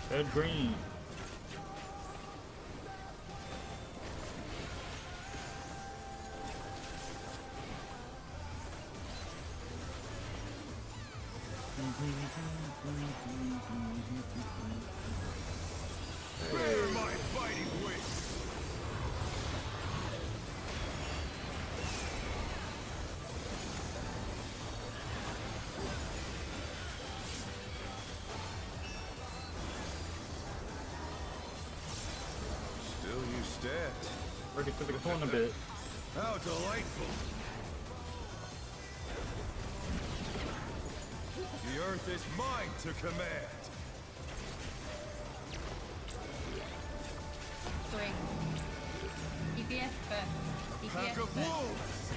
Third green. Bear my fighting wings! Still you stand. Ready for the corner bit. How delightful! The earth is mine to command. Going. DPS first. Pack DPS of first. wolves.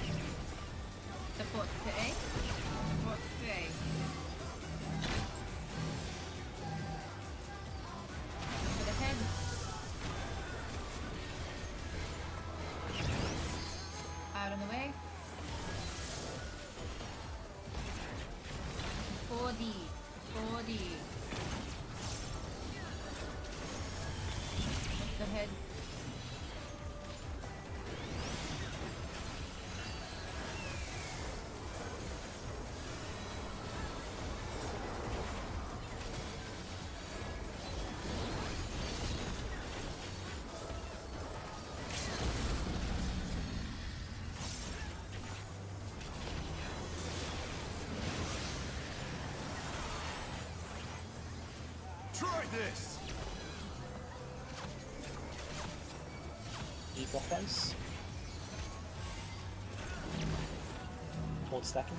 Support to A. Support to A. To the head. Out of the way. 4D. 4D. The head. Try this. E clockwise. Hold stacking.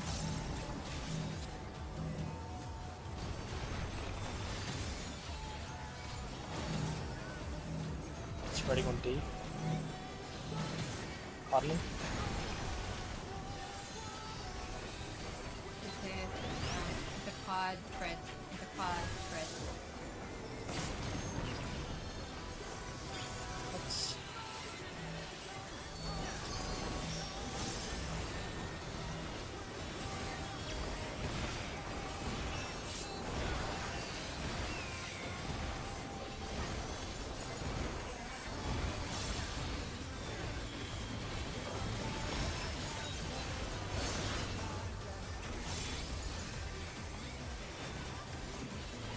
Spreading on D. Hardening. This is the quad spread. The quad spread. Let's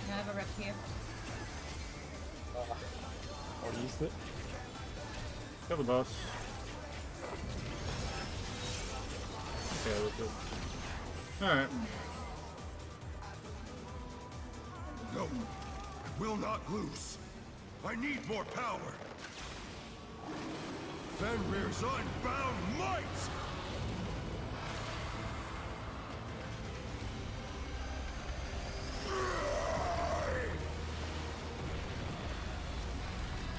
I have a rep here. already used it. Kill the boss. Okay, we're good. Alright. No, I will not lose. I need more power. Fenrir's unbound might!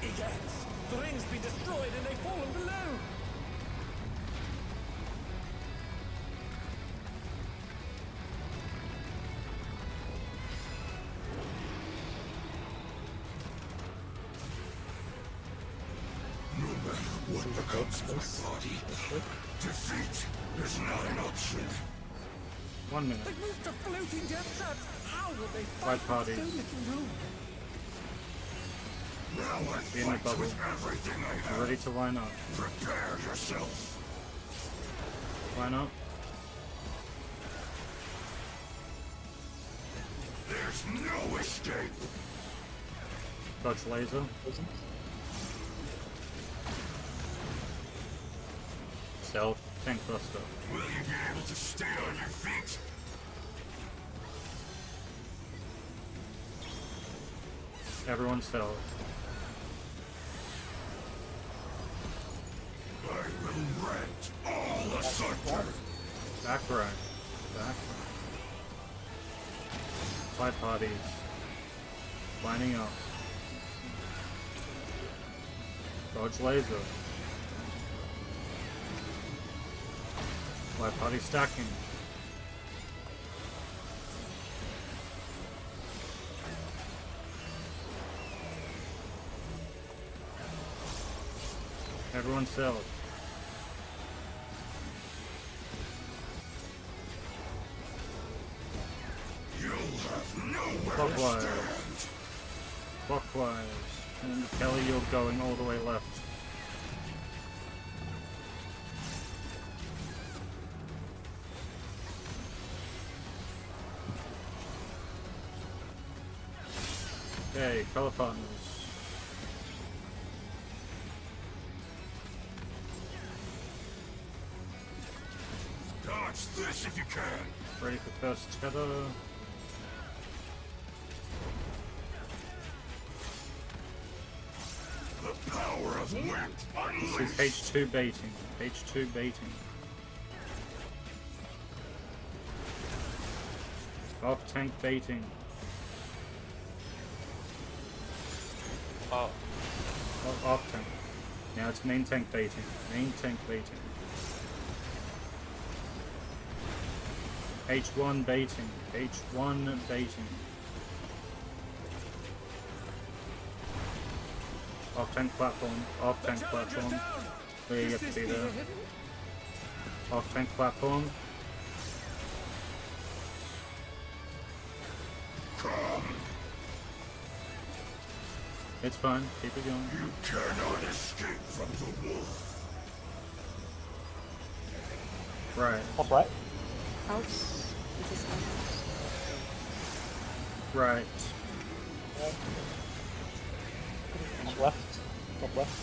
Egads! The ring's been destroyed and they've fallen below! No matter what becomes of my body, defeat is not an option. 1 minute. They've moved to floating death traps! How will they Right fight party. with so little room? Now I Be in the fight bubble. with everything I have. Ready to line up. Prepare yourself. Line up. There's no escape. Dodge laser. Stealth. Tank buster. Will you be able to stay on your feet? Everyone stealth. I will rent all asunder. Back right. Back right. Five parties. Lining up. Dodge laser. Five party stacking. Everyone stealth. You'll have nowhere to Clockwise. stand. Clockwise. And Kelly, you're going all the way left. Okay, color partners. Dodge this if you can. Ready for first tether. The power of wit This is unleashed. H2 baiting. H2 baiting. Off tank baiting. Oh, Off tank. Now it's main tank baiting. Main tank baiting. H1 baiting. H1 baiting. Off tank platform. Off tank platform. Where you get to be there. Off tank platform. It's fine. Keep it going. You cannot escape from the wolf. Right. Top right. House. This is our house. Right. Top left. Top left.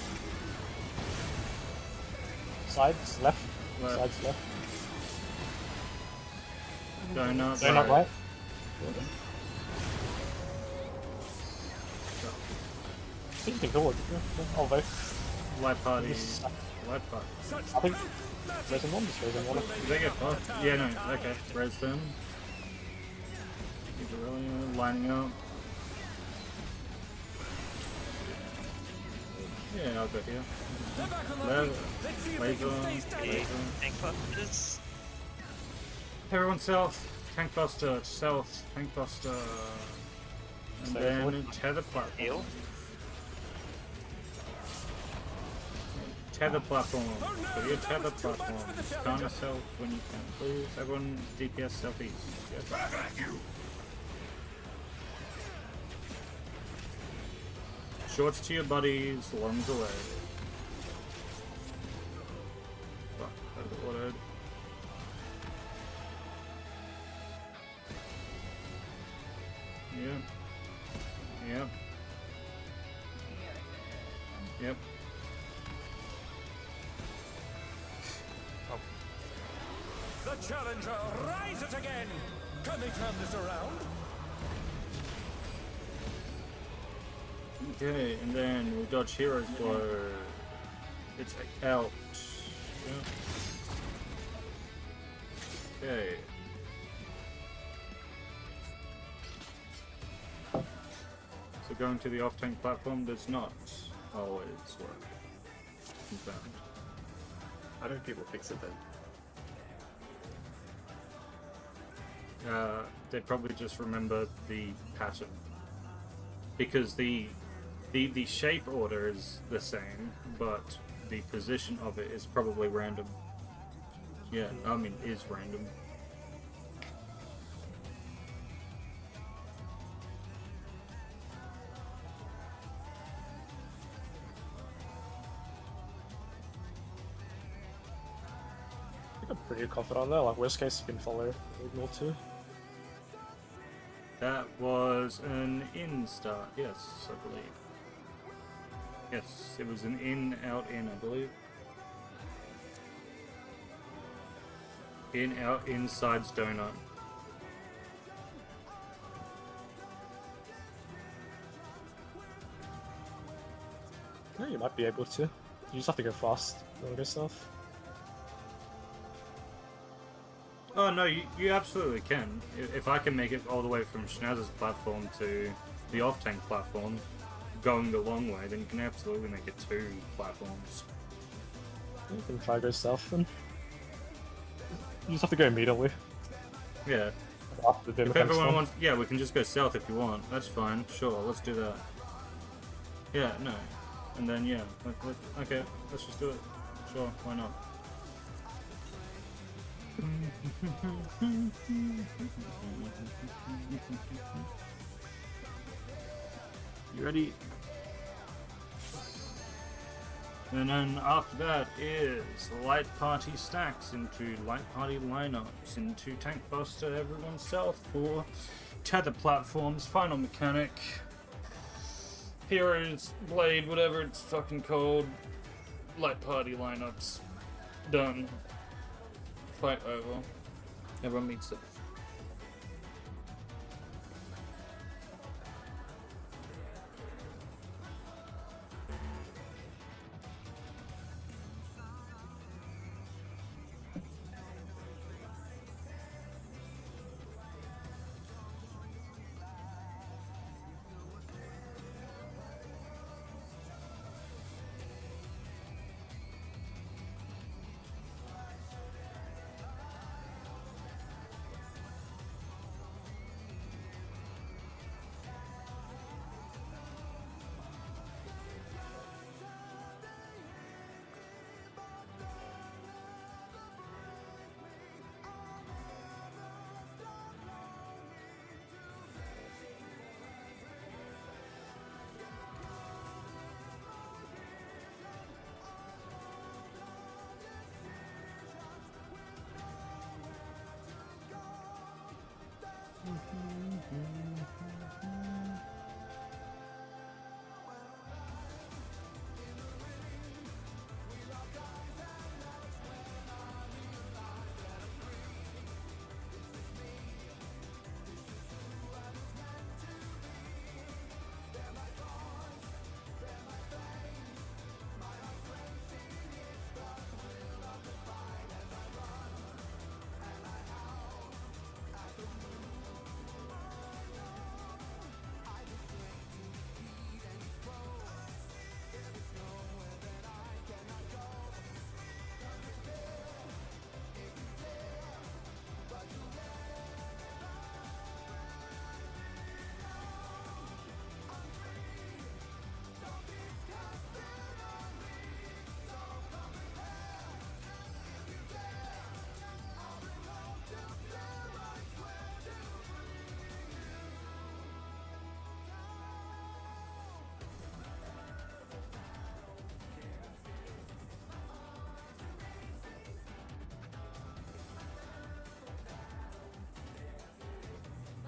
Sides left. Left. Sides left. Donut. Donut right. I think you can go with it. Oh, wait. Light party. Yes. Light party. I think resin one, just resin one. Did they get buffed? Yeah, no. Okay. Res them. Keep it really lining up. Yeah, I'll go here. Left. Laser. tank busters. Everyone south. Tank buster. South. Tank buster. And Stay then forward. tether platform. Heal. Tether platform. Put your tether platform. Calm yourself when you can. Please, everyone DPS southeast. Yes. Back at you. Shorts to your buddies, longs away. Fuck, overordered. Yep. Yep. Yep. The challenger rises again. Can they turn this around? Okay, and then we dodge Hero's Blow. It's out. Yeah. Okay. So going to the off-tank platform does not always work. Confirmed. How do people fix it then? They probably just remember the pattern. Because the shape order is the same, but the position of it is probably random. Yeah, I mean, is random. I think I'm pretty confident on that. Like, worst case, you can follow Ignore too. That was an in start, yes, I believe. Yes, it was an in, out, in, I believe. In, out, inside's donut. Yeah, you might be able to. You just have to go fast. All this stuff. Oh no, you absolutely can. If I can make it all the way from Schnazz's platform to the off-tank platform, going the long way, then you can absolutely make it 2 platforms. You can try go south then. You just have to go immediately. Yeah. After the If mechanics everyone done. wants, yeah, we can just go south if you want. That's fine. Sure, let's do that. Yeah, no, and then yeah, okay, let's just do it. Sure, why not? You ready? And then after that is light party stacks into light party lineups into tank buster everyone south for tether platforms, final mechanic, heroes, blade, whatever it's fucking called, light party lineups, done. Fight over. Everyone meets it.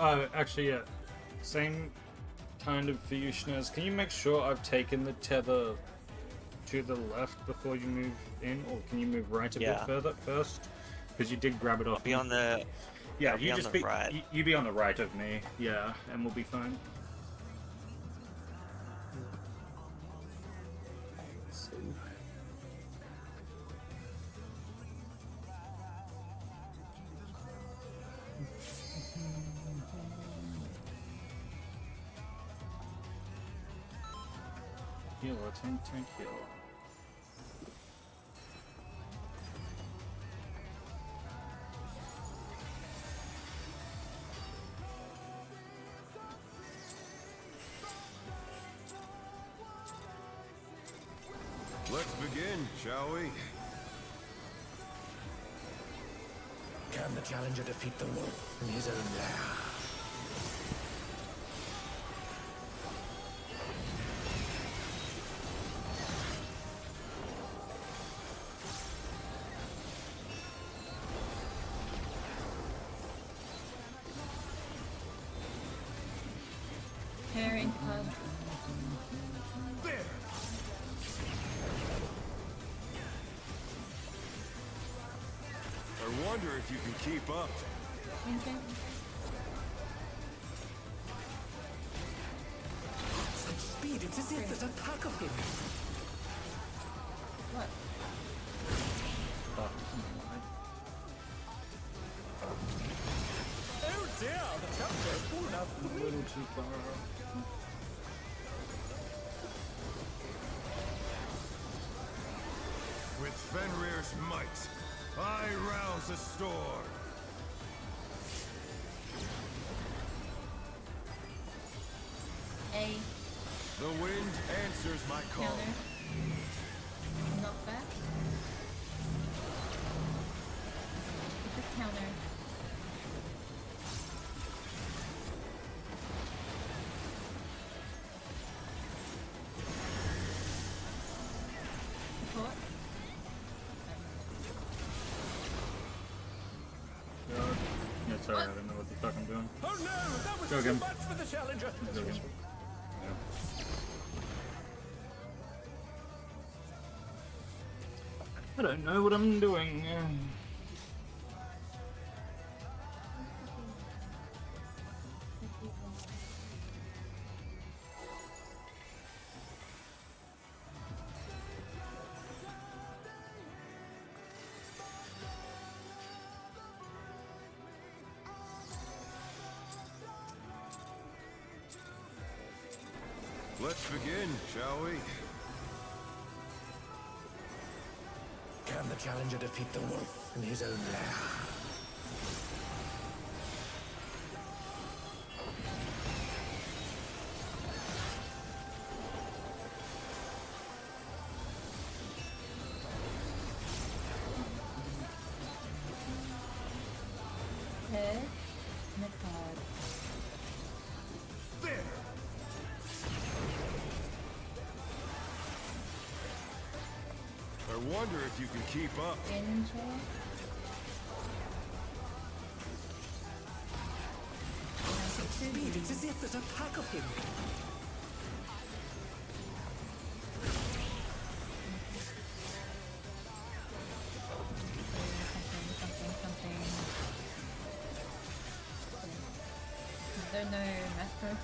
Oh, actually, yeah. Same kind of for you, Schnez. Can you make sure I've taken the tether to the left before you move in, or can you move right a bit further first? Because you did grab it off. Be on the. Yeah, I'll you be just on the be right. you be on the right of me. Yeah, and we'll be fine. Heal, tank heal. Let's begin, shall we? Can the challenger defeat the wolf in his own lair? Pairing club. I wonder if you can keep up. Okay. Such speed, it's as if there's a pack of him. What? Oh dear, the challenger's fallen out of the A little too far. With Fenrir's might, I rouse a storm. A The wind answers my call. counter. Not back. It's a counter. Support. God. Yeah, sorry, I don't know what the fuck I'm doing. Oh no, that was Go too again. much for the challenger. Go again. I don't know what I'm doing. Let's begin, shall we? Can the challenger defeat the wolf in his own lair? Head. And a card. There! I wonder if you can keep up. Angel. Such speed, It's as if there's a pack of him. Something. Is there no master?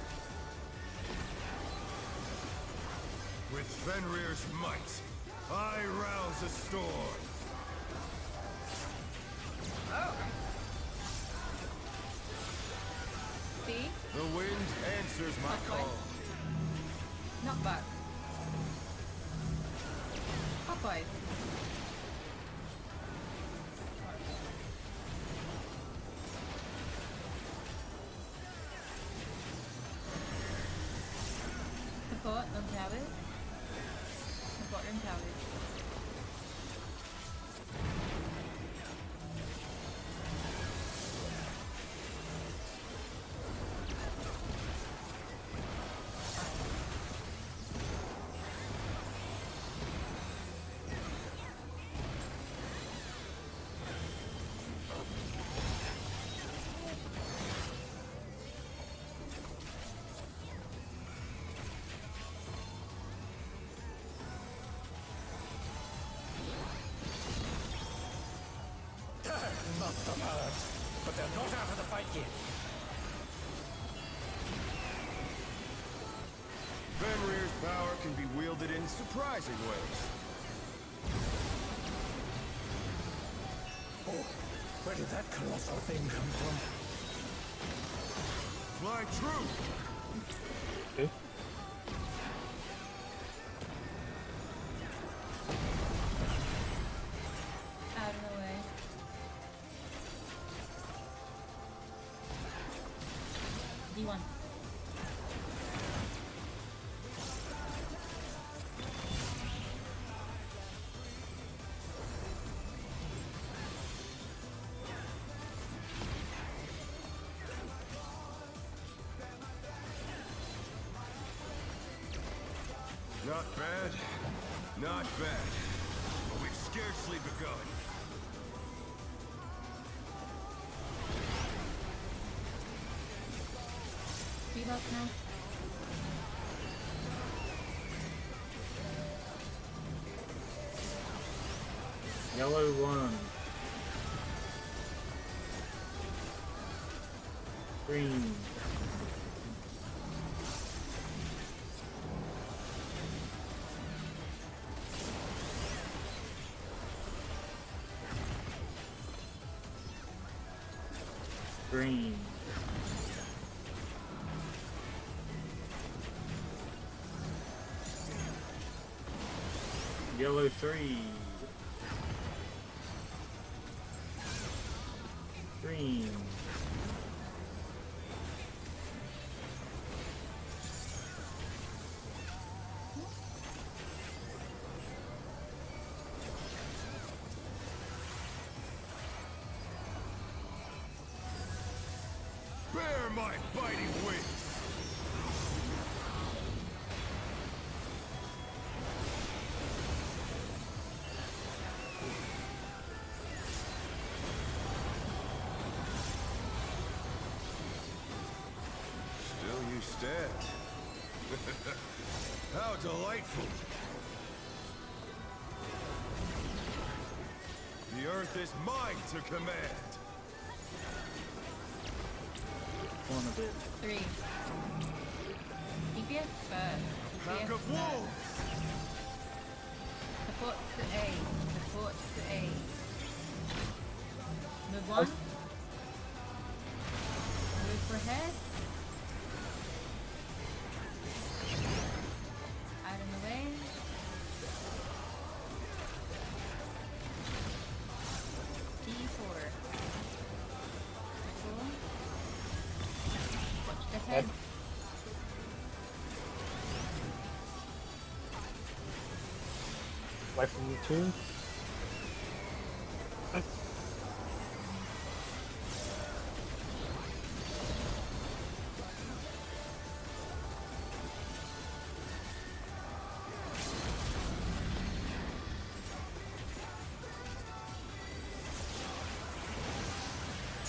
With Fenrir's might, I rouse a storm. Oh. See? The wind answers my call. Not back. Popeye. Support on towers. Support on towers. Must have heard, but they're not out of the fight yet. Fenrir's power can be wielded in surprising ways. Oh, where did that colossal thing come from? Fly true! Okay. Out of the way. D1. Not bad, not bad. But we've scarcely begun. Speed up now. Yellow one. Green. Green. Yellow 3. Green. Bear my biting wings! Still you stand. How delightful! The earth is mine to command! One a bit. 3. DPS first. Pack DPS of first. wolves! Support to A. Support to A. Move 1. Move for head. Out in the way. D4. Cool. Watch the head. Away from you too.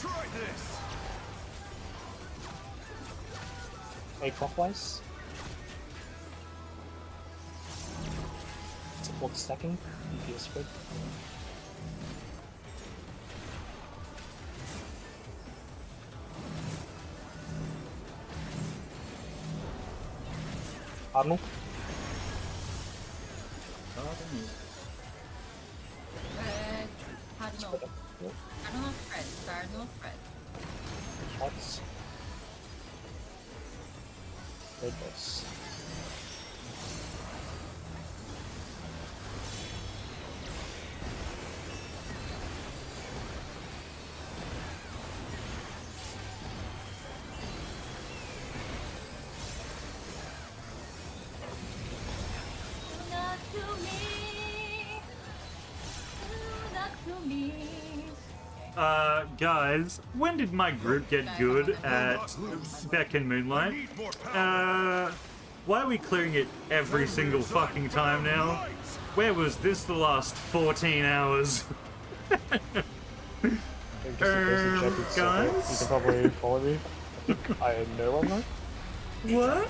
Try this! A clockwise. Support stacking, DPS spread. Cardinal. Fred, Cardinal. Yep. Cardinal Fred. Cardinal Fred. Pots. Red boss. Not to me. Not to me. Guys, when did my group get good at Beck and Moonlight? Why are we clearing it every single fucking time now? Where was this the last 14 hours? Guys? You can probably follow me. I think I know one though. What?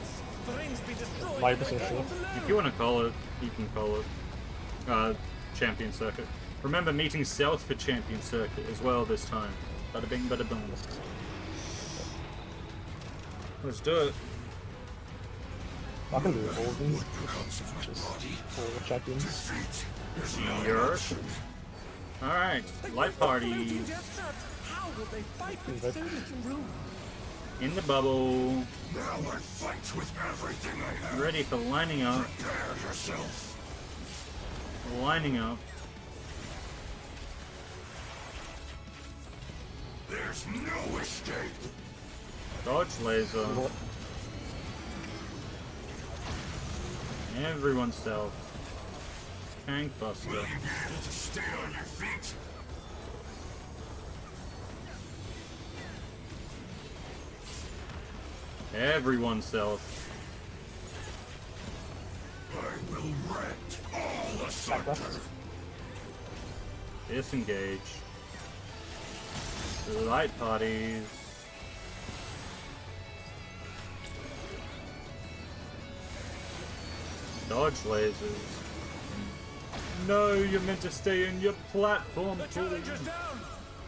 90% sure. If you want to call it, you can call it. Champion Circuit. Remember meeting South for Champion Circuit as well this time. Bada bing, bada boom. Let's do it. I can do all of them. Just all the champions. Yerp. Alright, light party. How will they fight with so little room? In the bubble. Now I fight with everything I have. Ready for lining up. Prepare yourself. Lining up. There's no escape. Dodge laser. Everyone's self. Tank buster. Will you be able to stay on your feet? Everyone's self. I will rent all the sector. Disengage. Light parties. Dodge lasers. No, you're meant to stay in your platform. The challenger's down.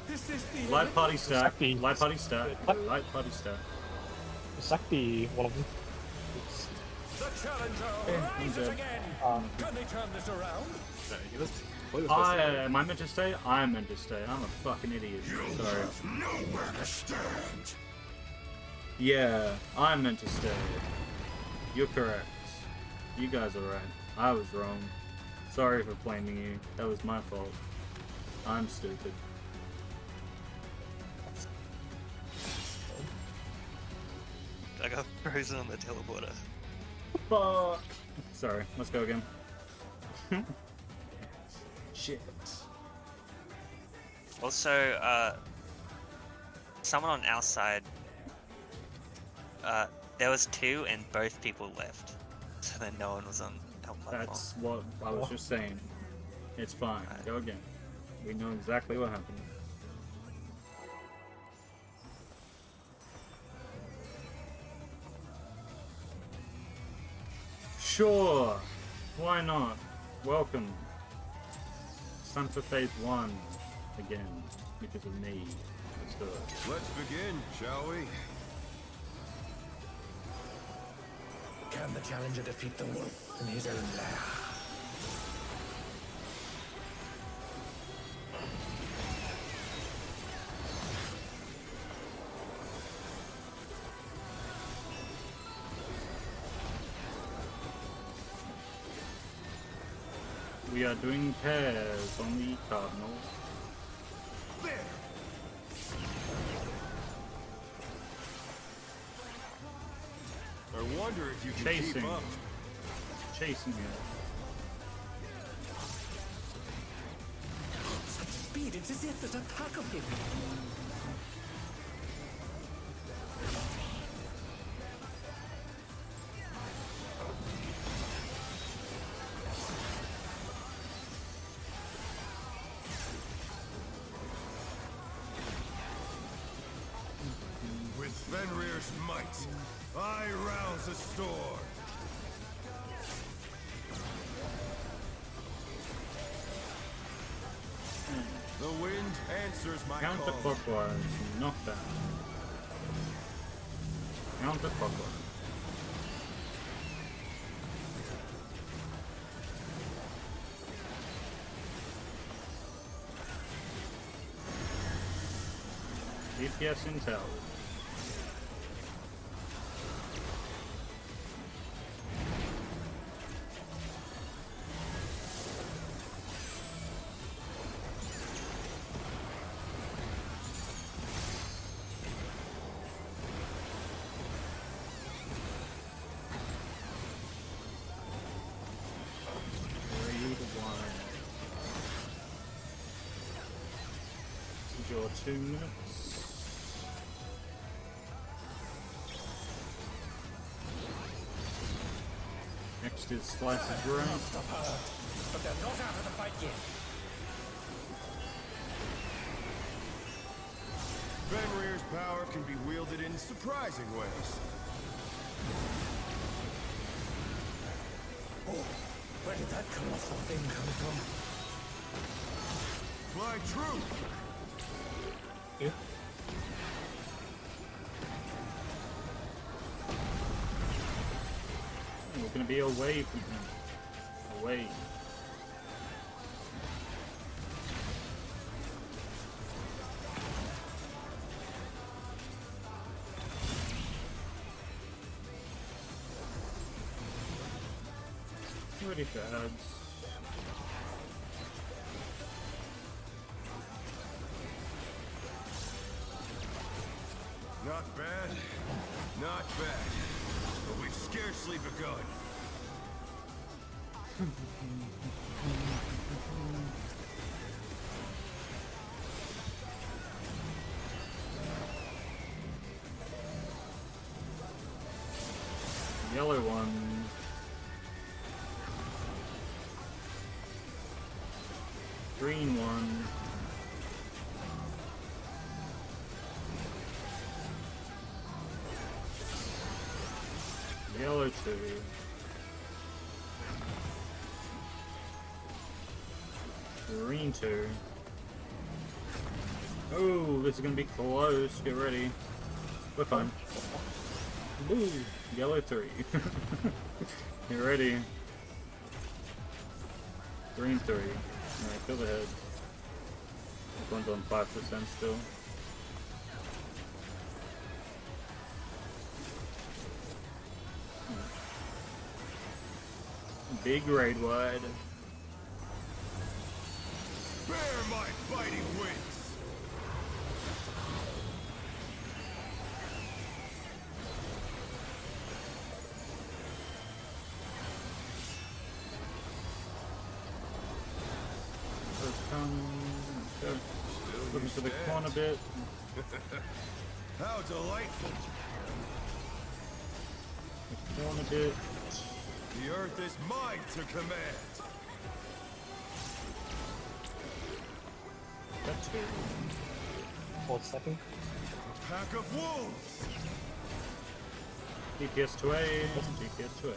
This is the Light party stack. Exactly. Light party stack. Light party stack. Exactly one of them. It's, The challenger rises dead. again. Can they turn this around? No, he was completely supposed to be- Am I meant to stay? I'm meant to stay. I'm a fucking idiot. You'll Sorry. have nowhere to stand. Yeah, I'm meant to stay. You're correct. You guys are right. I was wrong. Sorry for blaming you. That was my fault. I'm stupid. I got frozen on the teleporter. Fuck. Sorry. Let's go again. Shit. Also, someone on our side, there was two and both people left. So then no one was on our platform. That's what I was just saying. It's fine. Go again. We know exactly what happened. Sure. Why not? Welcome. It's time for phase 1 again because of me. Let's do it. Let's begin, shall we? Can the challenger defeat the wolf in his own lair? We are doing pairs on the Cardinals. I wonder if you can Chasing. keep up. Chasing it. Such speed, it's as if there's a pack of him. With Fenrir's might, I rouse a storm. The wind answers my call. Counterclockwise, knockdown. Counterclockwise. DPS intel. Your 2 minutes. Next is slice of brain. But they're not out of the fight yet. Fenrir's power can be wielded in surprising ways. Oh, where did that colossal thing come from? Fly true! Yeah. We're gonna be away from him. Away. Ready for ads. Not bad, not bad. But we've scarcely begun. Yellow one. Green one. Yellow 2. Green 2. Oh, this is gonna be close. Get ready. We're fine. Ooh, yellow 3. Get ready. Green 3. Alright, kill the head. This one's on 5% still. Big raid wide. Bear my fighting wings! First come. Okay. Looking for the corner bit. How delightful! The corner bit. The earth is mine to command! That's good. Hold second. A pack of wolves! DPS to A. DPS to A.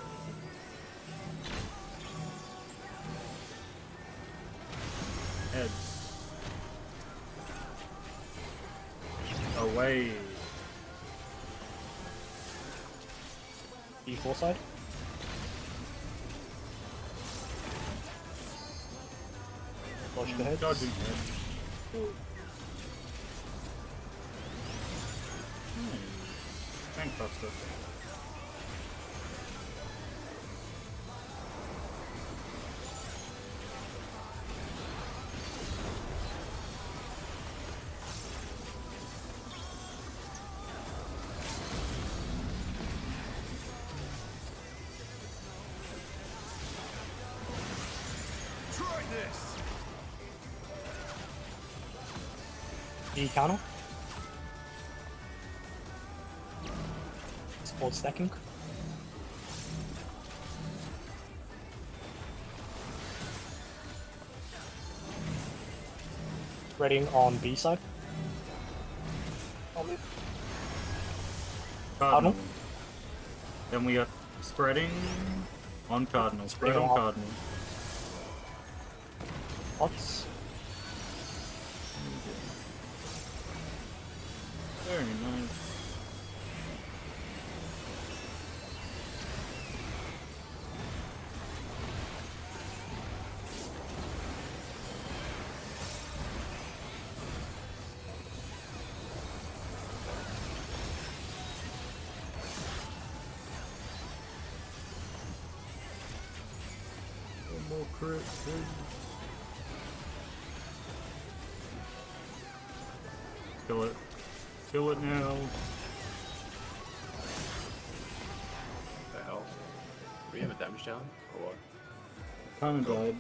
Heads. Away. E4 side. Dodge the heads. Dodging head. Cool. Tank buster. Try this! E counter. Hold stacking. Reading on B side. Cardinal. Then we are spreading on cardinal. Spread on cardinal. Pots. Very nice. One more crit, please. Kill it. Kill it now. The hell? Do we have a damage down? Or what? Kinda died.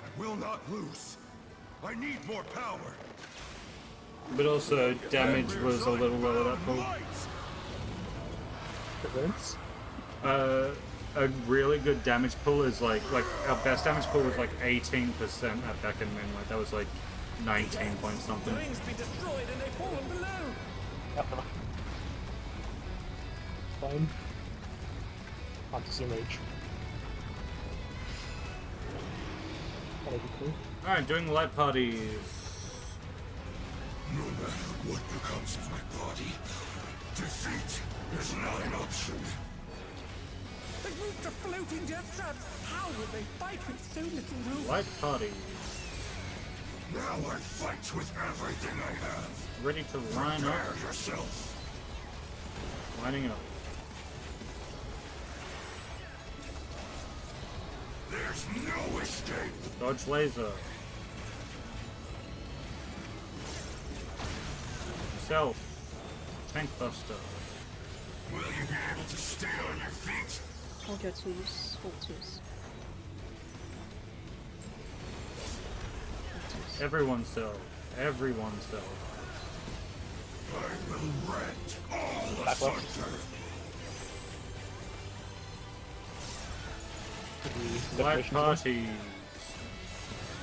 I will not lose. I need more power. But also, damage was a little low at that point. Lights! Events. A really good damage pull is like our best damage pull was like 18% at back in moonlight. That was like 19 point something. Rings be destroyed and they fallen below. Yep. Fine. Hard to see mage. That'll be cool. Alright, doing light parties. No matter what becomes of my body, defeat is not an option. They moved to floating death traps. How will they fight with so little room? Light party. Now I fight with everything I have. Ready to line up. Prepare yourself. Lining up. There's no escape. Dodge laser. Self. Tank buster. Will you be able to stay on your feet? Hold your twos. Hold twos. Everyone self. Everyone self. I will rent all Back left. asunder. The Light definition parties.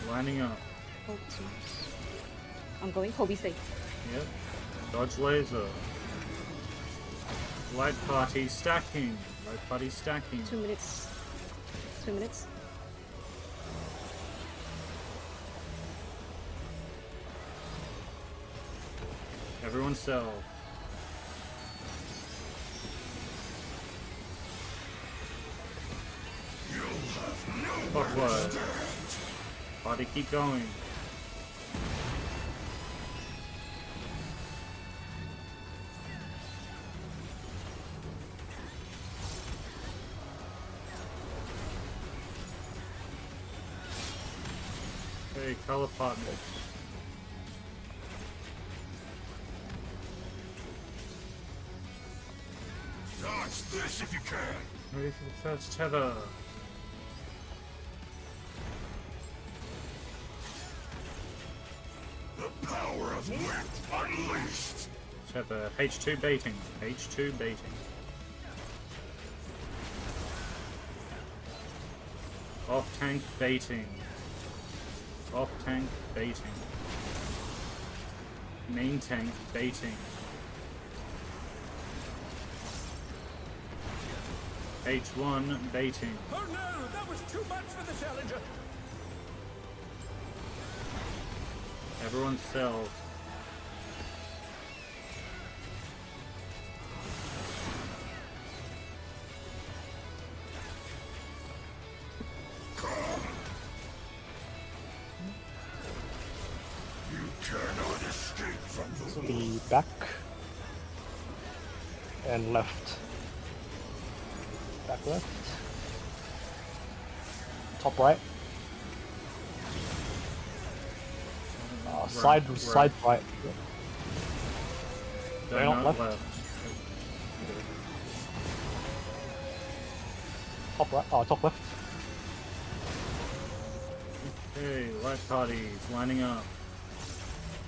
Lining up. Hold twos. I'm going Kobe safe. Yep. Dodge laser. Light party stacking. Light party stacking. 2 minutes. 2 minutes. Everyone sell. Clockwise. Party keep going. Okay, color partners. Dodge this if you can. Ready for the first tether. The power of wit unleashed. Tether. H2 baiting. H2 baiting. Off tank baiting. Off tank baiting. Main tank baiting. H1 baiting. Oh no, that was too much for the challenger. Everyone sell. You cannot escape from So the the back and left. Back left. Top right. Side right. Donut left. left. Top right. Top left. Okay, light parties lining up.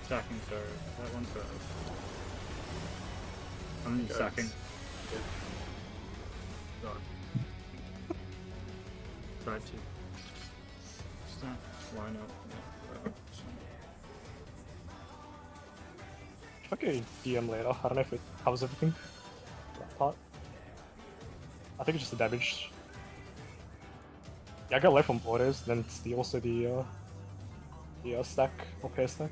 Stacking third. That one first. I'm Goes. stacking. God. Try to stack, line up. Okay, DM later. I don't know if it covers everything. That part. I think it's just the damage. Yeah, I got life from borders, then it's also the stack or pair stack.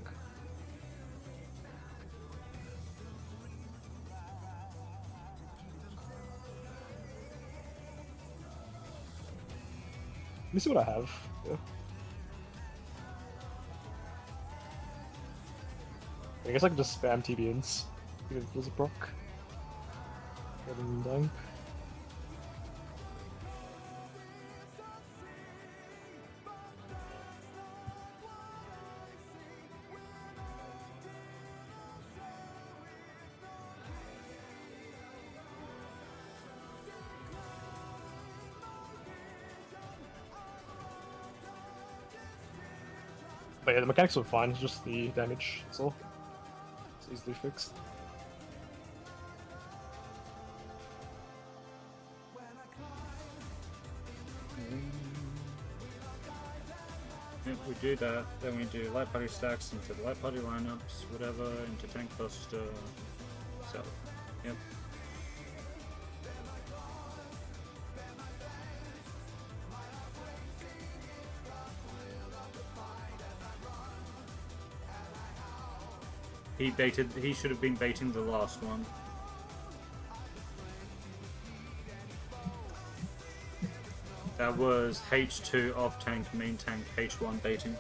Let me see what I have. Yeah. I guess I can just spam TBNs. If there's a proc. Rather than dying. But yeah, the mechanics are fine, it's just the damage, that's all. It's easily fixed. If we do that, then we do light party stacks into the light party lineups, whatever, into tank cluster, so, yep. He should have been baiting the last one. That was H2 off tank, main tank, H1 baiting.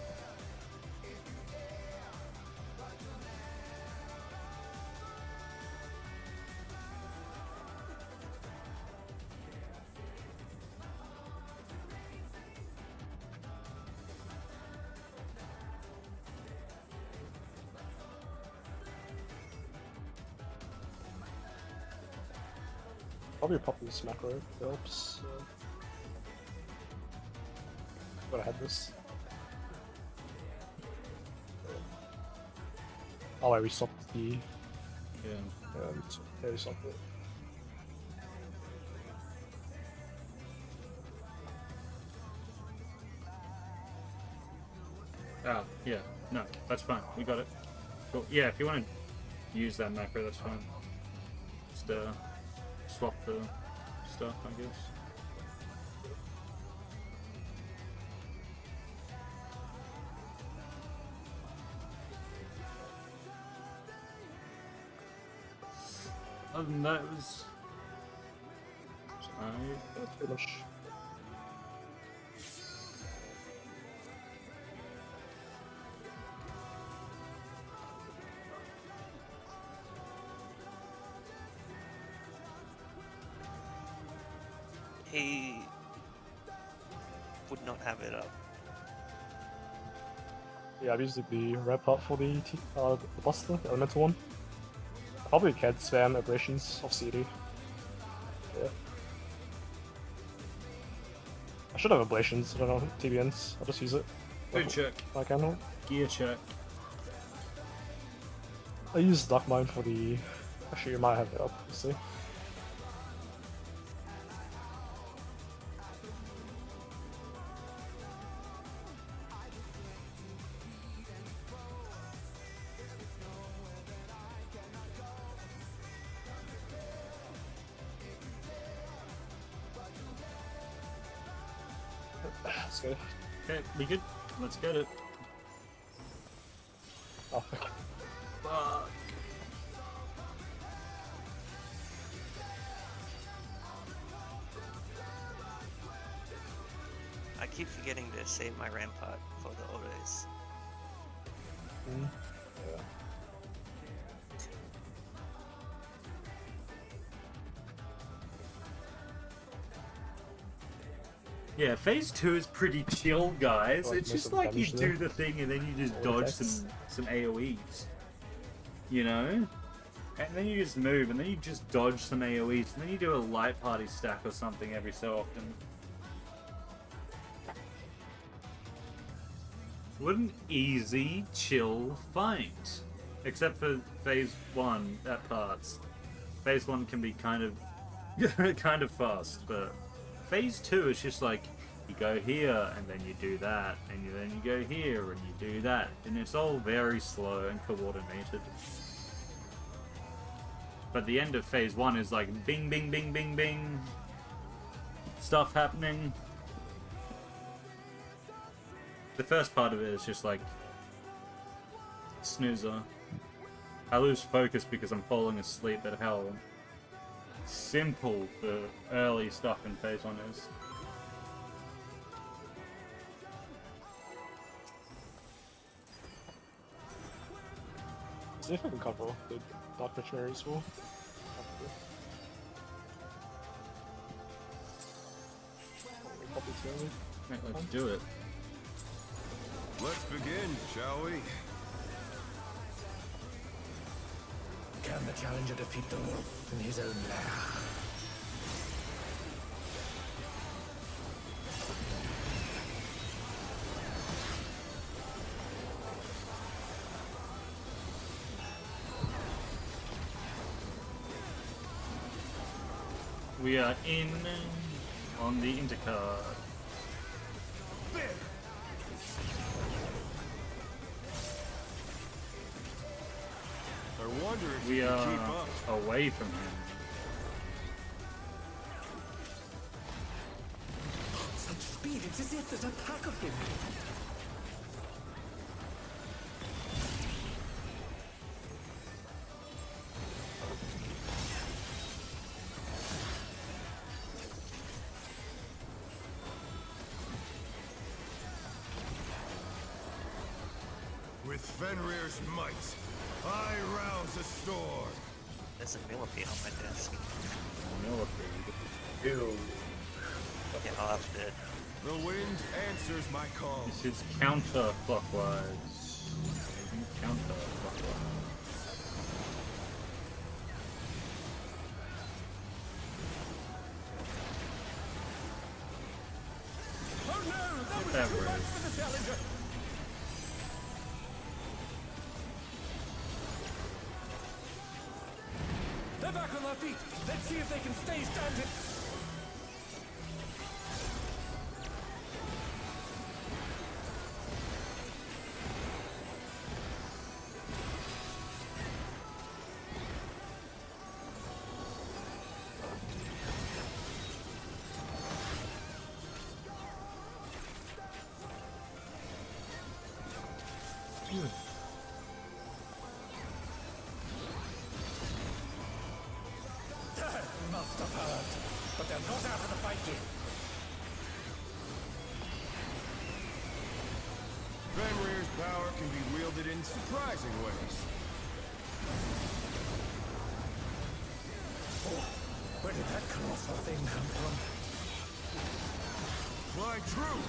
Probably pop this macro, if it helps. But I had this. Oh wait, we stopped the... Yeah. Yeah, we stopped it. Oh, yeah. No, that's fine. We got it. Cool. Yeah, if you want to use that macro, that's fine. Just swap the stuff, I guess. Other than that, it was... That's pretty much... He would not have it up. Yeah, I've used the red part for the Buster, the elemental one. I probably can't spam aberrations off CD. Yeah. I should have ablations, I don't know, TBNs, I'll just use it. Good check. I can. Gear check. I use Dark Mind for the... Actually, you might have it up, we'll see. Let's go. Okay, we good? Let's get it. Oh, fuck. Fuck. I keep forgetting to save my rampart for the autos. Yeah. Yeah, phase 2 is pretty chill, guys. Like, It's make just some like you damage do there. the thing and then you just All dodge attacks. some AoEs. You know? And then you just move and then you just dodge some AoEs and then you do a light party stack or something every so often. What an easy, chill fight. Except for phase 1 at parts. Phase 1 can be kind of fast, but phase 2 is just like you go here and then you do that and then you go here and you do that, and it's all very slow and coordinated. But the end of phase 1 is like bing bing bing bing bing. stuff happening. The first part of it is just like snoozer. I lose focus because I'm falling asleep at how simple the early stuff in phase 1 is. See if I can cover the Dark Missionary as well. Probably too early. Right, let's do it. Let's begin, shall we? Can the challenger defeat the wolf in his own lair? We are in on the intercard. I wonder if We you can are keep up. away from him. Such speed, it's as if there's a pack of him. With Fenrir's might, I rouse the storm. There's a millipede on my desk. Millipede. Ew. Yeah, I'll have to. The wind answers my call. This is counterclockwise. Counterclockwise. Oh no! That was Whatever too it much is. for the challenger! They're back on their feet. Let's see if they can stay standing. That must have hurt. But they're not out of the fight yet. Fenrir's power can be wielded in surprising ways. Oh, where did that colossal thing come from? Fly true!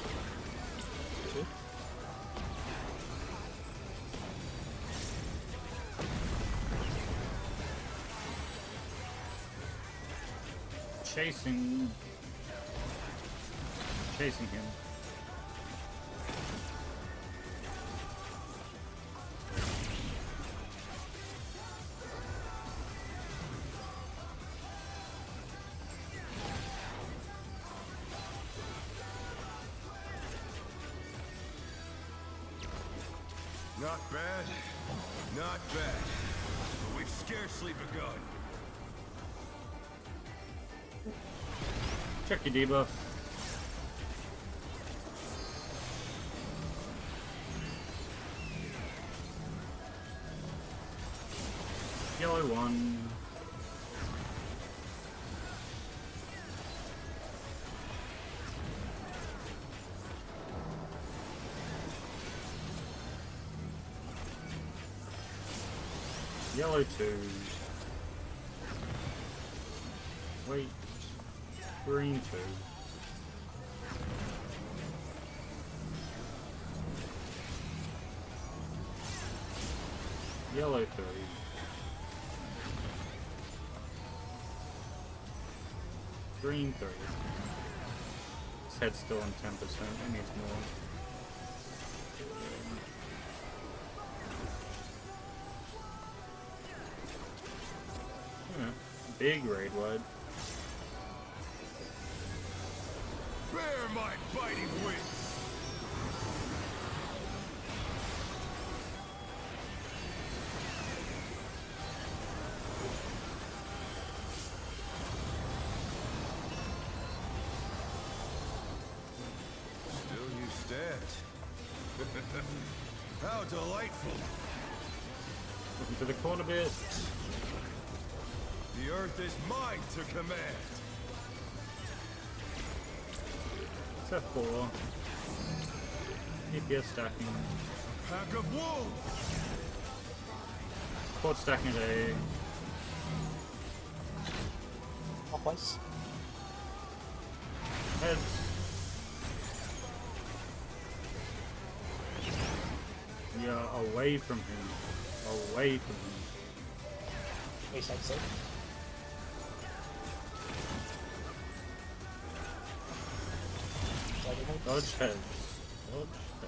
Chasing him. Not bad. Not bad. But we've scarcely begun. Check your debuff. Yellow one. Yellow two. Wait. Green two. Yellow three. Green three. His head's still on 10%. It needs more. Yeah, big raid wide. Bear my biting wings! How delightful! Looking to the corner bit. The earth is mine to command. Step 4. DPS stacking. Pack of wolves! Quad stacking at A. Clockwise. Heads. Yeah, away from him. Away from him. A-side safe. Dodge heads. Dodge heads.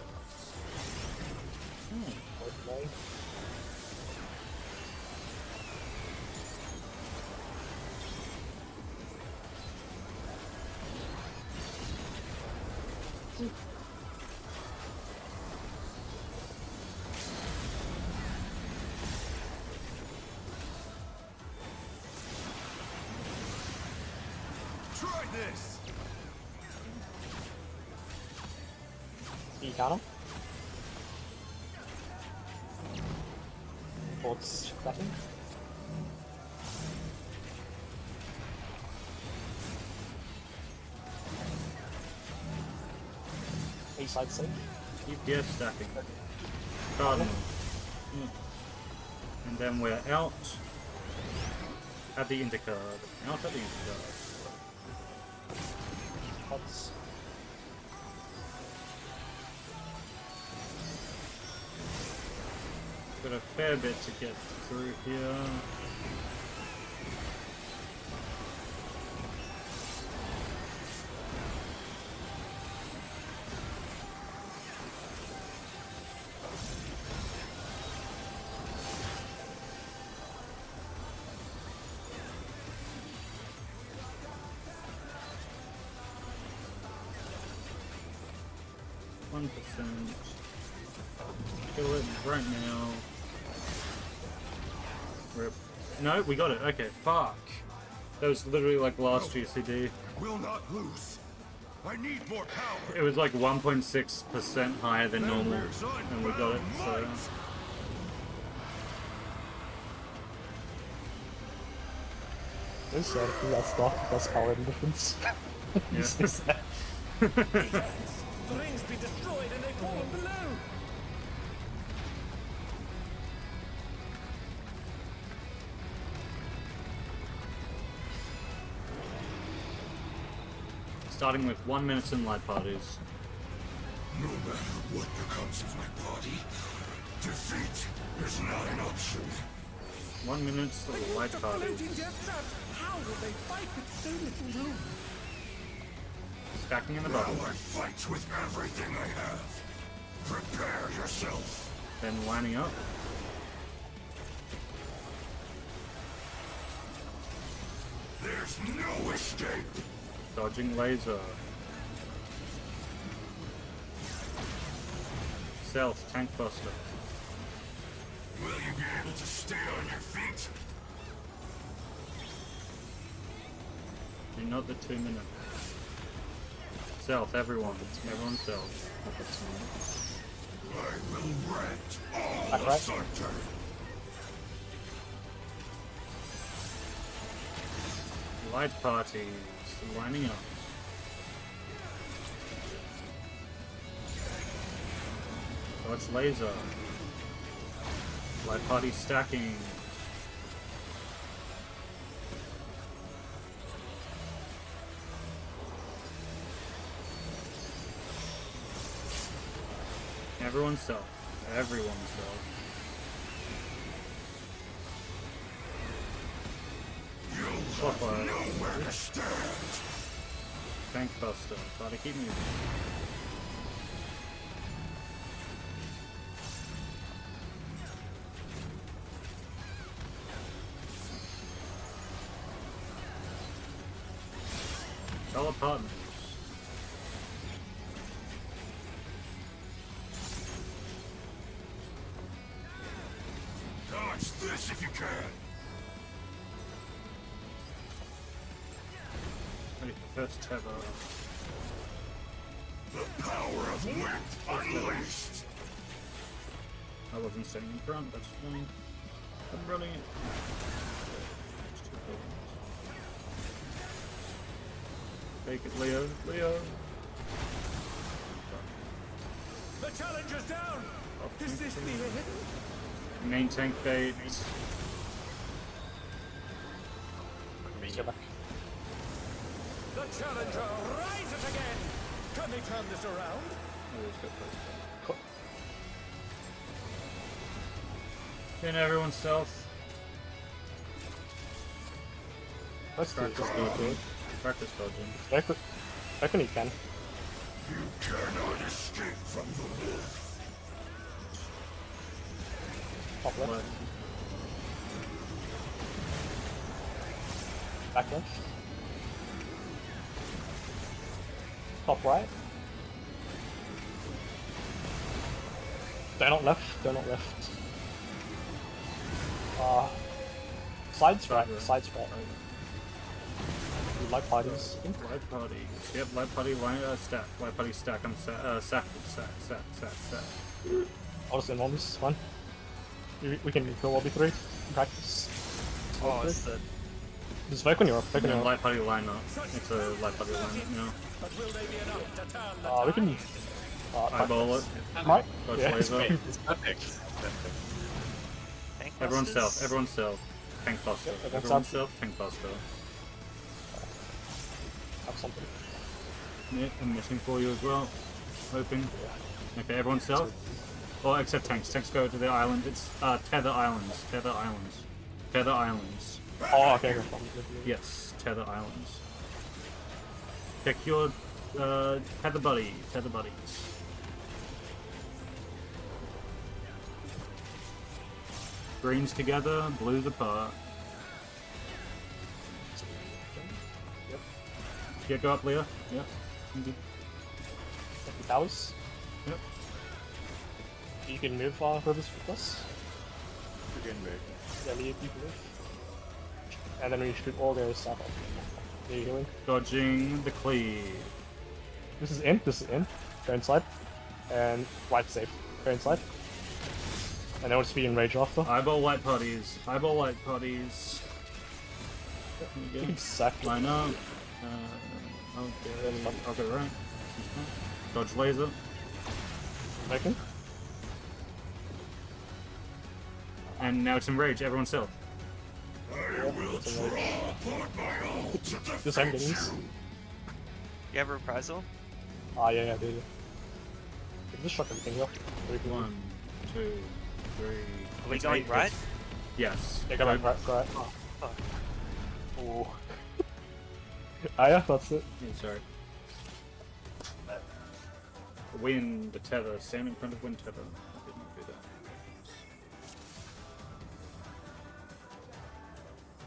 Okay. Try this! You got him. Bolts clapping. A-side safe. DPS stacking. Cardinal. And then we're out at the intercard. Out at the intercard. Pots. Got a fair bit to get through here. %. Kill it right now. Rip. No, we got it. Okay, fuck. That was literally like last GCD. Will not lose. I need more power. It was like 1.6% higher than normal, and we got it, so... This I think that's not that's power difference. Yeah. The rings be destroyed and they fall below! Starting with 1 minute in light parties. No matter what becomes of my body, defeat is not an option. 1 minute of light parties. How will they fight with so little room? Stacking in the Now bottom. I fight with everything I have. Prepare yourself. Then lining up. There's no escape. Dodging laser. Stealth, tank buster. Will you be able to stay on your feet? Do not the 2 minute. Stealth, everyone. Everyone stealth. I will rent all asunder. Light parties. Lining up. Dodge laser. Light party stacking. Everyone's self. Everyone's self. You'll nowhere to stand. Tank buster. Gotta keep moving. Fellow partners. Dodge this if you can. Ready for first tether. The power of wit unleashed. I wasn't staying in front, that's fine. I'm running it. Take it, Leo. Leo. The challenger's down! Is this the end? Main tank bait. Let's go back. The challenger rises again! Can they turn this around? Can everyone stealth? Let's do Practice dodging. Practice dodging. Reckon you can. You cannot escape from the wolf. Top left. What? Back left. Top right. Donut left. Donut left. Sides right. Sides right. You like parties? Light party. Yep, light party line stack. Light party stack. I'm sack. I'll just involve this. Fine. We can kill lobby 3 in practice. Oh, it's the Just fake when you're up. Fake when And you're up. light party line up. It's a light party line up, you know. But will they be enough to turn the We can. Eyeball it. Might. Dodge Yeah, laser. It's perfect. tank Everyone busters. self. Everyone self. Tank buster. Yep, everyone Everyone self. self. Tank buster. Have something. Yeah, I'm missing for you as well. Hoping. Okay, everyone self. Well, except tanks. Tanks go to the island. It's Tether Islands. Tether Islands. Tether Islands. Oh, okay. Yes, Tether Islands. Pick your tether buddy. Tether buddies. Greens together, blues apart. Yep. Yeah, go up, Leah. Yep. Towers. Yep. You can move rivers with us. You can move. Yeah, you can move. And then we shoot all their stuff up. Are you healing? Dodging the cleave. This is in. This is in. Go inside. And right safe. Go inside. And then we'll just be in rage after. Eyeball light parties. Eyeball light parties. You can sack. Line up. Okay. Okay, right. Dodge laser. Making. And now it's in rage. Everyone self. I will draw upon my own to The same defeat things. you. You have reprisal? Yeah, I do. You can just shot everything here. So we can- 1, 2, 3. Are we It's going 8 right? hits. Yes. Yeah, go back, right. Oh, fuck. Oh. Yeah, that's it. Yeah, sorry. Wind, the tether. Stand in front of wind tether. I didn't do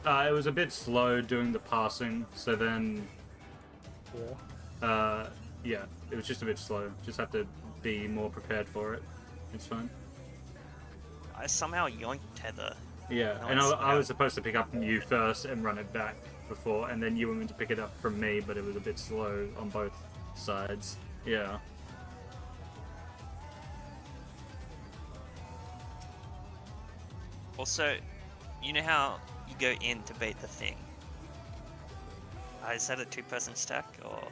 that. It was a bit slow doing the passing, so then, Yeah. yeah, it was just a bit slow. Just have to be more prepared for it. It's fine. I somehow yoinked tether. Yeah, No, and it's- I was supposed to pick up from you first and run it back before, and then you were meant to pick it up from me, but it was a bit slow on both sides. Yeah. Also, you know how you go in to bait the thing? Is that a 2-person stack or?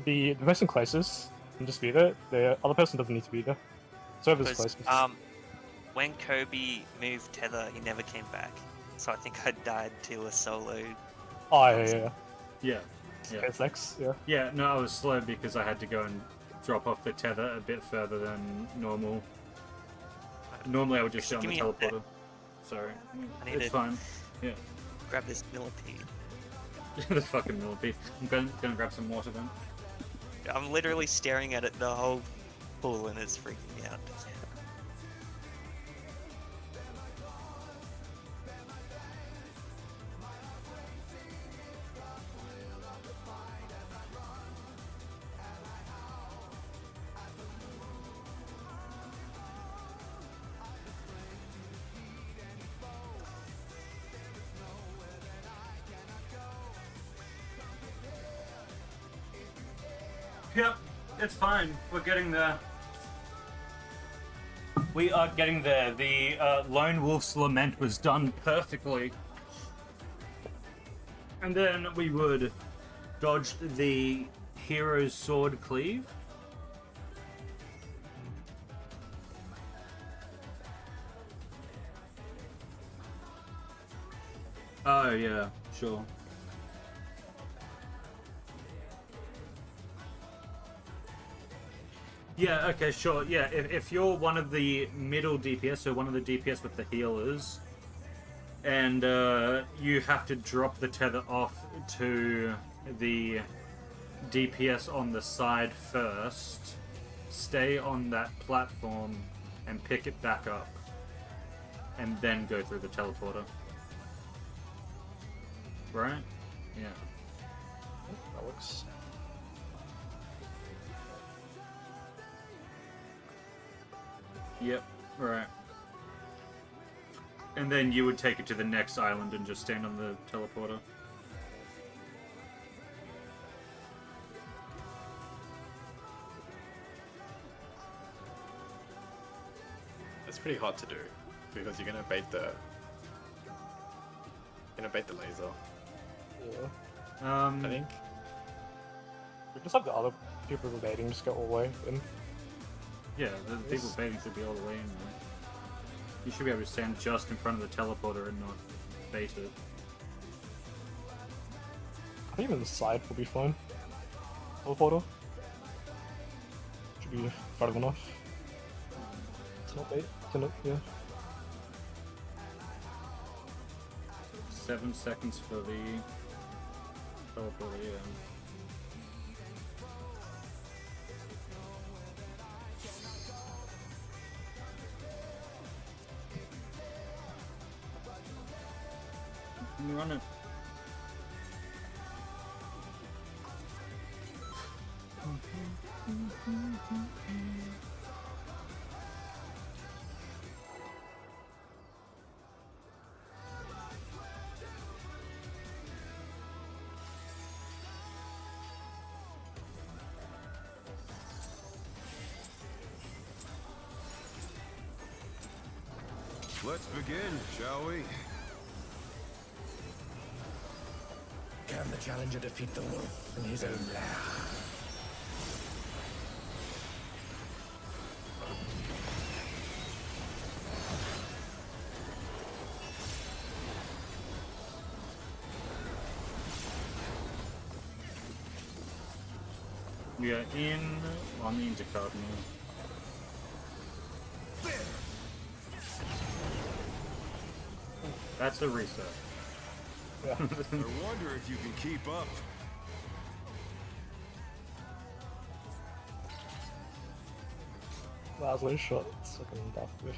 The person closest can just be there. The other person doesn't need to be there. Server's Because closest. when Kobe moved tether, he never came back. So I think I died to a solo. Oh, yeah. Yeah. Yeah. It's next, yeah. Yeah, no, I was slow because I had to go and drop off the tether a bit further than normal. Normally I would just sit on the Give me a teleporter. Sorry. I need It's to- fine. Yeah. Grab this millipede. The fucking millipede. I'm gonna grab some water then. I'm literally staring at it the whole pool and it's freaking me out. Yep, it's fine. We're getting there. We are getting there. The Lone Wolf's Lament was done perfectly. And then we would dodge the Hero's Sword Cleave. Oh, yeah, sure. Yeah, okay, sure. Yeah, if you're one of the middle DPS, so one of the DPS with the healers, and you have to drop the tether off to the DPS on the side first, stay on that platform and pick it back up, and then go through the teleporter. Right? Yeah. That works. Yep, right. And then you would take it to the next island and just stand on the teleporter. It's pretty hard to do because you're gonna bait the laser. Yeah. I think we just have the other people evading just go all the way in. Yeah, the people baiting should be all the way in there. You should be able to stand just in front of the teleporter and not bait it. I think even the side will be fine. Teleporter. Should be far enough. It's not bait. It's not, yeah. 7 seconds for the teleporter, yeah. Run it. Let's begin, shall we? Can the challenger defeat the wolf in his own lair? We are in on the intercard now. That's a reset. Yeah. I wonder if you can keep up. That was late shot. Second death with.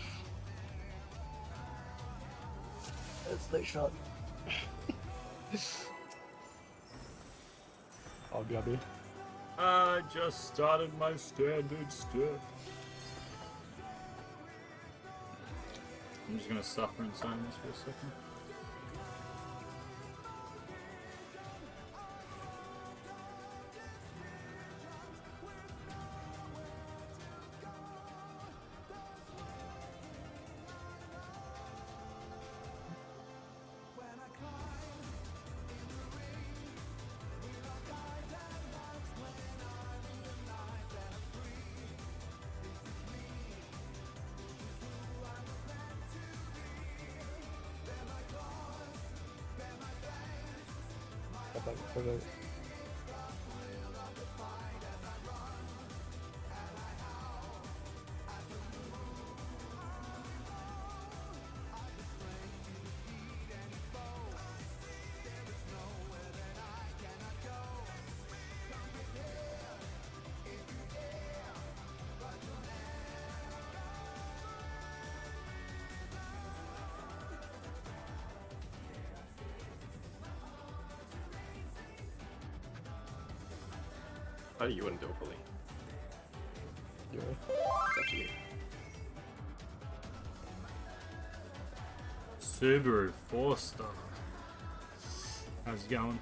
It's late shot. I'll be happy. I just started my standard step. I'm just gonna suffer in silence for a second. How do you want to do it, Polly? Yeah. It's up to you. Subaru 4-star. How's it going?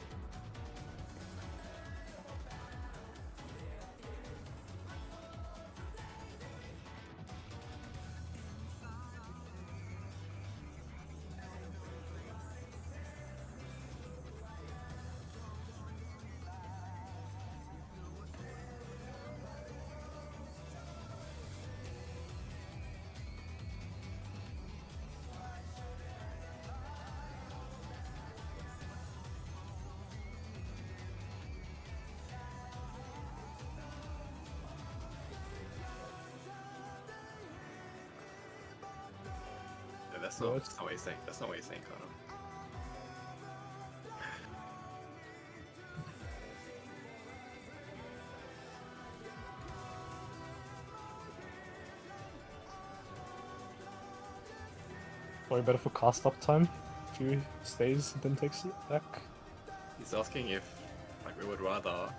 that's not, Yes. that's not what you're saying. That's not what you're saying, Connor. Probably better for cast up time. If he stays, then takes it back. He's asking if, like, we would rather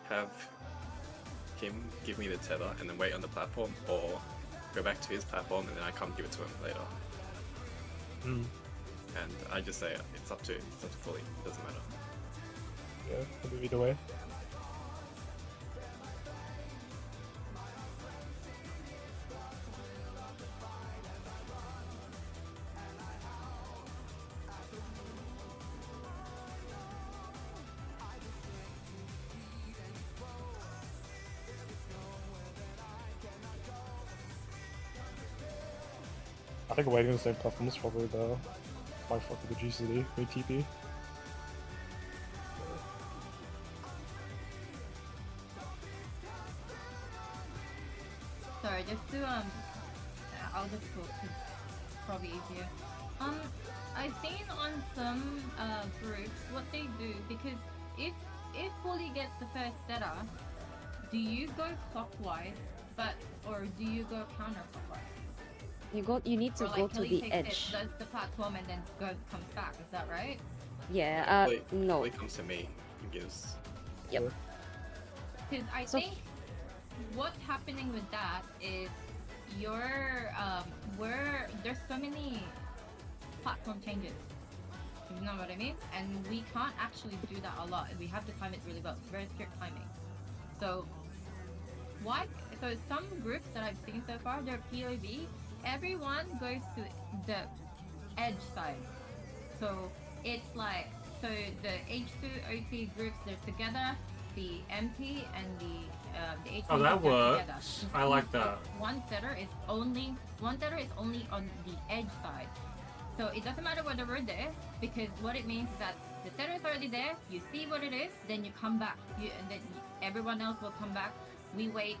have him give me the tether and then wait on the platform, or go back to his platform and then I come give it to him later. Hmm. And I just say it's up to Fully. Doesn't matter. Yeah, can do either way. I think waiting on the same platform is probably the my fuck with the GCD, me TP. Sorry, just to I'll just talk 'cause it's probably easier. I've seen on some groups what they do, because if Fully gets the first setter, do you go clockwise, or do you go counterclockwise? You need to Or like go to Kelly the takes edge. does the platform and then comes back. Is that right? Yeah. Fully, No. Fully comes to me and gives. Yep. Because I So think what's happening with that is there's so many platform changes. You know what I mean? And we can't actually do that a lot. We have to time it really well. It's very strict timing. So some groups that I've seen so far, they're POV. Everyone goes to the edge side. So it's like, so the H2 OT groups, they're together. The MP and the H2 Oh, that they're works. together. I like that. One tether is only on the edge side. So it doesn't matter whether we're there, because what it means is that the tether is already there, you see what it is, then you come back. And then everyone else will come back. We wait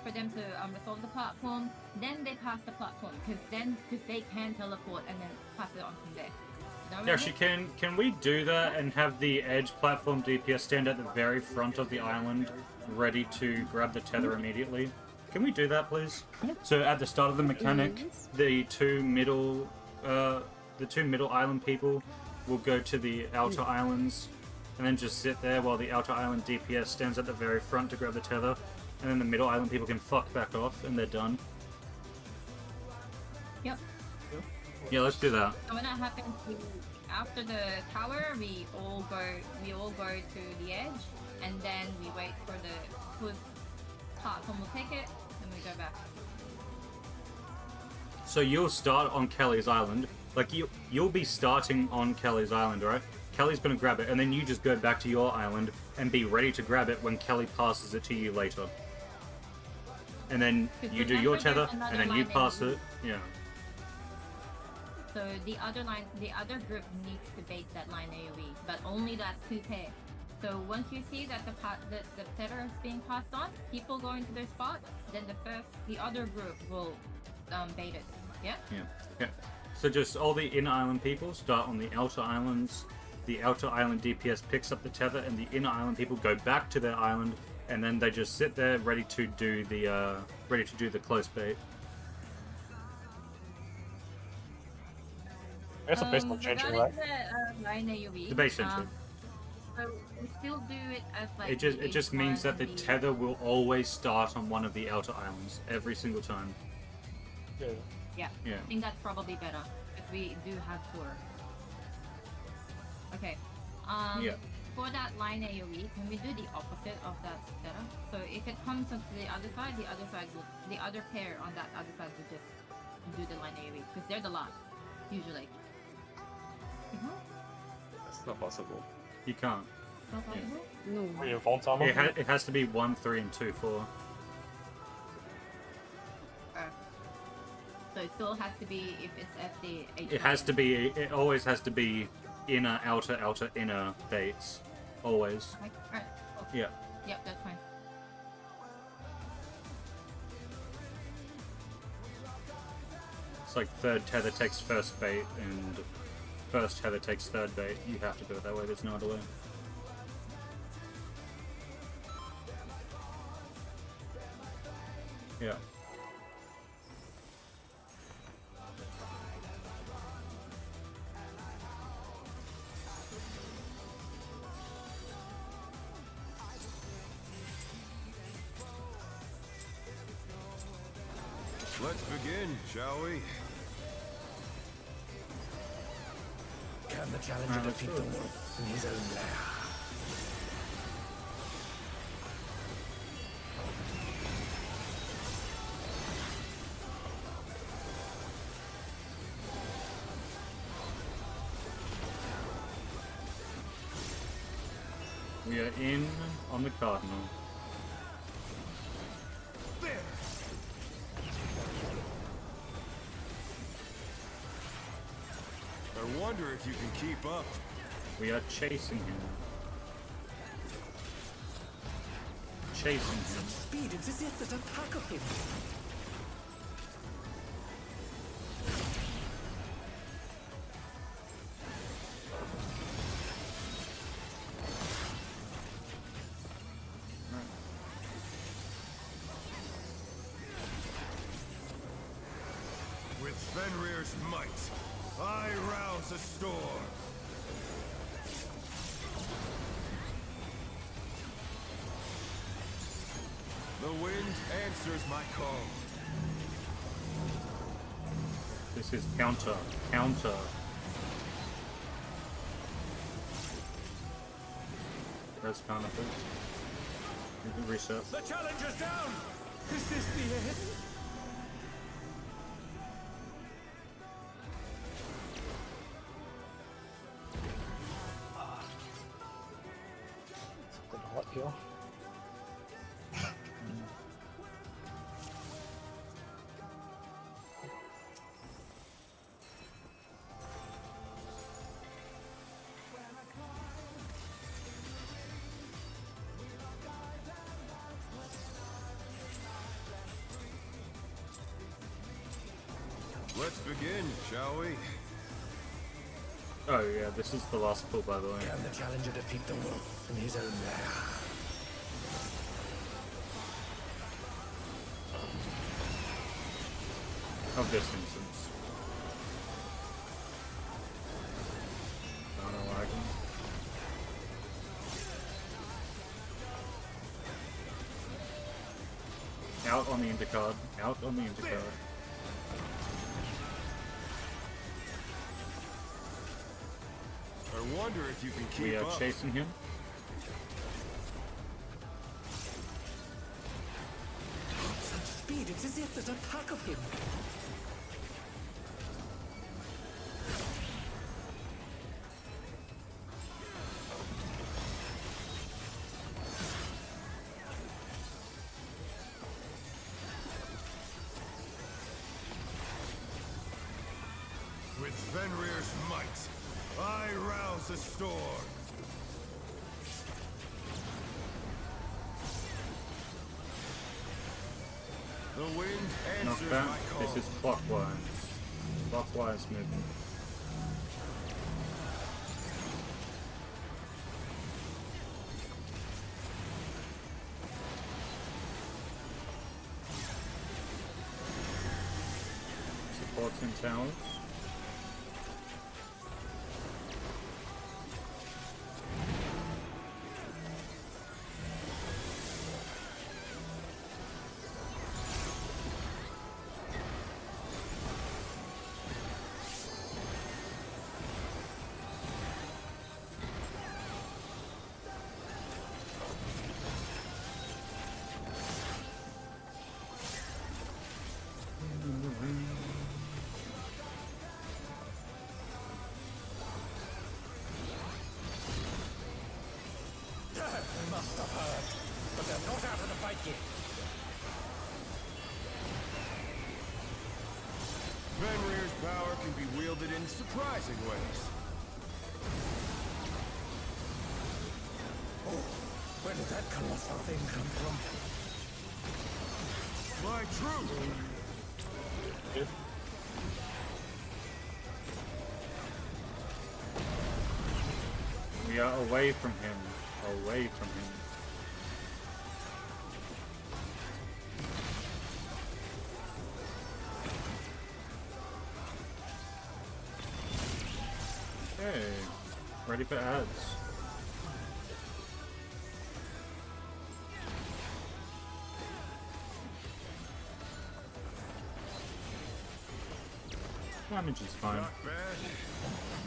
for them to resolve the platform, then they pass the platform, because they can teleport and then pass it on from there. You know what I Actually, mean? can we do that and have the edge platform DPS stand at the very front of the island, ready to grab the tether immediately? Can we do that, please? So at the start of the mechanic, the two middle island people will go to the outer islands, and then just sit there while the outer island DPS stands at the very front to grab the tether, and then the middle island people can fuck back off, and they're done. Yep. Yeah, let's do that. So when that happens, after the tower, we all go to the edge, and then we wait for whose platform will take it, and we go back. So you'll start on Kelly's island. Like, you'll be starting on Kelly's island, right? Kelly's gonna grab it, and then you just go back to your island and be ready to grab it when Kelly passes it to you later. And then you do your tether, and then you pass it. Yeah. So the other group needs to bait that line AoE, but only that 2 pair. So once you see that the tether is being passed on, people go into their spots, then the other group will bait it. Yeah? Yeah. Okay. So just all the inner island people start on the outer islands. The outer island DPS picks up the tether, and the inner island people go back to their island, and then they just sit there ready to do the close bait. I guess the base not changing, right? The line AoE, The base entry. so we still do it as like. It just means that the tether will always start on one of the outer islands every single time. Yeah. Yeah. Yeah. I think that's probably better if we do have 4. Okay. Yeah. For that line AoE, can we do the opposite of that tether? So if it comes onto the other side will, the other pair on that other side will just do the line AoE, because they're the last, usually. That's not possible. You can't. Not possible? No. Are you Vault Armor? It has to be 1, 3, and 2, 4. So it still has to be, if it's FD, It has to be. It always has to be inner, outer, outer, inner baits. Always. Alright. Cool. Yeah. Yep, that's fine. It's like third tether takes first bait, and first tether takes third bait. You have to do it that way, there's no other way. Yeah. Let's begin, shall we? Can the challenger defeat the wolf in his own lair? We are in on the cardinal. I wonder if you can keep up. We are chasing him. Chasing him. Speed, it's as if there's a pack of him. With Fenrir's might, I rouse a storm. The wind answers my call. This is counter. Counter. Press counter, please. You can reset. The challenger's down! Is this the end? Something hot here. Let's begin, shall we? Oh yeah, this is the last pull, by the way. Can the challenger defeat the wolf in his own lair? Of this instance. Counter wagon. Out on the intercard. Out on the intercard. I wonder if you can keep We are up. chasing him. Such speed, it's as if there's a pack of him. With Fenrir's might, I rouse a storm. The wind answers Knockback. my call. This is clockwise. Clockwise movement. Supports in towers. They must have heard, but they're not out of the fight yet. Fenrir's power can be wielded in surprising ways. Oh, where did that colossal thing come from? My truth! Good. We are away from him. Away from him. Okay. Ready for ads. Damage is fine. Not bad.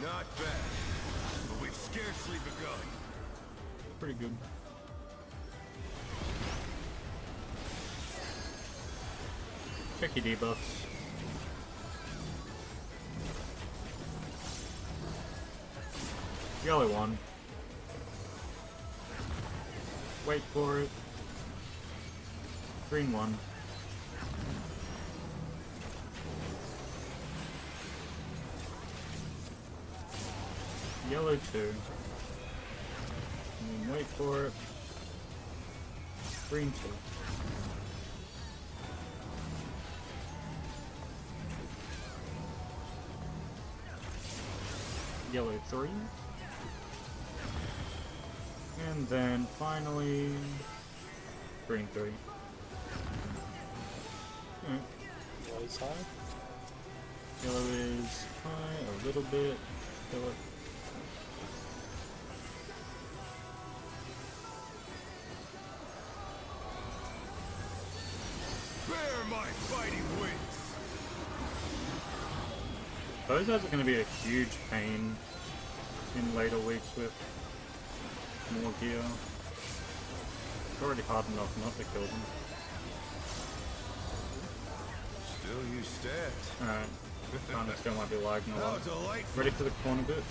Not bad. But we've scarcely begun. Pretty good. Check your debuffs. Yellow one. Wait for it. Green one. Yellow 2. And then wait for it. Green 2. Yellow 3. And then finally green 3. Alright. Yellow is high. Yellow is high a little bit. Kill it. Bear my fighting wings. Those guys are going to be a huge pain in later weeks with more gear. It's already hard enough not to kill them. Still you stand. Alright. Kinda still might be lagging a How lot. delightful. Ready for the corner bit?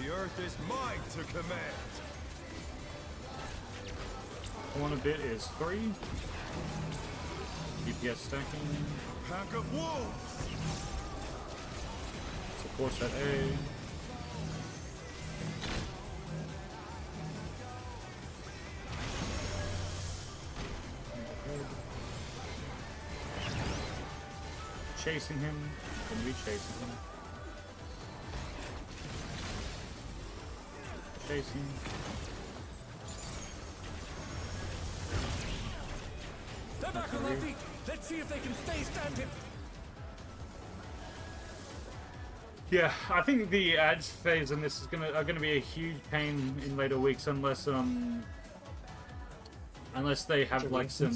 The earth is mine to command. Corner bit is 3. DPS stacking. Pack of wolves. Supports at A. Chasing him. Gonna be chasing him. Chasing. They're back on their feet. Let's see if they can stay standing. Yeah, I think the ads phase in this are gonna be a huge pain in later weeks unless they have like some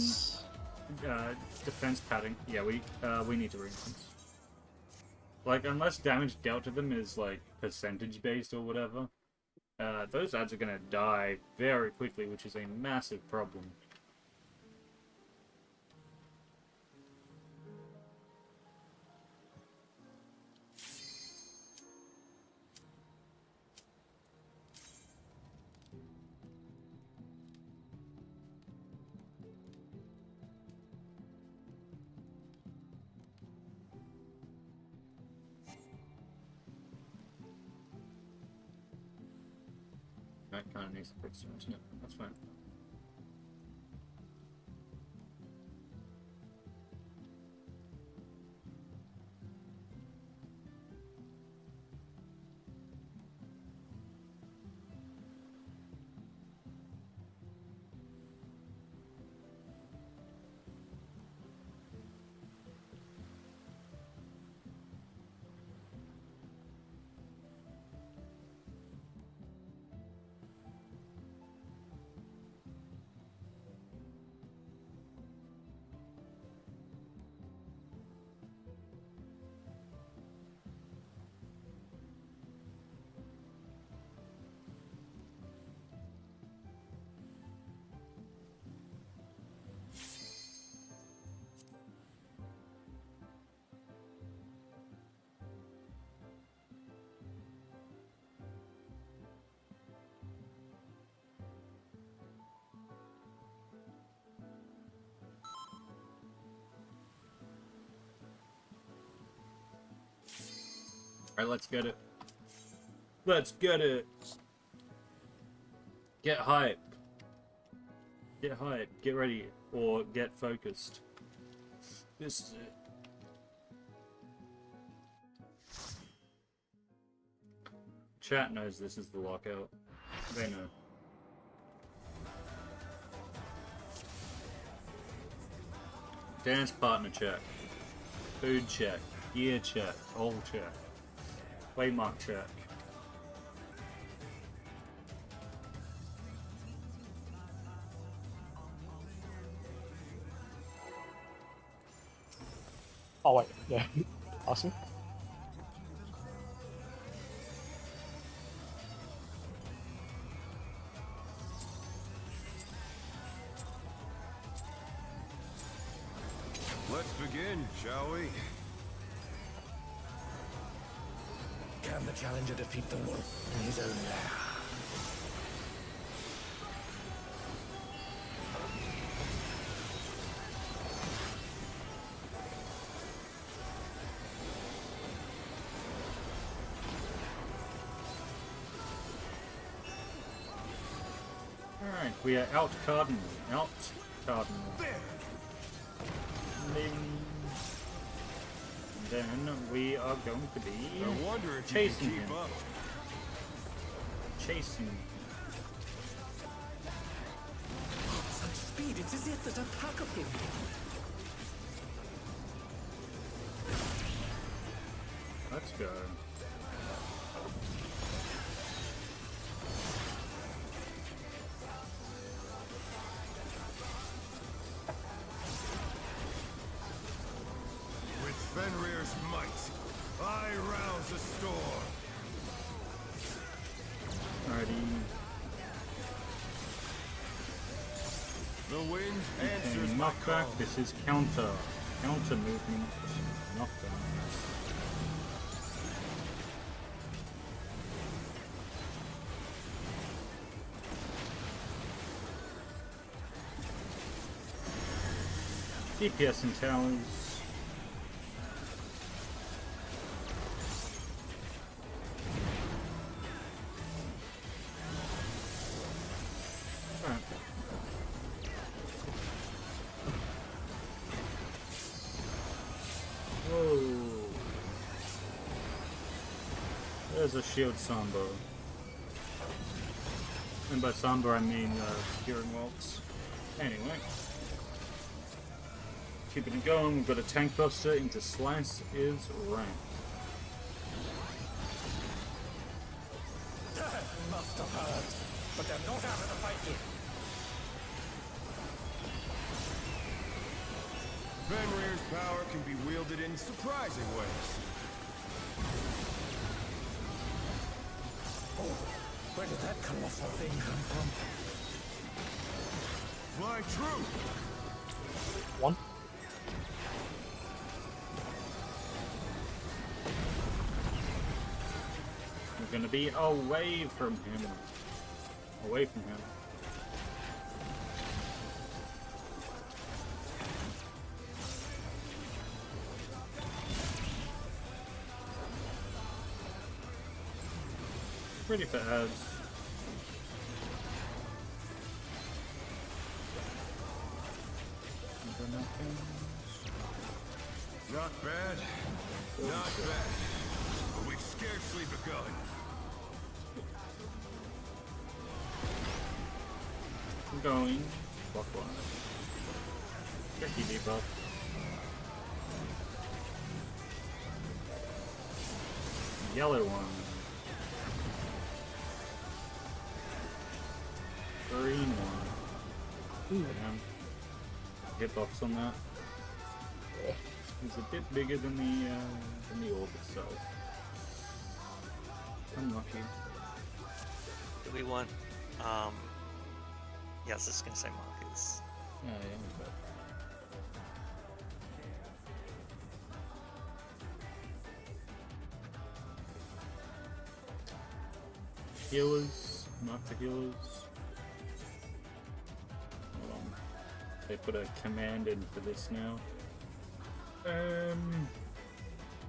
defense padding. Yeah, we need to reinstance. Like unless damage dealt to them is like percentage based or whatever, those ads are gonna die very quickly, which is a massive problem. That kind of needs to fix it. Yeah, that's fine. Alright, let's get it. Let's get it! Get hype. Get hype. Get ready. Or get focused. This is it. Chat knows this is the lockout. They know. Dance partner check. Food check. Gear check. All check. Waymark check. Oh wait, yeah. Awesome. Let's begin, shall we? Can the challenger defeat the wolf in his own lair? Alright, we are out cardinal. Out cardinal. Then we are going to be I wonder if chasing you can keep him. up. Chasing him. Such speed, it's as if there's a pack of him. Let's go. With Fenrir's might, I rouse the storm. Alrighty. The wind Okay, answers my knockback. call. This is counter. Counter movement. Knockdown. DPS and towers. Alright. Whoa. There's a shield Samba. And by Samba I mean Curing Waltz. Anyway. Keeping it going, we've got a tank buster into Slice is ranked. Must have heard, but they're not out of the fight yet. Fenrir's power can be wielded in surprising ways. Oh, where did that colossal thing come from? Fly true! One. We're gonna be away from him. Away from him. Pretty fast. Not bad. Not bad. But we've scarcely begun. I'm going clockwise. Tricky debuff. Yellow one. Green one. Damn. Hitbox on that. It's a bit bigger than the orb itself. Unlucky. Do we want, yeah, I was just gonna say markers. Yeah, but healers, mark the healers. Hold on. They put a command in for this now.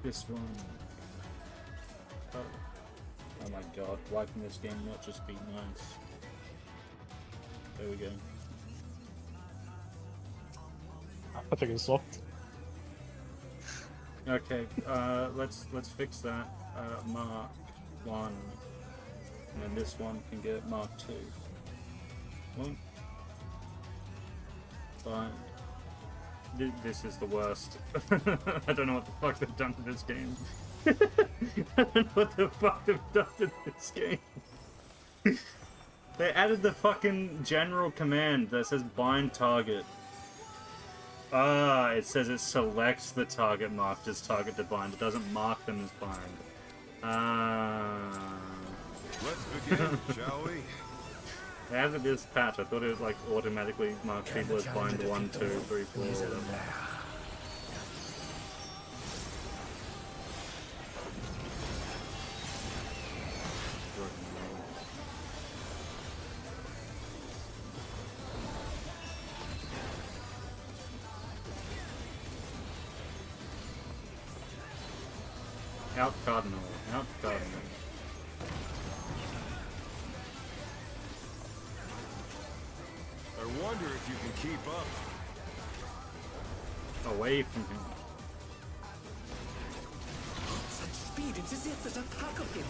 This one. Oh my god, why can this game not just be nice? There we go. I think it's locked. Okay, let's fix that. Mark 1, And then this one can get Mark 2. Well, fine. This is the worst. I don't know what the fuck they've done to this game. I don't know what the fuck they've done to this game. They added the fucking general command that says bind target. Ah, it says it selects the target marked as target to bind. It doesn't mark them as bind. Ah. Let's begin, shall we? They added this patch. I thought it was like automatically mark people as bind 1, 2, 3, 4. Whatever. Out Cardinal, out Cardinal. I wonder if you can keep up. Away from him. Such speed, it's as if there's a pack of him.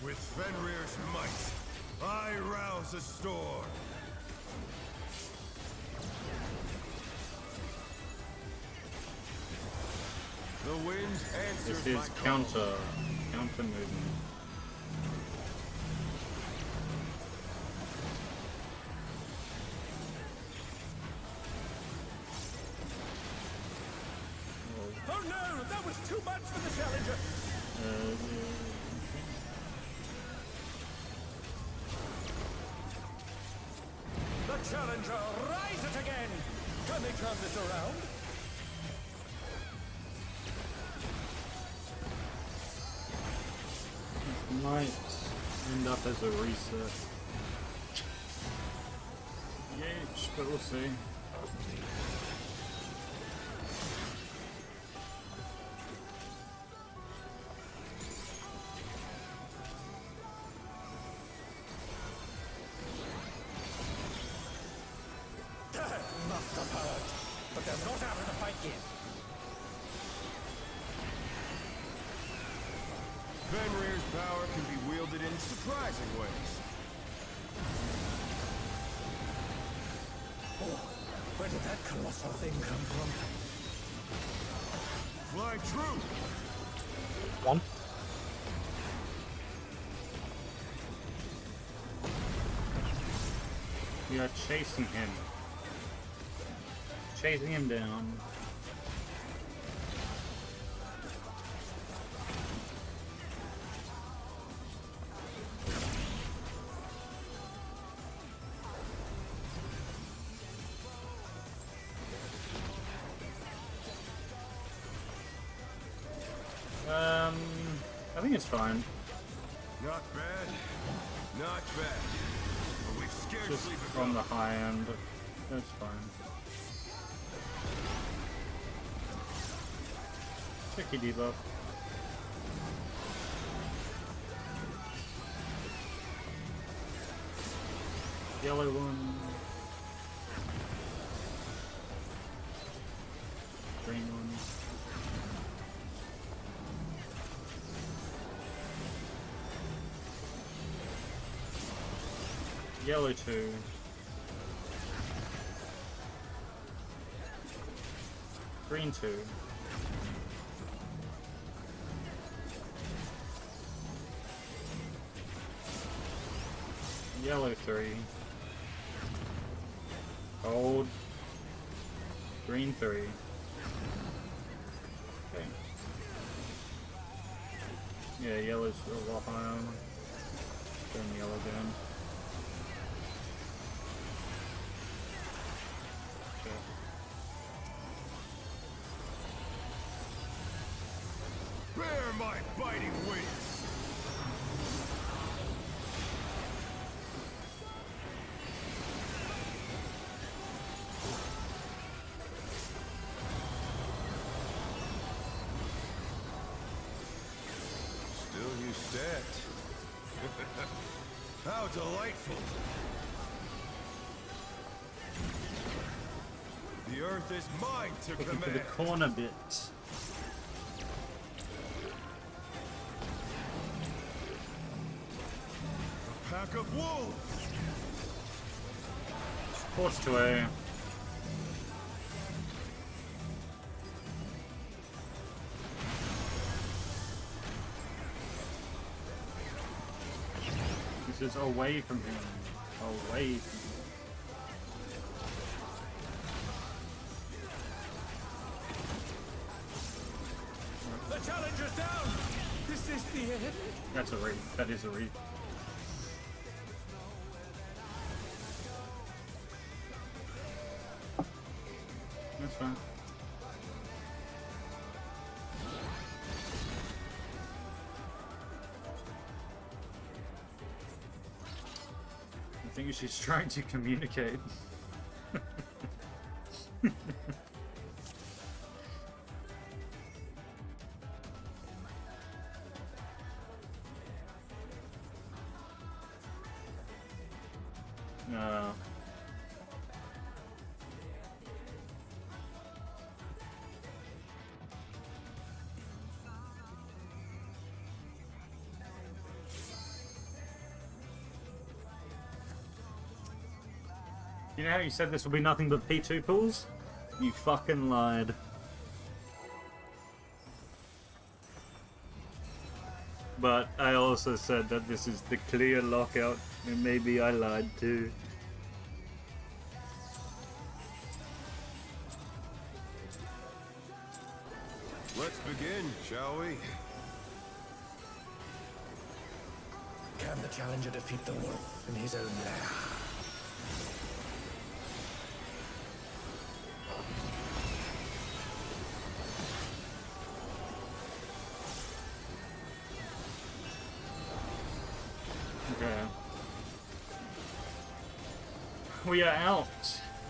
With Fenrir's might, I rouse a storm. The wind answers This my is call. counter movement. Oh no, that was too much for the challenger. The challenger, rise it again. Can they turn this around? Might end up as a reset. Yeesh, but we'll see. That must have hurt. But they're not out of the fight yet. Fenrir's power can be wielded in surprising ways. Oh, where did that colossal thing come from? Fly true! One. We are chasing him. Chasing him down. I think it's fine. Not bad. Not bad. But we've scarcely Just begun. from the high end. That's fine. Tricky debuff. Yellow one. Green one. Yellow 2. Green 2. Yellow 3. Gold. Green 3. Okay. Yeah, yellow's a lot higher. Turn yellow down. Bear my biting wings! Still you debt. How delightful. The earth is mine to Looking for the command. corner bit. A pack of wolves. Forced away. This is away from him. Away from him. The challenger's down! Is this the end? That's a read. That is a read. That's fine. I think she's trying to communicate. No. You know how you said this will be nothing but P2 pools? You fucking lied. But I also said that this is the clear lockout, and maybe I lied too. Let's begin, shall we? Can the challenger defeat the wolf in his own lair? Okay. We are out.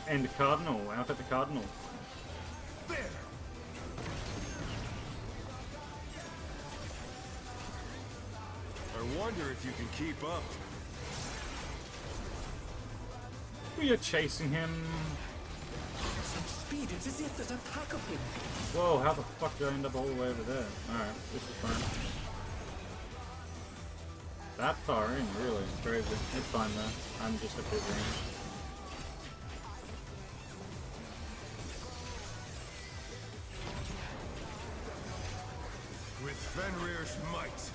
And Cardinal, out at the Cardinal. There! I wonder if you can keep up. We are chasing him. Such speed, it's as if there's a pack of him. Whoa, how the fuck did I end up all the way over there? Alright, this is fine. That far in, really? Crazy. It's fine though. I'm just a bit range. With Fenrir's might,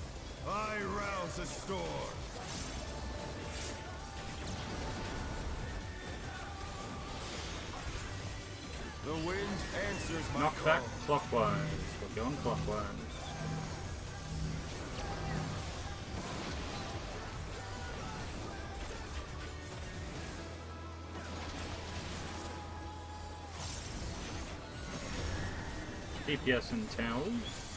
I rouse a storm. The wind answers my Knock call. back clockwise. We're going clockwise. DPS and towers.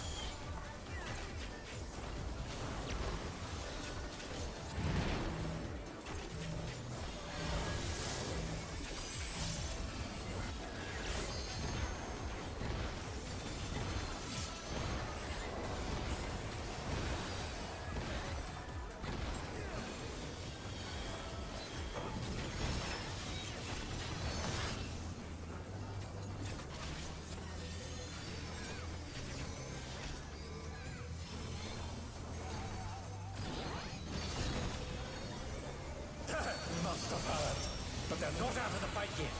Must have heard. But they're not out of the fight yet.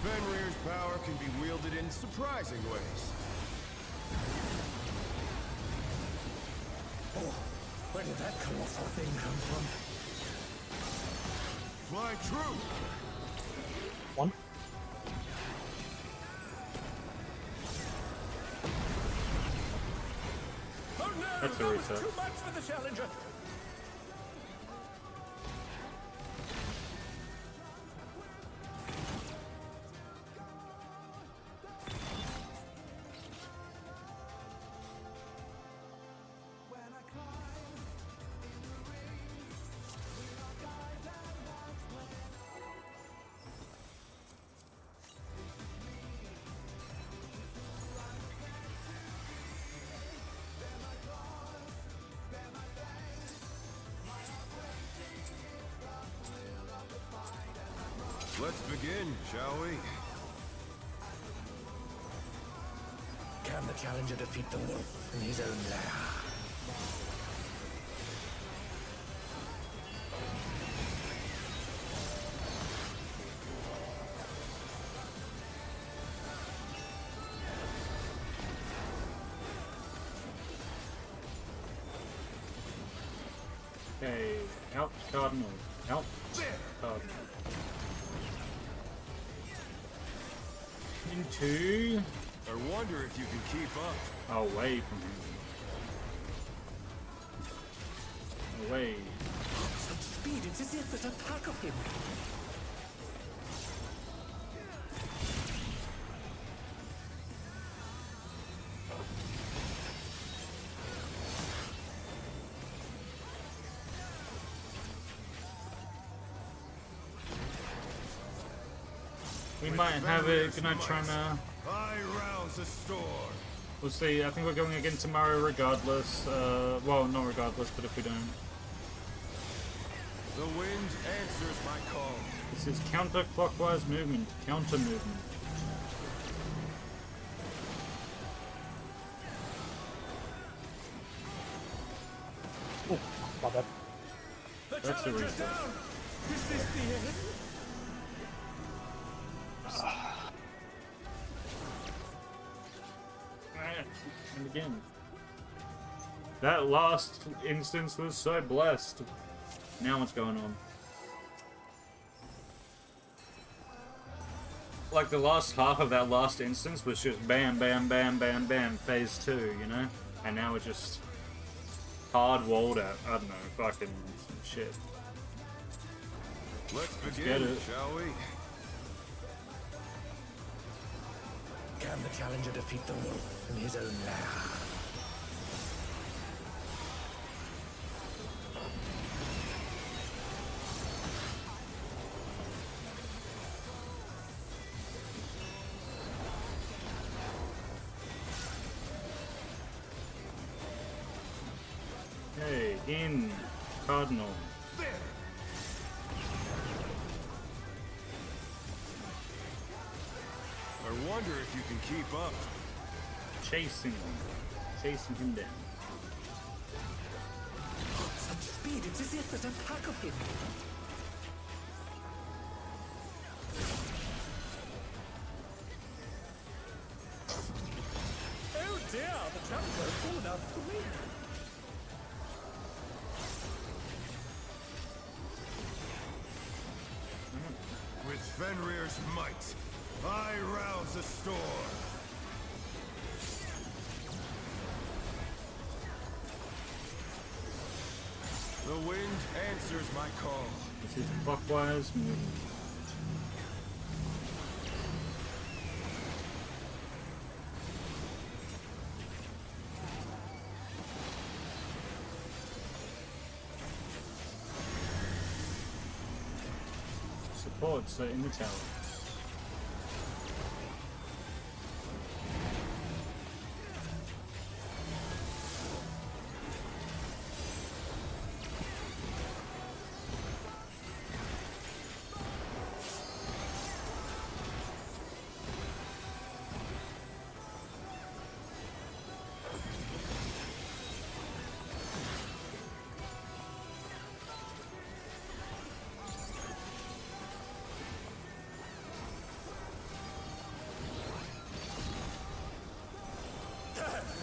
Fenrir's power can be wielded in surprising ways. Oh, where did that colossal thing come from? Fly true! One. Oh no! That's a That was reset. too much for the challenger! Let's begin, shall we? Can the challenger defeat the wolf in his own lair? Okay, out Cardinal. Out Cardinal. Into I wonder if you can keep up. away from him. Away. Such speed, it's as if there's a pack of him. We might have it. Good night, Trina. I rouse the storm. We'll see. I think we're going again tomorrow regardless. Well, not regardless, but if we don't. The wind answers my call. This is counterclockwise movement. Counter movement. Oh, my bad. The That's a challenger's reason. down! Is this the end? And again. That last instance was so blessed. Now what's going on? Like the last half of that last instance was just bam, bam, bam, bam, bam, phase 2, you know? And now we're just hard walled at, I don't know, fucking shit. Let's get begin, it. shall we? Can the challenger defeat the wolf in his own lair? Hey, in Cardinal. I wonder if you can keep up. Chasing him. Chasing him down. Such speed, it's as if there's a pack of him. Oh dear, the challenger has fallen out of the ring. With Fenrir's might, I rouse the storm. The wind answers my call. This is clockwise movement. Supports are in the tower.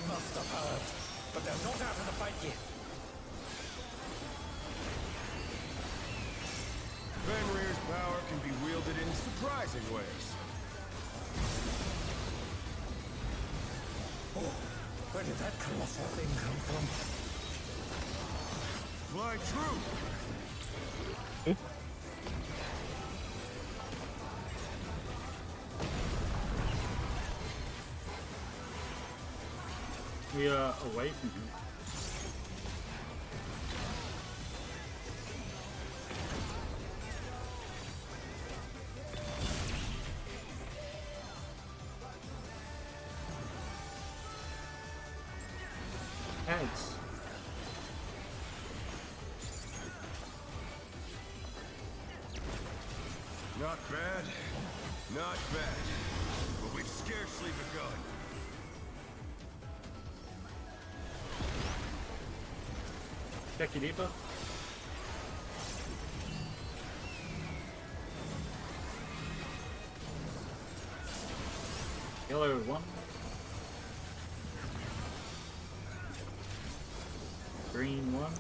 Must have heard, but they're not out of the fight yet. Fenrir's power can be wielded in surprising ways. Oh, where did that colossal thing come from? Fly true! We are away from him. Heads. Not Not bad. Not bad. But we've scarcely begun. Check your deeper. Yellow 1. Green 1.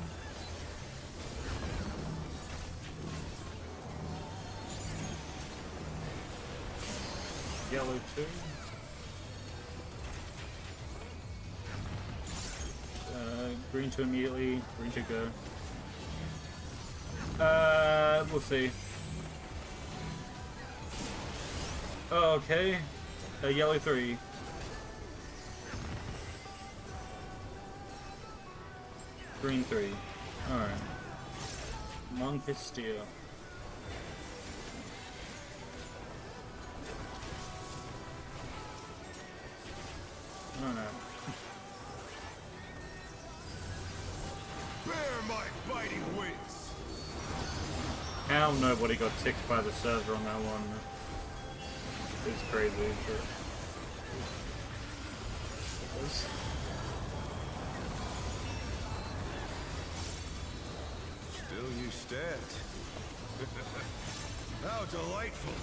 Yellow 2. Green 2 immediately. Green 2 go. We'll see. Oh, okay. Yellow 3. Green 3. Alright. Monk is steel. Oh no. Bear my biting wings. How nobody got ticked by the server on that one. It's crazy. But... Still you stand. How delightful.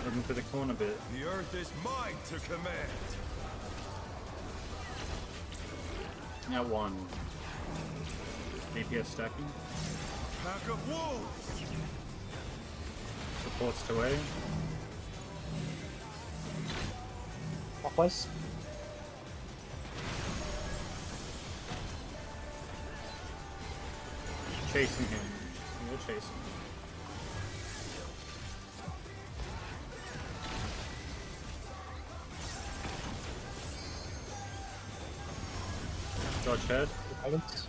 Looking for the corner bit. The earth is mine to command. Now 1. DPS stacking. Pack of wolves. Supports 2A. Clockwise. Chasing him. You're chasing. Dodge head. Dragons.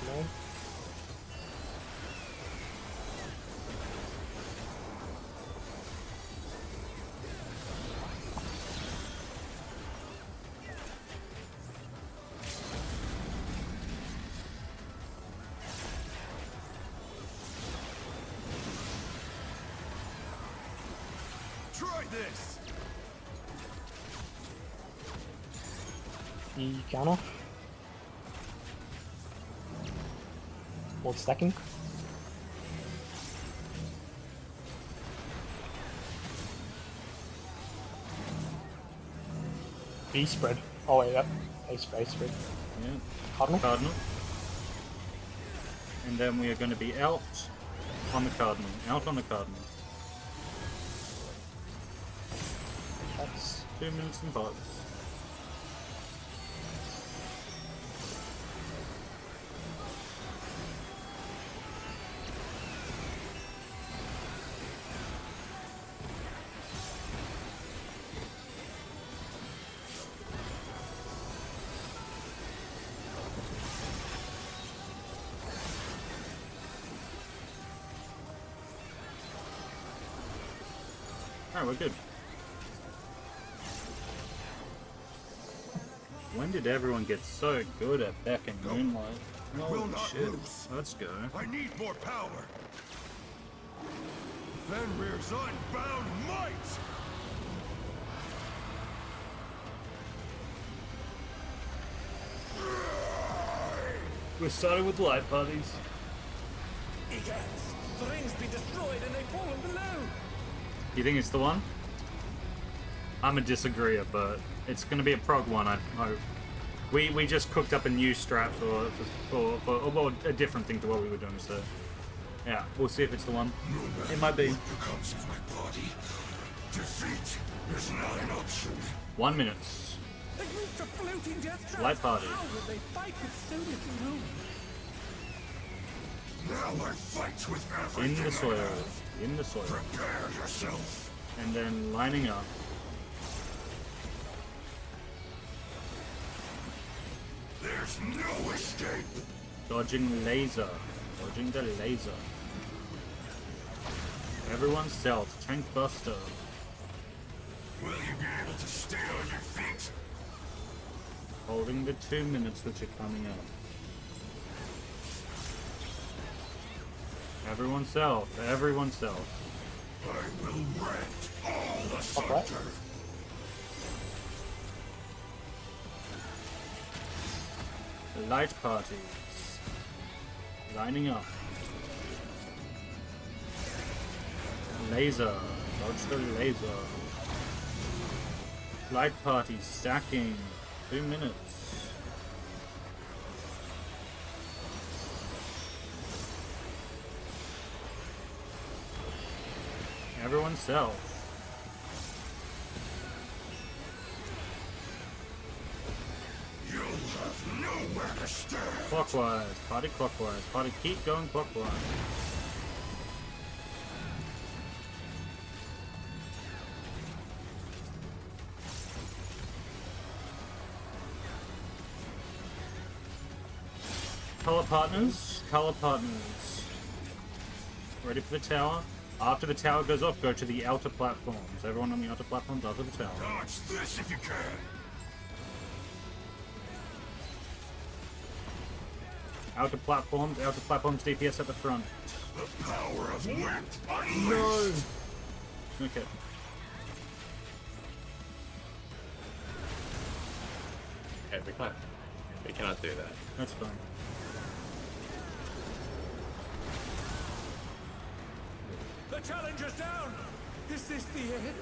No. Try this. The counter. Board stacking. B spread. Oh wait, yep. A spread. Yeah. Cardinal. Cardinal. And then we are going to be out on the Cardinal. Out on the Cardinal. That's 2 minutes and pots. Alright, we're good. When did everyone get so good at Beck and Moonlight? Will Holy not shit. lose. Let's go. I need more power. Fenrir's unbound might. We're starting with light parties. Egads, the rings be destroyed and they've fallen below. You think it's the one? I'm a disagreeer, but it's going to be a prog one, I hope. We just cooked up a new strat for well, a different thing to what we were doing, so yeah, we'll see if it's the one. It might be. What becomes of my body? Defeat is not an option. 1 minute. They moved to floating death traps. Light party. How will they fight with so little room? Now I fight with everything. In the I soil. have. In the soil. Prepare yourself. And then lining up. There's no escape. Dodging laser. Dodging the laser. Everyone's stealth. Tank buster. Will you be able to stay on your feet? Holding the 2 minutes which are coming up. Everyone south. Everyone south. I will rent all the Okay. center. Light parties. Lining up. Laser. Dodge the laser. Light parties stacking. 2 minutes. Everyone south. You'll have nowhere to stand. Clockwise. Party clockwise. Party keep going clockwise. Color partners. Color partners. Ready for the tower. After the tower goes off, go to the outer platforms. Everyone on the outer platforms after the tower. Dodge this if you can. Outer platforms DPS at the front. The power of wit No! unleashed. Okay. Okay, we cannot do that. That's fine. The challenger's down! Is this the end?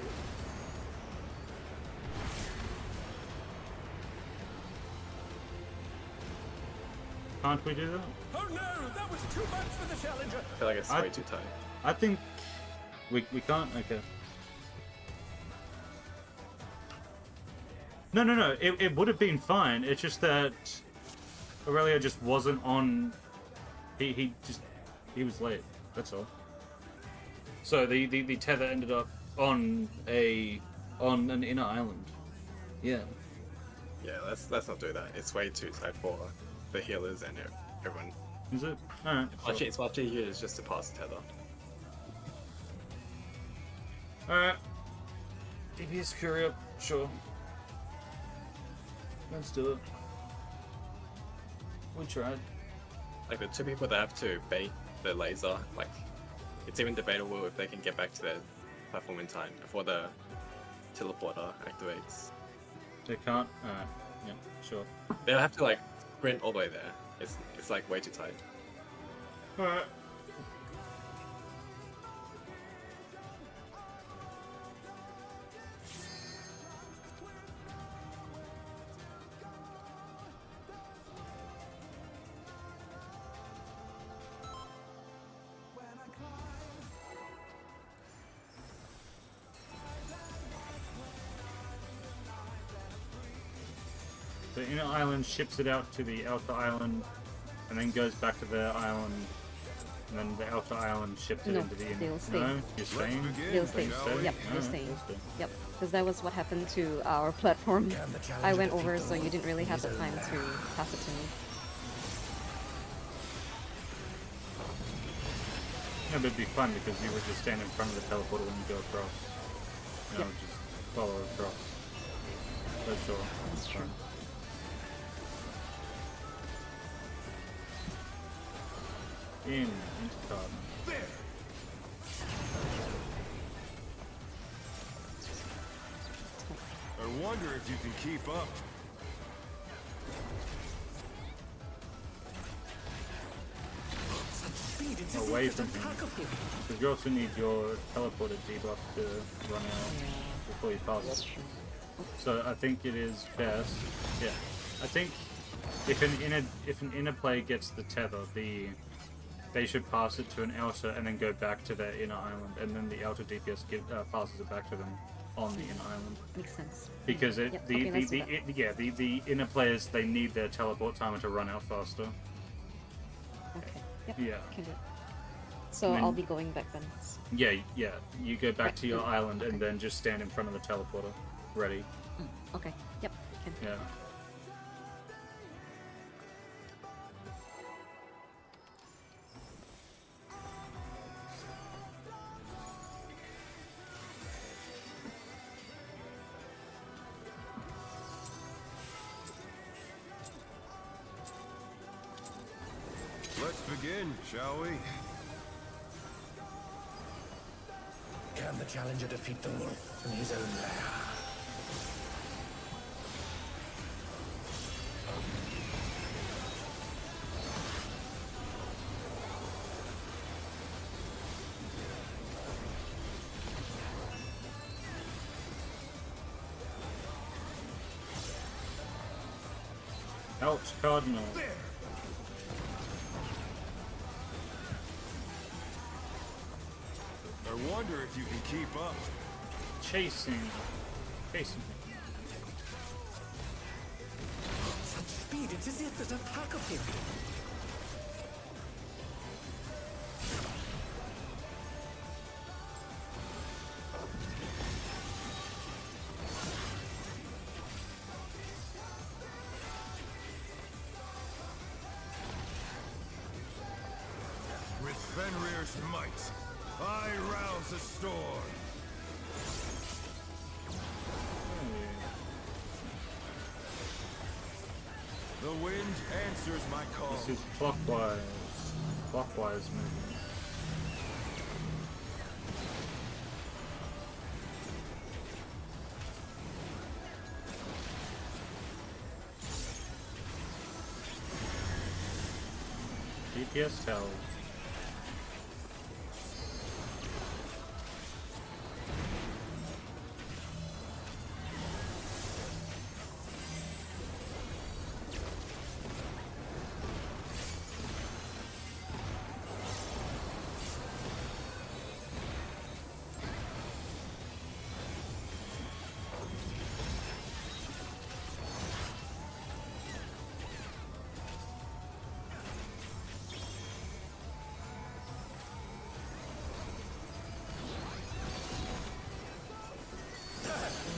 Can't we do that? Oh no! That was too much for the challenger! I feel like it's way too tight. I think we can't. Okay. No. It would have been fine. It's just that Aurelio just wasn't on. He was late. That's all. So the tether ended up on an inner island. Yeah. Yeah, let's not do that. It's way too tight for the healers and everyone. Is it? Alright. Actually, it's much easier just to pass the tether. Alright. DPS courier, sure. Let's do it. We tried. Like the two people that have to bait the laser, like it's even debatable if they can get back to their platform in time before the teleporter activates. They can't? Alright. Yeah, sure. They'll have to like sprint all the way there. It's like way too tight. Alright. The inner island ships it out to the outer island, and then goes back to the island, and then the outer island ships it No, into the inner. they'll stay. No, you're staying. They'll stay. Stay? Yep, they're Alright, staying. let's do. Yep, because that was what happened to our platform. I went over, so you didn't really have the time to pass it to me. Yeah, but it'd be fun because you would just stand in front of the teleporter when you go across. You know, Yep. just follow across. That's all. That's true. fine. Into card. I wonder if you can keep up. Away from him. Because you also need your teleporter debuff to run out before you pass That's it. true. So I think it is best. Yeah, I think if an inner player gets the tether, they should pass it to an outer and then go back to their inner island, and then the outer DPS passes it back to them on the inner island. Makes sense. Because Yep, okay, let's do that. the inner players, they need their teleport timer to run out faster. Okay. Yep. Yeah. Can do it. So And then- I'll be going back then. Yeah. You go back Right, to your yeah, island and okay. then just stand in front of the teleporter, ready. Okay. Yep. Can. Yeah. Let's begin, shall we? can the challenger defeat the wolf in his own lair? Ouch, Cardinal. I wonder if you can keep up. Chasing. Chasing him. Such speed, it's as if there's a pack of him. With Fenrir's might, I rouse the storm. The wind answers my call. This is clockwise. Clockwise movement. DPS held.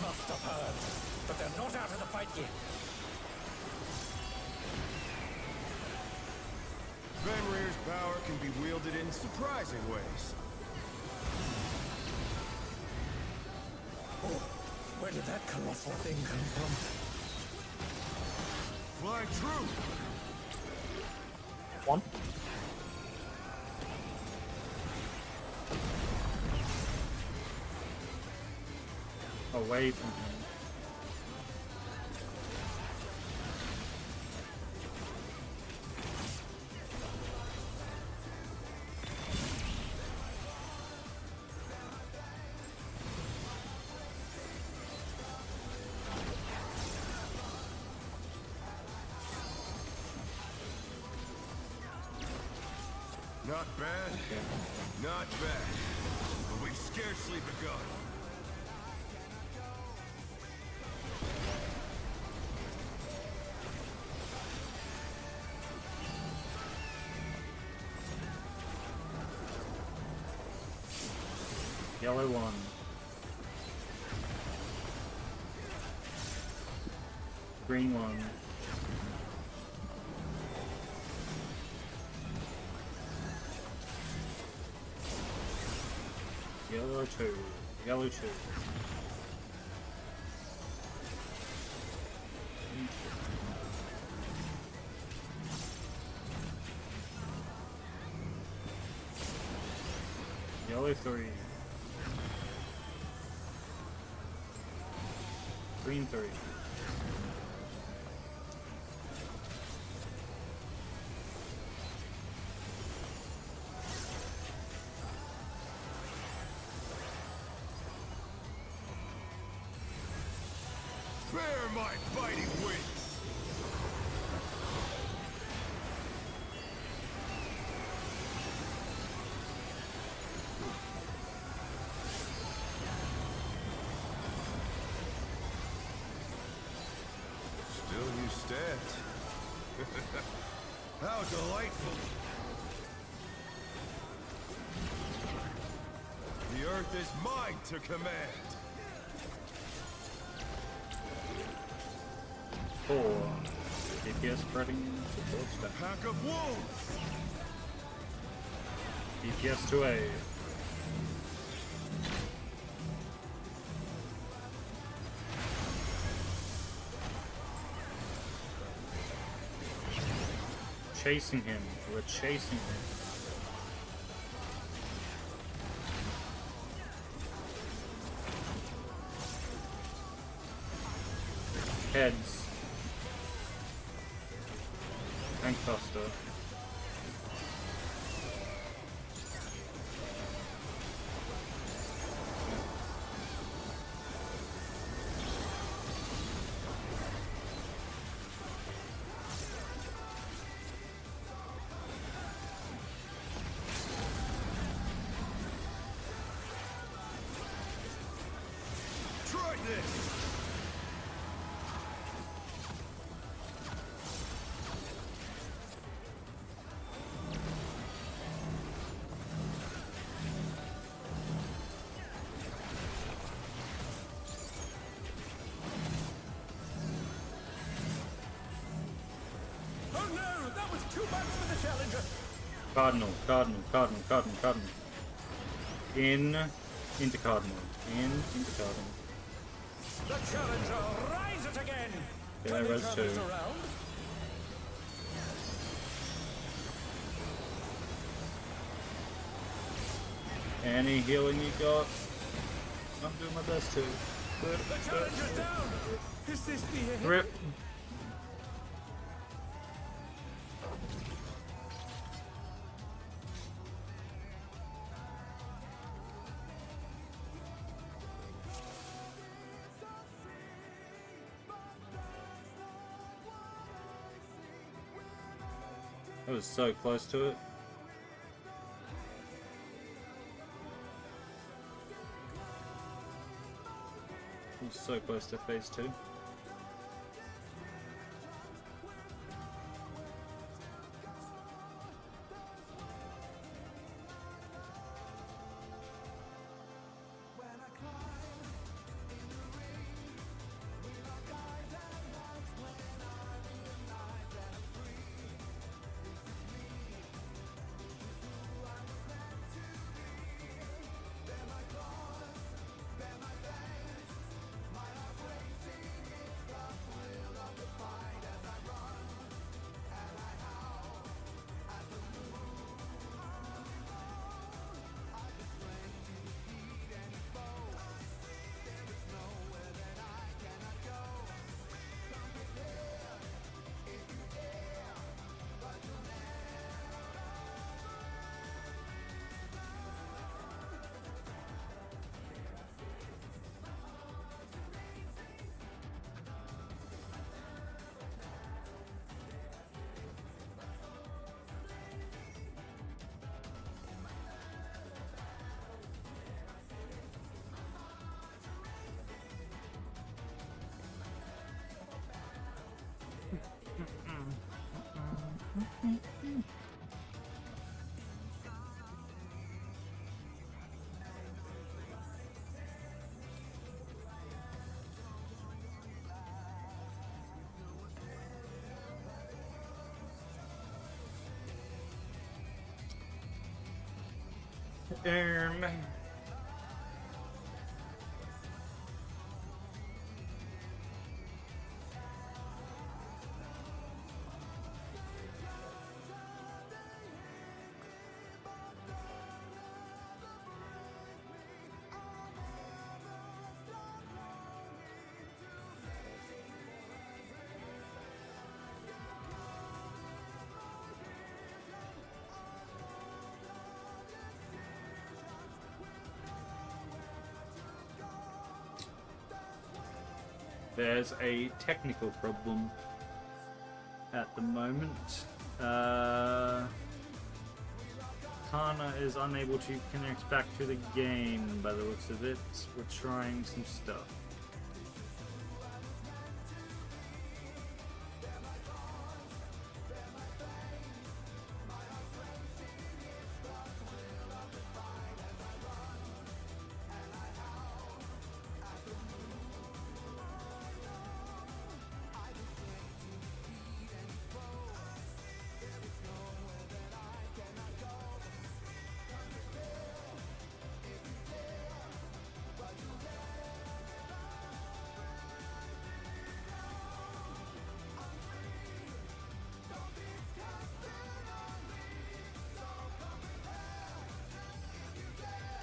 Must have heard, but they're not out of the fight yet. Fenrir's power can be wielded in surprising ways. Oh, where did that colossal thing come from? Fly true! One. Away from him. Not bad, not bad. But we've scarcely begun. Yellow one. Green one. Yellow two. Yellow two. Yellow three. Green three. Bear my fighting wings! Still you stand. How delightful! The earth is mine to command! 4. DPS spreading to full step. Pack of wolves! DPS to A. Chasing him. We're chasing him. Heads. Tank Buster. Try this! Oh no, that was too much for the challenger. Cardinal. Into Cardinal. Into Cardinal. The challenger, rise it again. Yeah, Can we res turn two. this around? Any healing you got? I'm doing my best to. The challenger's down. Is this the end? Rip. I was so close to it. I was so close to phase 2. There's a technical problem at the moment. Kana is unable to connect back to the game by the looks of it. We're trying some stuff.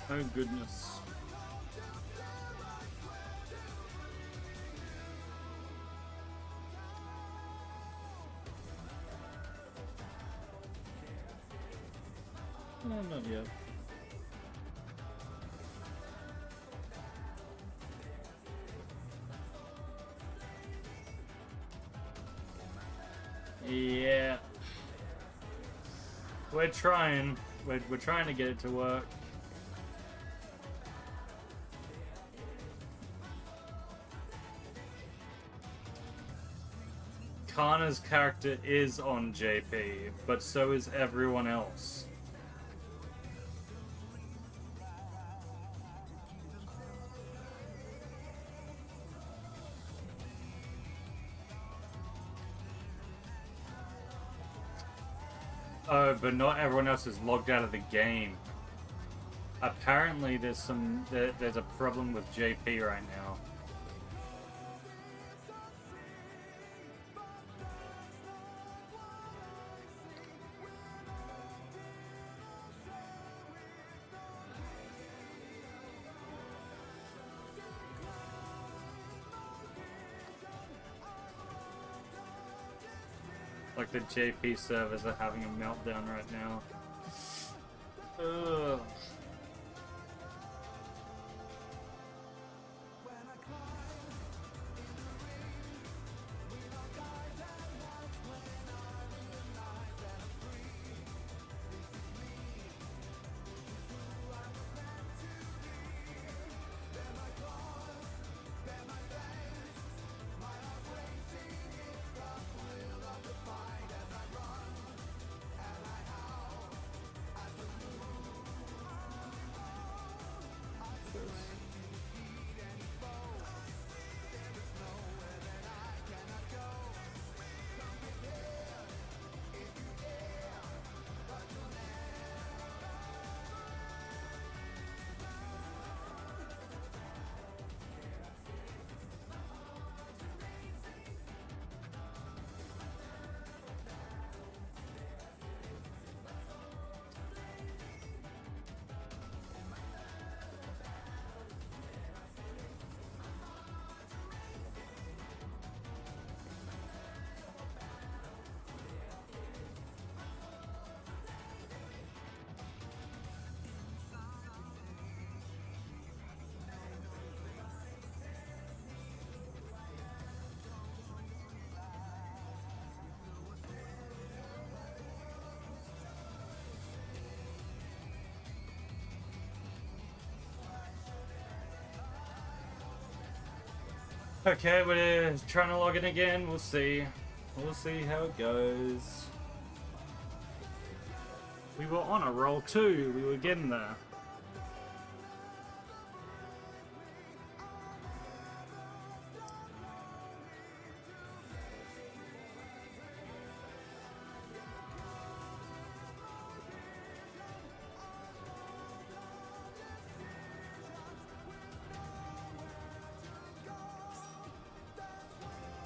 Oh goodness. not yet. Yeah. We're trying. We're trying to get it to work. Kana's character is on JP, but so is everyone else. Oh, but not everyone else is logged out of the game. Apparently there's there's a problem with JP right now. Like the JP servers are having a meltdown right now. Ugh. Okay, we're trying to log in again. We'll see. We'll see how it goes. We were on a roll too. We were getting there.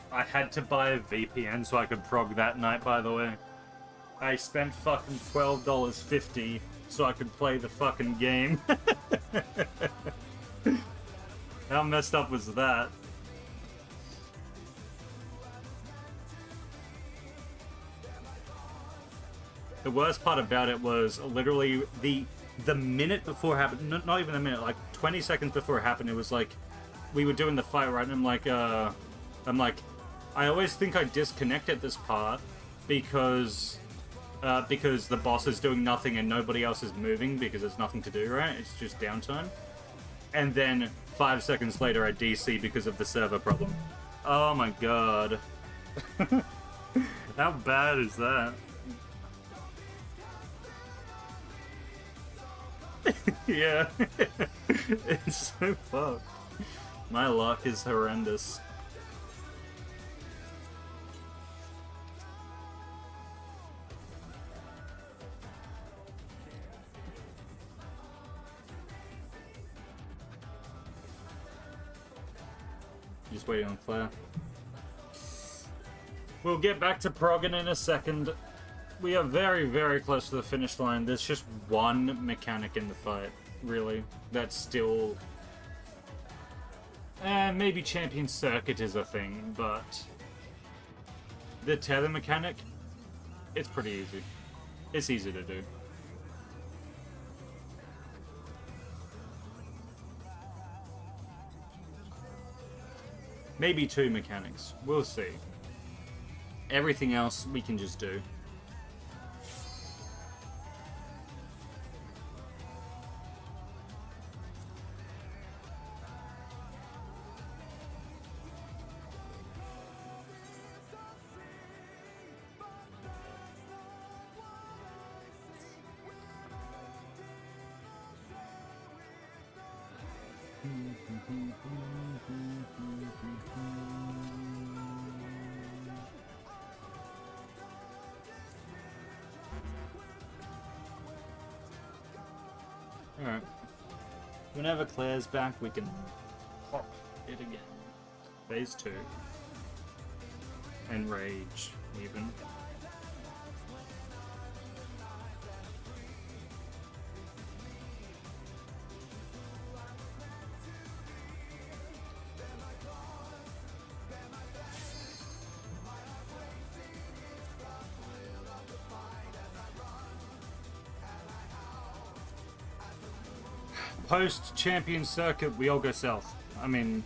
I had to buy a VPN so I could prog that night, by the way. I spent fucking $12.50 so I could play the fucking game. How messed up was that? The worst part about it was literally the minute before it happened, not even a minute, like 20 seconds before it happened, it was like, we were doing the fight, right, and I'm like, I always think I disconnect at this part because the boss is doing nothing and nobody else is moving because there's nothing to do, right? It's just downtime. And then 5 seconds later I DC because of the server problem. Oh my god. How bad is that? Yeah. It's so fucked. My luck is horrendous. Just waiting on Claire. We'll get back to progging in a second. We are very, very close to the finish line. There's just one mechanic in the fight, really. That's still... maybe Champion Circuit is a thing, but... the tether mechanic, it's pretty easy. It's easy to do. Maybe 2 mechanics. We'll see. Everything else we can just do. Alright. Whenever Claire's back, we can pop it again. Phase 2. And Rage, even. Post champion circuit, we all go south. I mean,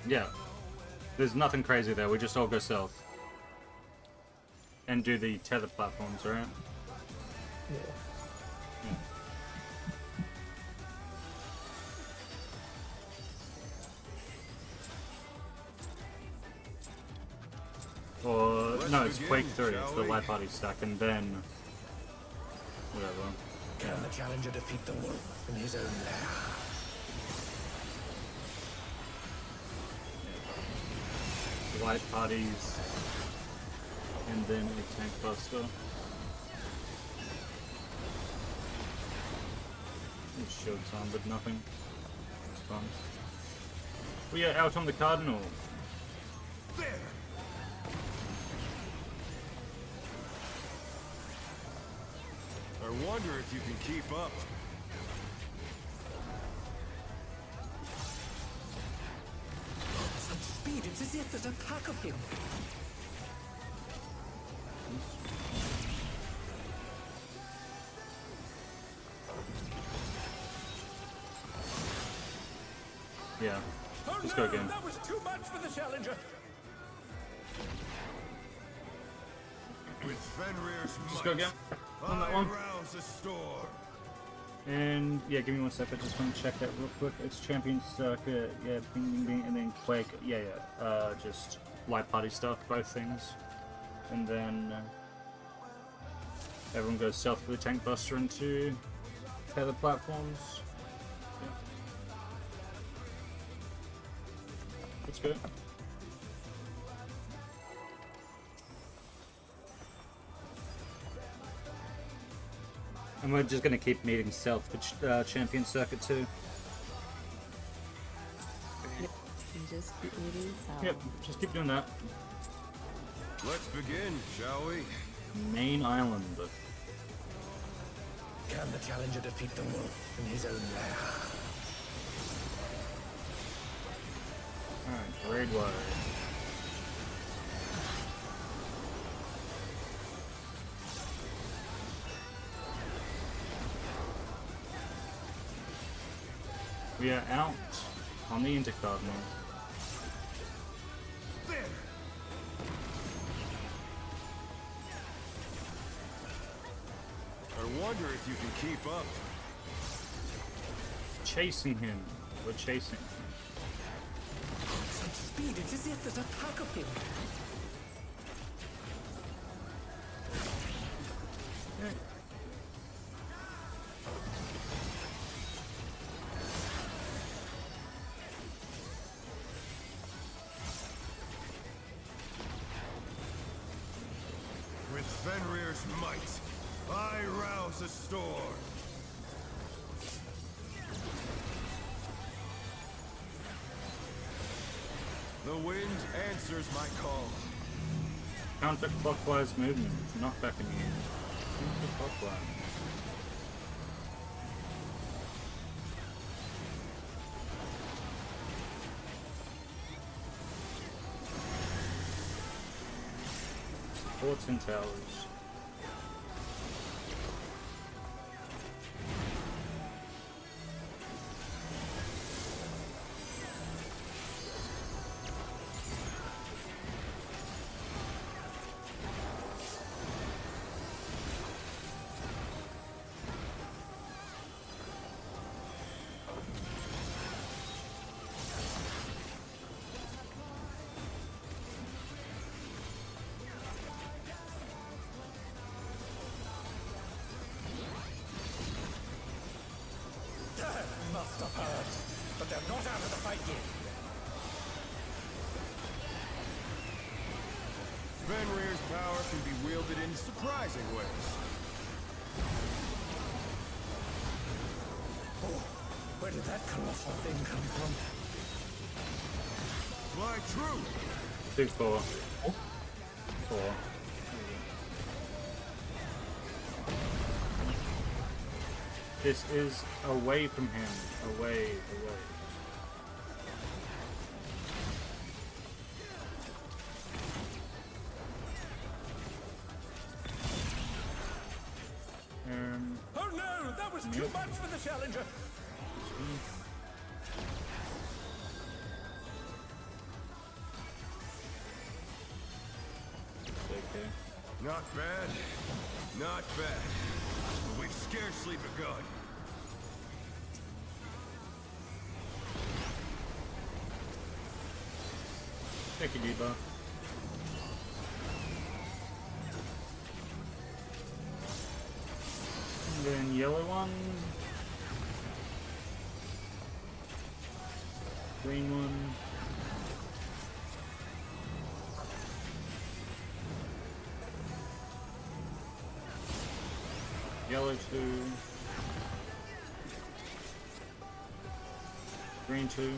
yeah, there's nothing crazy there. We just all go south and do the tether platforms, right? Yeah. Or no, it's Quake 3. It's the light party stack, and then whatever. Can the challenger defeat the wolf in his own lair? Light parties, and then a tank buster. Shields on, but nothing. It's fun. We are out on the Cardinal. There! I wonder if you can keep up. Such speed, it's as if there's a pack of him. Yeah. Oh Just no, go again. that was too much for the challenger. With Fenrir's Just go again on that I one. rouse the storm. And yeah, give me 1 second. I just want to check that real quick. It's champion circuit. Yeah, bing, bing, bing, and then Quake. Yeah, yeah. Just light party stuff. Both things. And then everyone goes south for the tank buster into tether platforms. Yeah. That's good. And we're just gonna keep meeting south for champion circuit too. Yep. And just keep moving south. Yep, just keep doing that. Let's begin, shall we? Main island. Can the challenger defeat the wolf in his own lair? Alright, grade wide. We are out on the intercardinal. There! I wonder if you can keep up. Chasing him. We're chasing him. Such speed, it's as if there's a pack of him. With Fenrir's might, I rouse the storm. The wind answers my call. Counterclockwise movement. Not back in the end. Counterclockwise. Forts and towers. must have heard, but they're not out of the fight yet. Fenrir's power can be wielded in surprising ways. Oh, where did that colossal thing come from? Fly true! 2, 4. 4. This is away from him. Away, away. Oh no, that was too much for the challenger. Okay. Not bad. Not bad. But we've scarcely begun. Thank you, Deepa. And then yellow one. Green one. Yellow 2. Green 2.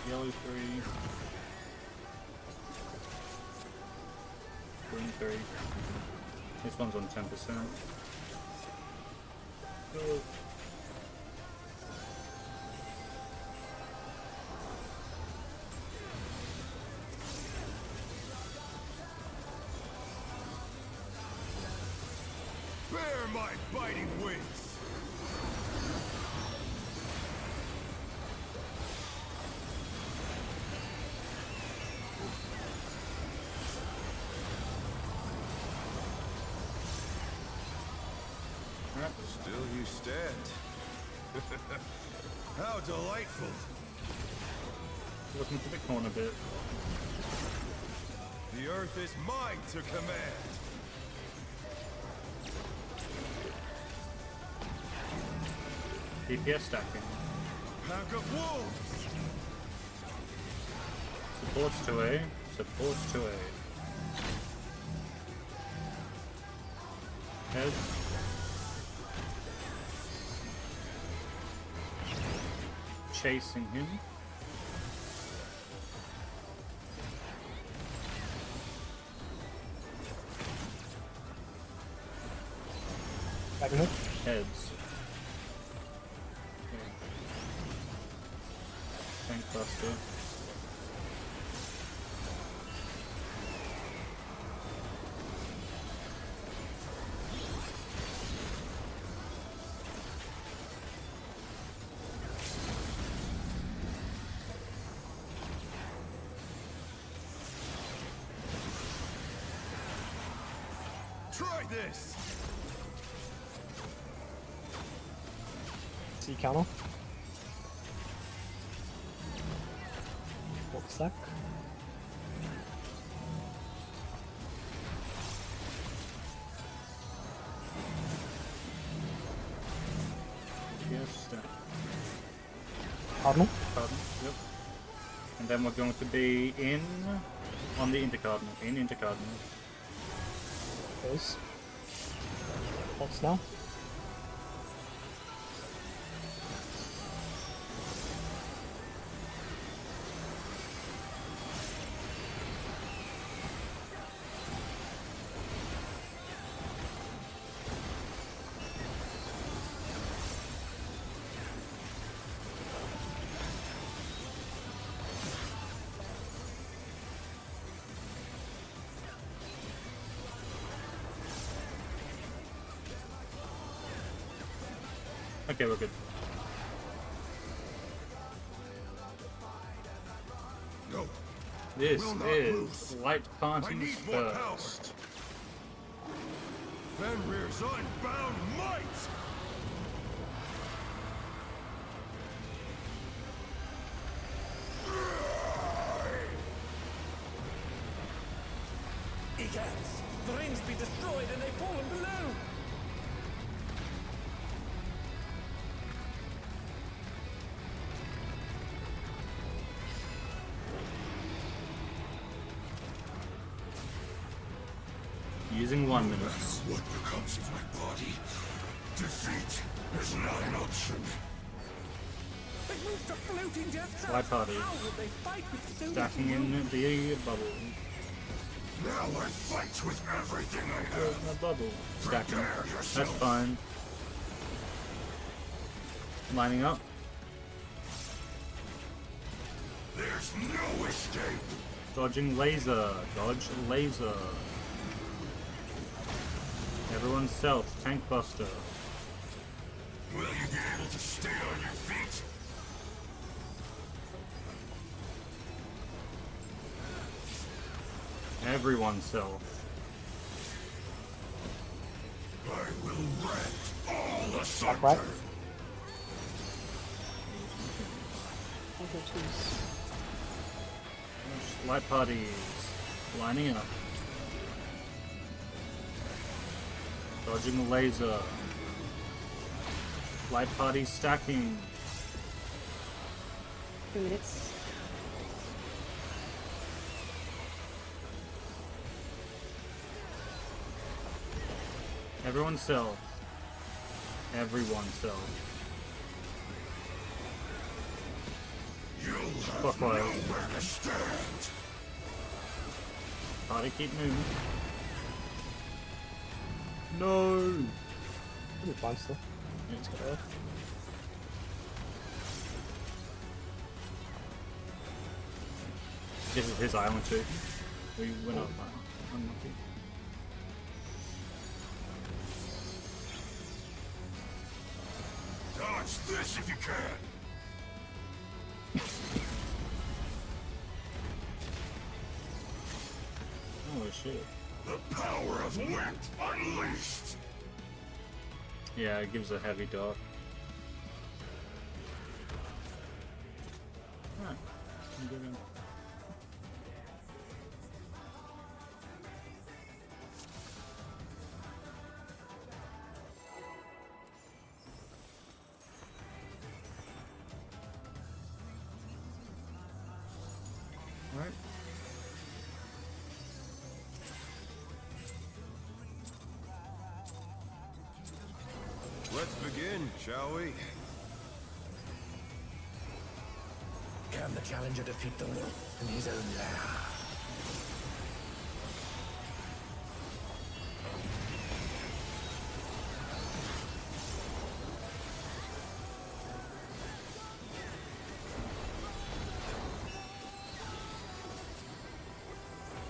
Yellow 3. Green 3. This one's on 10%. Oh. Bear my biting wings! Still you stand. How delightful! Looking to the corner bit. The earth is mine to command! DPS stacking. Pack of wolves! Supports 2A. Supports 2A. Heads. Chasing him. Backing up. Heads. Okay. Tank buster. Try this! C counter. Walk stack. Yes, stack. Cardinal. Cardinal, yep. And then we're going to be in on the intercardinal. In intercardinal. Goes. Pulse now. Okay, we're good. No, This will not is lose. light I parties need more power! first. Fenrir's unbound might! deaths. The rings be destroyed and they fallen below. Using 1 minute. What becomes of my body? Defeat is not an option. They moved to floating death traps. Light party. How would they fight with so Stacking little room? in the bubble. Now I fight with everything I have. The bubble. Stacking. Prepare That's yourself. fine. Lining up. There's no escape. Dodging laser. Dodge laser. Everyone's self. Tank buster. Will you be able to stay on your feet? Everyone's self. I will rent all the Right. center. Okay, choose. Light parties. Lining up. Dodging the laser. Light party stacking. 2 minutes. Everyone's self. Everyone's self. You'll have Clockwise. nowhere to stand. Party keep moving. No! It'll be fine still. It's good. This is his island too. We went up. Unlucky. Dodge this if you can. Holy shit. The power of wind unleashed. Yeah, it gives a heavy dot. Alright. I'm good in. Alright. Let's begin, shall we? Can the challenger defeat the wolf in his own lair?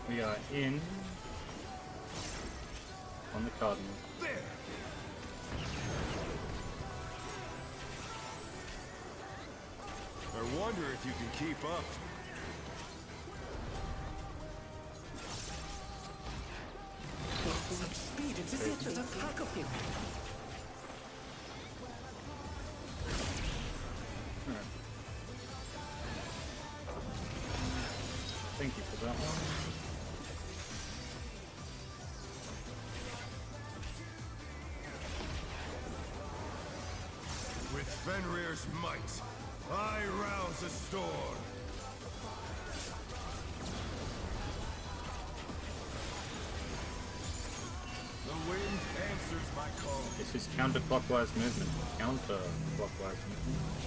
We are in on the cardinal. There! I wonder if you can keep up. Such speed, it's as if there's a pack of him. Alright. Thank you for that one. With Fenrir's might, I rouse a storm. The wind answers my call. This is counterclockwise movement. Counterclockwise movement.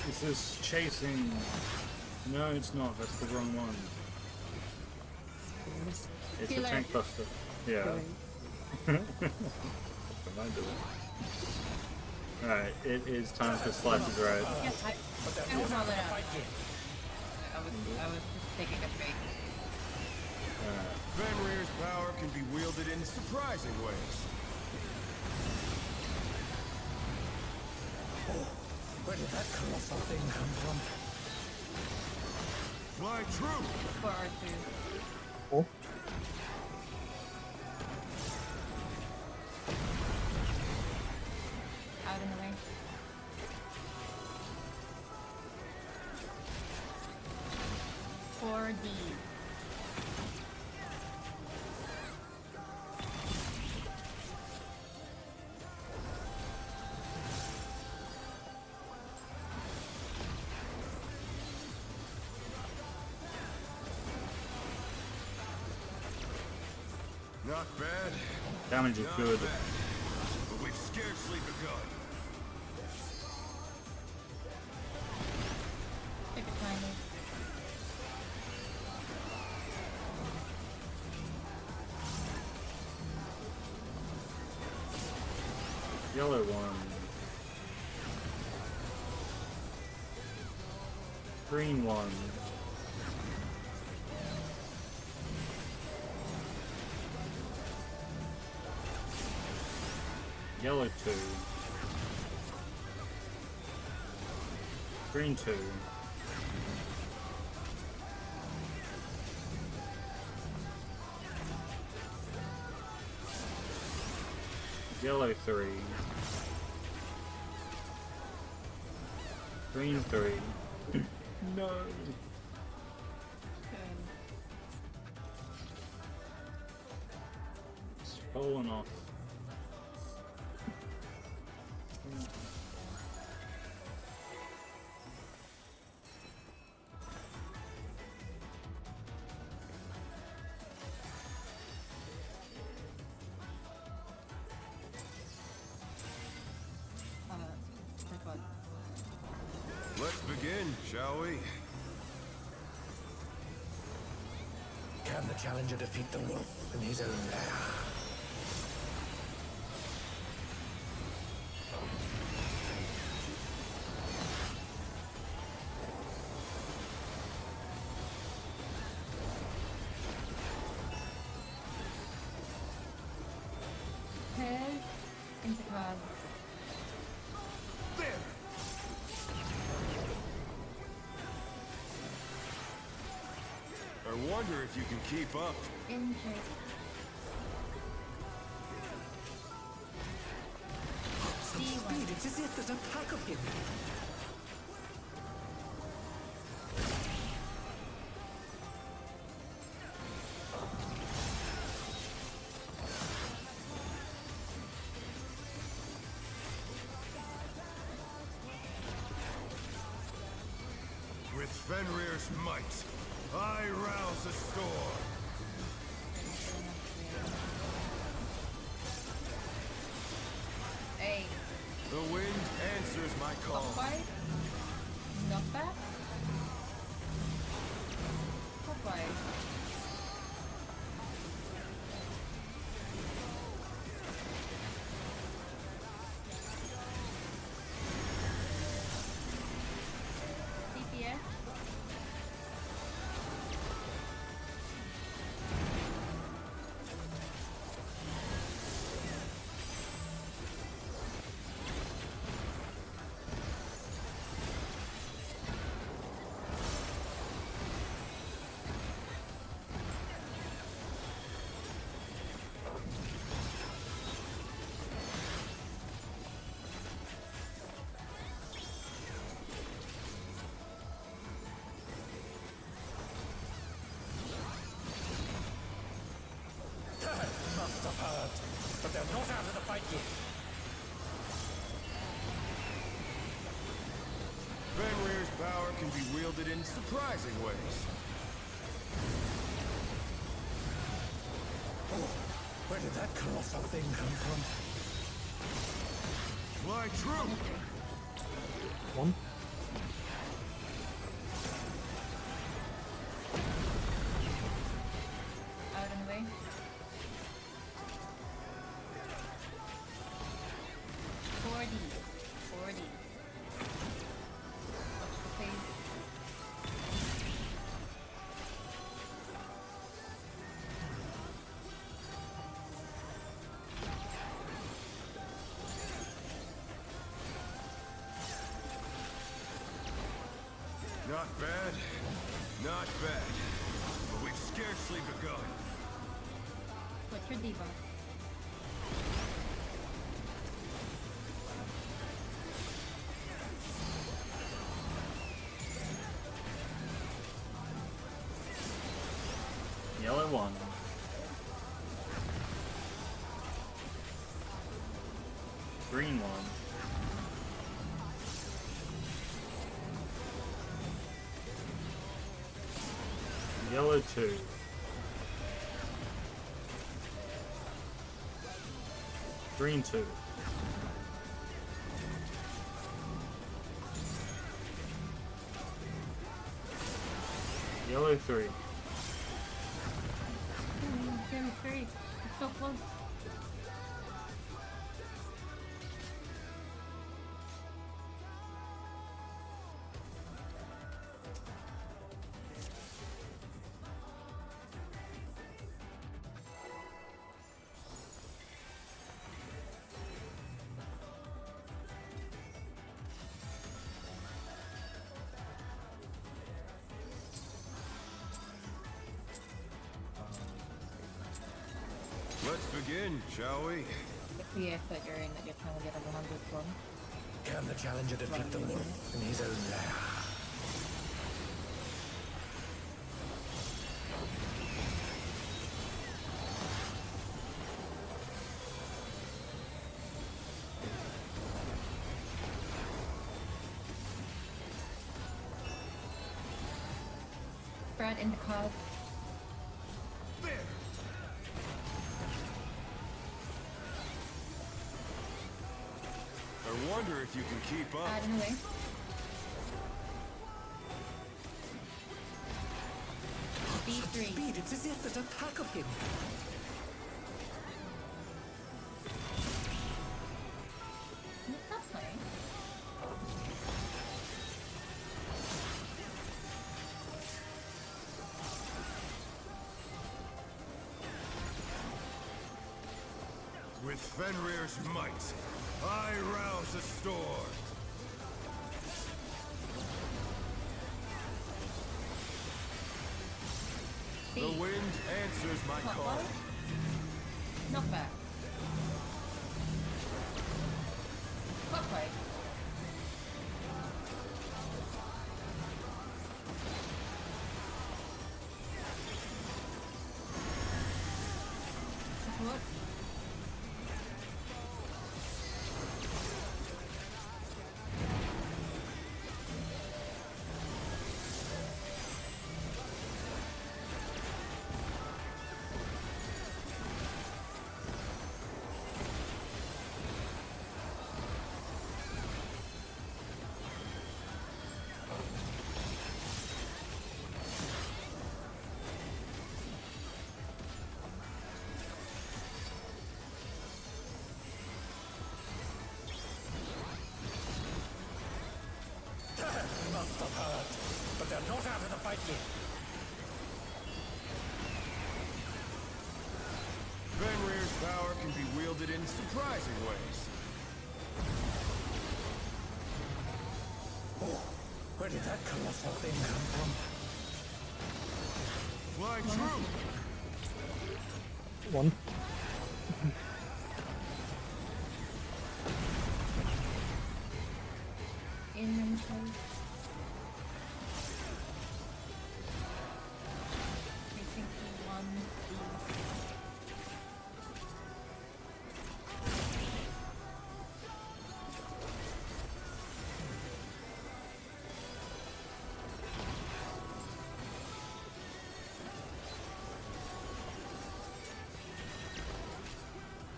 This is chasing. No, it's not. That's the wrong one. It's a Killer. tank buster. Yeah. Right. What am I doing? Alright, it is time for Slice's Road. Yes, I was all it up. I was just taking a break. Fenrir's power can be wielded in surprising ways. Oh, where did that colossal thing come from? Fly true! For R2. Oh. Out in the way. For D. Not bad. Damage is Not good. bad. But we've scarcely begun. Take a time. Yellow one. Green one. Yellow 2. Green 2. Yellow 3. Green 3. No. It's fallen off. Let's begin, shall we? Can the challenger defeat the wolf in his own lair? Head into card. There! I wonder if you can keep up. In shape. Speed, it's as if there's a pack of him. With Fenrir's might, I rouse the storm. Hey. The wind answers my call. Popeye. Knockback. Popeye. CPS. Must have heard, but they're not out of the fight yet. Fenrir's power can be wielded in surprising ways. Oh, where did that colossal thing come from? Fly true! One. Out and away. Not bad. Not bad. But we've scarcely begun. What's your debuff? Yellow 1. Green 1. Yellow 2. Green 2. Yellow 3. Damn, straight. It's so close. Let's begin, shall we? Yeah, figuring that you're trying to get a 100 from. Can the challenger defeat the wolf in his own lair? Brad in the cloud. There! I wonder if you can keep up. Add in a way. B3. Speed, it's as if there's a pack of him. That's funny. With Fenrir's might, I rouse a storm. The wind answers my call. Knockback. Clockwise. Support. Must have hurt, but they're not out of the fight yet. Fenrir's power can be wielded in surprising ways. Oh, where did that colossal thing come from? Fly true! 1. Inventory. I think one.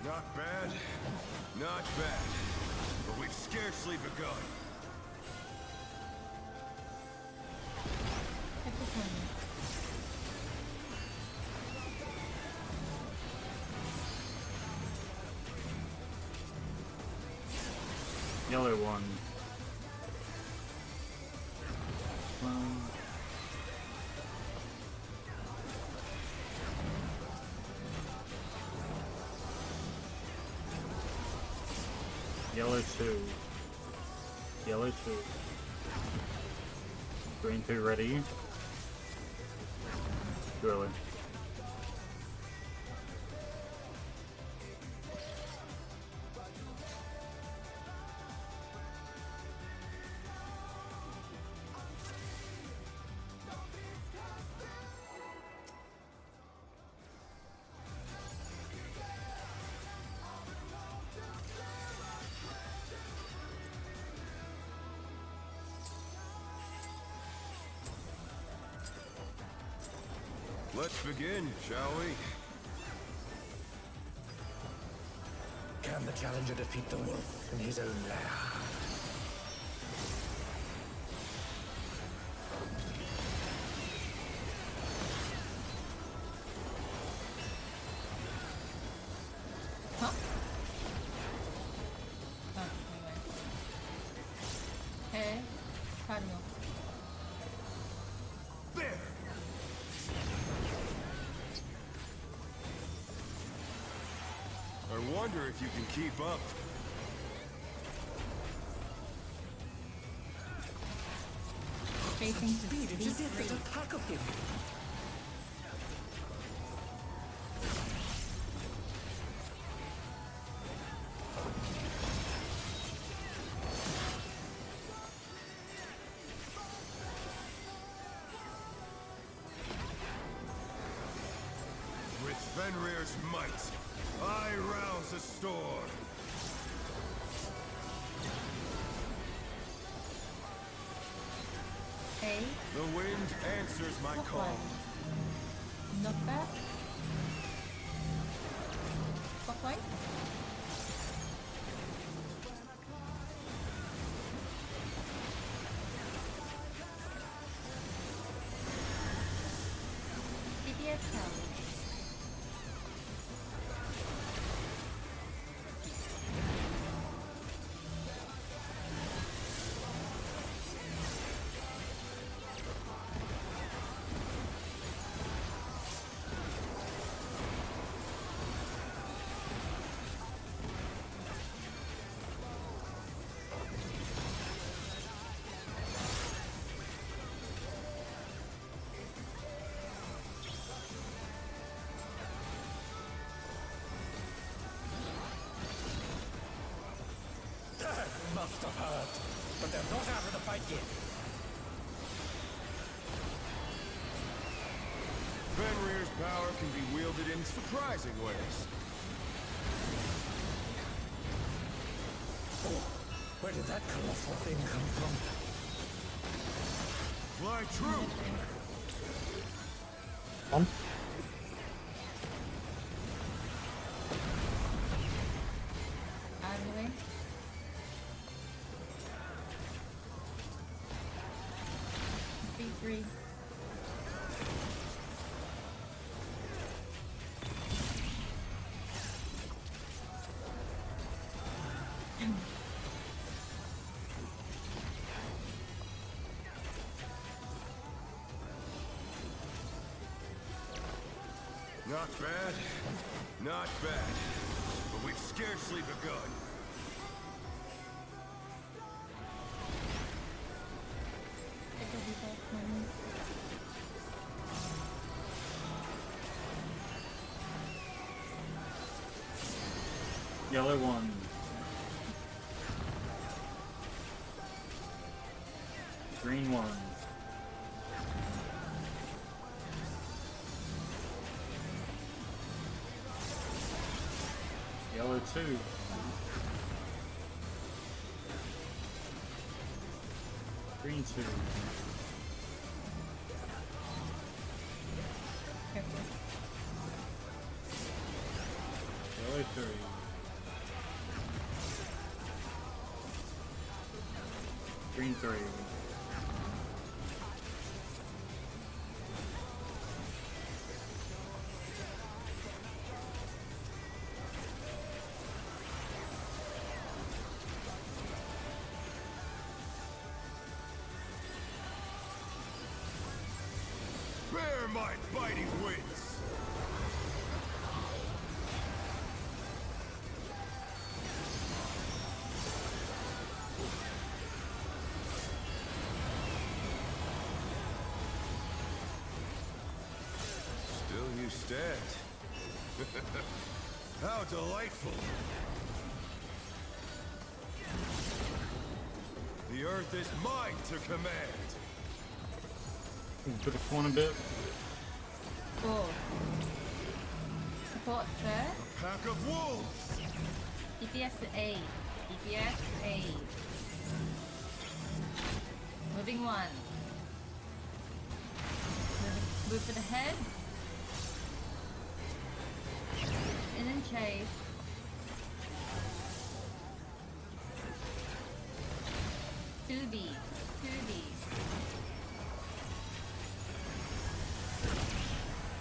Not bad, not bad. But we've scarcely begun. Yellow 1. Yellow 2. Yellow 2. Green 2 ready. Too early. Let's begin, shall we? Can the challenger defeat the wolf in his own lair? Huh? Oh, anyway. Hey, Cardinal. There! I wonder if you can keep up. Facing to B3. attack of him. With Fenrir's might, I rouse a storm. A. The wind answers my call. Not bad. Clockwise. DPS tower. That must have hurt. But they're not out of the fight yet. Fenrir's power can be wielded in surprising ways. Oh, where did that colossal thing come from? Fly true! One. Out of the way. B3. Not bad. Not bad. But we've scarcely begun. Take a deep breath, mommy. Yellow 1. Green 1. Yellow 2. Green 2. Careful. Yellow 3. Green 3. Bear my biting wings! dead. How delightful. The earth is mine to command. To the corner bit. Cool. Support first. Pack of wolves. DPS to A. DPS to A. Moving one. Move for the head. And then chase. Two B.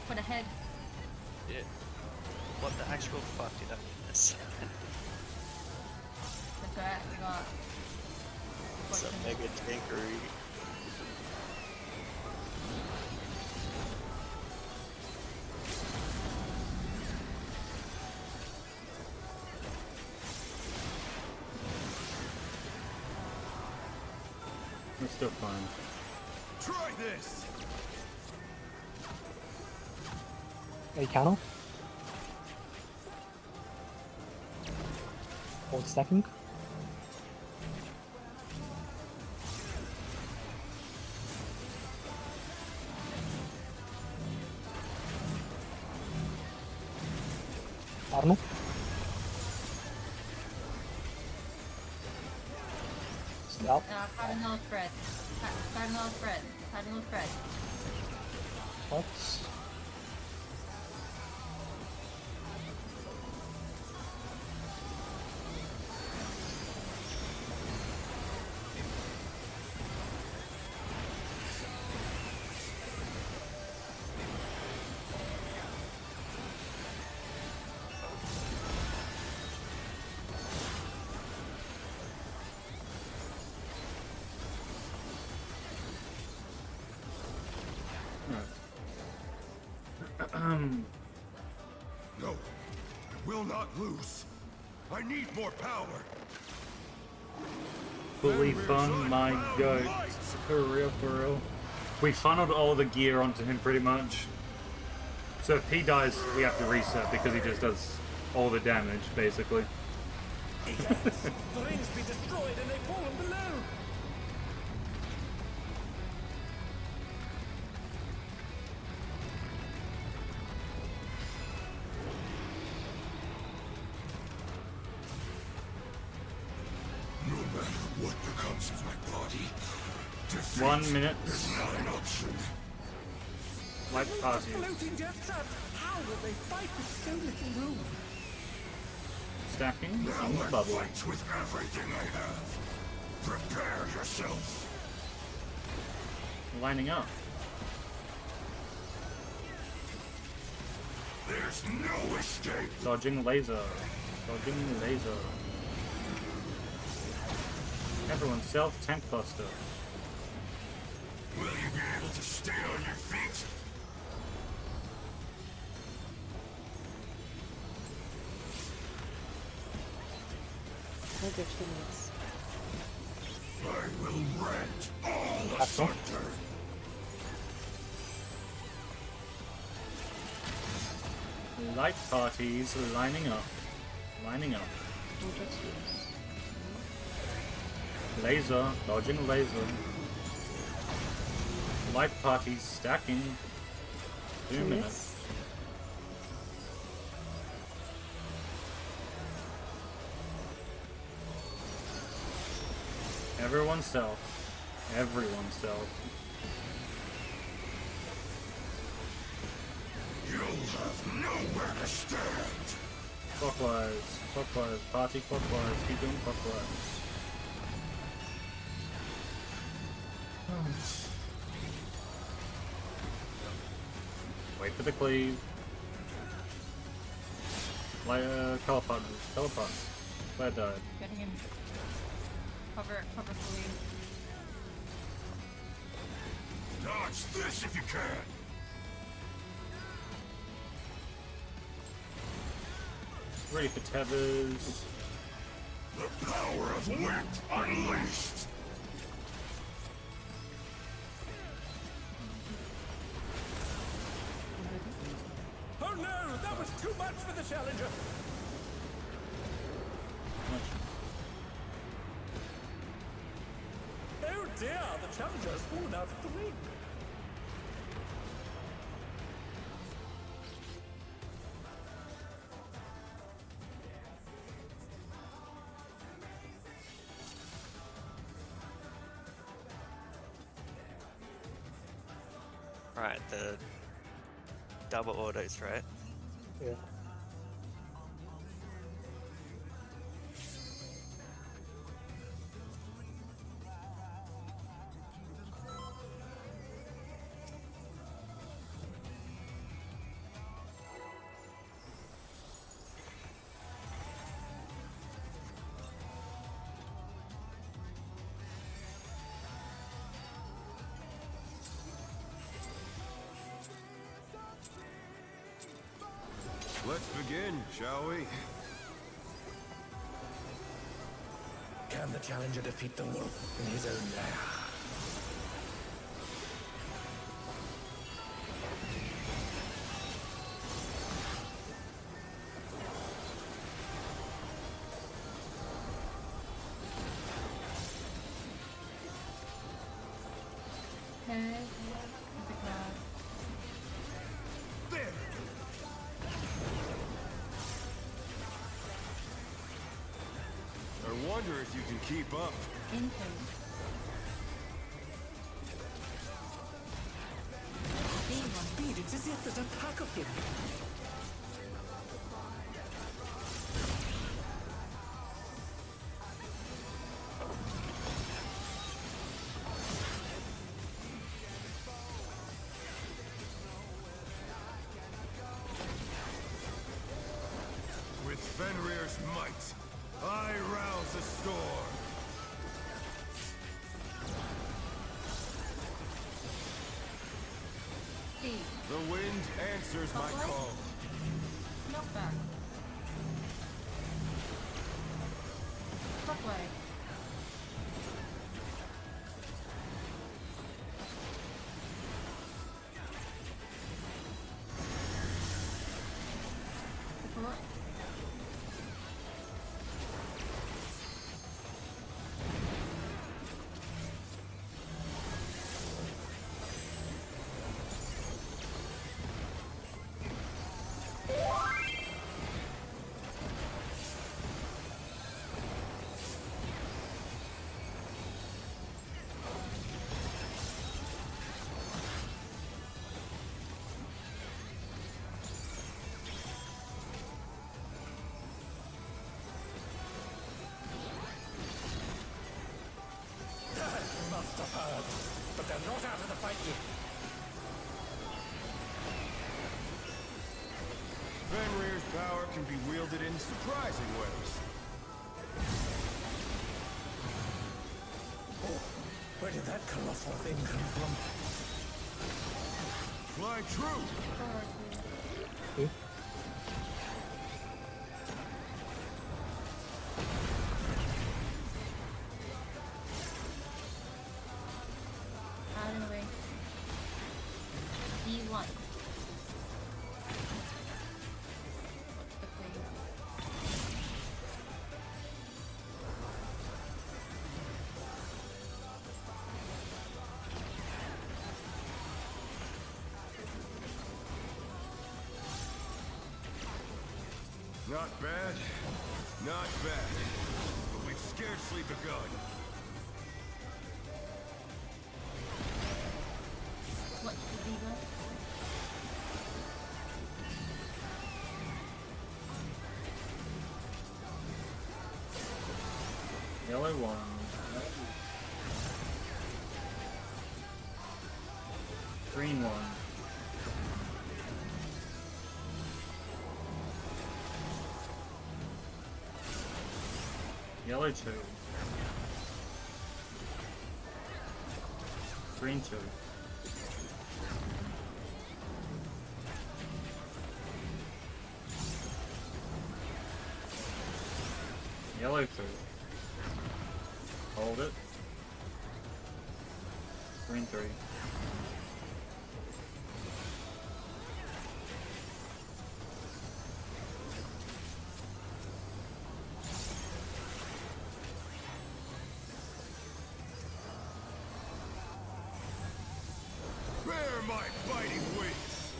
For the head. Yeah. What the actual fuck did I miss? That's right, we got. It's a mega tankery. We're still fine. Try this. A canal. Hold stacking. Arno. Stop. Cardinal spread. Cardinal spread. Cardinal spread. What? No, I will not lose. I need more power. Fully fun my goats. For real, for real. We funneled all the gear onto him pretty much. So if he dies, we have to reset because he just does all the damage, basically. The rings be destroyed and they fallen below. No matter what becomes of my body, defeat 1 minute. is not an option. Like party. Floating death traps. How will they fight with so little room? Stacking Now on the I bubble. fight with everything I have. Prepare yourself. Lining up. There's no escape. Dodging laser. Dodging laser. Everyone self tank buster. Will you be able to stay on your feet? Hold your 2 minutes. I will rent all That's all. asunder. Light parties lining up. Lining up. Hold your 2 minutes. Laser. Dodging laser. Light parties stacking. 2 2 minutes. minutes. Everyone self. Everyone self. You'll have nowhere to stand. Clockwise. Clockwise. Party clockwise. Keep doing clockwise. Wait for the cleave. Like, color partners. Color partners. Where died? Getting him. Cover fully. Dodge this if you can. Ready for tethers. The power of wit unleashed. match for the challenger. Oh dear, the challenger has fallen out of the ring. Right, the double autos, right? Yeah. Let's begin, shall we? Can the challenger defeat the wolf in his own lair? Okay. It's a cloud. There! I wonder if you can keep up. Intake. Speed, it's as if there's a pack of him. With Fenrir's might, I rouse the storm. Speed. The wind answers my Spotlight? call. Knockback. Clockwise. Support. Must have heard, but they're not out of the fight yet. Fenrir's power can be wielded in surprising ways. Oh, where did that colossal thing come from? Fly true! Okay. Out of the way. D1. What's the thing? Not bad, not bad. But we've scarcely begun. What's the D1? Yellow one. Green one. Yellow two. Green two. Yellow two. Hold it. Green three. Fear my biting wings!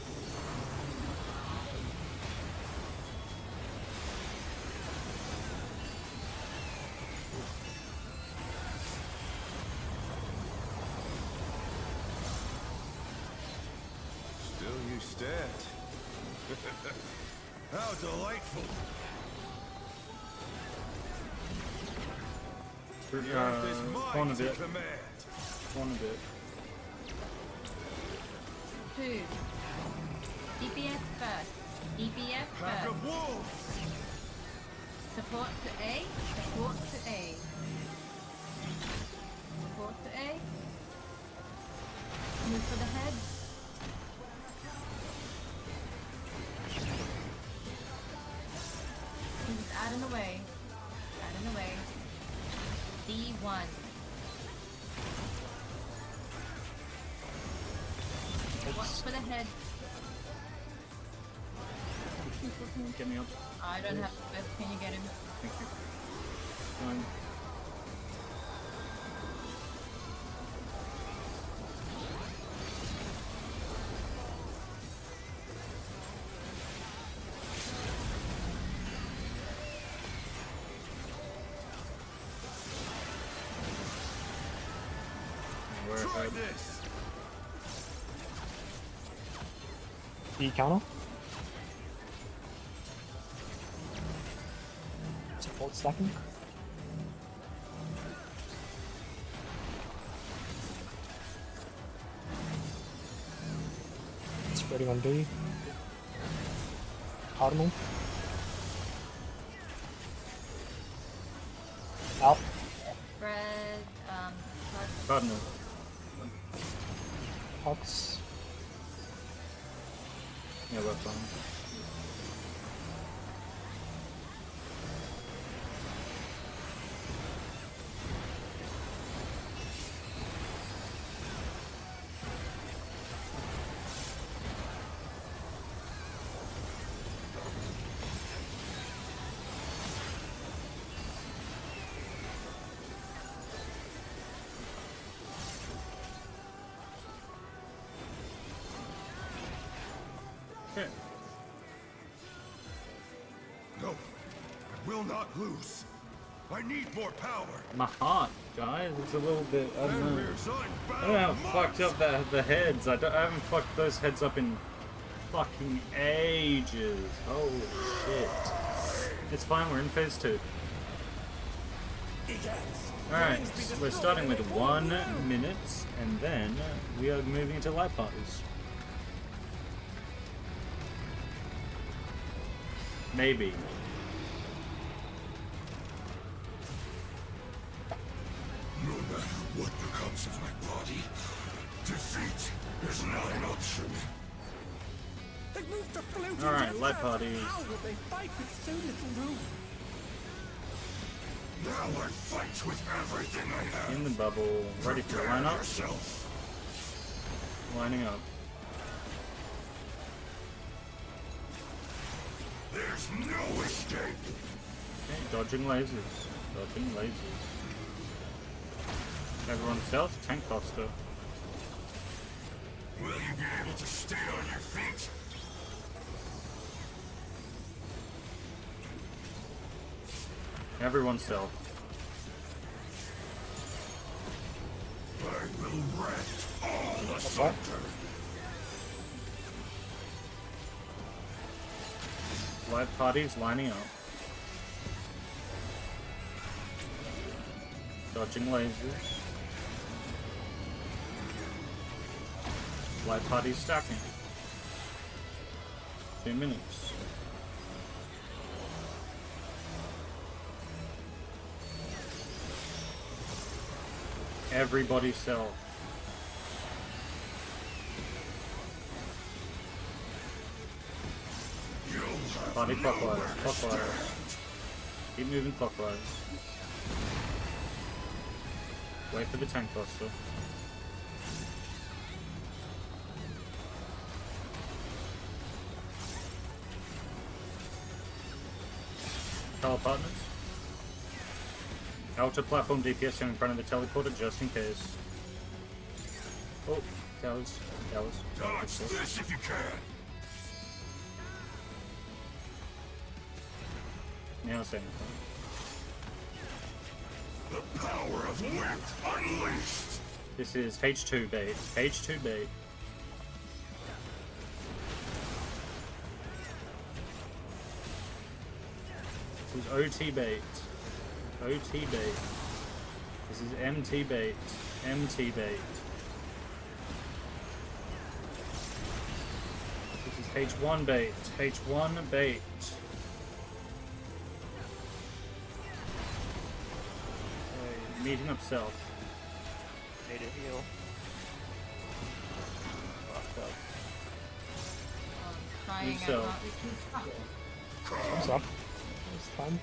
Still you stand. How delightful! The earth is Spawn a mine to bit. command. Spawn a bit. 2. DPS first. DPS Pack first. of wolves! Support to A. Support to A. Support to A. Move for the head. He's adding away. Adding away. D1. Watch for the head. Get me up. I don't have the best. Can you get him? Thank you. Fine. Try this! E counter. Support stacking. Spreading on D. Cardinal. Out. Fred, Cardinal. Hox. Yeah, we're fine. Okay. No, I will not lose. I need more power. My heart, guys, it's a little bit. I don't know. Fenrir's I don't know how unbound fucked up the heads. I haven't fucked those heads up in fucking ages. Holy shit. It's fine, we're in phase 2. Alright, so we're starting with 1 minute, and then we are moving into light parties. Maybe. No matter what becomes of my body, defeat is not an option. They've moved the floating Alright, light death. parties. How will they fight with so little room? Now I fight with everything I have. In the bubble, ready for Prepare line up. yourself. Lining up. There's no escape. Okay, dodging lasers. Dodging lasers. Everyone stealth, tank buster. Will you be able to stay on your feet? Everyone stealth. I will rend all asunder. Light parties lining up. Dodging lasers. Light parties stacking. 2 minutes. Everybody stealth. Party clockwise, clockwise. Keep moving clockwise. Wait for the tank buster. Tower partners. Outer platform DPS in front of the teleporter just in case. Oh, towers. Dodge this if you can. Now same. The power of wit unleashed. This is H2 bait. H2 bait. This is OT bait. OT bait. This is MT bait. MT bait. This is H1 bait. H1 bait. Okay, meeting up south. Need a heal. Fucked up. Trying and so. not reaching. What's up? It's fine.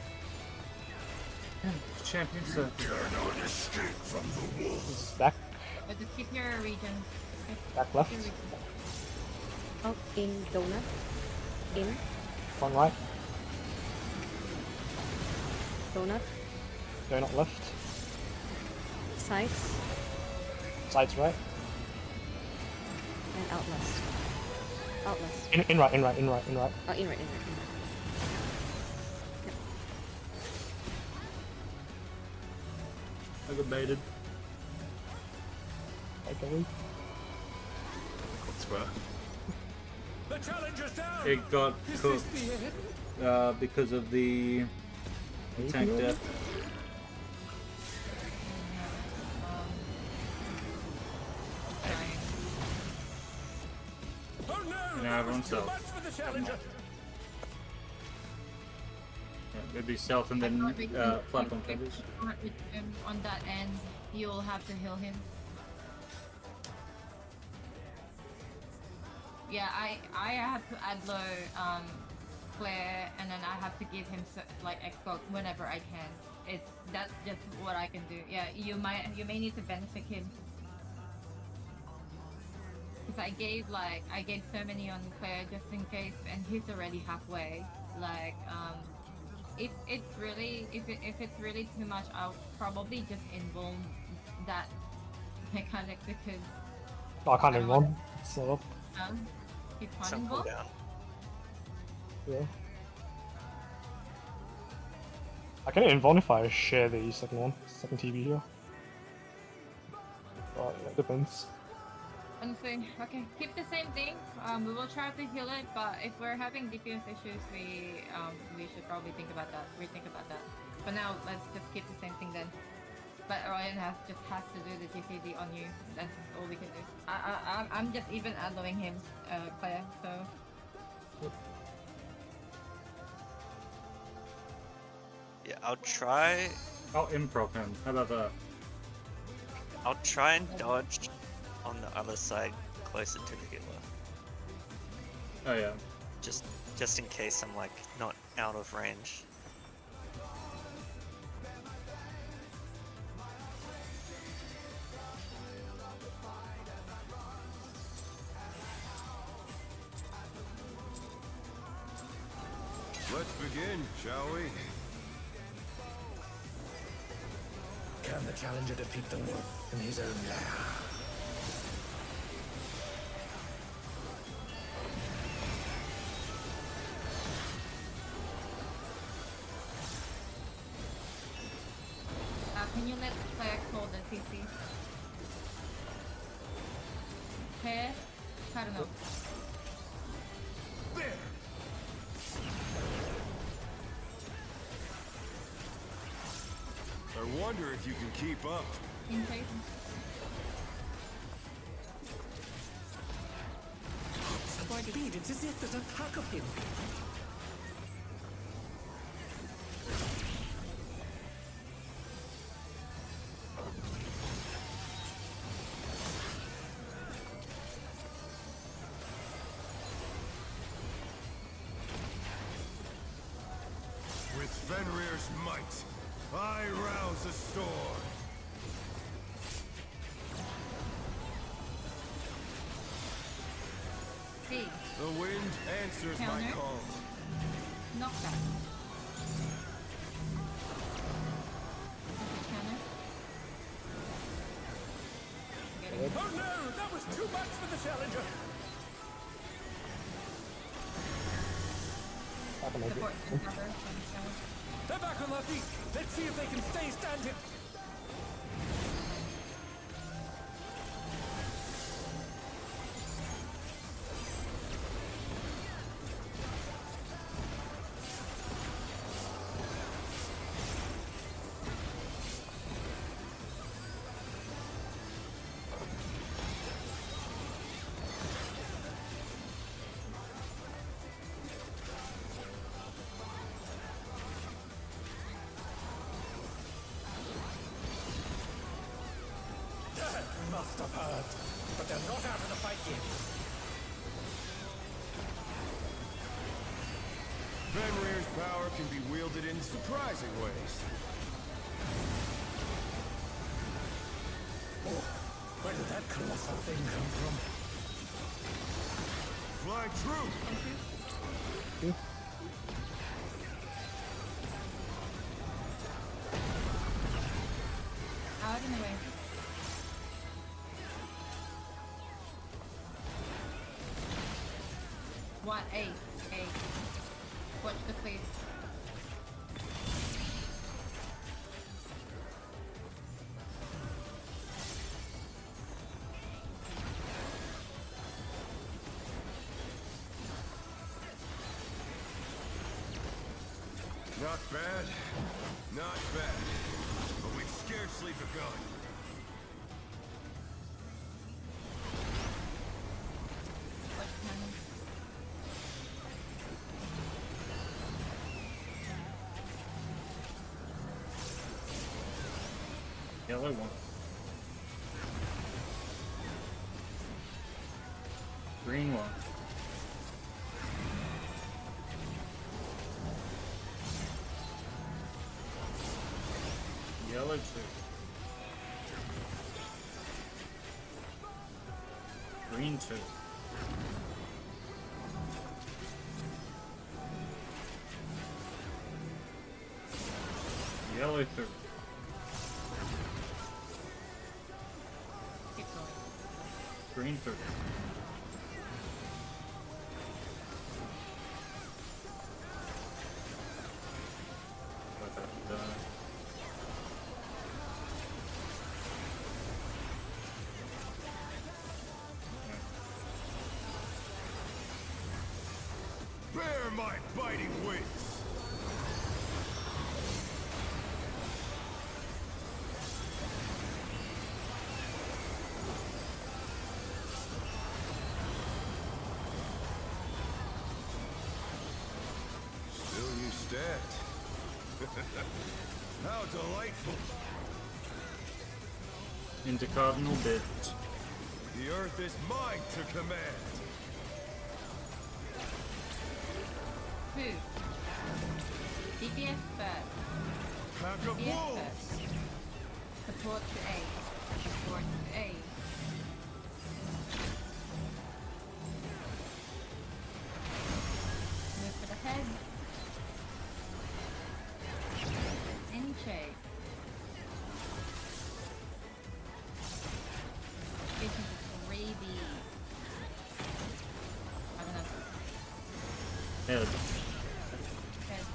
Champion circle. Cannot escape from the wolves. It's back, But just keep your region. back left, Keep your region. Oh, in donut. In front right, donut. donut left, Sides sides right, and out west. Out west. in right. Oh, in right. I got baited. Okay. Square. The challenger's down! It got Is cooked this the end? because of the tank death. Trying. Oh no! And that now was everyone's too south. much for the challenger! Yeah, it'd be south and then platform towers. On that end, you'll have to heal him. Yeah, I have to add low Claire, and then I have to give him like Xbox whenever I can. That's just what I can do. Yeah, you may need to benefit him. Cause I gave so many on Claire just in case, and he's already halfway. Like if it's really too much, I'll probably just invuln that mechanic because Oh, I can't I even don't run. So, he can't Some invuln. cooldown. yeah. I can invuln if I share the second TB here. But yeah, it depends. Honestly, okay, keep the same thing. We will try to heal it, but if we're having DPS issues, we should probably rethink about that. For now, let's just keep the same thing then. But Ryan has to do the GCD on you. That's all we can do. I'm just even allowing him, Claire. So Yeah, I'll try. I'll improv him. How about that? I'll try and dodge on the other side, closer to the healer. Oh yeah. Just in case I'm like not out of range. Let's begin, shall we? Can the challenger defeat the wolf in his own lair? can you let Claire call the CC? Claire, I don't know. There! I wonder if you can keep up. In case. Speed, it's as if there's a pack of him. With Fenrir's might, I rouse a storm. Hey, The wind answers my Counter. call. knock that. Counter. Getting Oh no, that was too much for the challenger. I can make Support it. and cover from the side. They're back on their feet. Let's see if they can stay standing. Must have hurt, but they're not out of the fight yet. Fenrir's power can be wielded in surprising ways. Oh, where did that colossal thing come from? Fly true! Out in the way. What? A. Watch the cleave. Not bad. Not bad. But we've scarcely begun. Watch the cannon. Yellow one. Green one. Yellow two. Green two. Yellow three. Keep going. Green three. Let that die. Bear my biting wings! Still you stand. How delightful! Into cardinal bit. The earth is mine to command! Move. DPS first. Pack of DPS wolves! first. Support to A. Support to A. Move for the head. In chase. This is gravy. I don't know. Head. Head.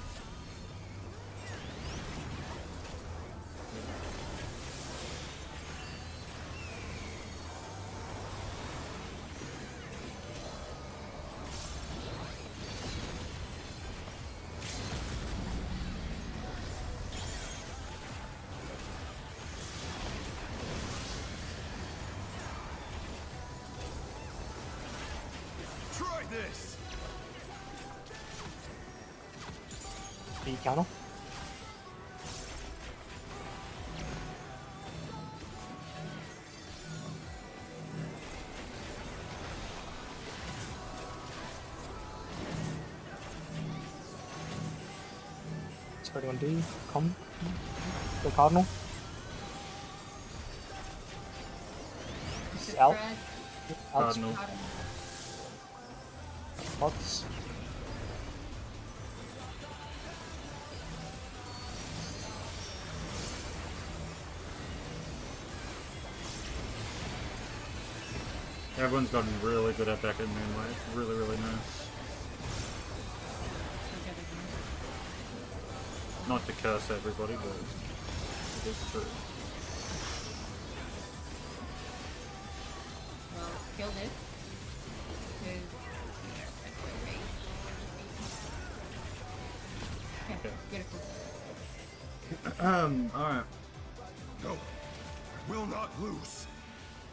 Try this! The counter. Spreading on D. Come. Go cardinal. Spread. Out. Out. Cardinal. Cardinal. Pots. Everyone's gotten really good at back in moonlight. It's really, really nice. Not to curse everybody, but it is true. Well, kill this. Okay, beautiful. Alright. No, I will not lose.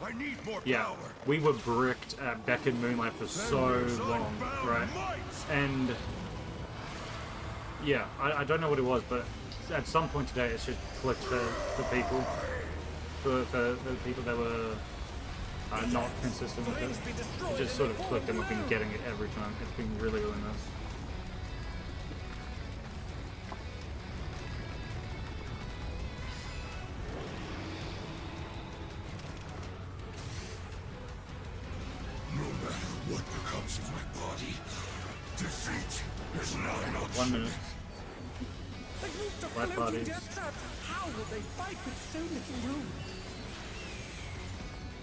I need more Yeah, power. we were bricked at back in moonlight for so long, right? And yeah, I don't know what it was, but at some point today it should click for people, for the people that were not consistent with it. It just sort of clicked, and we've been getting it every time. It's been really, really nice. No matter what becomes of my body, defeat is not an option. 1 minute. They moved to Black floating bodies. death traps. How will they fight with so little room?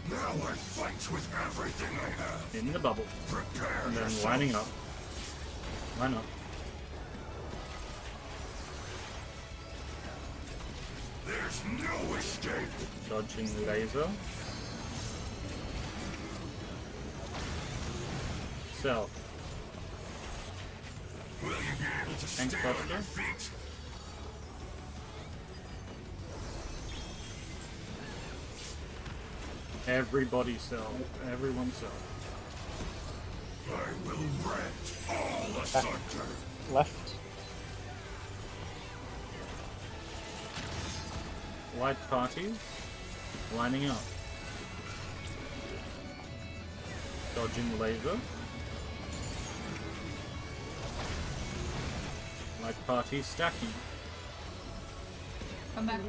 Now I fight with everything I have. In the bubble. Prepare And then yourself. lining up. Line up. There's no escape. Dodging laser. Self. Will you be able to Thanks, stay on Buster. your feet? Everybody self. Everyone self. I will rent all asunder. Left. Light parties. Lining up. Dodging laser. Light party stacking. Come back.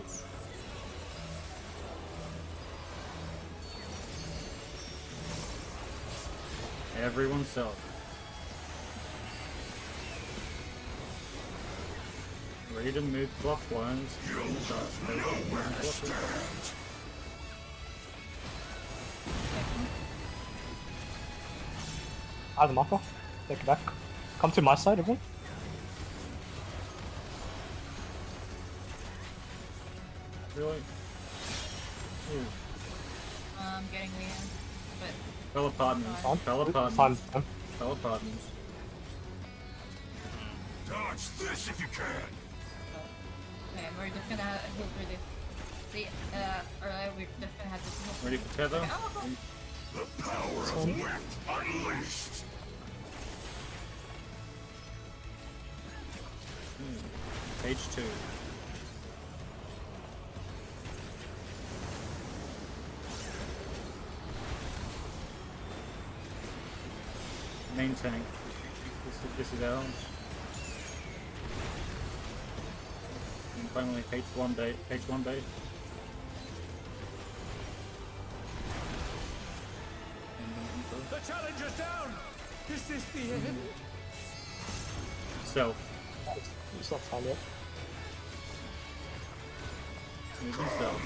Everyone self. Ready to move clockwise. I have the marker. Take it back. Come to my side, everyone. Really? Ooh. Getting weird, but Fellow partners. Fine. Fellow partners. Fine. Fine. Fellow partners. Dodge this if you can. okay, we're just gonna heal through this. See, earlier we're just gonna have to heal. Ready for tether? Okay, oh, The power of wit unleashed. Page 2. Main tank. This is ours. And finally, page 1 bait. Page 1 bait. The challenger's down. Is this the end? Self. It's not time yet. Moving self.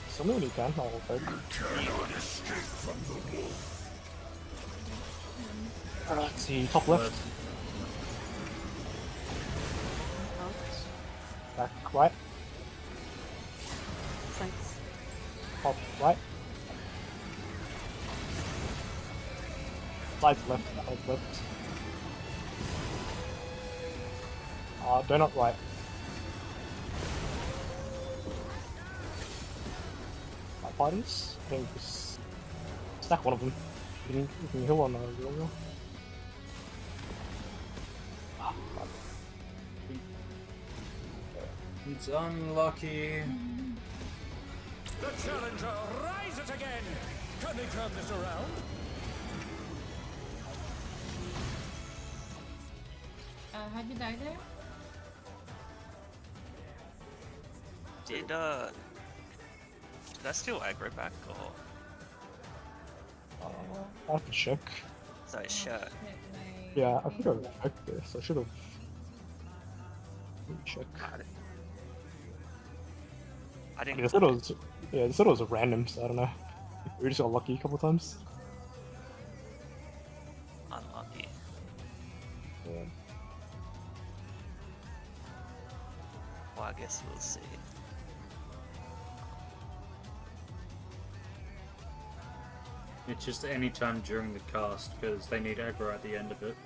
Some when you can, I'll take. Cannot escape from the wolf. Let's see, top left. Back right. Sights. Top right. Side left. Side left. Donut right. My parties? I think just stack one of them. You can heal on the real. It's unlucky. The challenger rises again. Can they turn this around? how'd you die there? Did I steal aggro back or I have to check. was I shirt? Yeah, I think I checked this. I should have. Check. I didn't. Yeah, this little was random, so I don't know. We just got lucky a couple times. Unlucky. Yeah. Well, I guess we'll see. It's just any time during the cast because they need aggro at the end of it.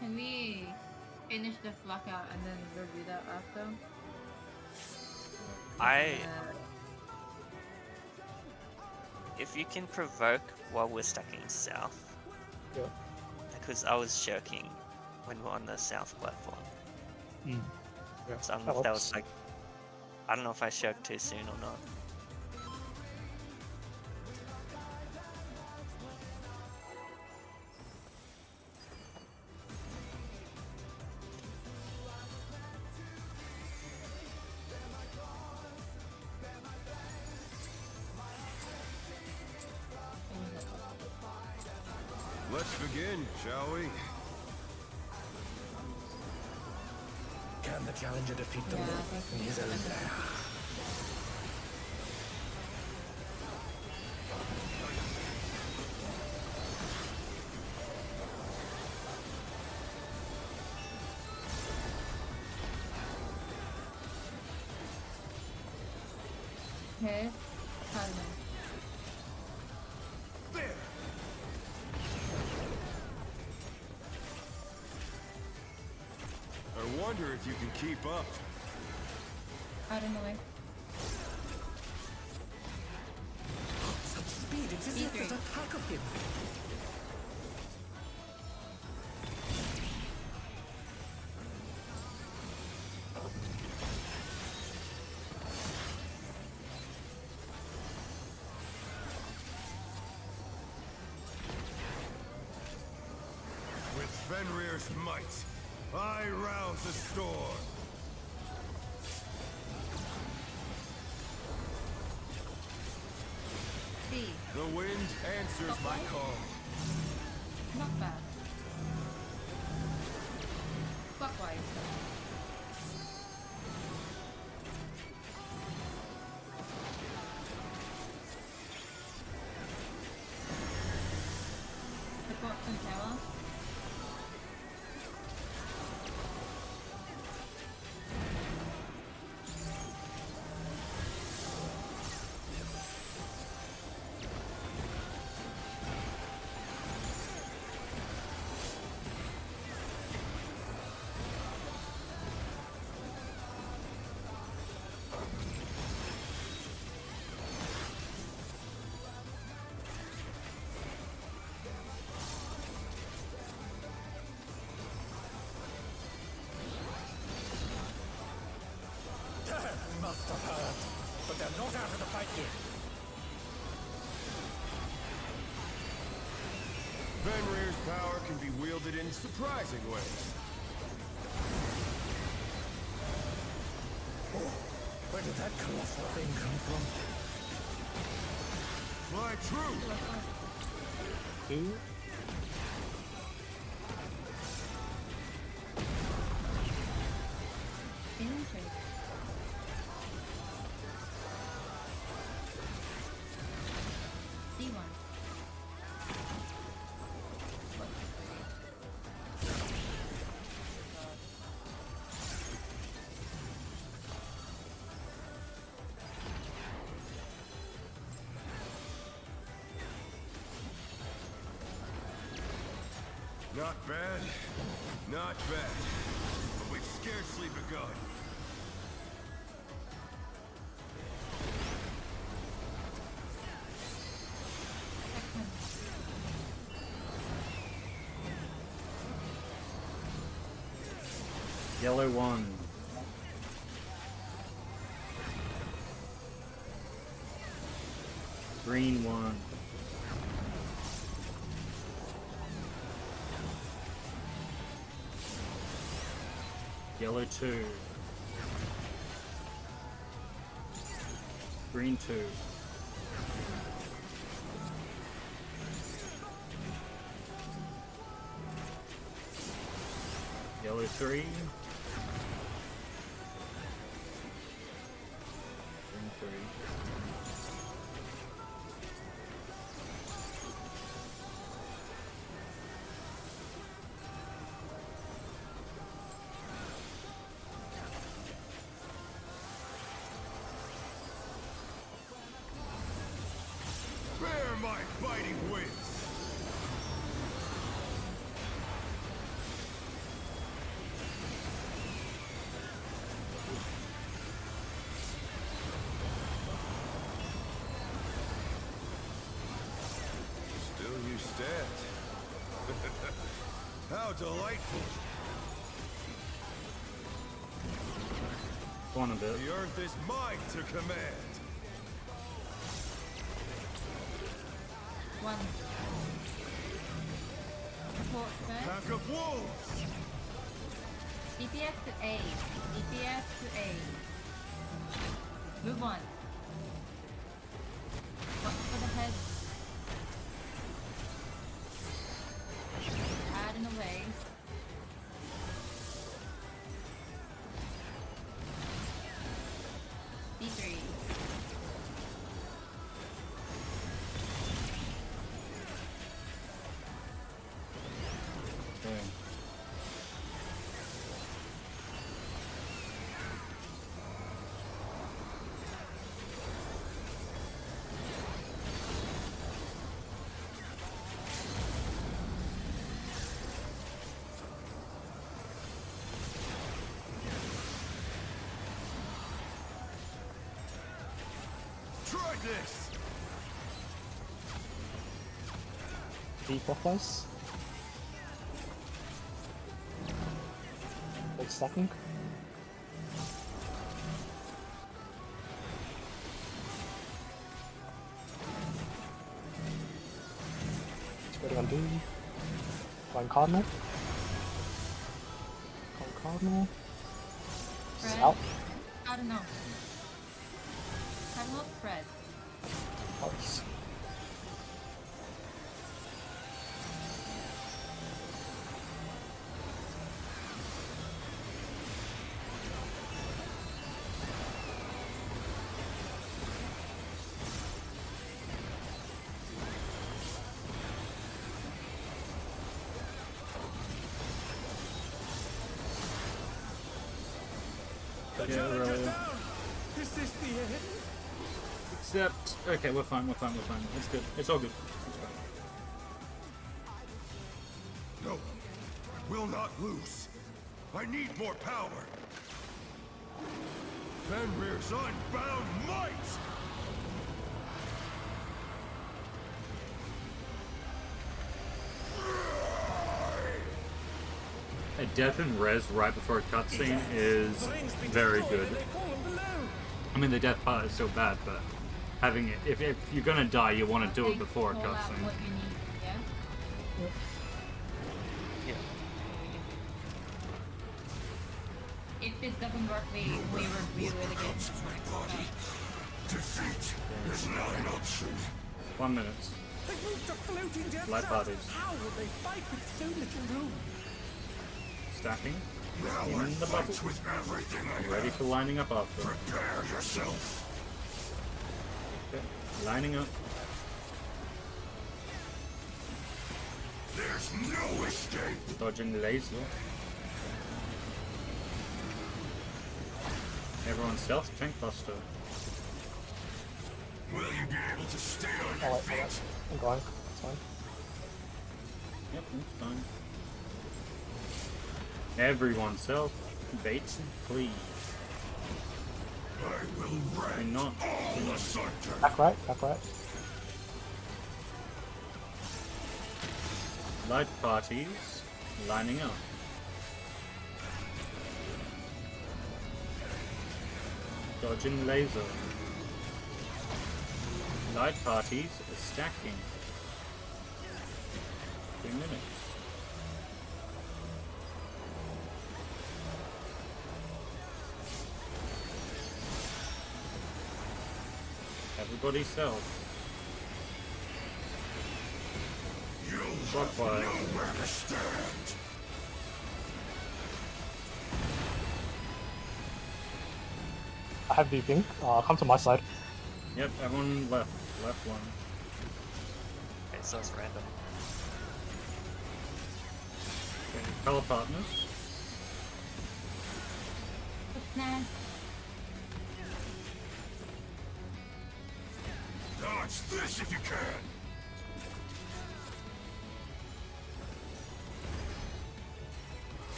Can we finish the flak out and then review that after? If you can provoke while we're stacking south. Yeah. Because I was shirking when we're on the south platform. Yeah. So I don't know if that was like, I don't know if I shirked too soon or not. Let's begin, shall we? Can the challenger defeat the wolf in his own lair? Okay. Pardon. I wonder if you can keep up. Out of the way. Such speed, it's as if there's a pack of him. With Fenrir's might, I rouse the storm. C. The wind answers my call. Not bad. Clockwise. Support from tower. Must have heard, but they're not out of the fight yet. Fenrir's power can be wielded in surprising ways. Oh, where did that colossal thing come from? Fly true! Two. Interesting. D1. Not bad, not bad. But we've scarcely begun. Yellow one. Green one. Yellow two. Green two. Yellow three. Bear my biting wings! Still you stand. How delightful! Go on a bit. The earth is mine to command! One. Support first. Pack of wolves! DPS to A. DPS to A. Move on. Watch for the heads. Add in away. D3. Okay. Try this! Deep clockwise. Hold stacking. Spreading on D. Flying Cardinal. Flying Cardinal. Fred? Out. I don't know. Cardinal spread. Pulse. The Yeah, challenger's really. down! Is this the end? Except, okay, we're fine. It's good. It's all good. It's fine. No, I will not lose. I need more power. Fenrir's unbound might! A death and res right before a cutscene is very good. I mean, the death part is so bad, but having it, if you're gonna die, you want to do it before a Call out cutscene. what you need, yeah? Yeah. If this doesn't work, we review it again. Comes of my body. Defeat is not an option. 1 minute. They moved to floating death Light traps. bodies. How will they fight with so little room? Stacking. Now I In the fight bubble. with everything I Ready have. for lining up after. Prepare yourself. Okay. Lining up. There's no escape. Dodging laser. Everyone stealth. Tank buster. Will you be able to stay on your Alright, feet? alright. I'm going. It's fine. Yep, it's fine. Everyone self. Baits and cleave. I will And rend not. all asunder. Back right, back right. Light parties. Lining up. Dodging laser. Light parties stacking. 3 minutes. Everybody self. You'll Clockwise. nowhere to stand. I have the thing. Come to my side. Yep, everyone left. Left one. Okay, so it's random. Okay, color partners. Nah. Dodge this if you can.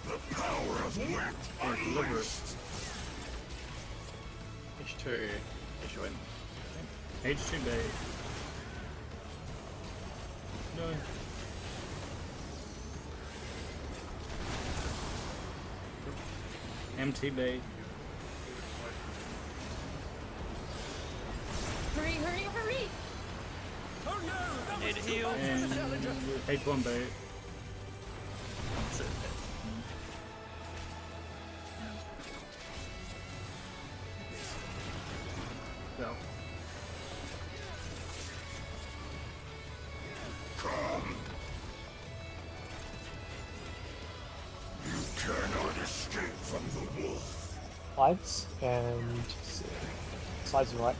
The power of wit unleashed. H2, H2 in. H2 bay. No. MT bay. Hurry, hurry, hurry! Oh no! That Need was a too heal. much for And the challenger! H1 bay. That's it. So. Come. You cannot escape from the wolf. Slides and slides right.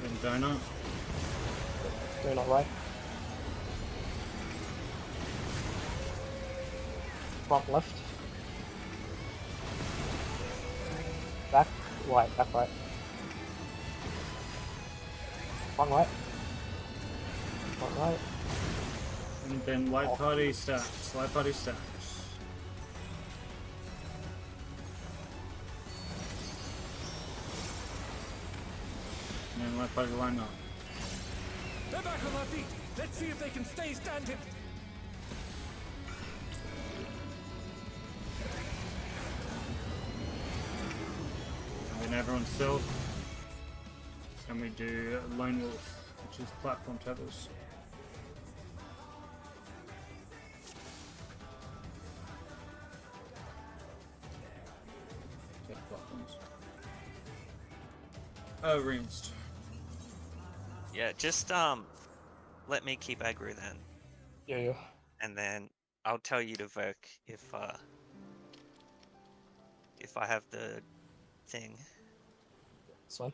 And donut. Donut right. Front left. Back right, back right. Front right. Front right. And then light party stacks. Light party stacks. And then light party line up. They're back on their feet! Let's see if they can stay standing! And then everyone's self. And we do Lone Wolf, which is platform tethers. Tether platforms. Oh, rinsed. Yeah, just let me keep aggro then, Yeah, yeah. and then I'll tell you to Voke if I have the thing. That's fine.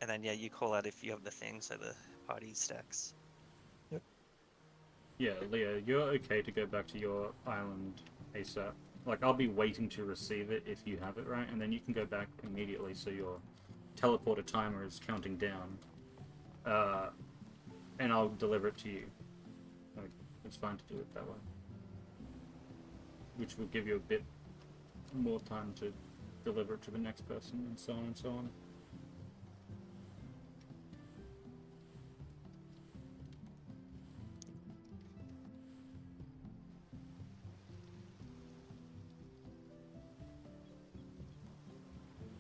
And then yeah, you call out if you have the thing, so the party stacks. Yeah, Leo, you're okay to go back to your island ASAP. Like, I'll be waiting to receive it if you have it, right? And then you can go back immediately so your teleporter timer is counting down. And I'll deliver it to you. Like, it's fine to do it that way. Which will give you a bit more time to deliver it to the next person, and so on and so on.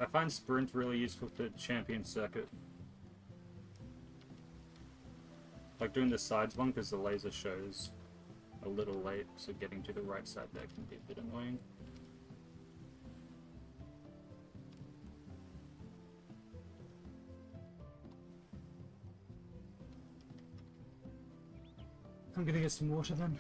I find sprint really useful for champion circuit. Like doing the sides one because the laser shows a little late, so getting to the right side there can be a bit annoying. I'm gonna get some water then.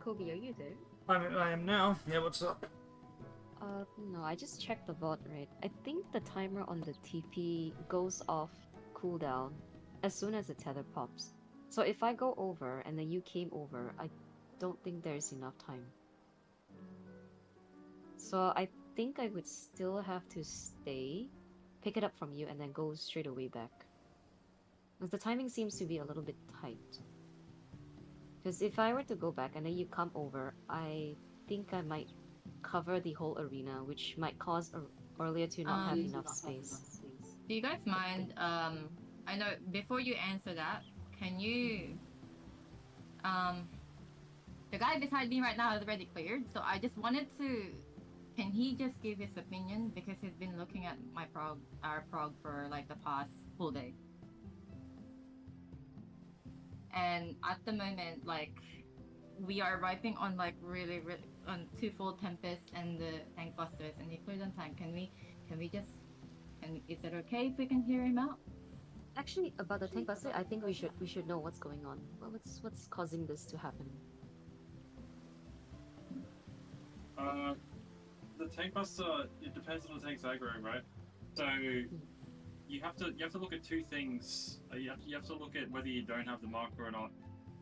Kobe, are you there? I am now. Yeah, what's up? No, I just checked the bot, right? I think the timer on the TP goes off cooldown as soon as the tether pops. So if I go over and then you came over, I don't think there's enough time. So I think I would still have to stay, pick it up from you, and then go straight away back. Because the timing seems to be a little bit tight. Because if I were to go back and then you come over, I think I might cover the whole arena, which might cause earlier to not have enough space. Do you guys mind? I know before you answer that, can you? The guy beside me right now is already cleared, so I just wanted to. Can he just give his opinion because he's been looking at our prog for like the past full day? And at the moment, like, we are wiping on like really on twofold Tempest and the tank busters, and he cleared on time. Can we just? Is it okay if we can hear him out? Actually, about the tank buster, I think we should know what's going on. What's causing this to happen? The tank buster, it depends on the tank's aggro, right? So you have to look at two things. You have to look at whether you don't have the marker or not.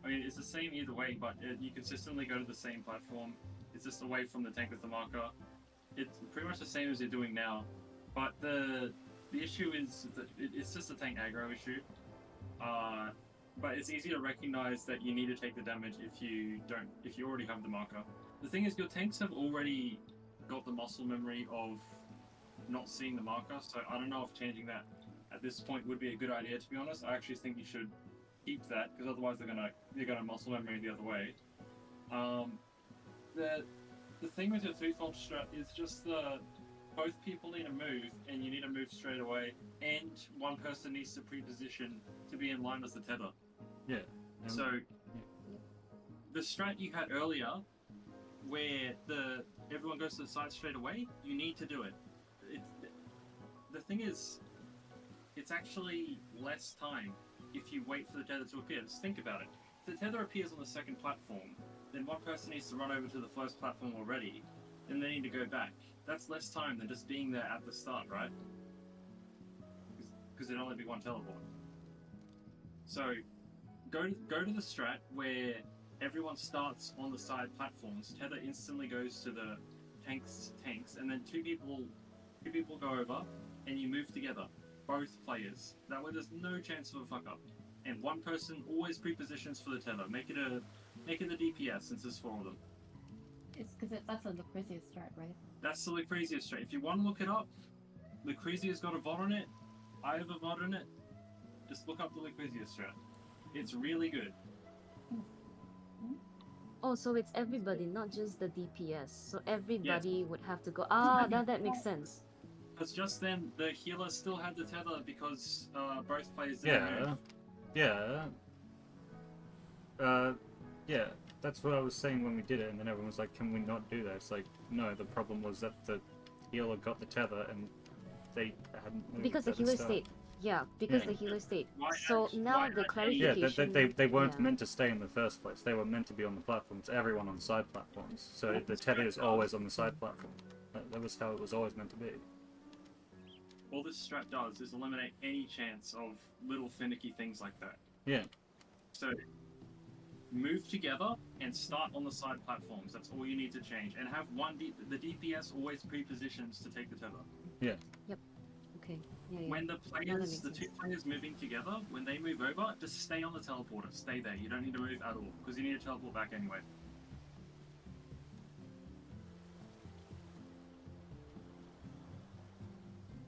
I mean, it's the same either way, but you consistently go to the same platform. It's just away from the tank with the marker. It's pretty much the same as you're doing now, but the issue is that it's just a tank aggro issue. But it's easy to recognize that you need to take the damage if you already have the marker. The thing is, your tanks have already got the muscle memory of not seeing the marker, so I don't know if changing that at this point would be a good idea, to be honest. I actually think you should keep that, because otherwise they're gonna muscle memory the other way. The thing with your twofold strat is just both people need to move, and you need to move straight away, and one person needs to pre-position to be in line with the tether. Yeah. So the strat you had earlier, where everyone goes to the side straight away, you need to do it. The thing is, it's actually less time if you wait for the tether to appear. Just think about it. If the tether appears on the second platform, then one person needs to run over to the first platform already, then they need to go back. That's less time than just being there at the start, right? Because there'd only be one teleport. So, go to the strat where everyone starts on the side platforms. Tether instantly goes to the tanks, and then two people go over, and you move together, both players. That way, there's no chance of a fuck up. And one person always pre-positions for the tether. Make it the DPS, since there's four of them. It's because that's a Lucrezia's strat, right? That's the Lucrezia strat. If you want to look it up, Lucrezia's got a VOD on it. I have a VOD on it. Just look up the Lucrezia strat. It's really good. Oh, so it's everybody, not just the DPS. So everybody would have to go. Ah, now that makes sense. Because just then, the healer still had the tether because both players didn't move. Yeah, that's what I was saying when we did it, and then everyone was like, can we not do that? It's like, no, the problem was that the healer got the tether and they hadn't moved. Because the healer stayed. Yeah, because the healer stayed. So now the clarification... Yeah, they weren't meant to stay in the first place. They were meant to be on the platforms, everyone on the side platforms. So the tether is always on the side platform. That was how it was always meant to be. All this strat does is eliminate any chance of little finicky things like that. Yeah. So, move together and start on the side platforms. That's all you need to change. And have the DPS always pre-positions to take the tether. Yeah. Yep. Okay. Yeah. When the two players moving together, when they move over, just stay on the teleporter. Stay there. You don't need to move at all, because you need to teleport back anyway.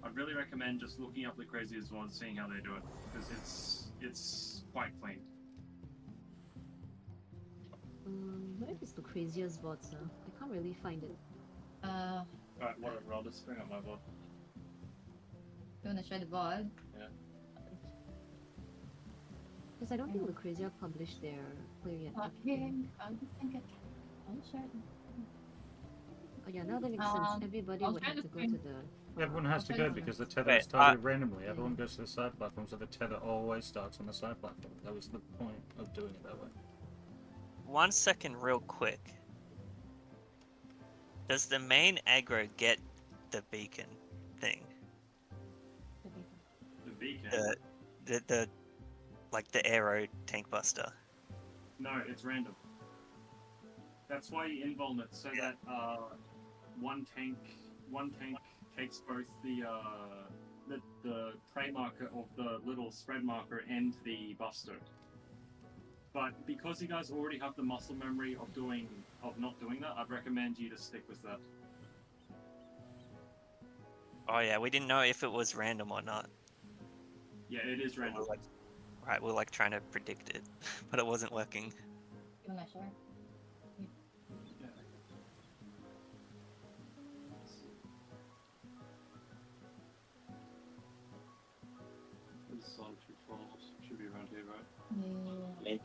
I'd really recommend just looking up the Craziest VOD, seeing how they do it, because it's quite clean. Where is the craziest VOD, sir? I can't really find it. Alright, whatever, I'll just bring up my VOD. You wanna share the VOD? Yeah. Because I don't think Lucrezia published their clear yet. I'll just think I'll share it. Oh yeah, now that makes sense. Everybody would have to go to the... Everyone has to go because the tether is targeted randomly. Everyone goes to the side platform, so the tether always starts on the side platform. That was the point of doing it that way. 1 second, real quick. Does the main aggro get the beacon thing? The beacon. The like the arrow tank buster. No, it's random. That's why you invuln it, so that one tank takes both the prey marker of the little spread marker and the buster. But because you guys already have the muscle memory of not doing that, I'd recommend you to stick with that. Oh yeah, we didn't know if it was random or not. Yeah, it is random. We're like trying to predict it, but it wasn't working. You wanna share? Solitary Falls should be around here, right? Yeah.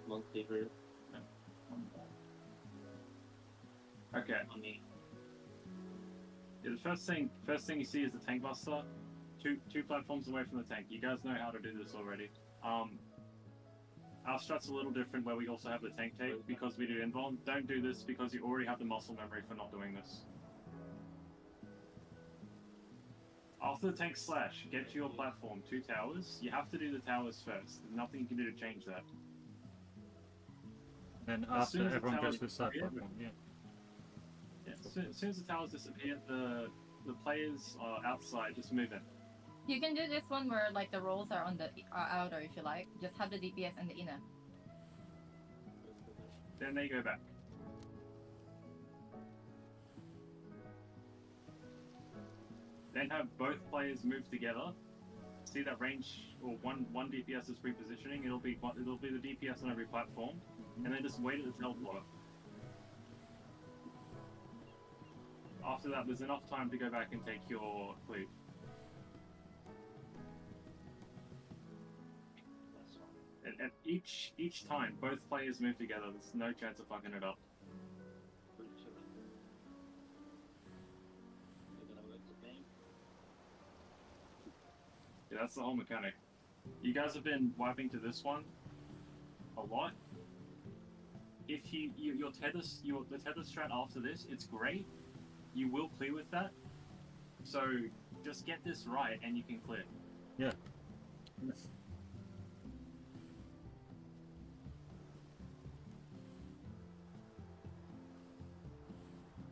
Monthly group. Okay. Yeah, the first thing you see is the tank buster. Two platforms away from the tank. You guys know how to do this already. Our strat's a little different where we also have the tank tape because we do invuln. Don't do this because you already have the muscle memory for not doing this. After the tank slash, get to your platform, 2 towers. You have to do the towers first. There's nothing you can do to change that. Then after everyone goes to the side platform, yeah. As soon as the towers disappear, the players are outside, just move in. You can do this one where like the rolls are on the outer if you like. Just have the DPS and the inner. Then they go back. Then have both players move together. See that range, or one DPS is repositioning. It'll be the DPS on every platform, and then just wait at the teleporter. After that, there's enough time to go back and take your cleave. And each time, both players move together. There's no chance of fucking it up. Yeah, that's the whole mechanic. You guys have been wiping to this one a lot. If your tether strat after this, it's great. You will clear with that. So just get this right and you can clear. Yeah.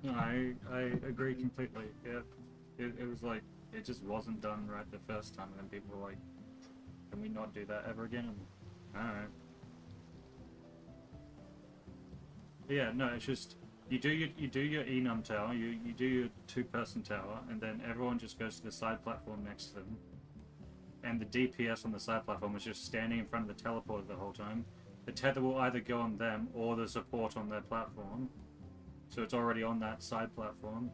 No, I agree completely. Yeah, it was like it just wasn't done right the first time, and then people were like, "Can we not do that ever again?" All right. Yeah, no, it's just you do your enum tower, you do your 2-person tower, and then everyone just goes to the side platform next to them, and the DPS on the side platform is just standing in front of the teleporter the whole time. The tether will either go on them or the support on their platform. So it's already on that side platform.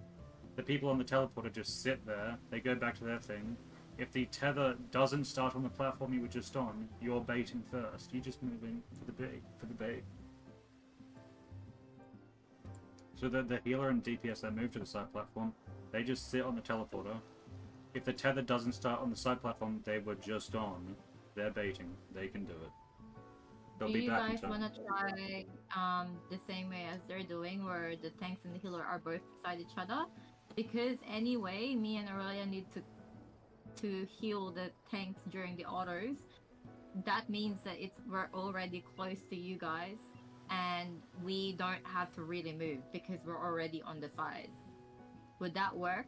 The people on the teleporter just sit there, they go back to their thing. If the tether doesn't start on the platform you were just on, you're baiting first. You just move in for the bait. So the healer and DPS that move to the side platform, they just sit on the teleporter. If the tether doesn't start on the side platform they were just on, they're baiting. They can do it. They'll Do be you back guys in want to try the same way as they're doing, where the tanks and the healer are both beside each other? Because anyway, me and Aurelia need to heal the tanks during the autos. That means that we're already close to you guys, and we don't have to really move because we're already on the side. Would that work?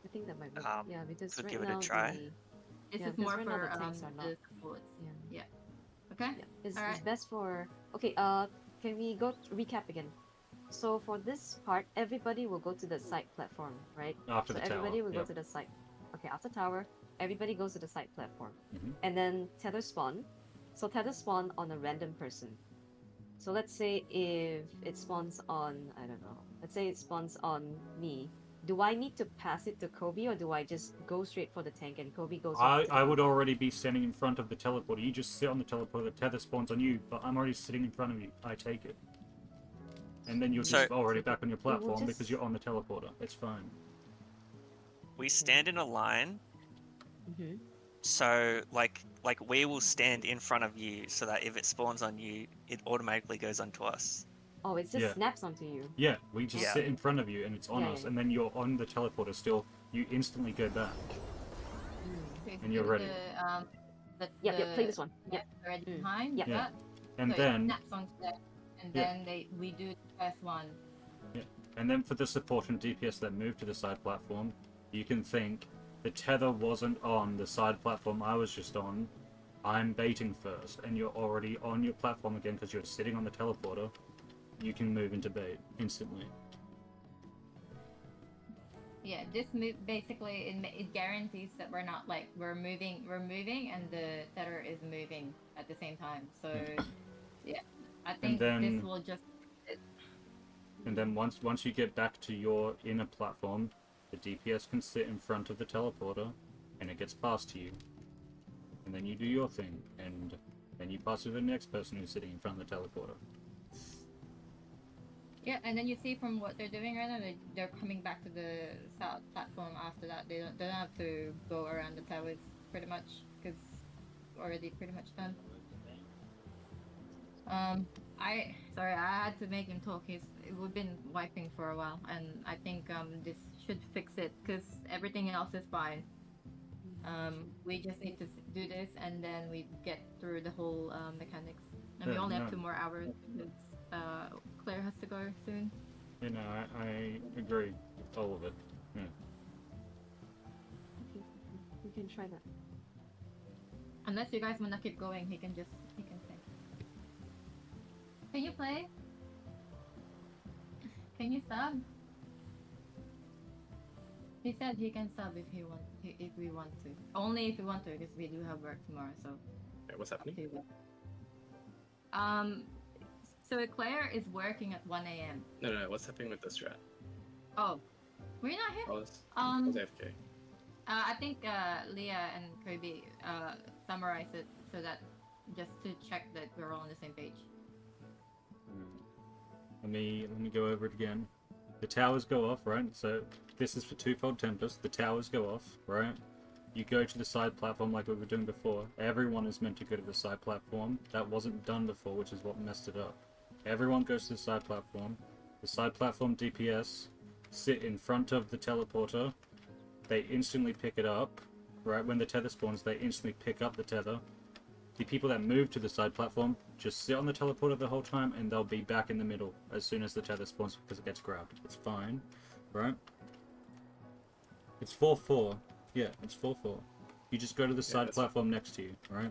I think that might work. Yeah, because could right give it now a try. This yeah, is more right now for the tanks are not. the supports. Yeah. Okay. Yeah, it's Alright. best for. Okay. Can we go recap again? So for this part, everybody will go to the side platform, right? After so the tower, everybody will go yep. to the side. Okay, after tower, everybody goes to the side platform, Mhm. and then tether spawn. So tether spawn on a random person. So let's say if it spawns on, I don't know. Let's say it spawns on me. Do I need to pass it to Kobe, or do I just go straight for the tank and Kobe goes? over to I me? would already be standing in front of the teleporter. You just sit on the teleporter, the tether spawns on you, but I'm already sitting in front of you. I take it. And then you're just already back on your platform because you're on the teleporter. It's fine. we stand in a line, Mm-hmm. so like we will stand in front of you so that if it spawns on you, it automatically goes onto us. Oh, it just Yeah. snaps onto you. Yeah, we just Yeah. sit in front of you and it's on Yeah, us, yeah. and then you're on the teleporter still. You instantly go back. Okay, And you're so ready. Yep, play this one. Yep. Already Mm. behind Yep. Yeah. that. And So then it snaps onto that, and Yeah. then we do the first one. And then for the support and DPS that move to the side platform, you can think the tether wasn't on the side platform I was just on. I'm baiting first, and you're already on your platform again because you're sitting on the teleporter. You can move into bait instantly. Yeah, this move basically it guarantees that we're not like we're moving, and the tether is moving at the same time. So yeah, I think then- this will just. And then once you get back to your inner platform, the DPS can sit in front of the teleporter, and it gets passed to you. And then you do your thing, and then you pass it to the next person who's sitting in front of the teleporter. Yeah, and then you see from what they're doing right now, they're coming back to the south platform after that. They don't have to go around the towers pretty much because already pretty much done. Sorry, I had to make him talk. We've been wiping for a while, and I think this should fix it because everything else is fine. We just need to do this, and then we get through the whole mechanics. And we only have 2 more hours because Claire has to go soon. You know, I agree with all of it. Yeah. Okay, we can try that. Unless you guys wanna keep going, he can play. Can you play? Can you sub? He said he can sub if we want to. Only if we want to, because we do have work tomorrow. So. Wait, what's happening? So Claire is working at 1 a.m. No, what's happening with the strat? Oh, were you not here? I was AFK. I think Leah and Kirby summarized it so that just to check that we're all on the same page. Let me go over it again. The towers go off, right? So this is for Twofold Tempest. The towers go off, right? You go to the side platform like we were doing before. Everyone is meant to go to the side platform. That wasn't done before, which is what messed it up. Everyone goes to the side platform. The side platform DPS sit in front of the teleporter. They instantly pick it up, right? When the tether spawns, they instantly pick up the tether. The people that move to the side platform just sit on the teleporter the whole time, and they'll be back in the middle as soon as the tether spawns because it gets grabbed. It's fine, right? It's 4-4. Yeah, it's 4-4. You just go to the side platform next to you, right?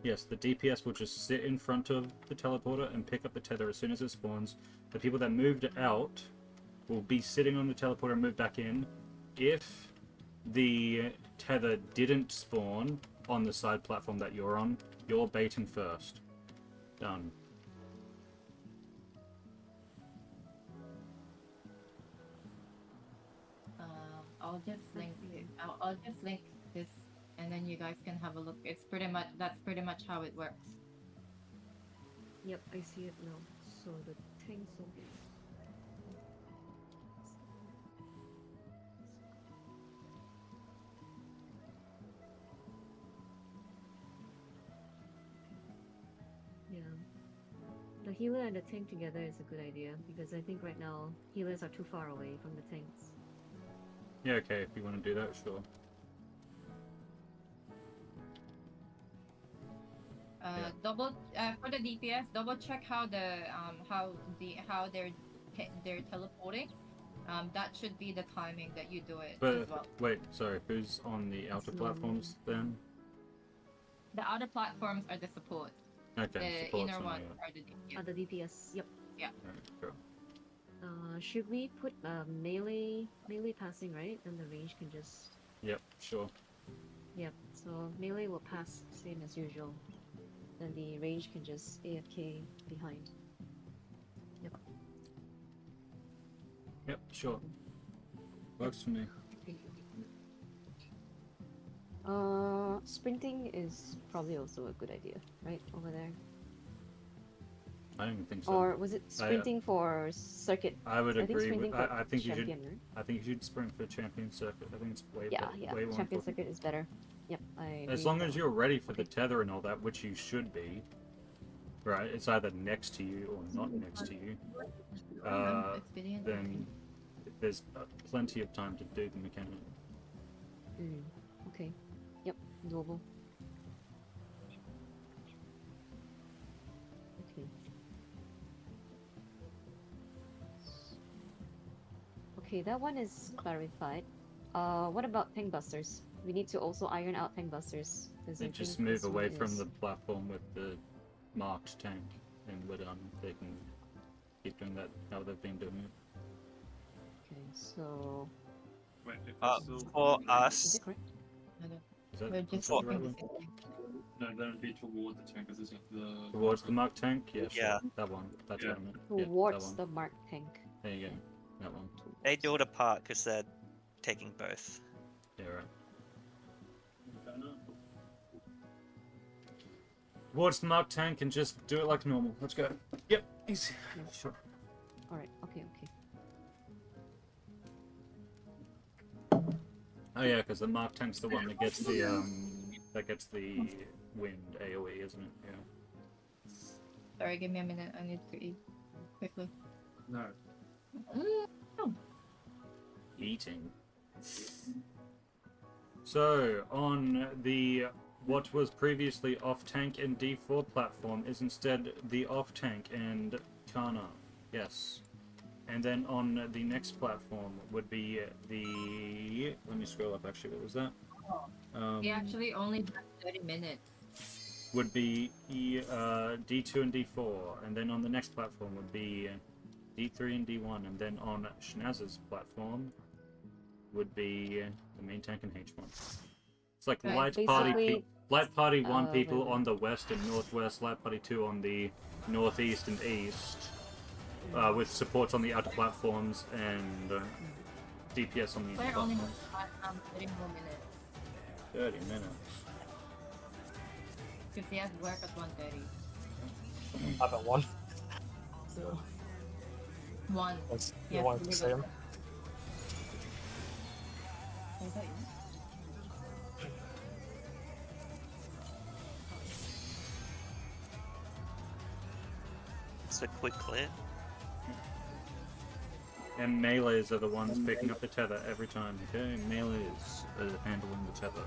Yes, the DPS will just sit in front of the teleporter and pick up the tether as soon as it spawns. The people that moved out will be sitting on the teleporter and move back in. If the tether didn't spawn on the side platform that you're on, you're baiting first. Done. I'll just link it. I'll just link this, and then you guys can have a look. That's pretty much how it works. Yep, I see it now. So the tanks will be. Yeah. The healer and the tank together is a good idea because I think right now healers are too far away from the tanks. Yeah, okay, if you want to do that, sure. Double for the DPS. Double check how they're teleporting. That should be the timing that you do it But as well. wait, sorry, who's on the outer platforms then? The outer platforms are the support. Okay, The support's inner on ones the- are the DPS. The DPS, yep. Yeah. Alright, cool. Should we put melee passing, right? And the range can just... Yep, sure. Yep, so melee will pass same as usual. Then the range can just AFK behind. Yep. Yep, sure. Works for me. Sprinting is probably also a good idea, right? Over there. I don't think so. Or was it sprinting for circuit? I would I think agree sprinting with. for I think you should. champion, right? I think you should sprint for champion circuit. I think it's way Yeah, better, yeah. way more Champion important. circuit is better. Yep, I agree As with long that as one. you're ready for the Okay. tether and all that, which you should be, right? It's either next to you or not next to you. Then there's plenty of time to do the mechanic. Okay. Yep, doable. Okay. Okay, that one is clarified. What about tank busters? We need to also iron out tank busters. They just move away from the platform with the marked tank, and we're done. They can keep doing that how they've been doing it. Okay, so Wait, if Uh, it's still for is us, it correct? Is that We're just the right looking way? the same thing. no, that would be toward the tank, because it's the Towards the marked tank? Yeah, sure. Yeah. That one. That's Yeah. what I meant. Yeah, that Towards one. the mark tank. There you go. That one. they do it apart because they're taking both. Yeah, right. Towards the marked tank and just do it like normal. Let's go. Yep, easy. Yeah. Sure. Alright, okay. Oh yeah, because the marked tank's the one that gets the wind AoE, isn't it? Yeah. Sorry, give me a minute. I need to eat quickly. No. Eating. So on the what was previously off tank and D4 platform is instead the off tank and Kana. Yes. And then on the next platform would be the. Let me scroll up. Actually, what was that? We actually only have 30 minutes. Would be D2 and D4, and then on the next platform would be D3 and D1, and then on Schnaz's platform would be the main tank and H1. It's like Right, Light Party 1 wait, people wait. on the west and northwest, Light Party 2 on the northeast and east, with supports on the outer platforms and DPS on the inner We're only platforms. 30 more minutes. 30 minutes. Because he has work at 1:30. I've at 1. So. 1. That's Yeah, you wanted to say him. Is that you? It's a quick clear. And melees are the ones picking up the tether every time, okay? Melees are handling the tether.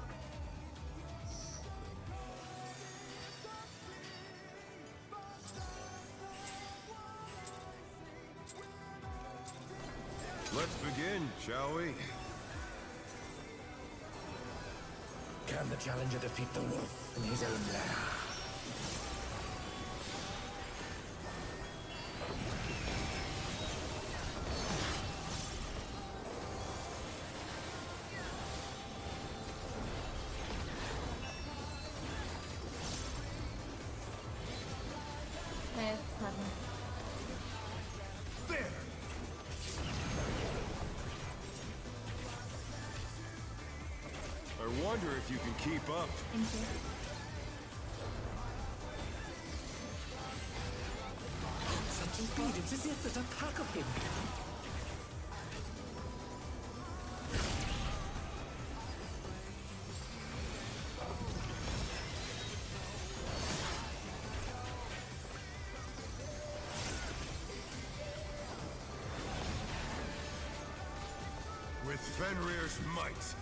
Let's begin, shall we? Can the challenger defeat the wolf in his own lair? Yes, pardon. There! I wonder if you can keep up. Thank you. Indeed, it's as if there's a pack of him. With Fenrir's might,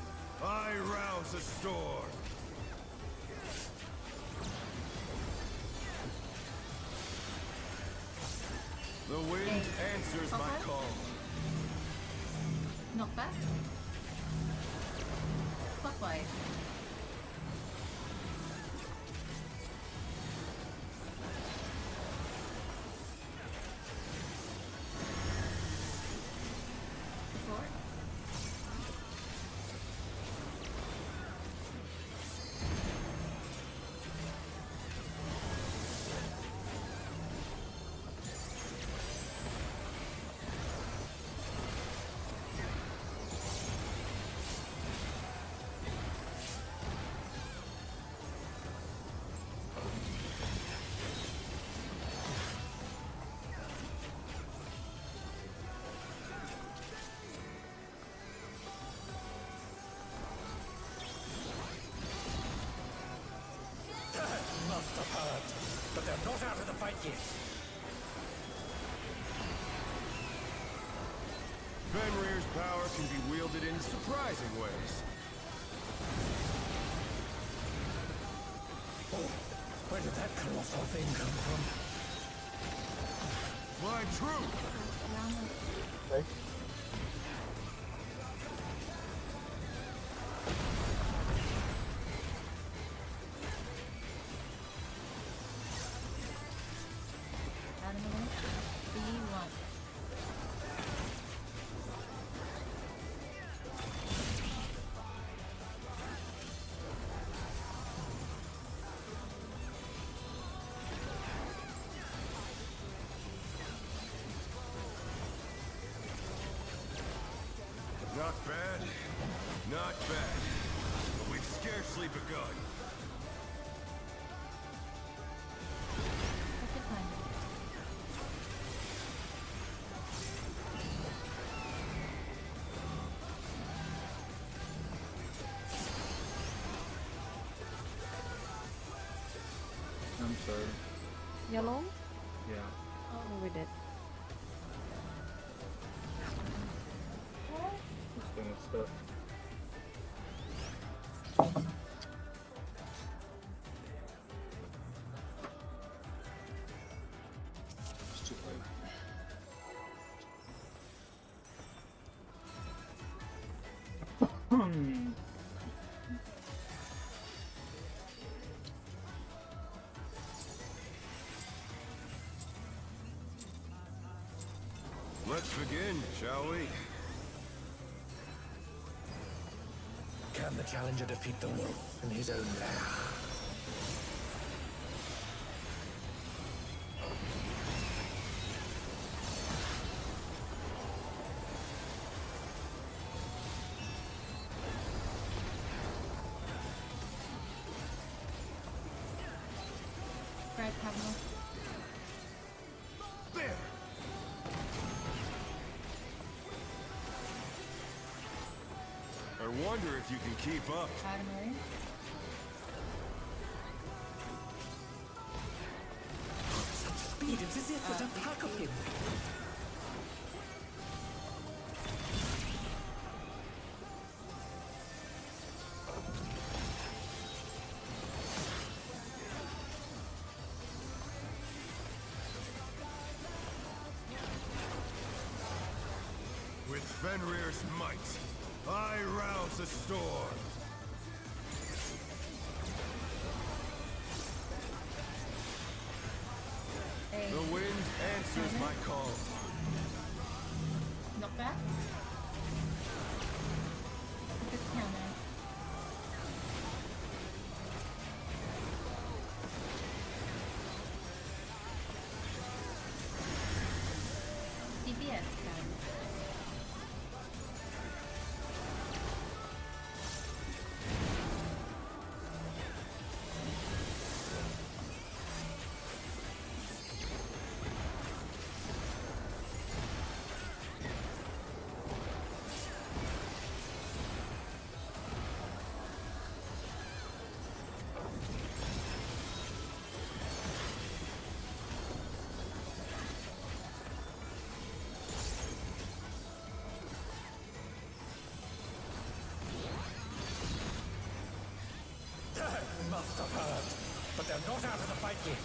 I rouse a storm. The wind answers my Okay. call. Knock back. Clockwise. Forward. Fenrir's power can be wielded in surprising ways. Oh, where did that colossal thing come from? Fly true! Okay. Animal B1. Not bad. Not bad. But we've scarcely begun. What's your time? I'm sorry. Yellow? Yeah. Oh, we did. Just doing stuff. It's too late. Let's begin, shall we? Can the challenger defeat the wolf in his own lair? Right, Pablo. There! I wonder if you can keep up. Adamari. Such speed, it's as if there's a pack of him. With Fenrir's might, I rouse the storm. Hey. The wind answers my call. Knock back. It's a counter. CBS counter. Must have heard, but they're not out of the fight yet.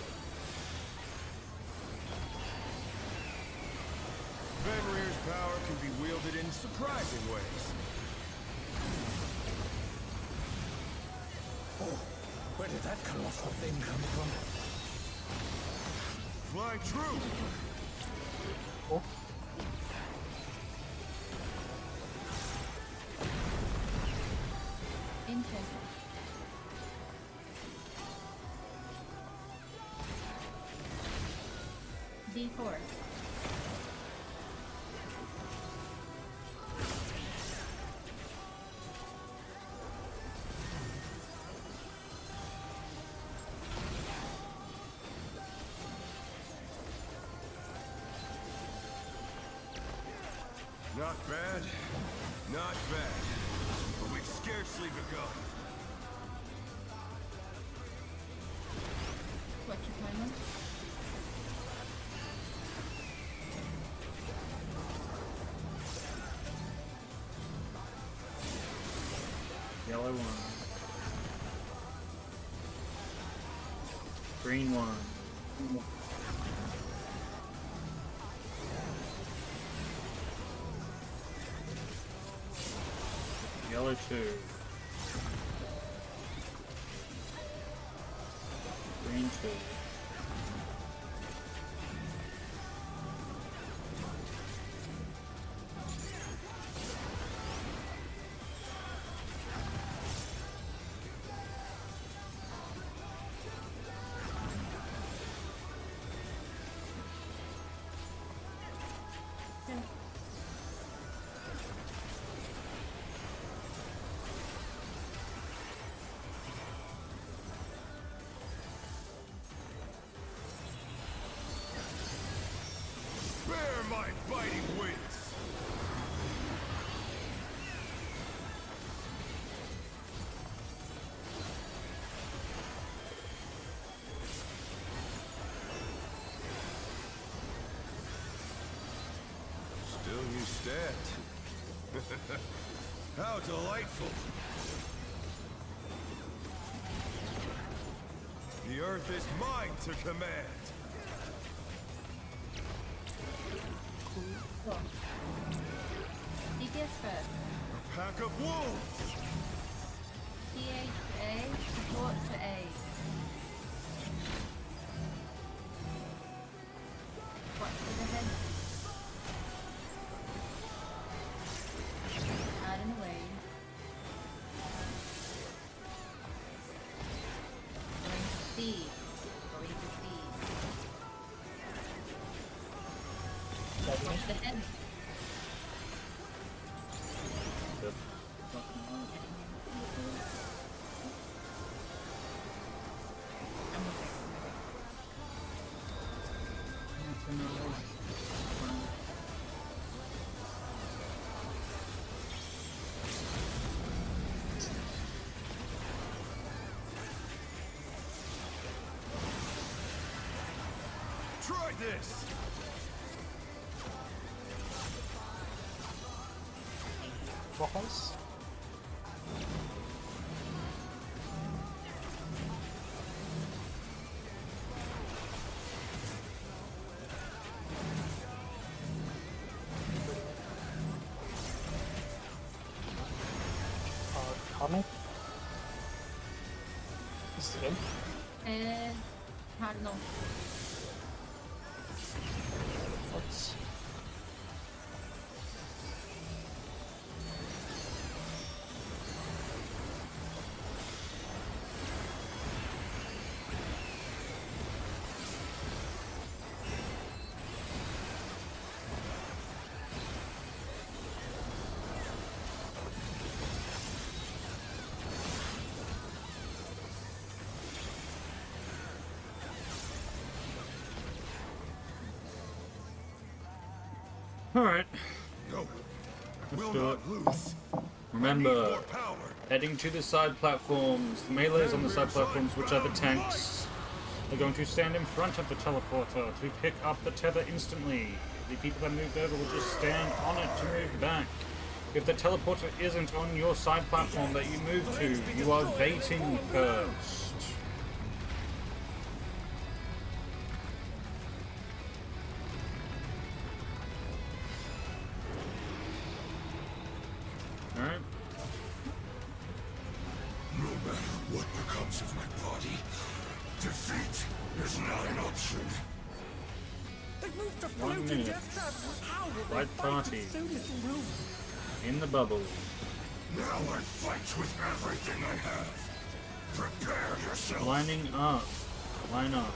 Fenrir's power can be wielded in surprising ways. Oh, where did that colossal thing come from? Fly true! Oh. Interesting. D4. Not bad. Not bad. But we've scarcely begun. What's your timer? Yellow one. Green one. Yellow 2. Green 2. Bear my biting wings! Still you stand. How delightful! The earth is mine to command! Cool. DPS first. A pack of wolves! PHA, support to A. What to the head? Out and away. Going to C. Going to C. Watch the head. Yep. I'm okay. Try this! Rockhouse? Cardinal? This is the game. Cardinal. What's... Alright, No, let's will do it. not lose. Remember, More power. heading to the side platforms. The melees on the side platforms, which are the tanks, are going to stand in front of the teleporter to pick up the tether instantly. The people that moved over will just stand on it to move back. If the teleporter isn't on your side platform that you move to, you are baiting first. Alright. No matter what becomes of my body, defeat is not an option. They moved to 1 floating minute. death traps. How will they Right fight party. with so little room? In the bubble. Now I fight with everything I have. Prepare yourself. Lining up. Line up.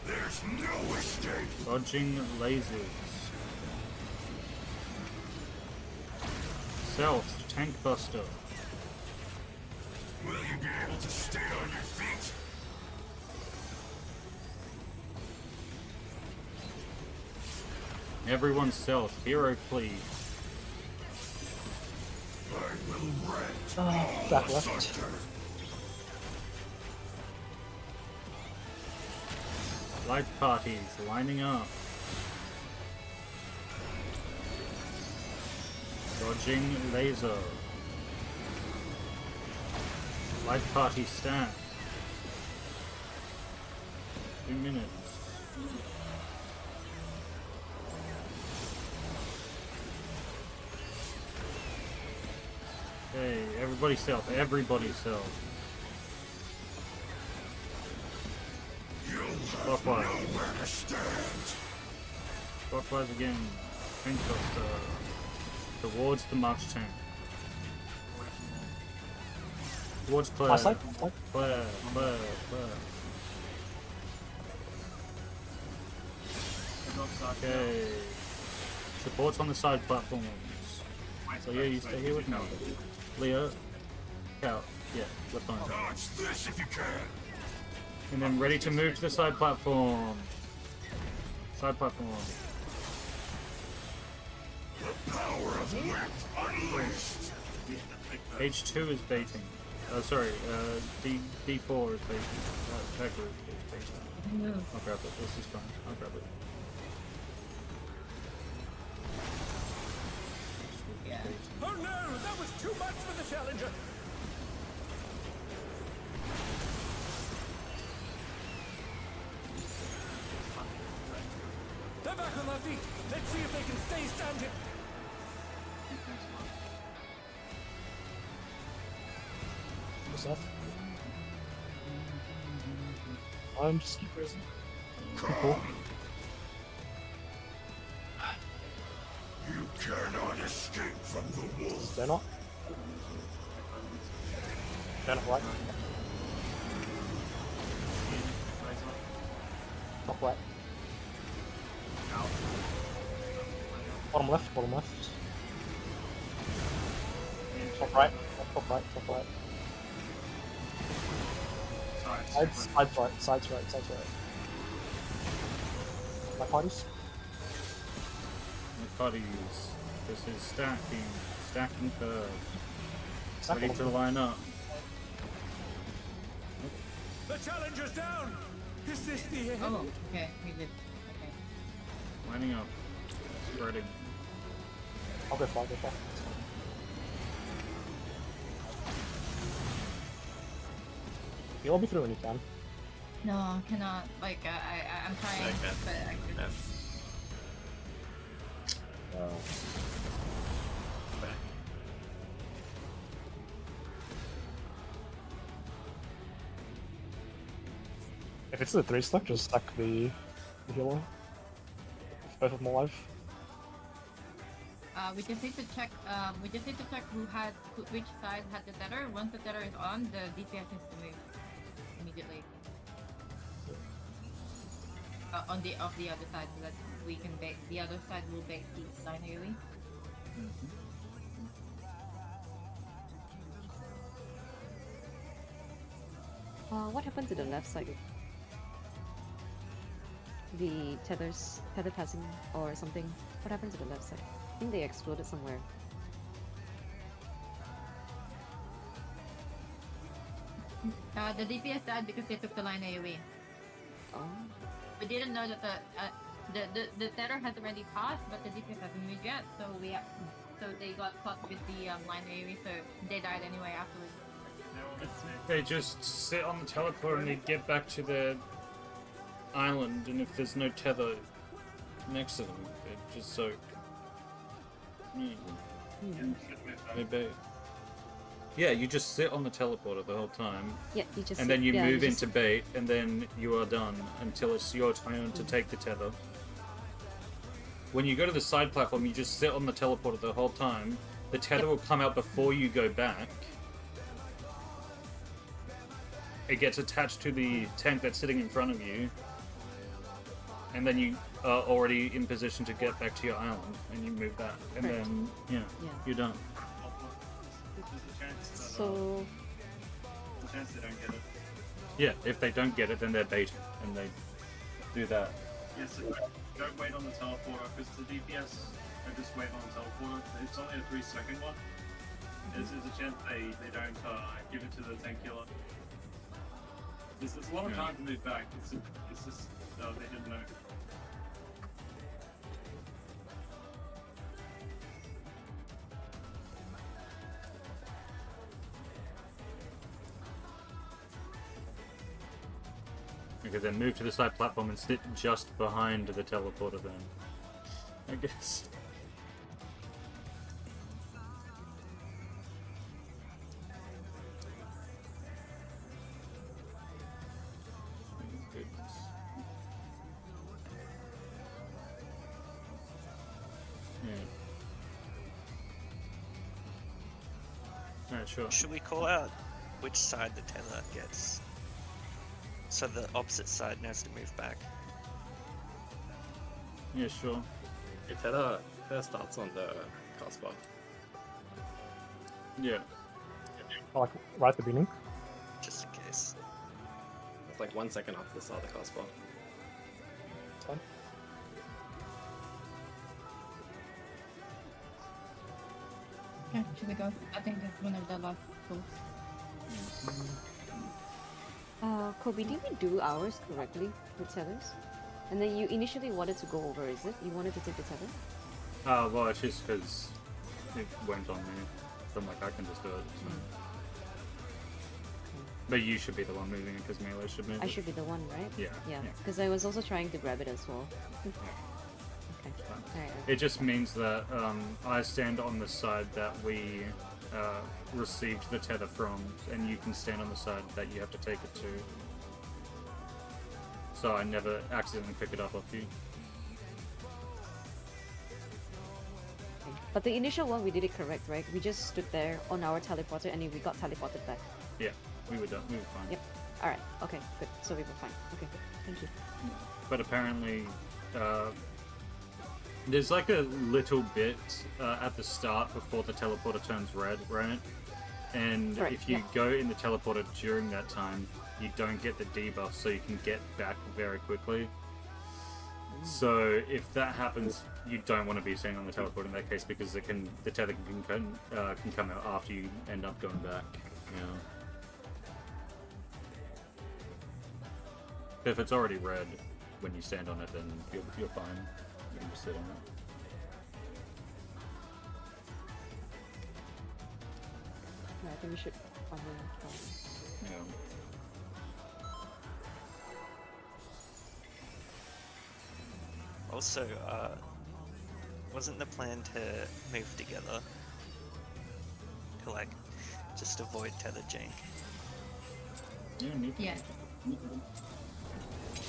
There's no escape. Dodging lasers. Stealth, tank buster. Will you be able to stay on your feet? Everyone stealth. Hero please. I will rent Back left. asunder. Light parties lining up. Dodging laser. Light party stat. 2 minutes. Okay, everybody self. Everybody self. Clockwise. Nowhere to stand. Clockwise again. Train cluster. Towards the march tank. Towards Claire. Last side. Claire. Okay. Supports on the side platforms. So yeah, you stay here with me. Leo. Out. Yeah, left behind. Dodge this if you can. And then ready to move to the side platform. Side platform. The power of wit unleashed. H2 is baiting. Sorry, D4 is baiting. Checker is baiting. I'll grab it. This is fine. I'll grab it. Yeah. Oh no, that was too much for the challenger. They're back on their feet. Let's see if they can stay standing. What's that? I'm just keep raising. Cool. You cannot escape from the wolf. They're not. They're not right. Top right. Bottom left, bottom left. Top right, top right, top right. Sides right, sides right, sides right. My parties? My parties. This is stacking curves. Stack Ready them. to line up. The challenger's down. Is this the end? Oh, okay, we did. Okay. Lining up. Spreading. I'll go far, go far. You'll be through when you can. No, cannot. Like, I'm trying, Okay. but I couldn't. Back. If it's the 3 stack, just stack the healer. If both of them alive. We just need to check. We just need to check which side had the tether. Once the tether is on, the DPS needs to move immediately. On the other side, so that we can bait. The other side will bait the line AoE. What happened to the left side? The tether passing or something. What happened to the left side? I think they exploded somewhere. The DPS died because they took the line AoE. Oh. We didn't know that the tether has already passed, but the DPS hasn't moved yet. So they got caught with the line AoE, so they died anyway afterwards. They just sit on the teleport and they get back to their island, and if there's no tether next to them, they're just so. Maybe. Yeah, you just sit on the teleporter the whole time, Yeah, you just. and then you yeah, move just- into bait, and then you are done until it's your turn to take the tether. When you go to the side platform, you just sit on the teleporter the whole time. The tether will come out before you go back. It gets attached to the tank that's sitting in front of you, and then you are already in position to get back to your island, and you move back, and Correct. then Yeah. you're done. So The chance they don't get it. Yeah, if they don't get it, then they're baited, and they do that. Yes, so don't wait on the teleporter, because the DPS don't just wait on the teleporter. It's only a 3-second one. There's a chance they don't give it to the tank killer. There's a lot of time to move back. It's just they didn't know. Okay, then move to the side platform and sit just behind the teleporter then. I guess. Alright, sure. Should we call out which side the tether gets? So the opposite side knows to move back. Yeah, sure. The tether starts on the cast bar. Yeah. Like right at the beginning. Just in case. It's like 1 second after the start of the cast bar. It's fine. Okay, should we go? I think that's one of the last tools. Kobe, did we do ours correctly with tethers? And then you initially wanted to go over, is it? You wanted to take the tether? Well, it's just because it went on me. So I'm like, I can just do it. So. But you should be the one moving it because Melee should move it. I should be the one, right? Yeah. Yeah, because I was also trying to grab it as well. Okay. Alright. It just means that I stand on the side that we received the tether from, and you can stand on the side that you have to take it to. So I never accidentally pick it up off you. But the initial one, we did it correct, right? We just stood there on our teleporter and then we got teleported back. Yeah, we were done. We were fine. Yep. Alright, okay, good. So we were fine. Okay, good. Thank you. But apparently, there's like a little bit at the start before the teleporter turns red, right? And Right, if you yeah. go in the teleporter during that time, you don't get the debuff, so you can get back very quickly. So if that happens, you don't want to be staying on the teleporter in that case, because the tether can come out after you end up going back. You know. If it's already red when you stand on it, then you're fine. You can just sit on it. Yeah, I think we should probably try. Yeah. Also, wasn't the plan to move together? To like, just avoid tether jank? You don't need to. Yeah.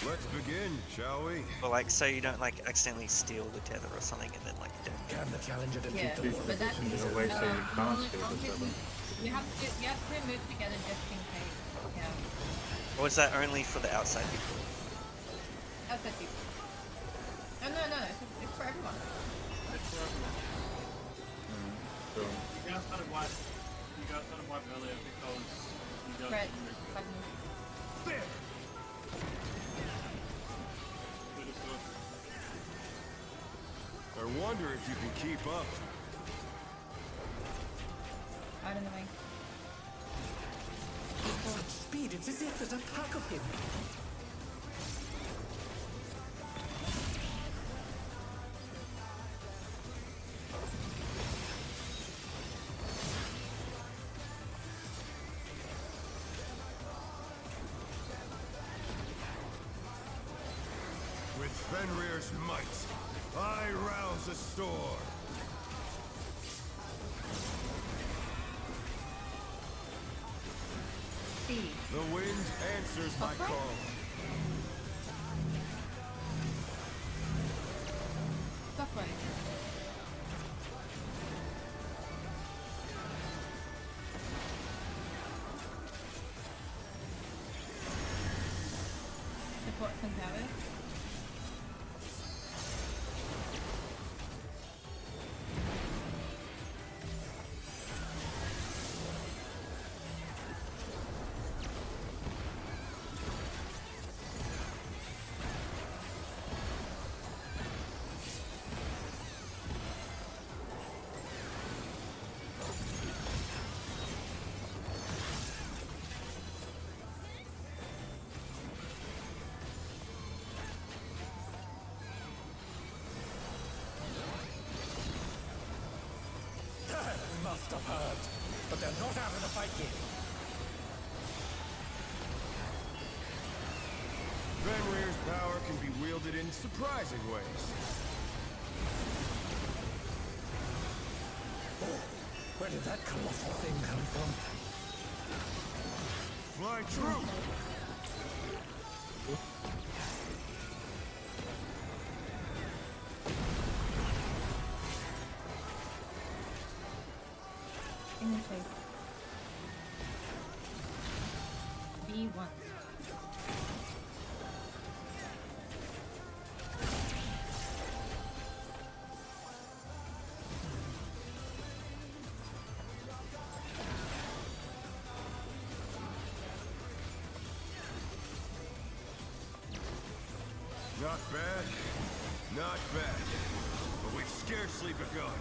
Let's begin, shall we? Or like, so you don't like accidentally steal the tether or something and then like you don't Can the challenger defeat Yeah, the but that's There's a way so you can't steal the tether. you have to move together just in case. Yeah. Or is that only for the outside people? Outside people. No, it's for everyone. It's for everyone. So, You guys started wipe earlier because you guys Red didn't move. button. So just do it. I wonder if you can keep up. Out of the way. Such speed, it's as if there's a pack of him. With Fenrir's might, I rouse a storm. Speed. The wind answers my Okay. call. Stuff right. Support some power. Must have heard. But they're not out of the fight yet. can be wielded in surprising ways. Where did that colossal thing come from? Fly true! In your face. B1. Not bad, not bad. But we've scarcely begun.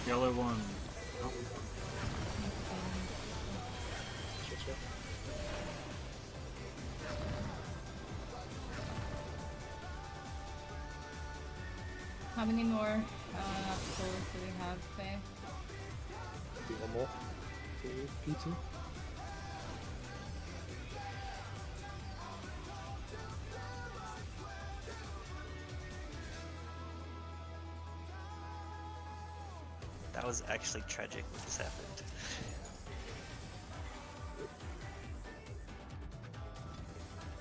Yellow one. How many more scores do we have, Faye? Do one more. To P2. That was actually tragic what just happened.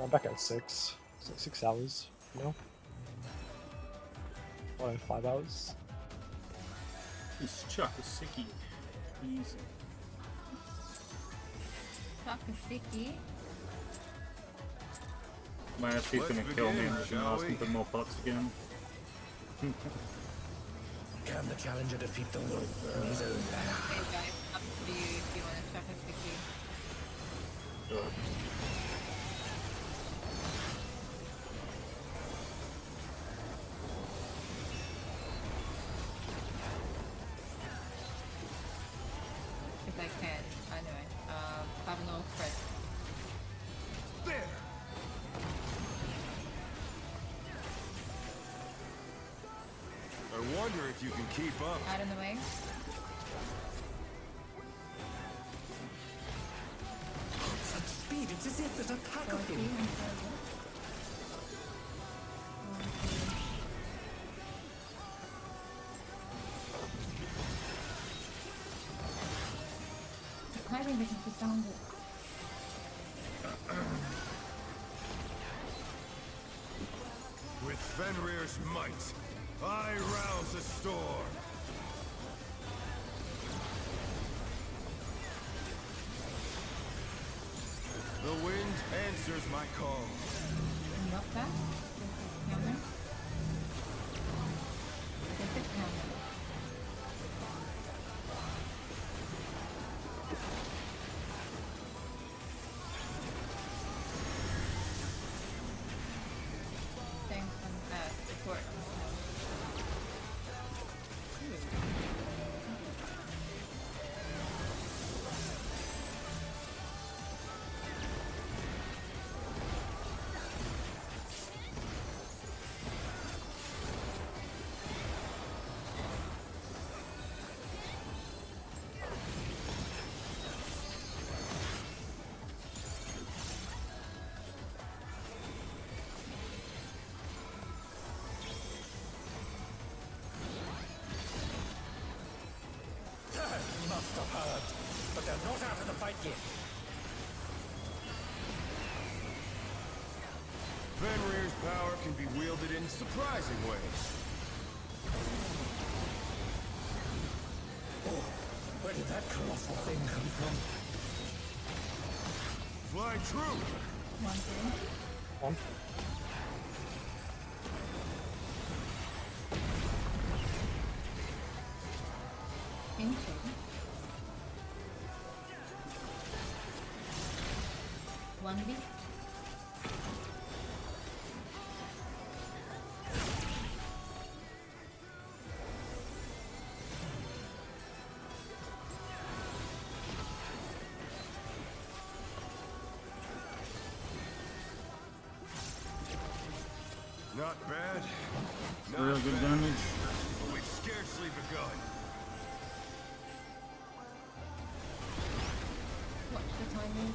I'm back at 6. So 6 hours, no? Or in 5 hours. It's Chakasiki. Easy. Takasiki. My SP's gonna kill me. I'm just gonna ask him for more pots again. Can the challenger defeat the wolf on his own land? Okay guys, up to you if you want to Takasiki. Sure. If I can. Anyway, have no threat. There! I wonder if you can keep up. Out of the way. Such speed, it's as if there's a pack of 40 him. and 40. Hiding because he found it. With Fenrir's might, I rouse a storm. The wind answers my call. Not that. This is counter. This is counter. Thanks on support. Must have heard, but they're not out of the fight yet. Fenrir's power can be wielded in surprising ways. Oh, where did that colossal thing come from? Fly true! One thing. One. Into. One B. Not bad, Real good damage. We've scarcely begun. Watch the timing.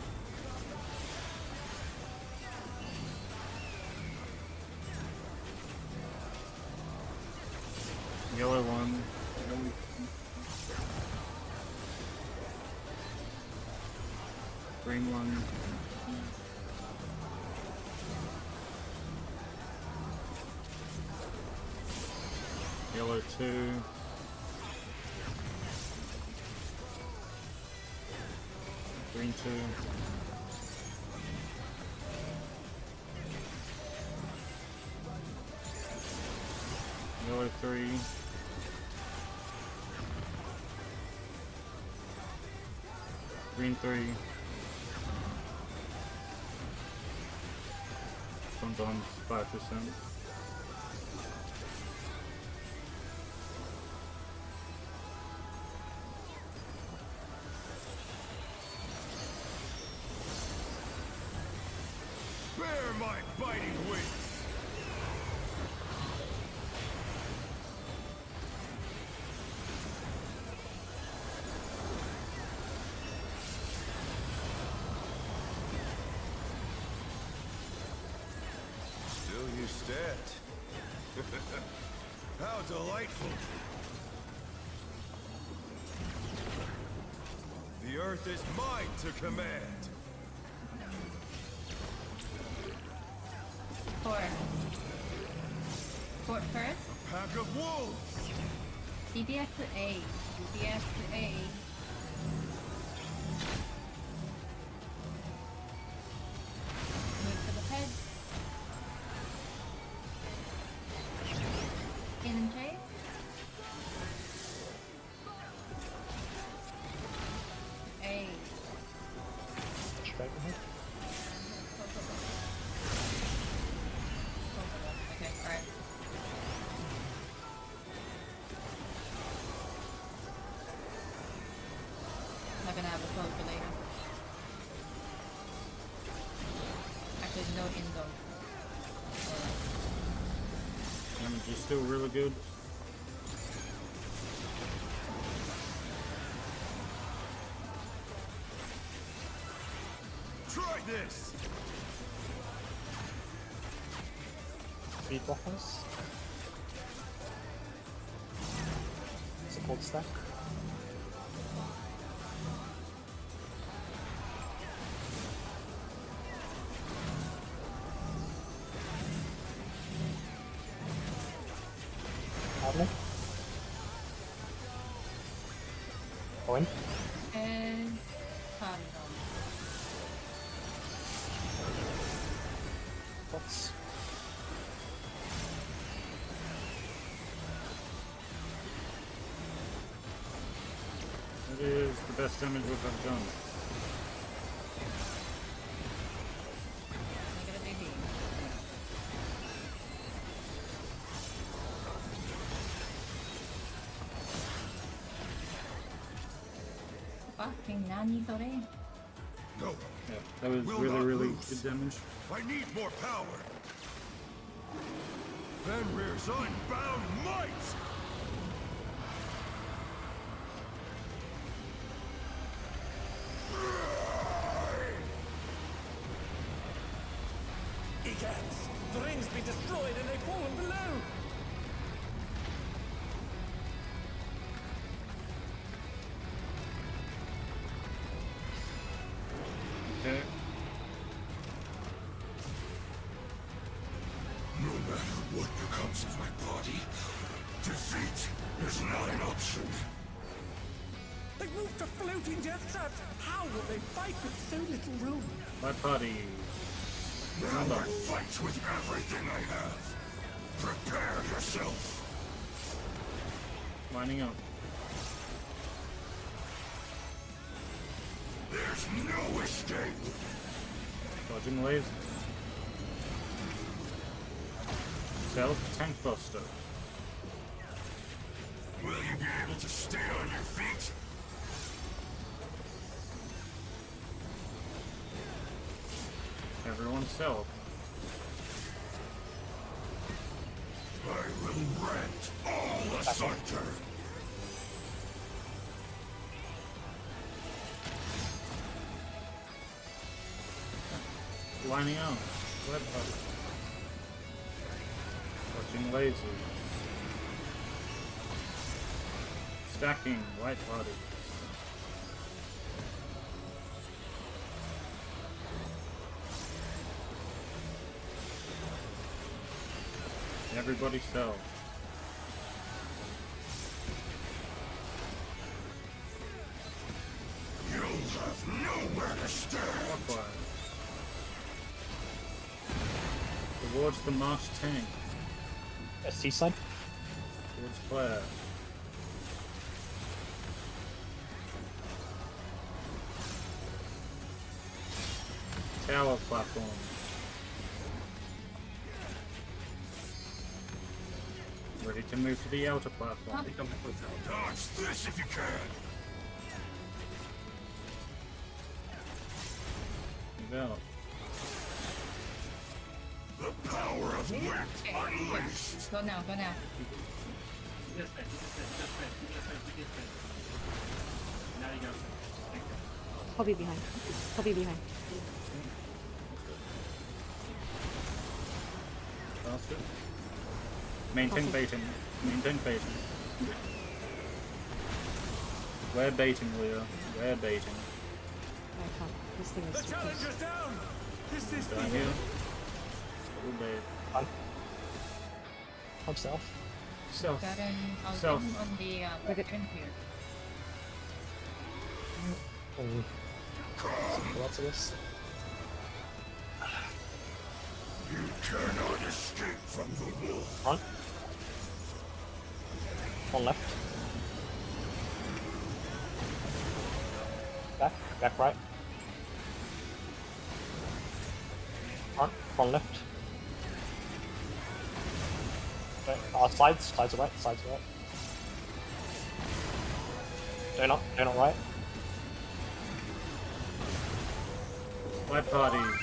Yellow one. Green one. Yellow 2. Green 2. Yellow 3. Green 3. Sometimes 5%. Bear my biting wings. Still you stand. How delightful. The earth is mine to command. Fort first. A pack of wolves. DPS to A. DPS to A. Move to the head. In and chase. A. Straight ahead. Okay, alright. Not gonna have a closure later. Actually, no indo. Damage is still really good. Try this. Speed blockers. Support stack. Admiral. Owen. And Cardinal. Bots. That is the best damage we've ever done. Negative DP. Fucking nani sore? No, Yeah, that was Will really, not really lose. good damage. I need more power. Fenrir's unbound might. Egads! The ring's been destroyed and they've fallen below! Okay. No matter what becomes of my body, defeat is not an option. They've moved to floating death traps! How will they fight with so little room? My party. Now I fight with everything I have. Prepare yourself. Lining up. There's no escape. Dodging lasers. Self tank buster. Will you be able to stay on your feet? Everyone self. I will rent all asunder. Lining out. Web hub. Watching lasers. Stacking white body. Everybody sell. You'll have nowhere to stand. Clockwise. Towards the marsh tank. ST side. Towards Claire. Tower platform. Ready to move to the outer platform. Dodge this if you can. Develop. The power of wit unleashed. Go now, go now. Just spin. Now you go. Copy behind. Copy behind. Faster. Maintain baiting. Maintain baiting. We're baiting, Leah. We're baiting. I can't. This thing is The too close. challenger's down. Is this Down here. Double bait. I'm south. Self. I'll Self. get him on the weapon here. And lots of this. You cannot escape from the wolf. Front. One left. Back right. Front left. Okay, sides are right. Donut right. White parties.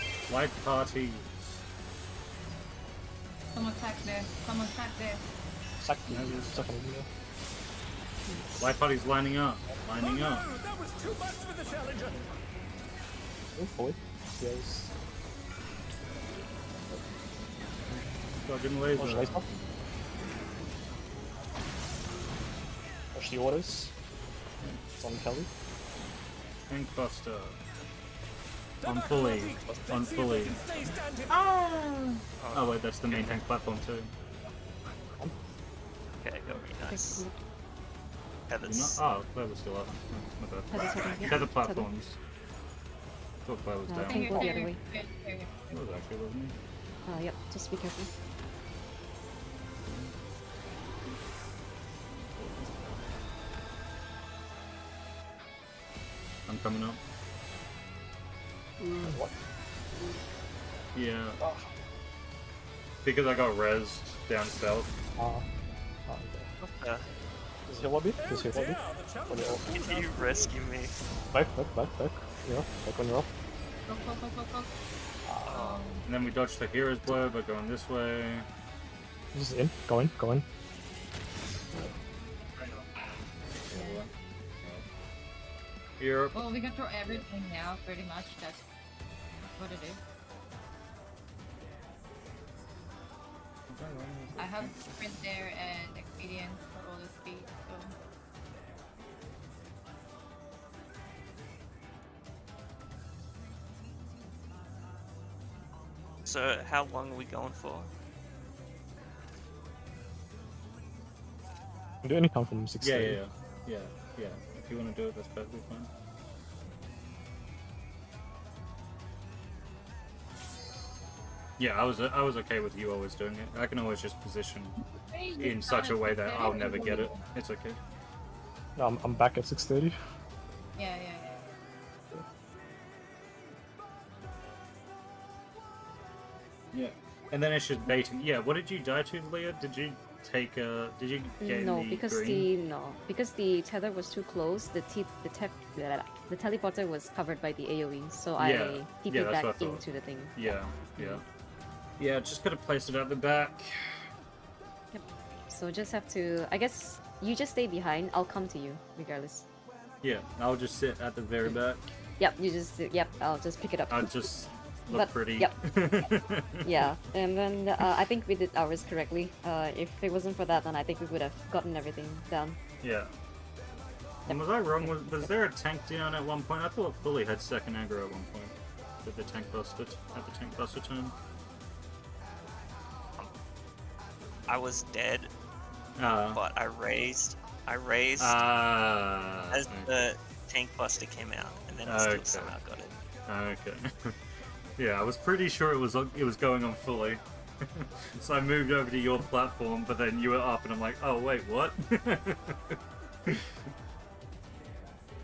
Someone sack there. Second. White parties lining up. Oh no, that was too much for the challenger. Move forward. Yes. Dodging Watch laser. laser. Watch the orders. It's on Kelly. Tank buster. On fully. Oh wait, that's the main tank platform too. Okay, go be nice. You're not? Heathers. Oh, Claire was still up. My bad. Tether, yeah. Tether platforms. Thought Claire was No, down. I think go the other way. Here. It was actually, wasn't it? Yep, just be careful. I'm coming up. What? Yeah. Because I got rezzed down south. Okay. Does he lobby? Can you rescue me? Back. Yeah, back when you're up. Go. And then we dodged the hero's blow by going this way. This is in. Go in. Here. Well, we can throw everything now, pretty much. That's what it is. I have sprint there and experience for all the speed, so. So, how long are we going for? You can do any time from 6 Yeah. If you want to do it, that's perfectly fine. Yeah, I was okay with you always doing it. I can always just position in such a way that I'll never get it. It's okay. No, I'm back at 6:30. Yeah. Yeah. And then it's just baiting. Yeah, what did you die to, Leah? Did you take did you get No, the because green? because the tether was too close. The teleporter was covered by the AOE, so I TP that's back what I thought. into the thing. Yeah. Yeah, just gotta place it at the back. Yep. So just have to. I guess you just stay behind. I'll come to you regardless. Yeah, I'll just sit at the very back. Yep, you just. Yep, I'll just pick it up. I'll just look But, pretty. Yep. Yeah, and then I think we did ours correctly. If it wasn't for that, then I think we would have gotten everything down. Yeah. And was I wrong? Was there a tank down at one point? I thought Fully had second aggro at one point. Did the tank busted at the tank buster turn? I was dead, but I raised as the tank buster came out, and then I still somehow got it. Okay. Yeah, I was pretty sure it was going on Fully. So I moved over to your platform, but then you were up, and I'm like, oh wait, what?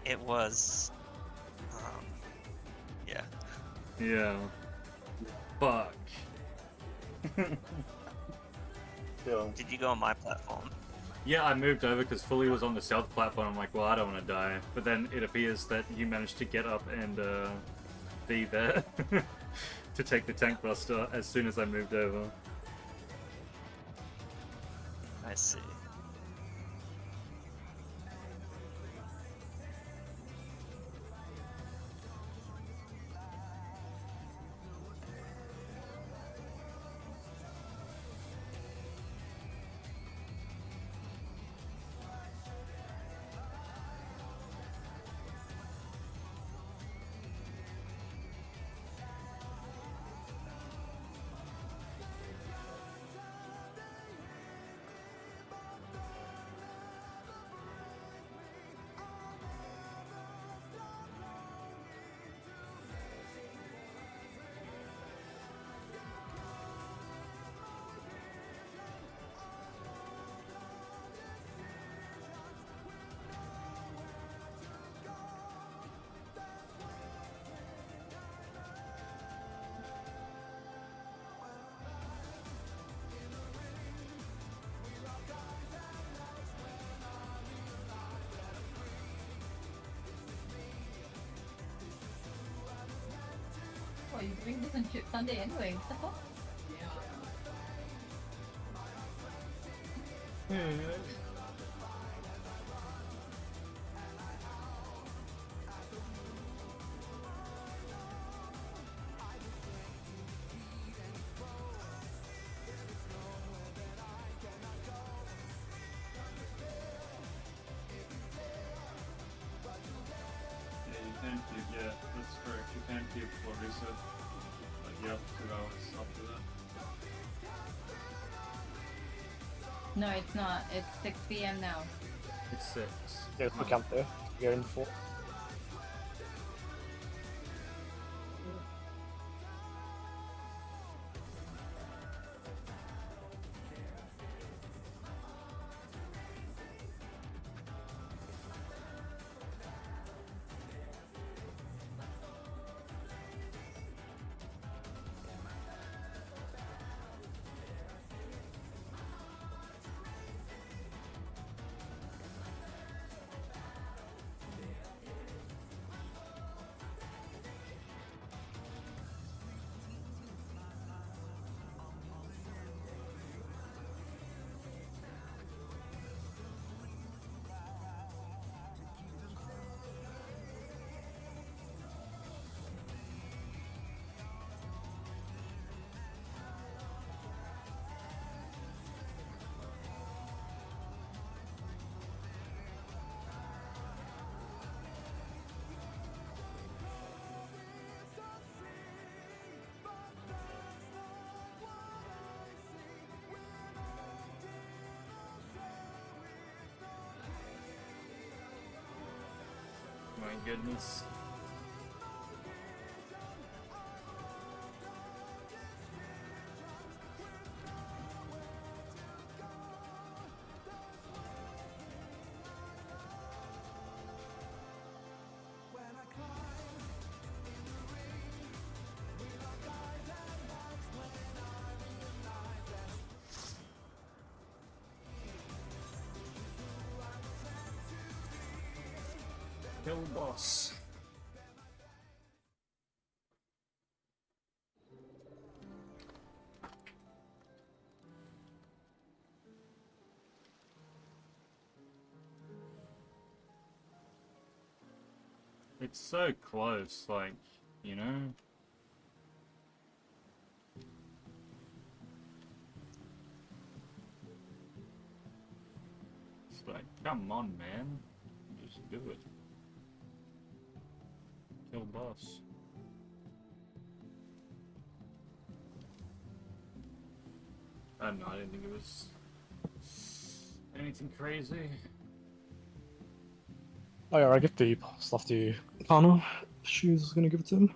It was, yeah. Yeah. Fuck. Still. Did you go on my platform? Yeah, I moved over because Fully was on the south platform. I'm like, well, I don't want to die. But then it appears that you managed to get up and be there to take the tank buster as soon as I moved over. I see. What are you doing this on Chip Sunday anyway? What the fuck? Yeah, you can keep, yeah, that's correct. You can keep for reset. Like, you have 2 hours after that. No, it's not. It's 6 p.m. now. It's 6. There's no camp there. We're in 4. My goodness. Kill boss. It's so close, like, you know? It's like, come on, man. Just do it. Kill boss. I don't know, I didn't think it was anything crazy. Oh yeah, I give the stuff to Tano. She's gonna give it to him.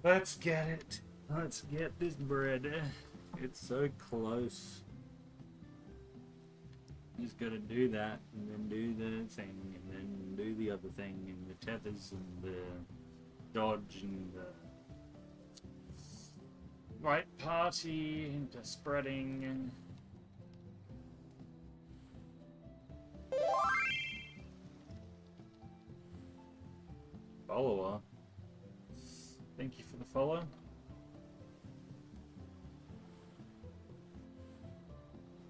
Let's get it. Let's get this bread. It's so close. Just gotta do that, and then do the thing, and then do the other thing, and the tethers, and the dodge, and the right party, into spreading, and follower. Thank you for the follow.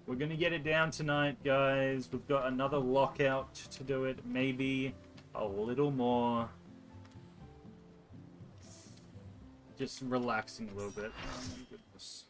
We're gonna get it down tonight, guys. We've got another lockout to do it. Maybe a little more. Just relaxing a little bit. Oh my goodness.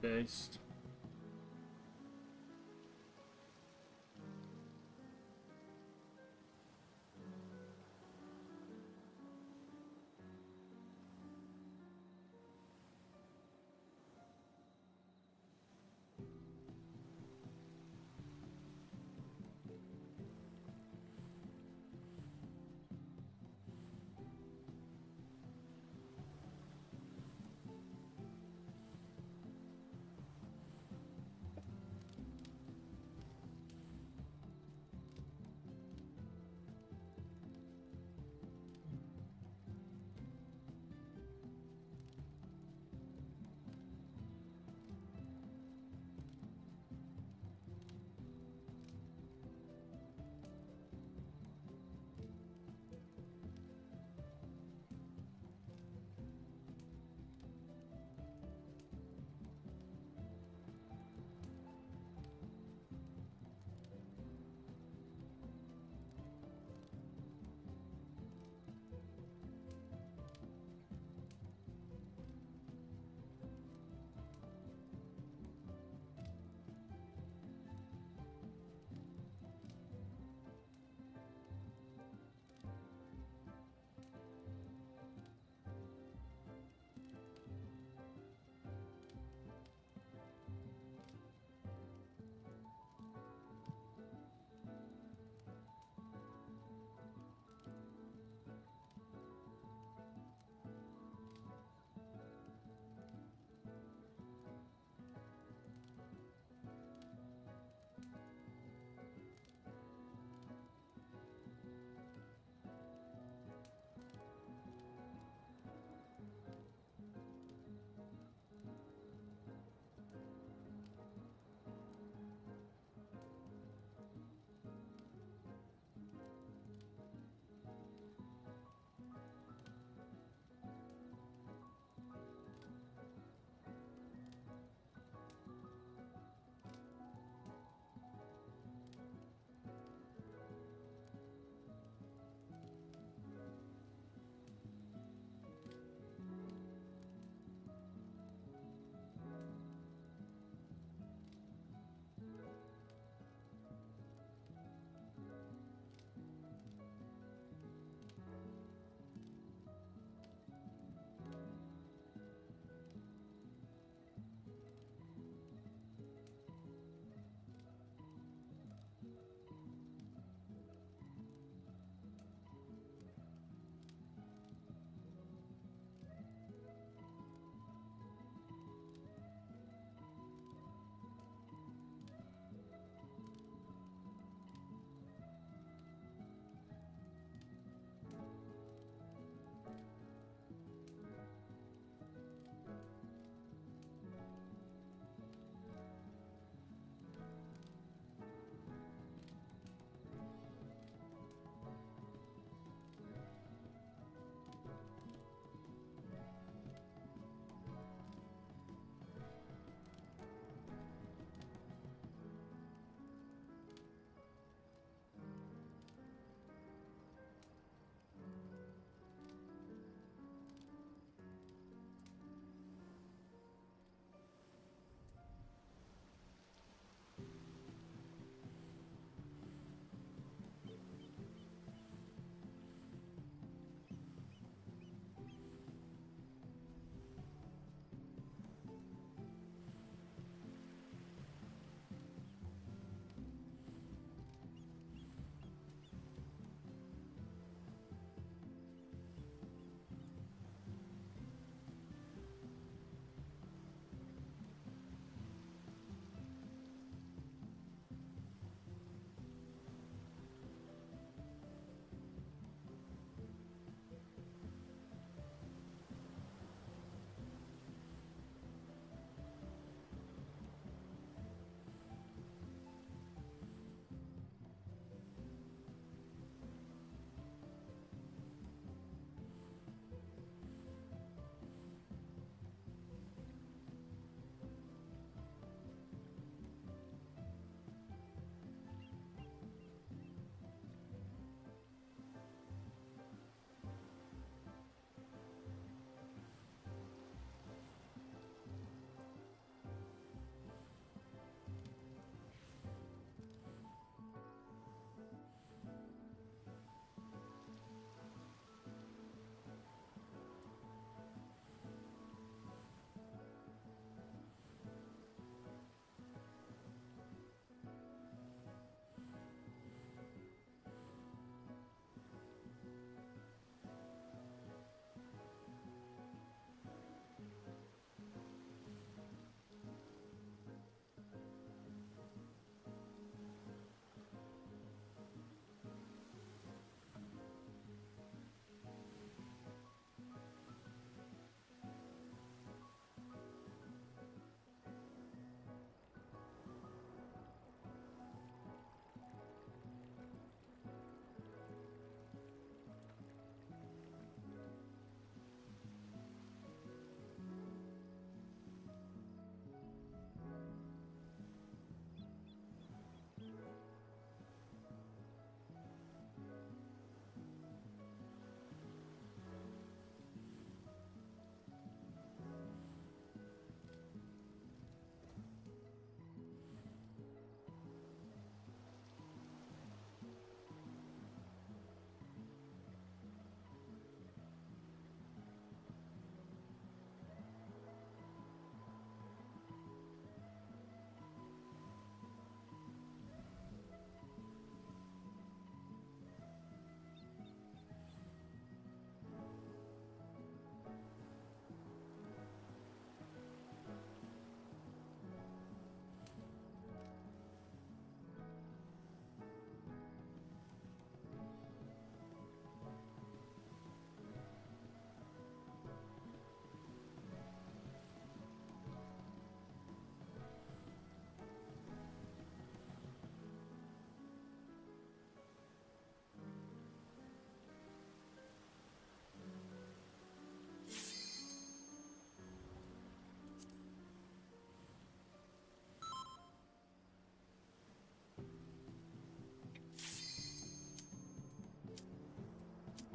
based.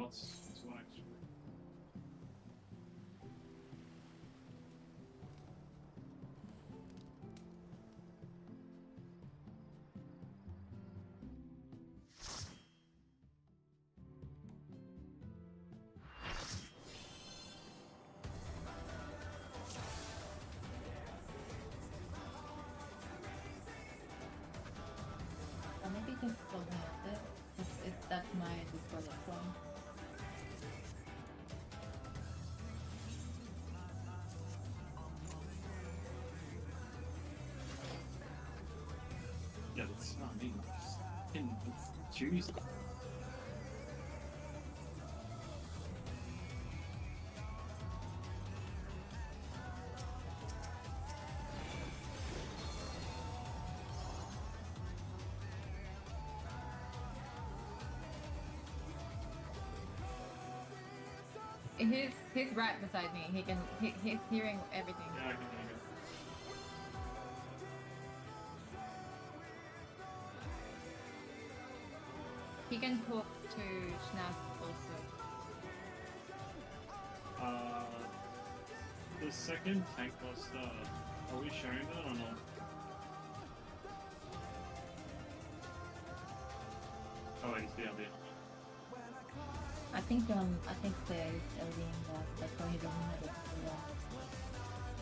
bots. It's one extra. Or maybe just something like that. That's my Discord phone. Yeah, that's not me. It's Tuesday. He's right beside me. He's hearing everything. Yeah, I can hear you. He can talk to Schnaz also. The second tank buster, are we showing that or not? Oh wait, he's down there. I think there is LD in that. That's why he doesn't have it for that.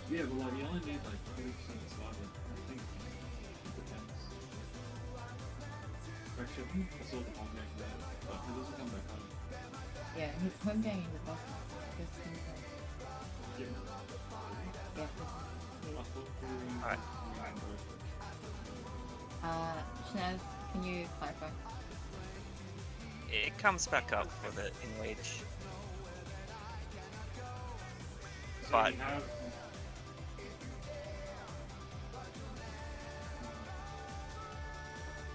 Yeah, but like, you only need like 30% survival. I think it depends. Actually, I think I saw the home game there, but it doesn't come back home. Yeah, he's home gang in the boss. Just in the... Yeah. Yeah. I thought we Alright. Schnaz, can you clarify? It comes back up for the enrage. So But we have...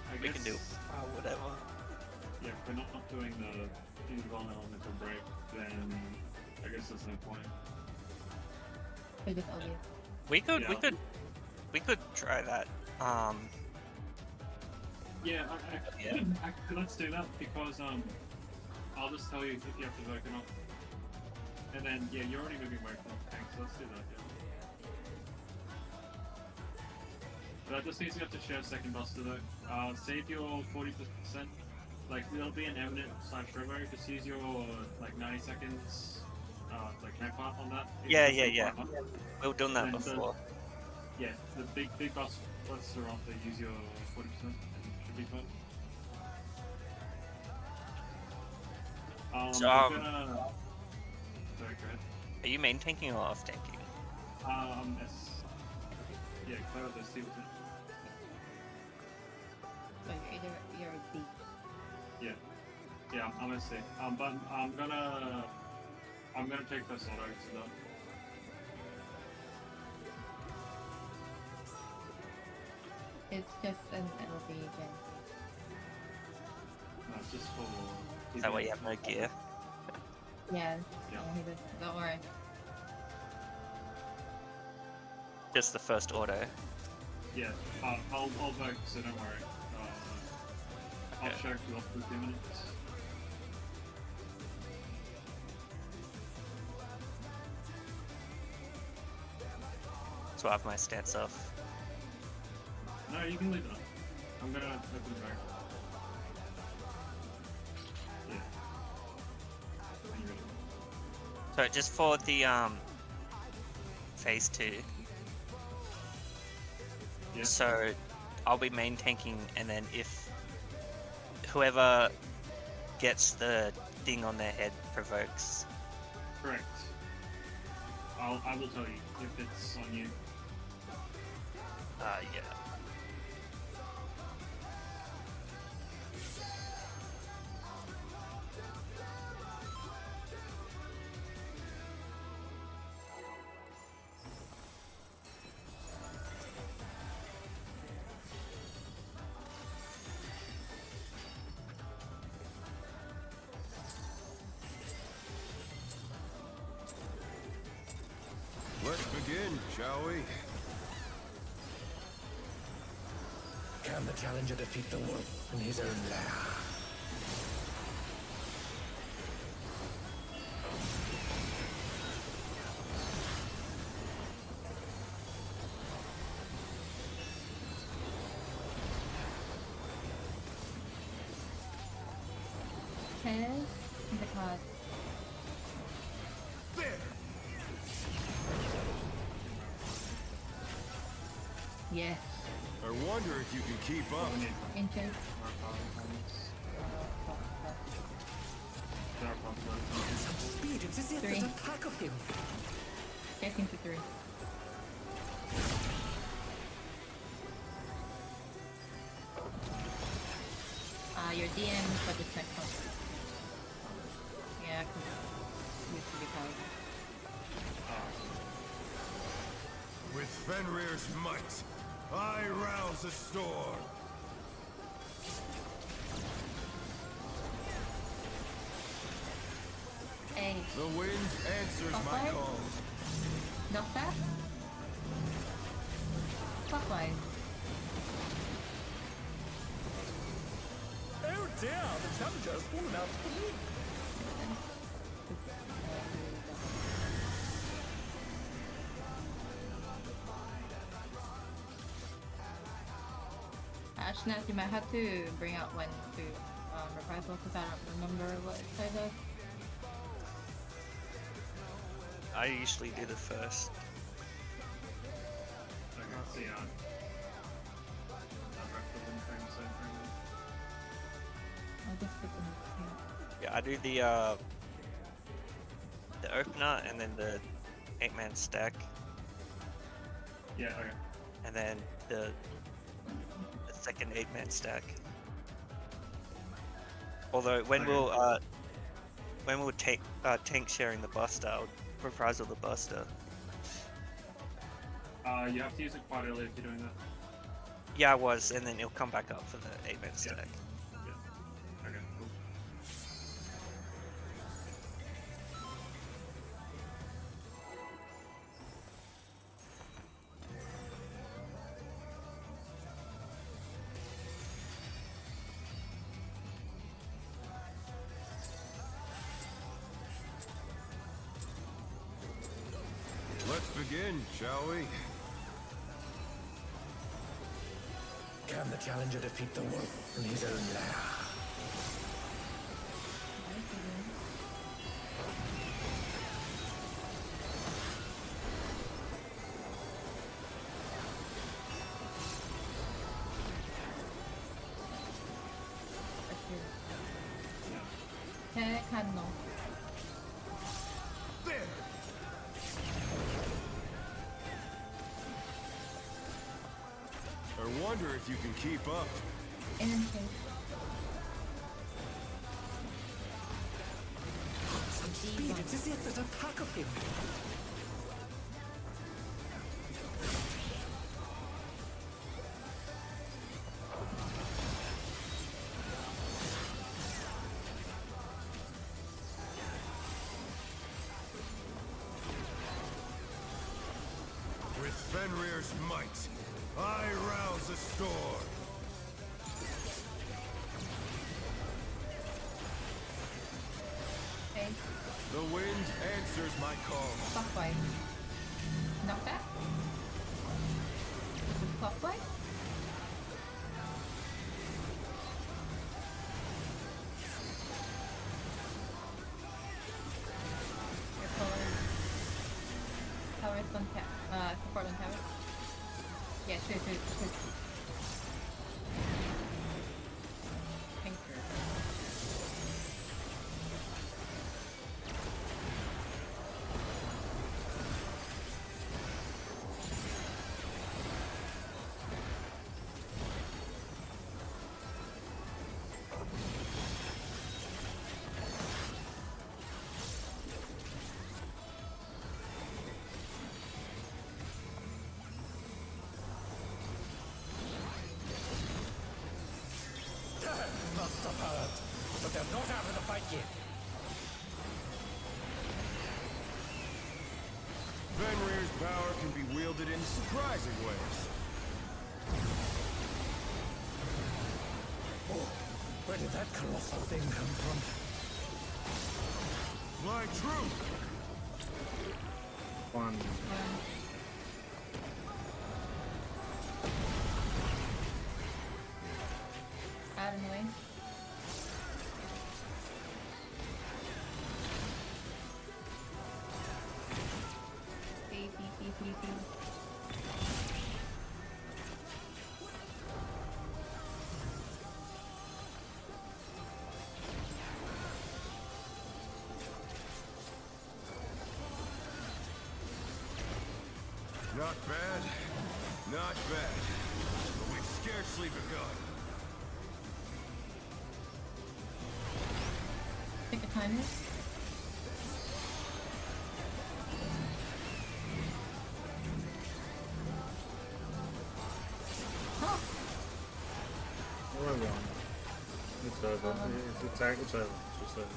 I we can do guess- whatever. Yeah, if we're not doing the invuln elemental break, then I guess there's no point. Or just LD? We could Yeah. we could try that. Yeah, Yeah. actually, let's do that because I'll just tell you if you have to vote or not. And then yeah, you're already moving away from the tank, so let's do that. Yeah. But that just means you have to share a second buster though. Save your 40%. Like there'll be an eminent / revo. Just use your like 90 seconds. Like no part on that. Yeah. We've done that And before. Yeah, the big buster after use your 40% and should be fine. So, I'm gonna... Sorry, go ahead. Are you main tanking or off tanking? S. Yeah, Clara does see with it. So you're a D. Yeah, I'm SC. But I'm gonna take first auto to that. It's just an LD again. No, it's just for... Is that why you have no gear? Yeah. Yeah. He does. Don't worry. Just the first auto. Yeah, I'll vote, so don't worry. I'll Okay. show you off for a few minutes. So I have my stats off. No, you can leave it on. I'm gonna open the back. Yeah. Are you ready? So just for the phase 2. Yeah. So I'll be main tanking, and then if whoever gets the thing on their head provokes. Correct. I will tell you if it's on you. Yeah. Let's begin, shall we? Can the challenger defeat the wolf in his own lair? Tez in the card. Yes. I wonder if you can keep up. Inches. Speed, it's as if Three. there's a pack of him. Getting to 3. Your DM for this next one. Yeah, because it used to be powered. With Fenrir's might, I rouse the storm. Hey. The wind answers my Okay. call. Knock that. Clockwise. Oh dear, the challenger's fallen out of the league. Actually, you might have to bring out when to reprisal because I don't remember what it said. I usually do the first. Okay, so yeah. I'll just put them here. Yeah, I do the opener and then the 8-man stack, Yeah, okay. and then the second 8-man stack. Although when we'll take tank sharing the buster, I'll reprisal the buster. You have to use it quite early if you're doing that. Yeah, I was, and then it'll come back up for the 8-man stack. Yeah. Okay, cool. Let's begin, shall we? Can the challenger defeat the wolf in his own lair? Okay, Cardinal. I wonder if you can keep up. Inches. Some speed, it's as if there's a pack of him. With Fenrir's might, I rouse the storm. Okay. The wind answers my call. Clockwise. Knock that. This is clockwise. Your colors. Towers on support on towers. Yeah, shoot. Thank you. Must have heard, but they're not out of the fight yet. Fenrir's power can be wielded in surprising ways. Oh, where did that colossal thing come from? My truth! One. Out of the way. Not bad. Not bad. But we've scarcely begun. Take a timer. Oh, We're one. It's over. It's over. It's just over.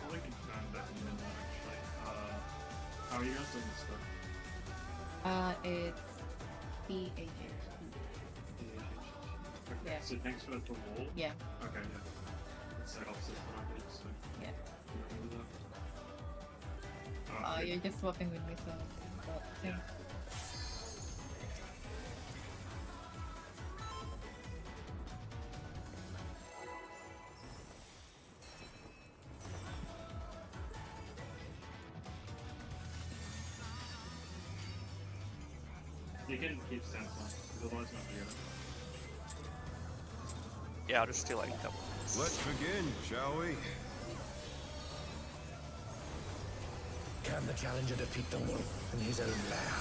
Well, we can find that in a minute, actually. How are you guys doing this stuff? it's PHHD. Okay, Yeah. so next to the wall? Yeah. Okay, yeah. It's the opposite what I did, so... Yeah. Remember that. You're just swapping with me, so... But, Yeah. You can keep stance on, because otherwise not together. Yeah, I'll just do like a couple minutes. Let's begin, shall we? Can the challenger defeat the wolf in his own lair?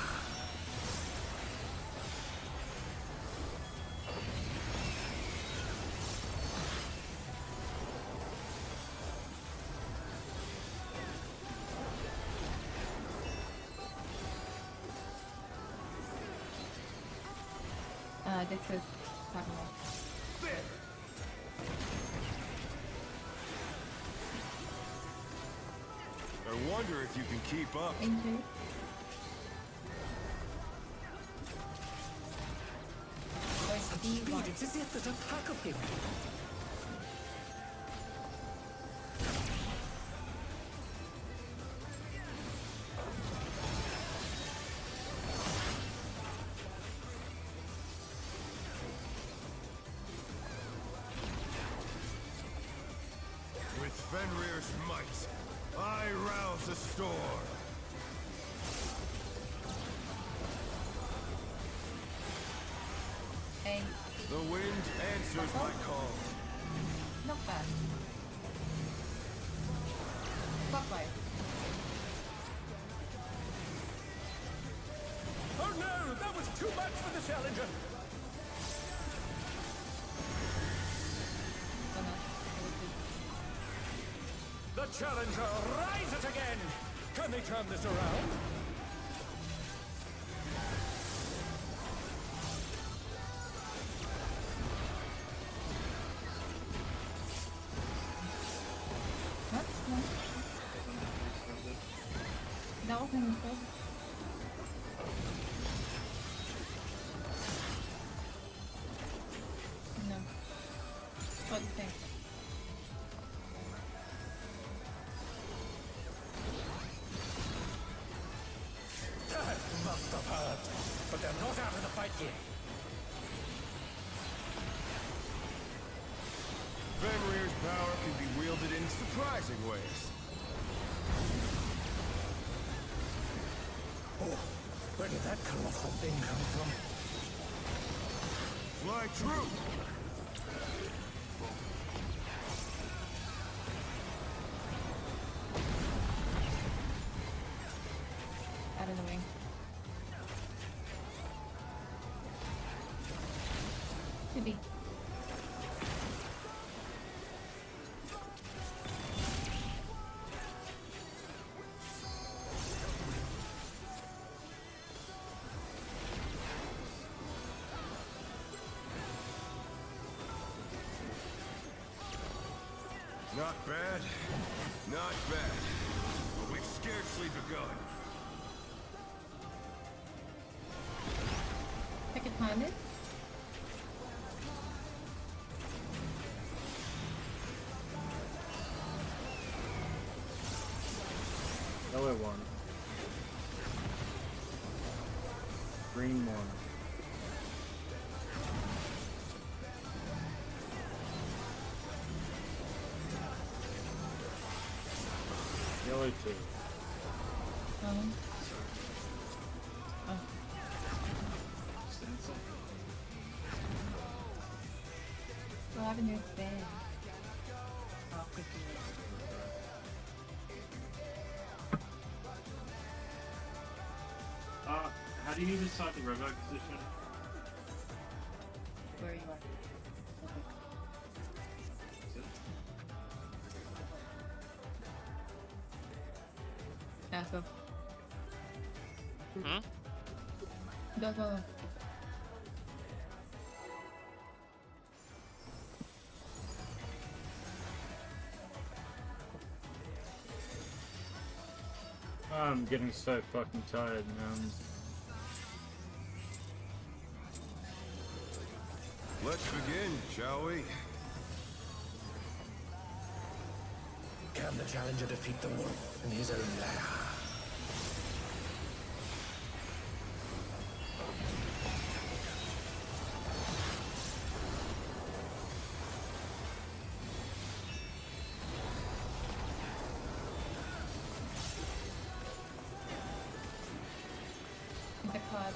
This is Pablo. I wonder if you can keep up. Into. Speed, it's as if there's a pack of him. With Fenrir's might, I rouse the storm. Hey, The wind answers my call. not bad. Clockwise. Oh no, that was too much for the challenger. The challenger rises again. Can they turn this around? What? No. That wasn't his fault. No. What do you think? That must have hurt. But they're not out of the fight yet. Fenrir's power can be wielded in surprising ways. Oh, where did that colossal thing come from? Fly true! Out of the way. Could be. Not bad. Not bad. But we've scarcely begun. Pick a time it. Yellow one. Green one. Yellow two. Oh. Stance on. Black have a new thing. Oh, could be. How do you decide the revoke position? Where you are. Yeah, go. Hmm? Go. I'm getting so fucking tired, man. Let's begin, shall we? Can the challenger defeat the wolf in his own lair? The cloud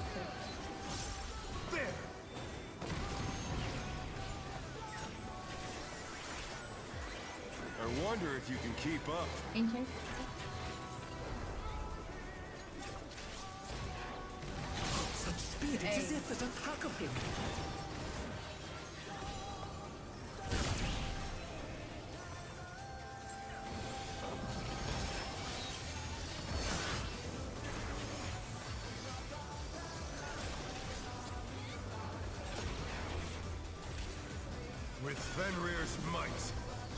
There! I wonder if you can keep up. inches. Such speed, it's as if there's a pack of him. With Fenrir's might,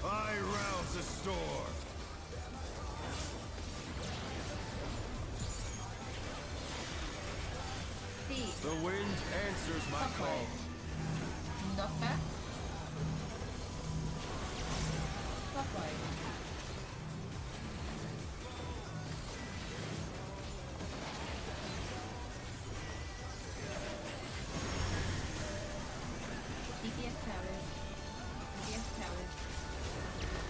I rouse a storm. See. The wind answers my call. Knock back. Clockwise. DPS towers. DPS towers.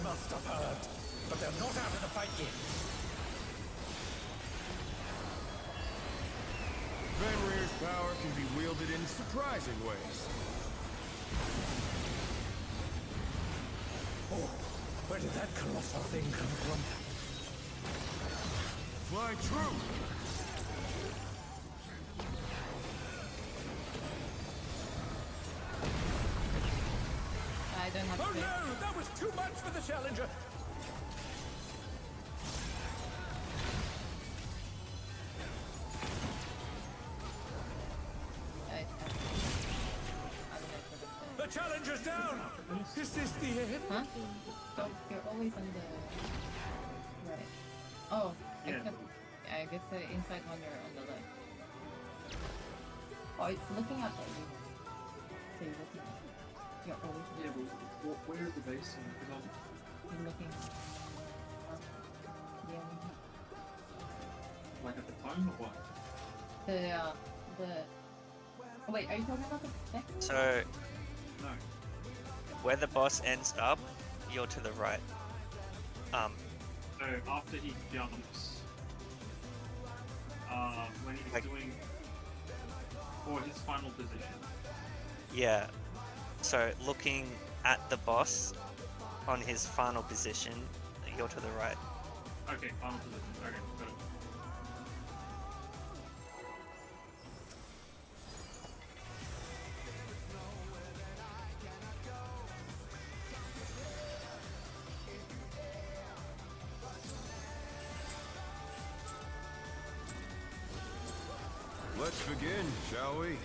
Must have heard, but they're not out of the fight yet. Fenrir's power can be wielded in surprising ways. Oh, where did that colossal thing come from? Fly true! I don't have Oh space. no, that was too much for the challenger. The challenger's down. Is this the end? Huh? So you're always on the right. Oh, Yeah. except I guess the inside one you're on the left. Oh, it's looking up at you. So you're looking at You're always Yeah, but where is the base? Because you're looking up. Yeah. like at the time or what? The oh, wait, are you talking about the back? So No. where the boss ends up, you're to the right. So after he jumps, when he's Like- doing, or his final position. Yeah. So looking at the boss on his final position, you're to the right. Okay, final position. Okay, got it. Let's begin, shall we?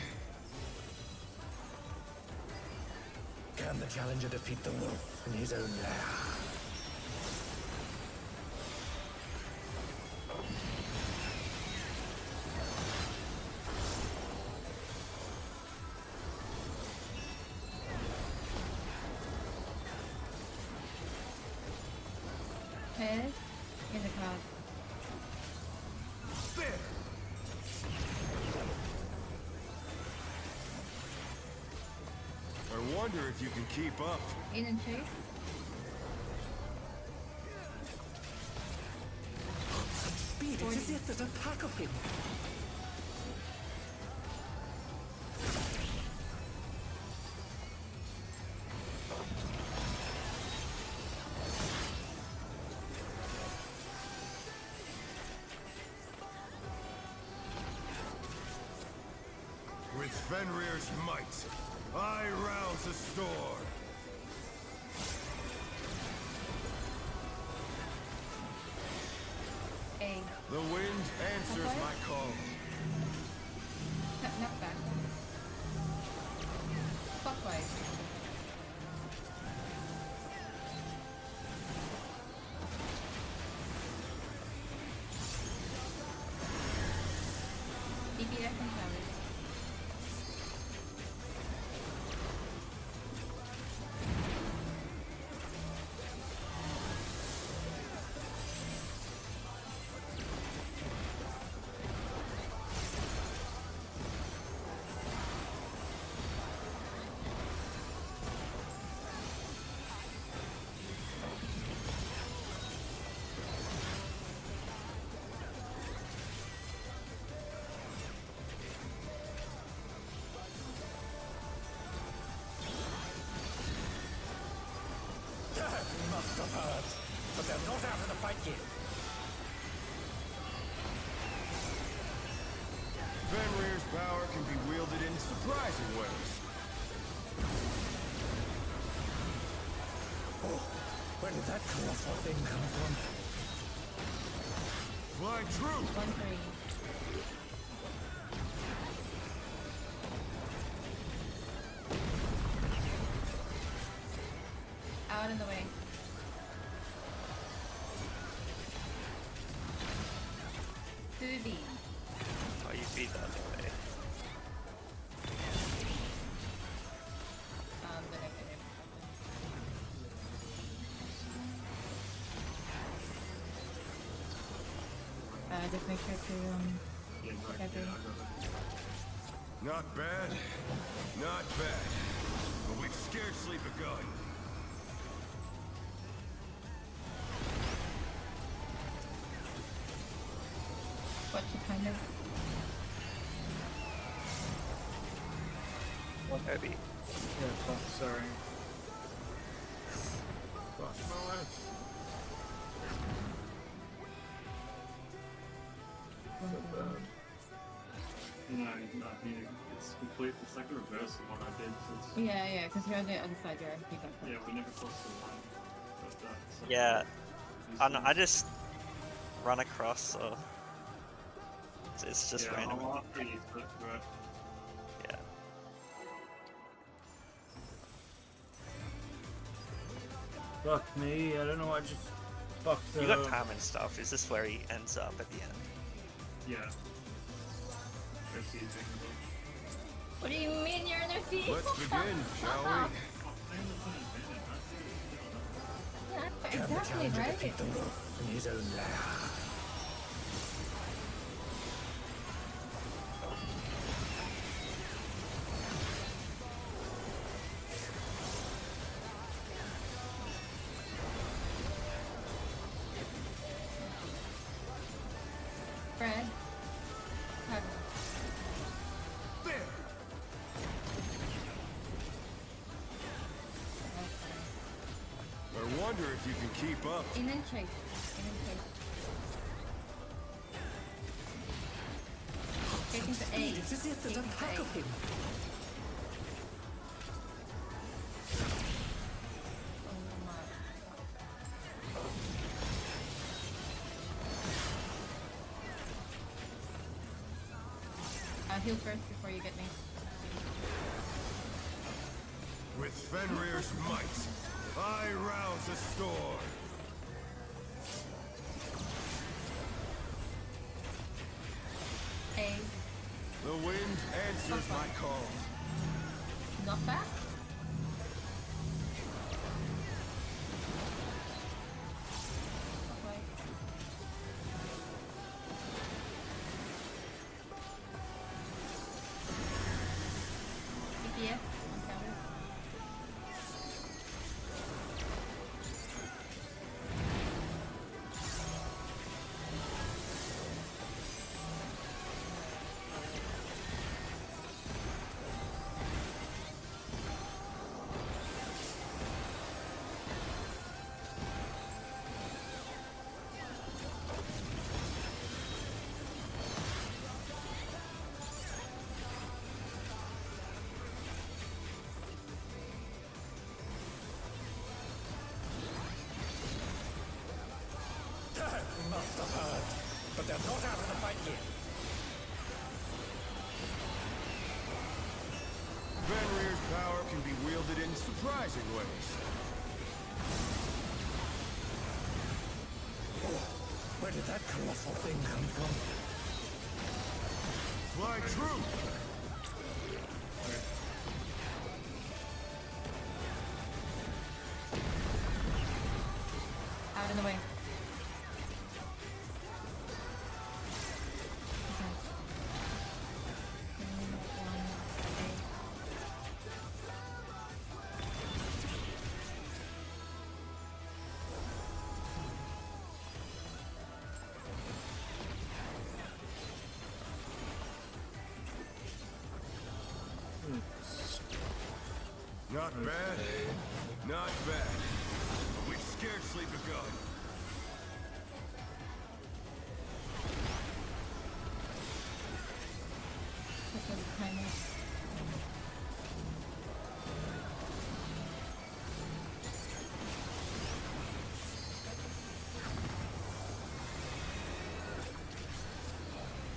Can the challenger defeat the wolf in his own lair? wonder if you can keep up. In and chase. Speed, it's as if there's a pack of him. With Fenrir's might, I rouse the storm. A. The wind answers Okay. my call. Knock back. Clockwise. DPS and damage. That must have hurt. But they're not out of the fight yet. Fenrir's power can be wielded in surprising ways. Oh, where did that colossal thing come from? Fly true! 1-3. Out in the way. Suzy. Oh, you beat that away. Then I can hit. Just make sure to get the- Not bad, not bad. But we've scarcely begun. what you kind of Heavy. Yeah, fuck, sorry. Fuck my life. So bad. No, it's complete. It's like the reverse of what I did. Since, yeah, because you're on the other side, you're pick up. yeah, we never crossed the line. But, so Yeah. these I know, I ones- just run across, so it's just yeah, random. I'll after you flip through it. Yeah. Fuck me, I don't know, I just fucked You got time and stuff. Is this where he ends up at the end? Yeah. Just using What do you mean you're in a seat? Let's begin, shall we? Yeah, Can the exactly, challenger right? defeat the wolf in his own lair? Fred. Have There! I wonder if you can keep up. in and chase. In and chase. Chasing to A. Speed, it's as if there's a Chasing to pack A. of him. Oh my. I'll heal first before you get me. With Fenrir's might, I rouse the storm. A. The wind answers my call. Knock back. Okay. DPS. Encounter. but they're not out of the fight yet. Fenrir's power can be wielded in surprising ways. Oh, where did that colossal thing come from? Fly true! Out of the way. Not bad. Not bad. But we've scarcely begun.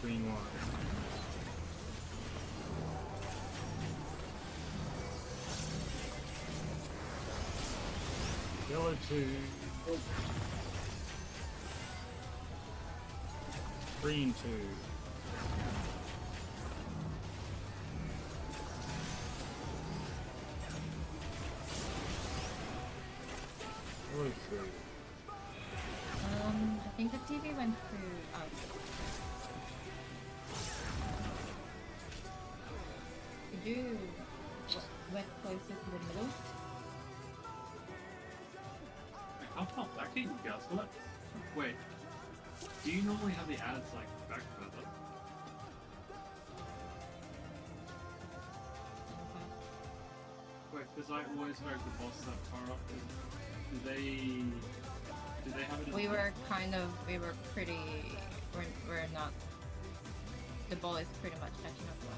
Green one. Yellow 2. Green 2. Blue 3. I think the TV went to us. Did you went closer to the middle? How far back are you guys? What? Wait. Do you normally have the ads like back further? Wait, because I always heard the boss that far up. Do they have it? We were pretty. We're not. The ball is pretty much catching up to us.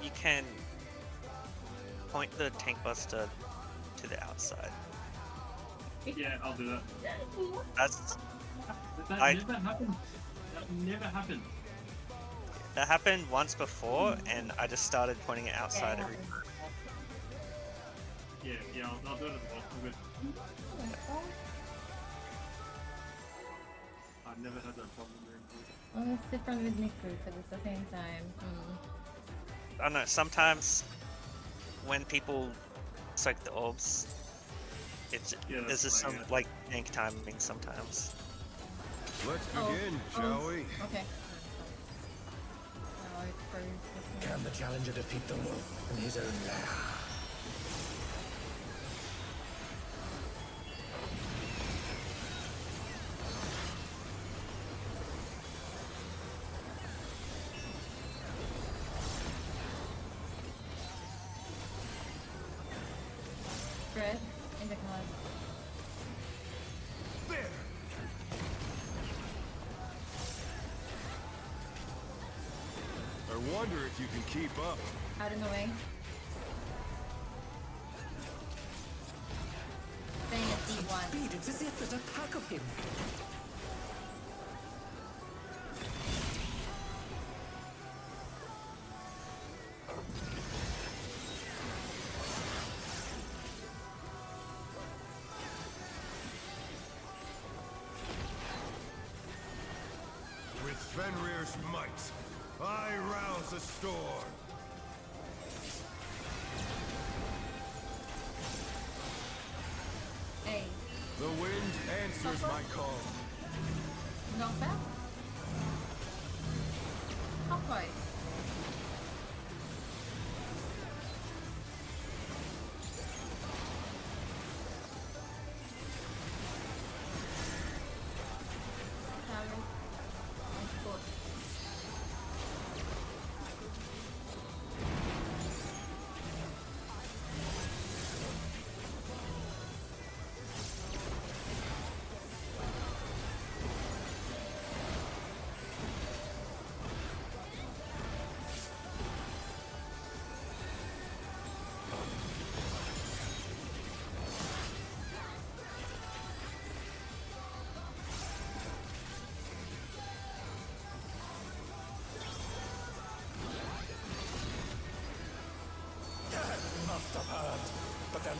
You can point the tank buster to the outside. Yeah, I'll do that. That's That never happened. That never happened. that happened once before, and I just started pointing it outside every time. Yeah, I'll do it at the bottom of it. I've never had that problem during COVID. Well, it's different with Niku because it's the same time. I don't know, sometimes when people soak the orbs, it's there's just some like tank timing sometimes. Let's begin, shall we? Okay. Can the challenger defeat the wolf in his own lair? Spread in the cloud. There! I wonder if you can keep up. Out in the way. Staying at D1. Speed, it's as if there's a pack of him. With Fenrir's might, I rouse the storm. Hey. The wind answers my call. Not bad. Halfway.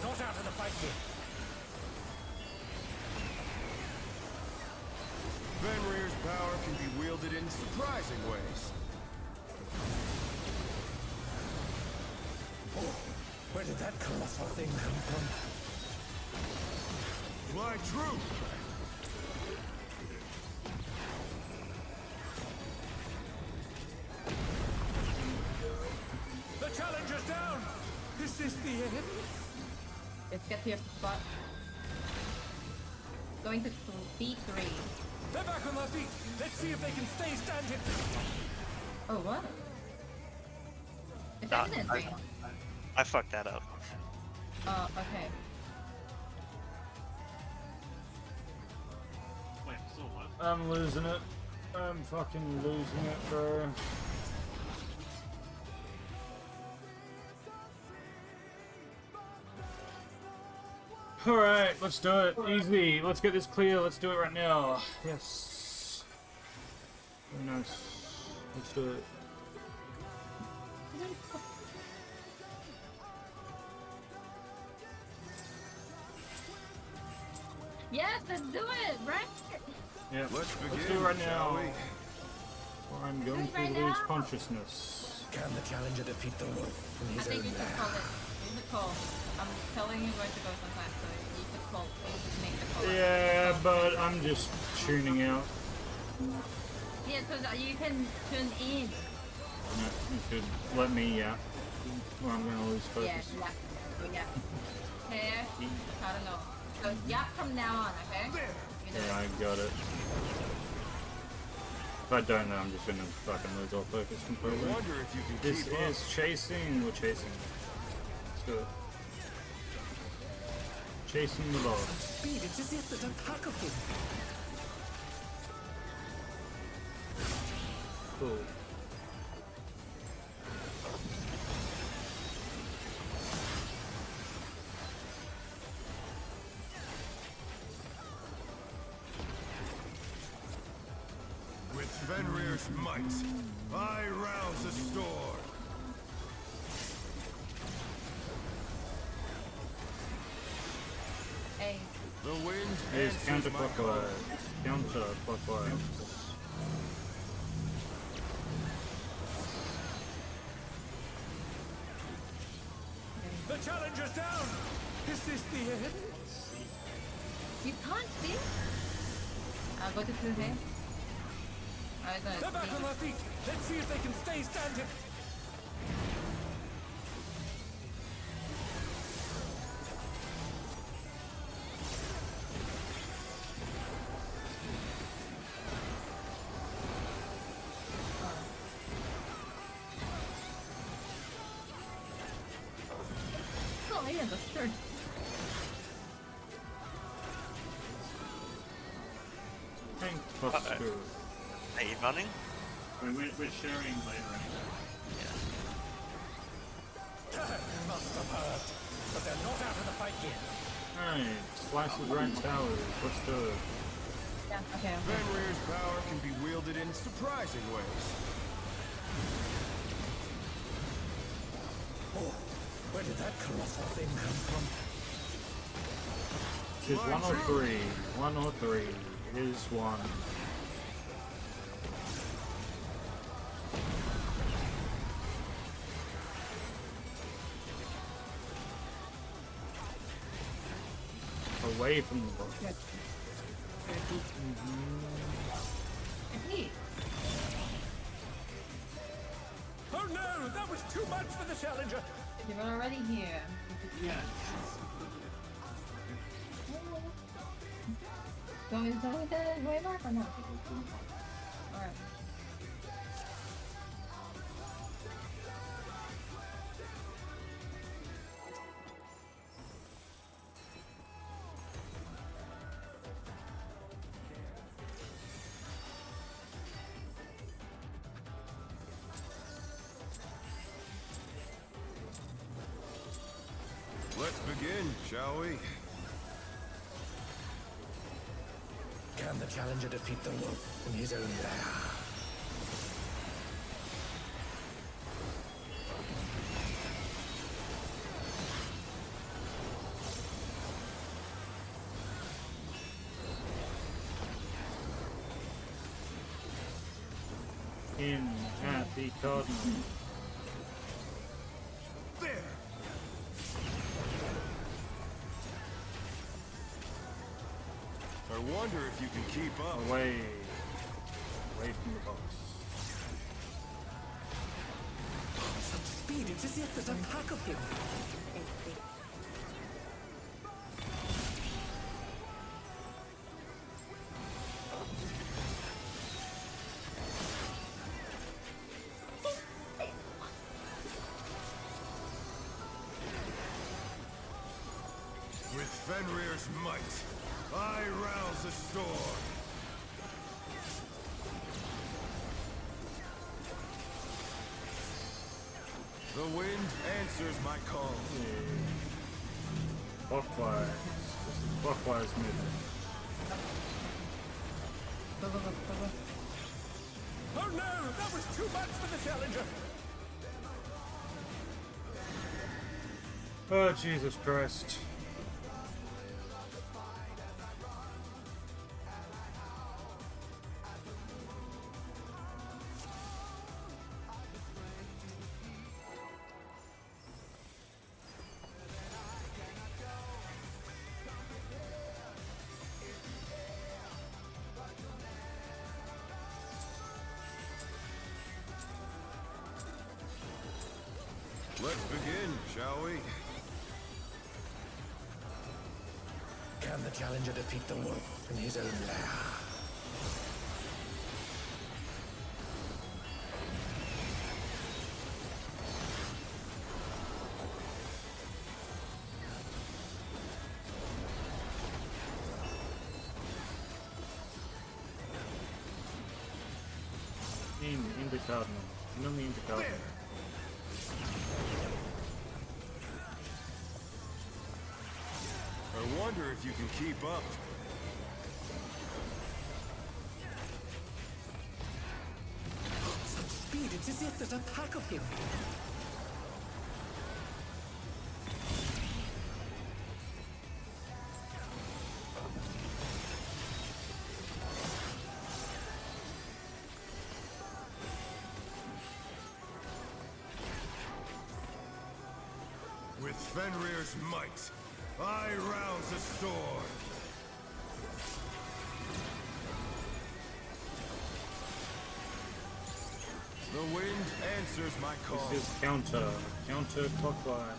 They're not out of the fight yet. Fenrir's power can be wielded in surprising ways. Oh, where did that colossal thing come from? My truth! The challenger's down! Is this the end? Let's get to your spot. Going to B3. They're back on their feet! Let's see if they can stay standing! Oh, what? It's Nah, evident. I fucked that up. Oh, okay. Wait, still what? I'm losing it. I'm fucking losing it, bro. Alright, let's do it. Easy. Let's get this clear. Let's do it right now. Yes. Very nice. Let's do it. Yes, let's do it, right? Yeah, Let's do begin, it right shall now. we? Or I'm going Do it right to lose now. consciousness. Can the challenger defeat the wolf in I his think own you should lair? call it. You should call. I'm telling you where to go sometimes, so you should call. You should make the call. Yeah, but I'm just tuning out. Yeah, so that you can tune in. No, you should let me, or I'm gonna lose Yeah, focus. yeah. Okay, I don't know. So yeah, from now on, okay? You do Yeah, it. I got it. If I don't know, I'm just gonna fucking lose all focus I completely. wonder if you can This keep up. is chasing. We're chasing. Let's do it. Chasing the ball. Speed, it's as if there's a pack of them. Cool. With Fenrir's might, I rouse a storm. Hey, The wind It is answers my call. counterclockwise. Counterclockwise. The challenger's down! Is this the end? you can't see? I'll go to 2 Alright, They're back on their feet! Let's see if they can stay standing! Oh, I understood. Tank posture. Are you running? We're sharing later anyway. Must have hurt, but they're not out of the fight yet. Alright, slices right towers. Let's do it. Yeah, okay. Fenrir's power can be wielded in surprising ways. Oh, where did that colossal thing come from? It is 103. 103 is one. Away from the book. Hey, Oh no, that was too much for the challenger! you're already here. Yeah. Do you want me to tell you the way mark or not? Alright. Let's begin, shall we? Can the challenger defeat the wolf in his own lair? In at the cardinal. There! I wonder if you can keep up. Away. Away from the box. Such speed, it's as if there's a pack of him. With Fenrir's might, I rouse the storm. The wind answers my call. Clockwise. This is clockwise movement. Oh no! That was too much for the challenger! Oh, Jesus Christ. Let's begin, shall we? Can the challenger defeat the wolf in his own lair? In the cardinal. No me in the cardinal. I wonder if you can keep up. Such speed, it's as if there's a pack of him. With Fenrir's might, I rouse the storm. The wind answers my call. This is counter clockwise.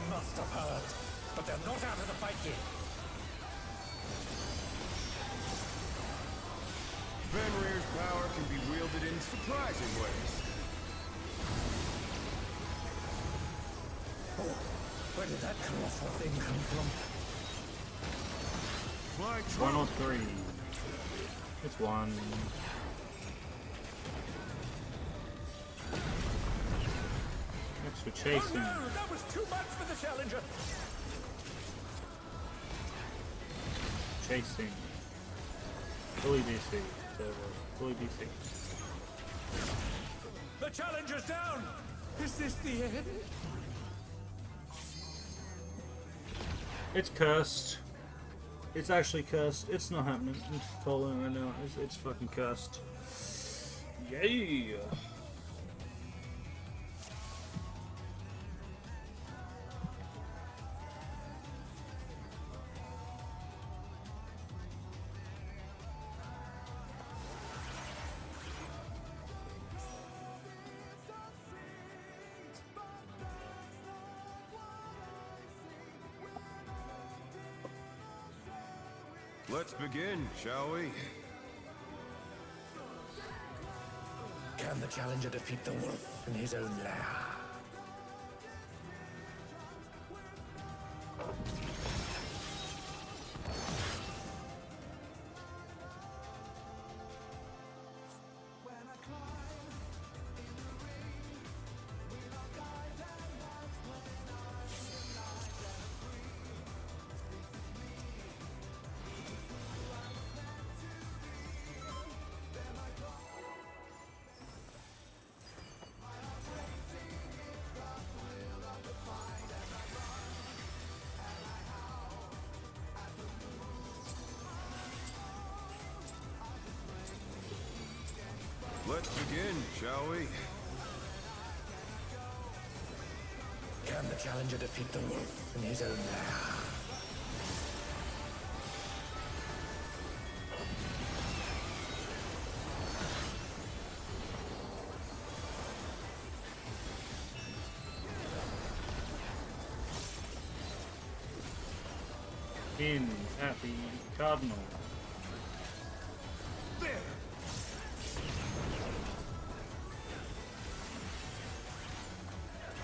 Must have heard. But they're not out of the fight yet. Fenrir's power can be wielded in surprising ways. Oh, where did that colossal thing come from? My 103. It's one. Next we're chasing. Oh no! That was too much for the challenger! Chasing. Fully DC. So, fully DC. The challenger's down! Is this the end? It's cursed. It's actually cursed. It's not happening. I'm just calling it right now. It's fucking cursed. Yeah. Let's begin, shall we? Can the challenger defeat the wolf in his own lair? Let's begin, shall we? Can the challenger defeat the wolf in his own lair? In at the Cardinal. There!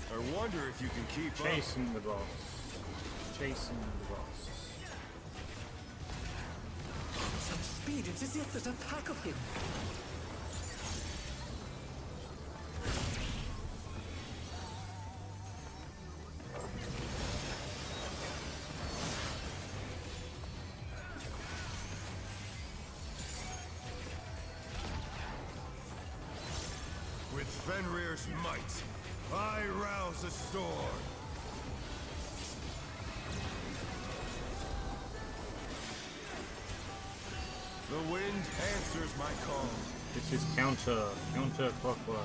I wonder if you can keep up. Chasing the boss. Chasing the boss. Some speed, it's as if there's a pack of him. With Fenrir's might, I rouse a storm. The wind answers my call. This is counterclockwise.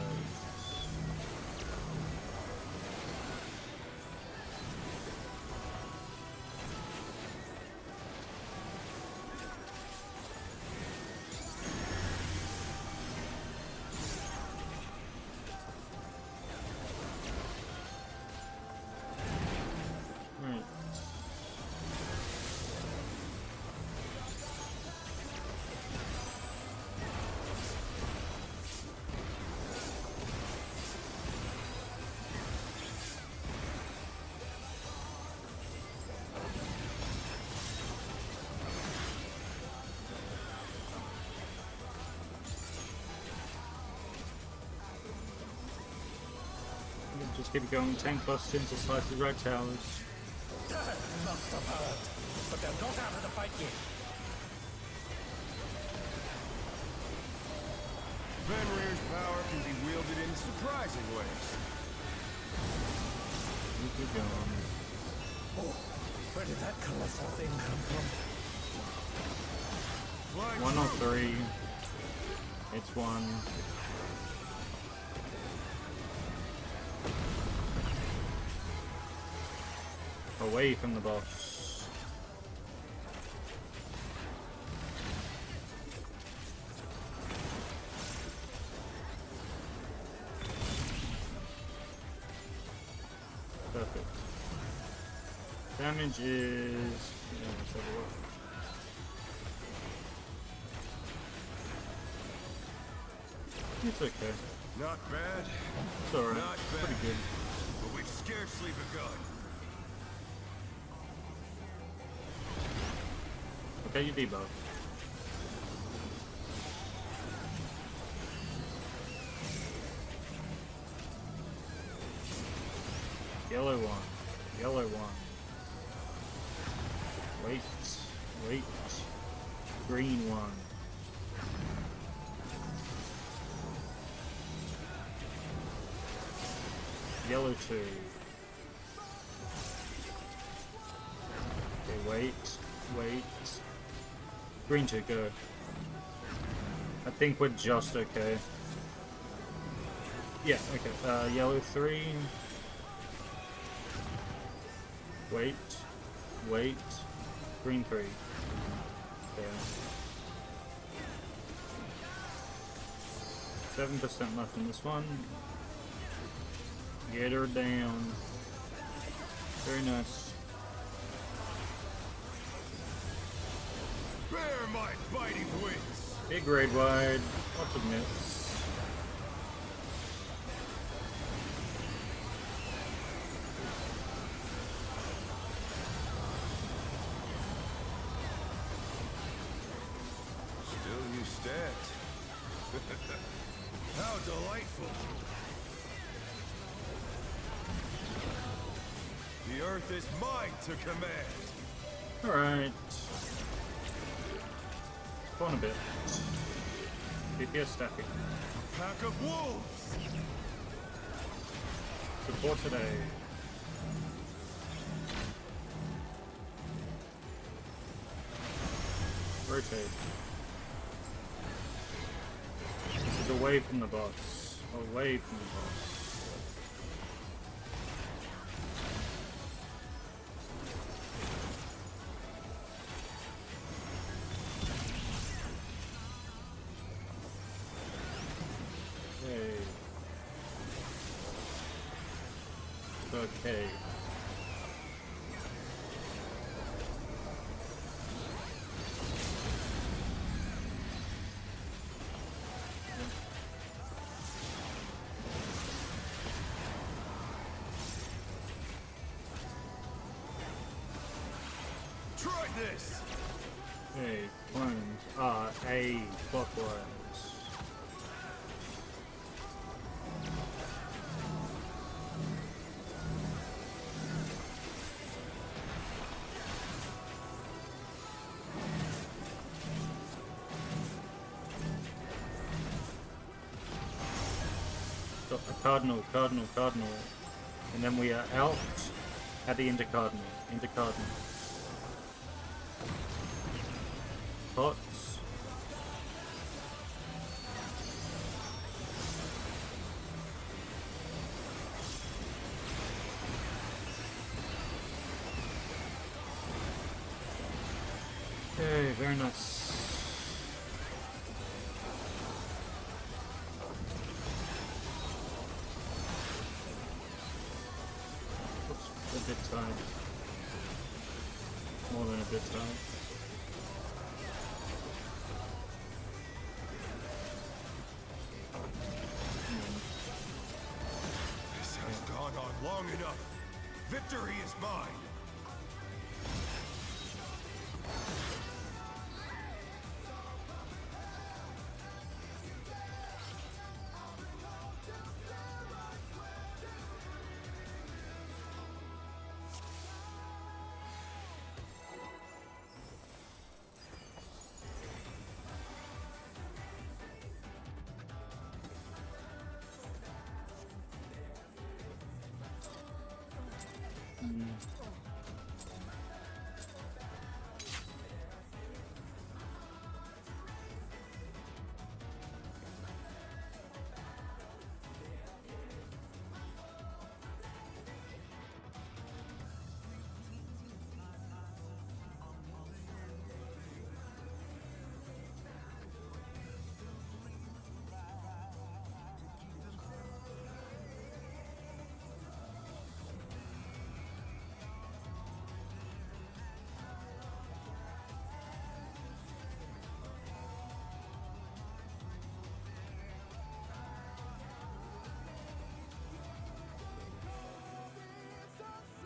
Right. Just keep it going. Tank busts into slice the red towers. Must have heard, but they're not out of the fight yet. Fenrir's power can be wielded in surprising ways. Keep it going. Oh, where did that colossal thing come from? Flying 103. It's one. Away from the boss. Perfect. Damage is... yeah, let's have a look. It's okay. Not bad. It's alright. Not bad. Pretty good. But we've scarcely begun. Okay, you debuff. Yellow one. Yellow one. Wait. Wait. Green one. Yellow two. Okay, wait. Wait. Green two, go. I think we're just okay. Yeah, okay. Yellow three. Wait. Wait. Green three. Okay. 7% left in this one. Get her down. Very nice. Red my biting wings. Big raid wide, lots of nits. Still you stand. How delightful. The earth is mine to command. Alright. Spawn a bit. DPS stacking. A pack of wolves. Support today. Rotate. This is away from the boss. Away from the boss. Yay. Okay. Try this. Hey, clones are a clockwise. Got the cardinal, cardinal, cardinal, and then we are out at the intercardinal, intercardinal. Pots. Okay, very nice. Oops, a bit tired. More than a bit tired. This has gone on long enough. Victory is mine.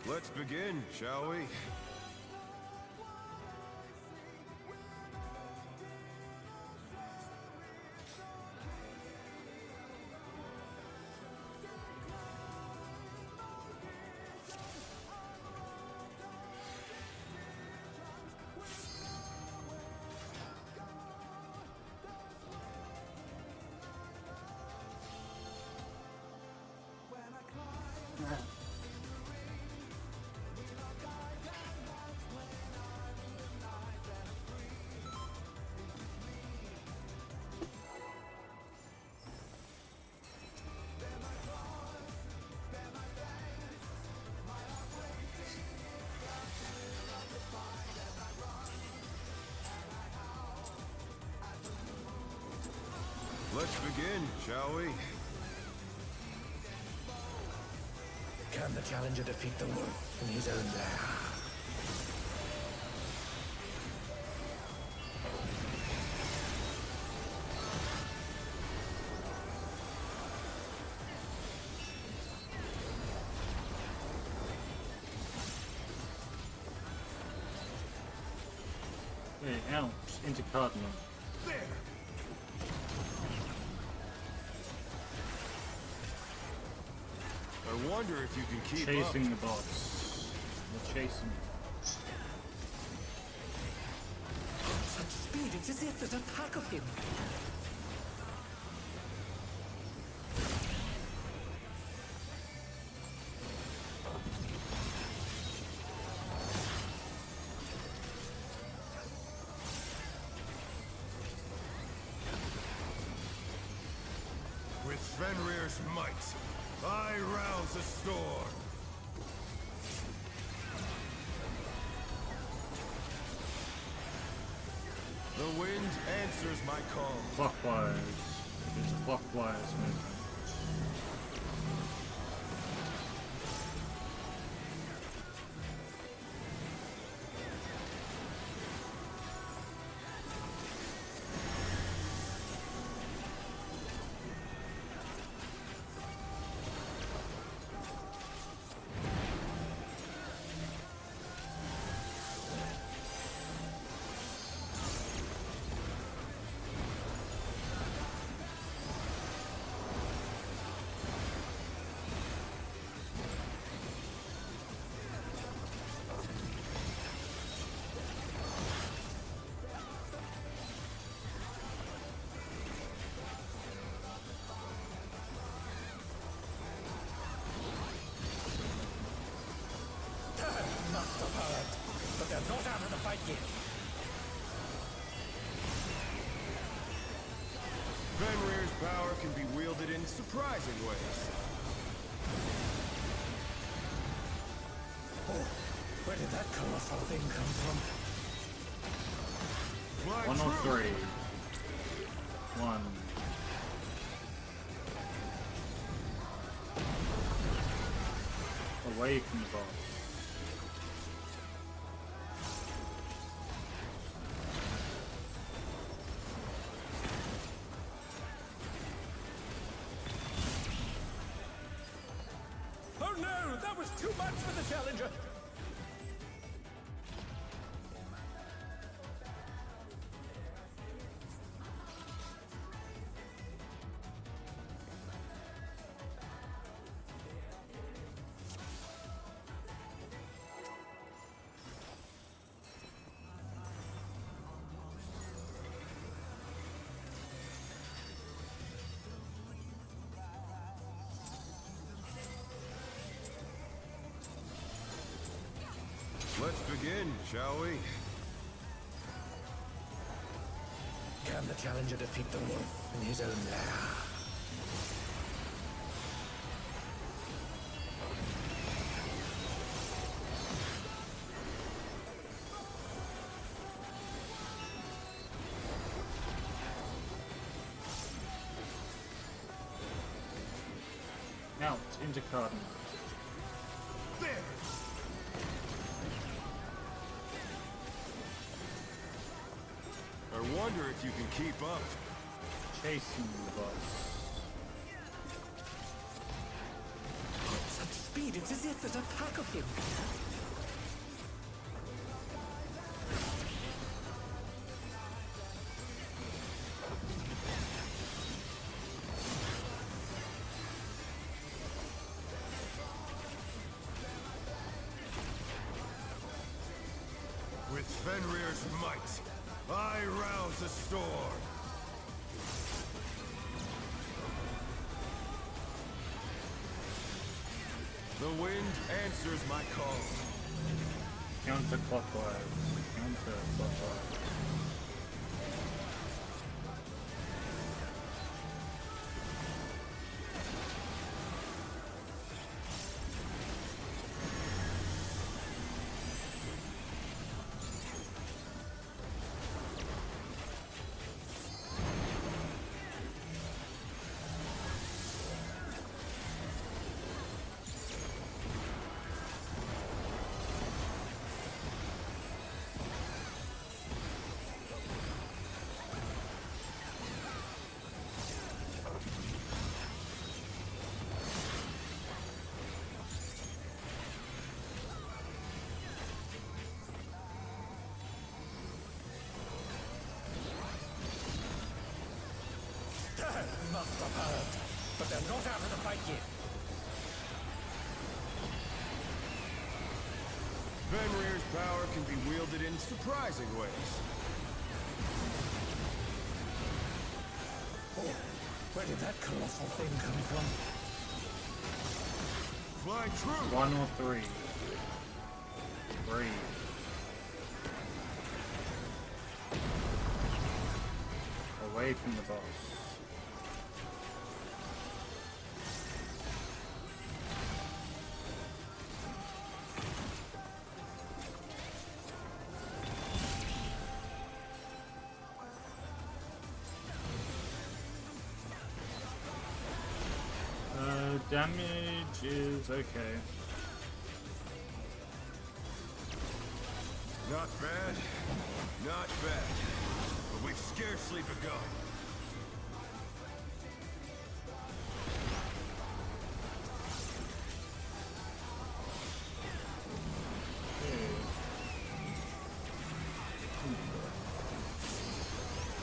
Let's begin, shall we? Let's begin, shall we? Can the challenger defeat the wolf in his own lair? Out into Cardinal. There! I wonder if you can keep Chasing up. the boss. We're chasing. Such speed, it's as if there's a pack of him. With Fenrir's might, I rouse a storm. The wind answers my call. Clockwise. It's a clockwise movement. Must have heard. But they're not out of the fight yet. Fenrir's power can be wielded in surprising ways. Oh, where did that colossal thing come from? My 103. One. Away from the boss. Oh no, that was too much for the challenger. Let's begin, shall we? Can the challenger defeat the wolf in his own lair? Out into Cardinal. There! I wonder if you can keep up. Chasing the boss. Such speed, it's as if there's a pack of him. With Fenrir's might, I rouse a storm. The wind answers my call. Counterclockwise. Counterclockwise. Fenrir's power can be wielded in surprising ways. Oh, where did that colossal thing come from? Fly true! 1 or 3. 3. Away from the boss. Damage is okay. Not bad, not bad. But we've scarcely begun.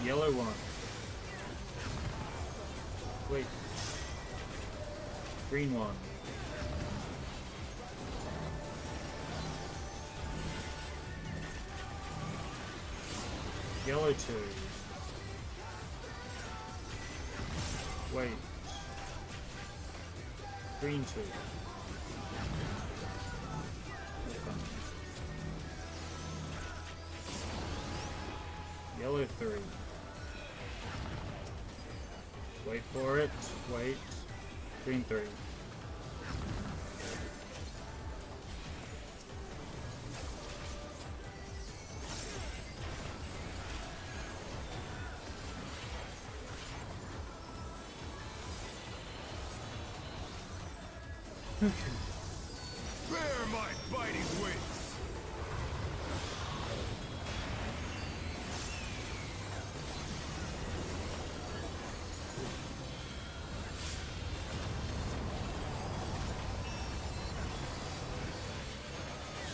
Yellow one. Wait. Green one. Yellow 2. Wait. Green 2. Yellow 3. Wait for it. Wait. Green 3. Bear my biting wings!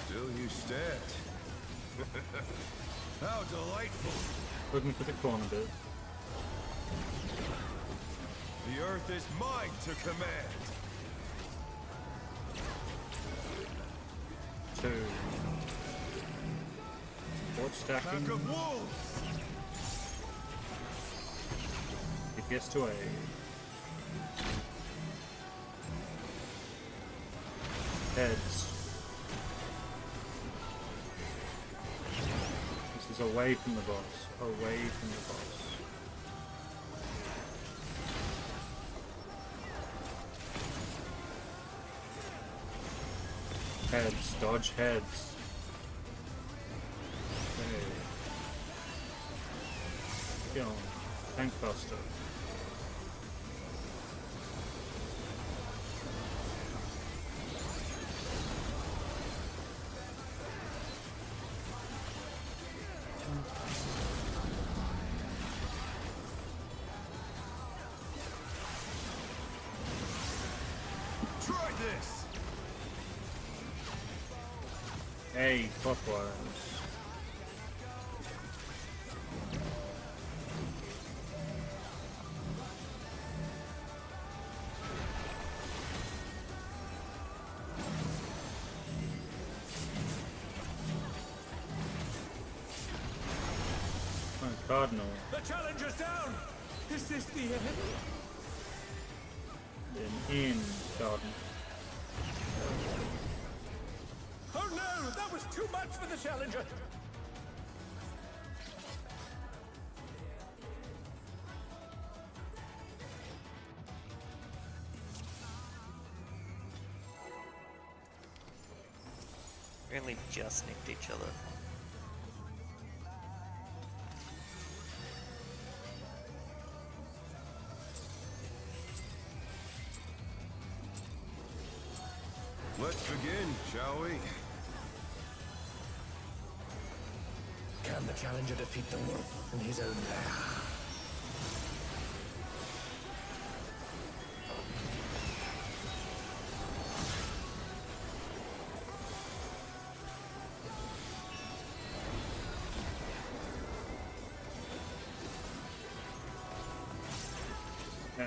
Still you stand. How delightful! Looking for the corner bit. The earth is mine to command! 2. Board stacking. Pack of wolves! DPS to A. Heads. This is away from the boss. Away from the boss. Heads, dodge heads. Okay. Get on. Tank buster. Try this! Hey, clockwise. Oh, Cardinal. The challenger's down! Is this the end? An in Cardinal. Oh no! That was too much for the challenger! We only just nicked each other. Let's begin, shall we? Can the challenger defeat the wolf in his own lair?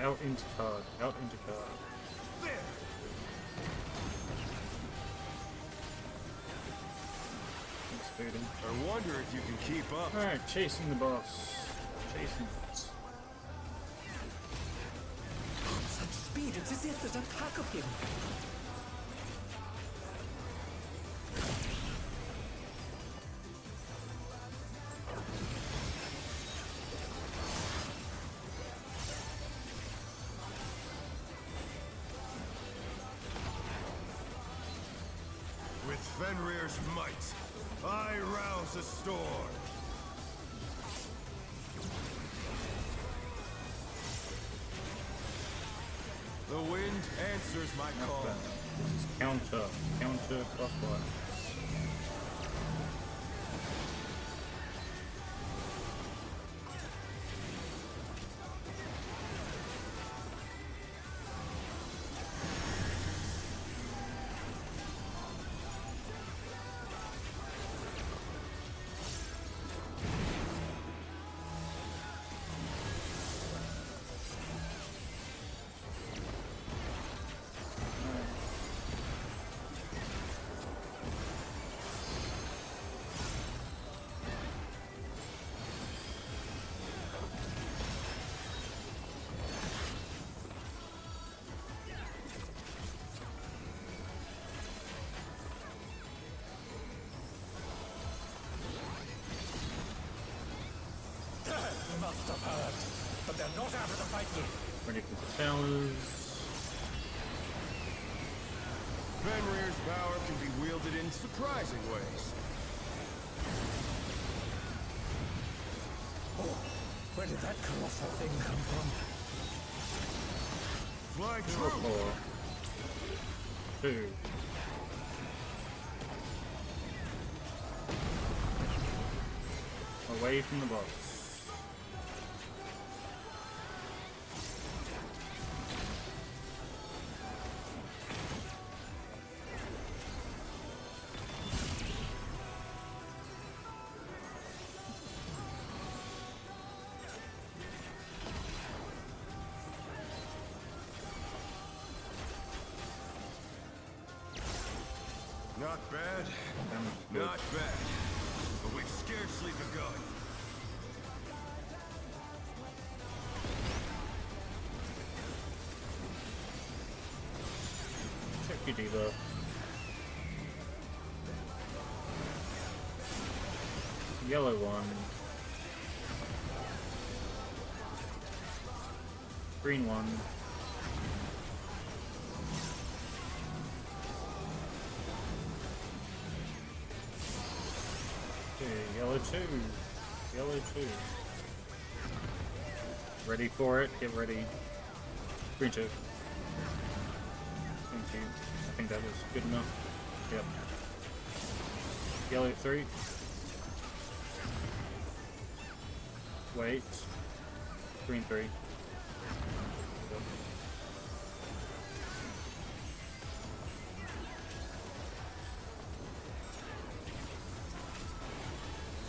Out into card. Out into card. There! Speeding. I wonder if you can keep up. Alright, chasing the boss. Chasing it. Such speed, it's as if there's a pack of him. With Fenrir's might, I rouse a storm. The wind answers my call. This is counter clockwise. Must have heard, but they're not out of the fight yet. Ready for the towers. Fenrir's power can be wielded in surprising ways. Oh, where did that colossal thing come from? Fly true. 2. Away from the boss. Not bad. Not bad. But we've scarcely begun. Check your debuff. Yellow one. Green one. Okay, yellow 2. Yellow 2. Ready for it. Get ready. Green 2. Green 2. I think that was good enough. Yep. Yellow 3. Wait. Green 3. Yep.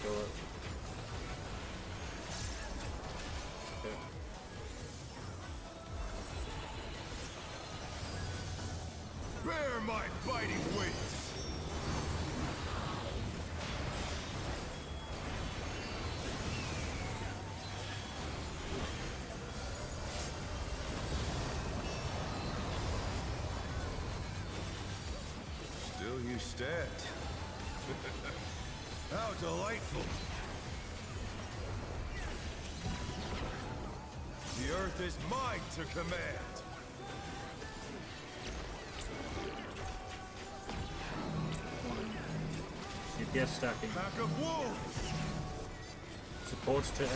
Go up. Okay. Bear my biting wings. Still you stand. How delightful. The earth is mine to command. DPS stacking. Pack of wolves. Supports to A.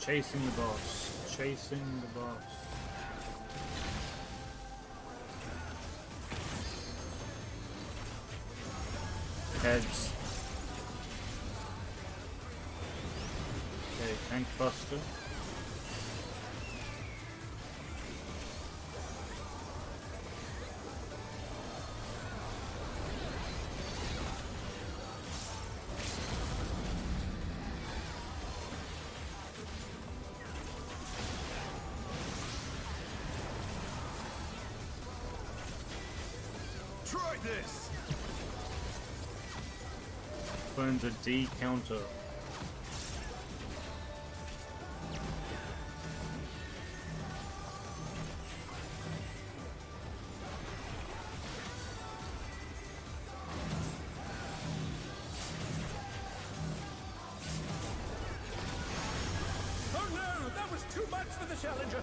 Chasing the boss. Chasing the boss. Heads. Okay, tank buster. burns a D counter. Oh no, that was too much for the challenger.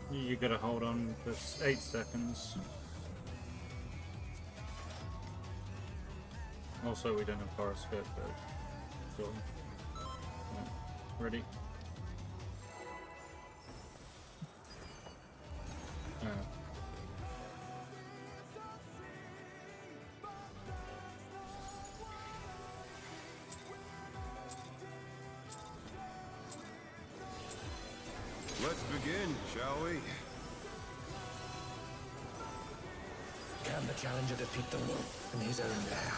You gotta hold on for 8 seconds. Also, we don't have forest scope, but still. Yeah. Ready? Let's begin, shall we? Can the challenger defeat the wolf in his own lair?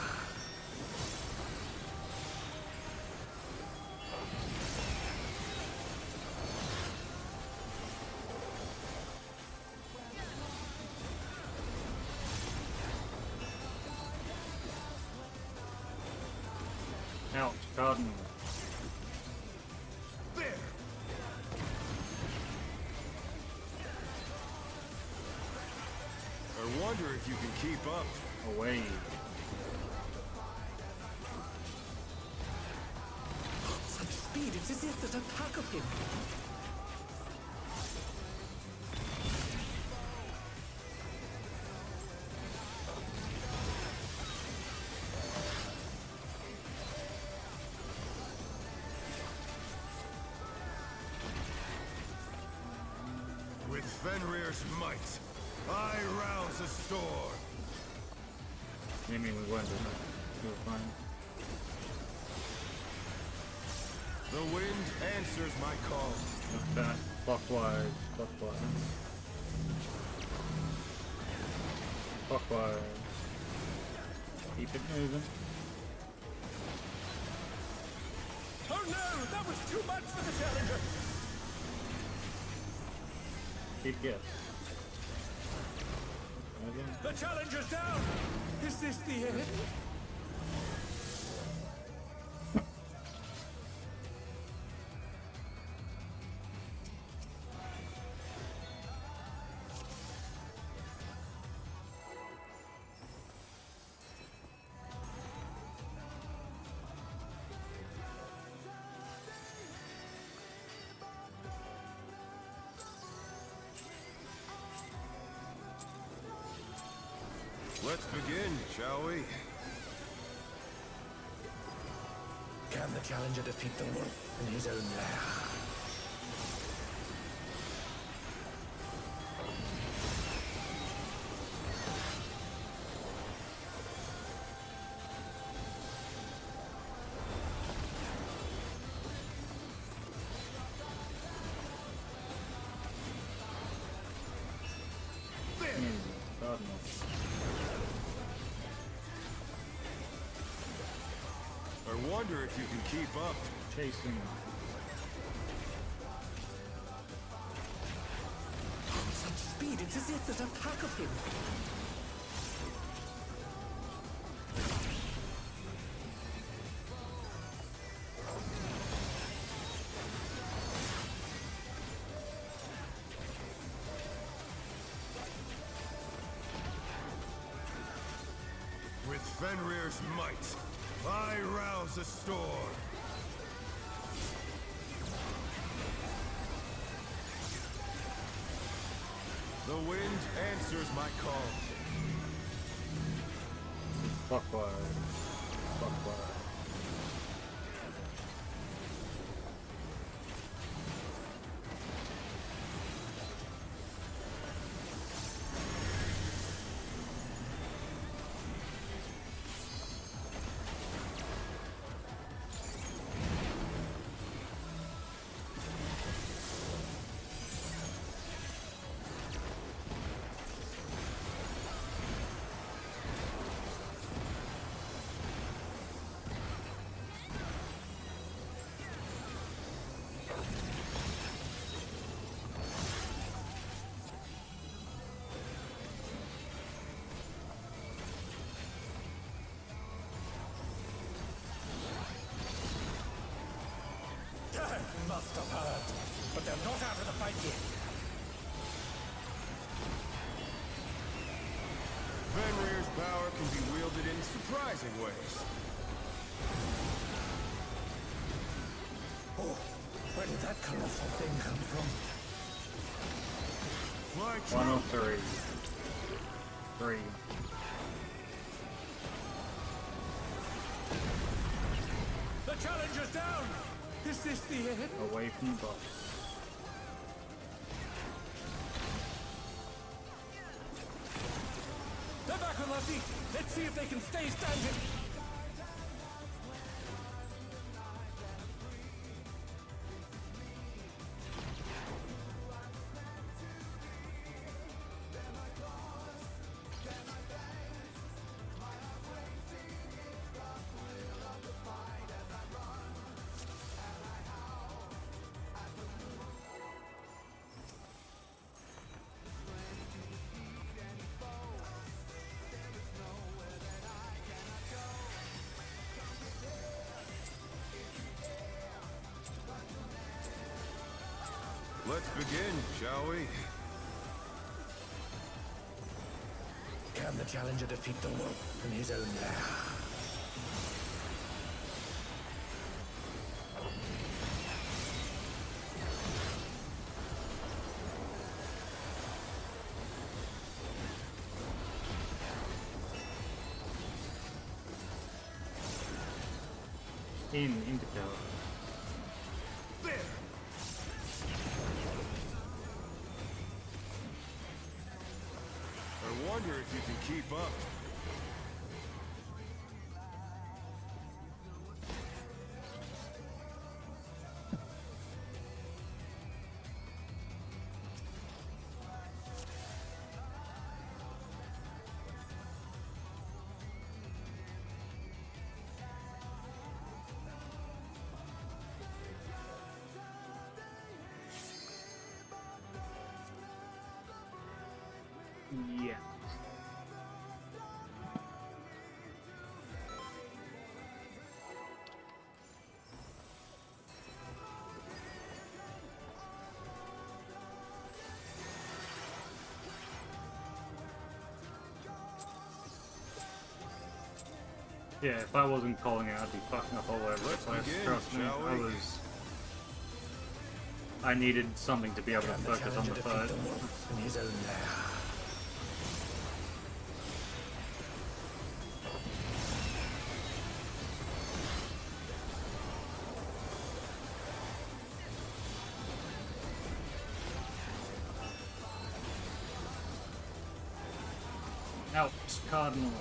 Out, garden. I wonder if you can keep up. Away. Such speed, it's as if there's a pack of him. With Fenrir's might, I rouse a storm. I mean, we weren't doing that. We were fine. The wind answers my call. Okay. Clockwise. Clockwise. Clockwise. Keep it moving. Oh no, that was too much for the challenger. Keep guess. The challenger's down. Is this the end? Let's begin, shall we? Can the challenger defeat the wolf in his own lair? I wonder if you can keep up. Chasing. Such speed, it's as if there's a pack of him. With Fenrir's might, I rouse a storm. The wind answers my call. Clockwise. Clockwise. must have heard, but they're not out of the fight yet. Fenrir's power can be wielded in surprising ways. Oh, where did that colossal thing come from? Fly 103. 3. The challenger's down! Is this the end? Away from the boss. They're back on their feet. Let's see if they can stay standing. Let's begin, shall we? Can the challenger defeat the wolf in his own lair? Into tower. I wonder if you can keep up. Yeah. Yeah, if I wasn't calling it, I'd be fucking up all over the place. Trust me, I needed something to be able to focus on the fight. In his own lair. Out, Cardinal.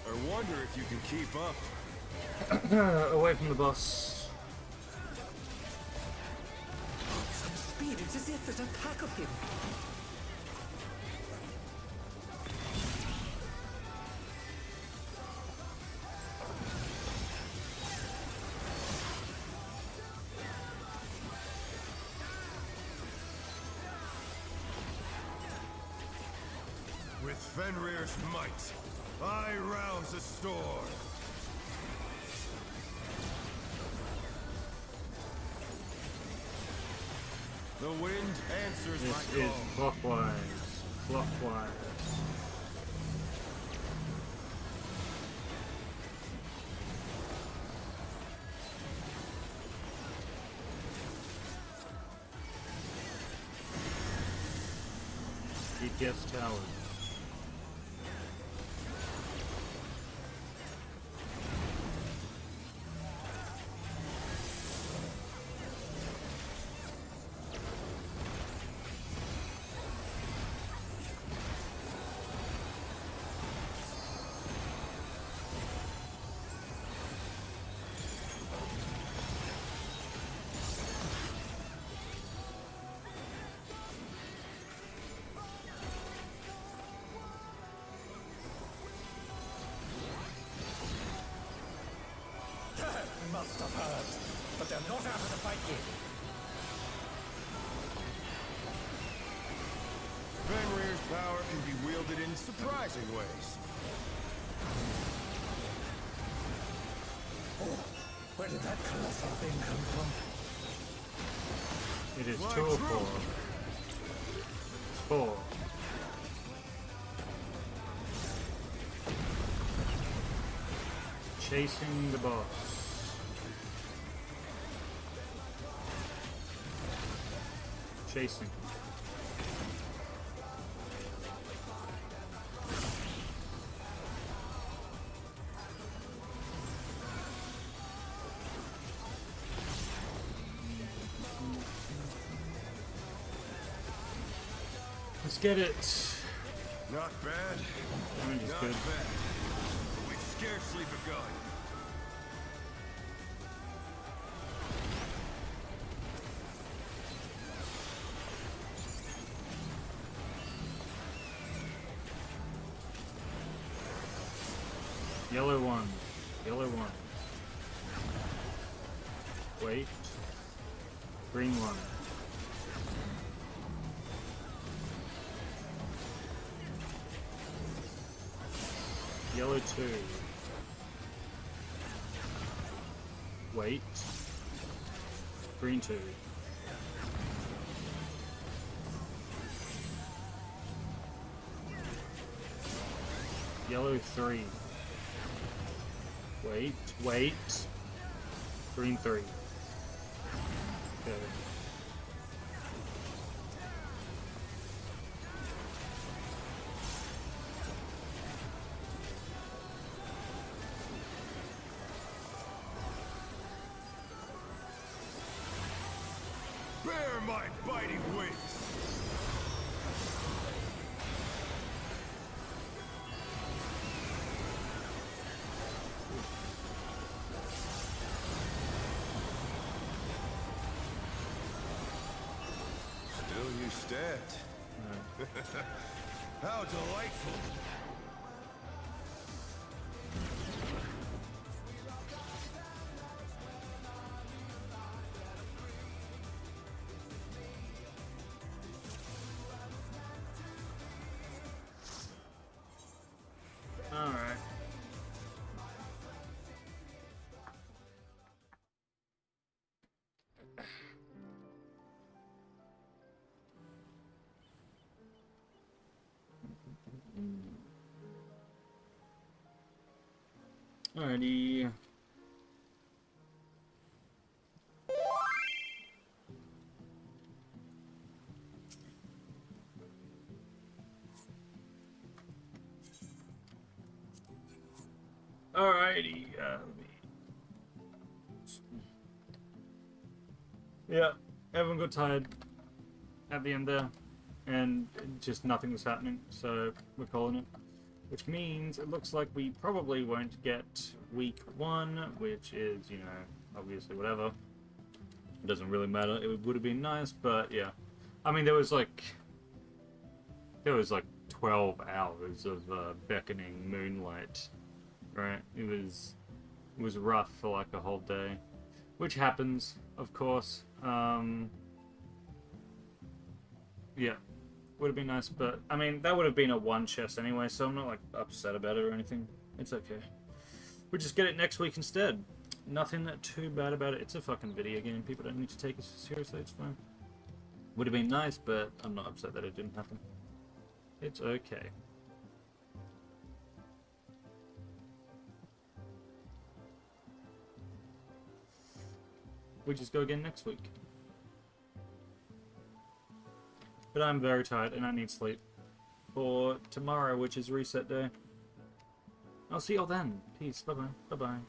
I wonder if you can keep up. Away from the boss. Some speed. It's as if there's a pack of him. With Fenrir's might, I rouse a storm. The wind answers This my is call. clockwise. Clockwise. DPS towers. Must have heard, but they're not out of the fight yet. Fenrir's power can be wielded in surprising ways. Where did that colossal thing come from? It is 2 or 4. It's 4. Chasing the boss. Chasing. Let's get it. Not bad. Damage is Not good. bad. We've scarcely begun. Yellow one. Yellow one. Wait. Green one. Yellow 2. Wait. Green 2. Yellow 3. Wait. Green 3. Okay. Bear my biting wings. Still you stand. How delightful. Alright. Alrighty. Alrighty. Yeah, everyone got tired at the end there, and just nothing was happening, so we're calling it. Which means it looks like we probably won't get week 1, which is, you know, obviously whatever. It doesn't really matter. It would have been nice, but yeah. I mean, there was like 12 hours of beckoning moonlight, right? It was rough for like a whole day, which happens, of course. Yeah. Would have been nice, but I mean that would have been a 1 chest anyway, so I'm not like upset about it or anything. It's okay. We'll just get it next week instead. Nothing too bad about it. It's a fucking video game. People don't need to take it seriously. It's fine. Would have been nice, but I'm not upset that it didn't happen. It's okay. We just go again next week. But I'm very tired and I need sleep for tomorrow, which is reset day. I'll see y'all then. Peace. Bye-bye. Bye-bye.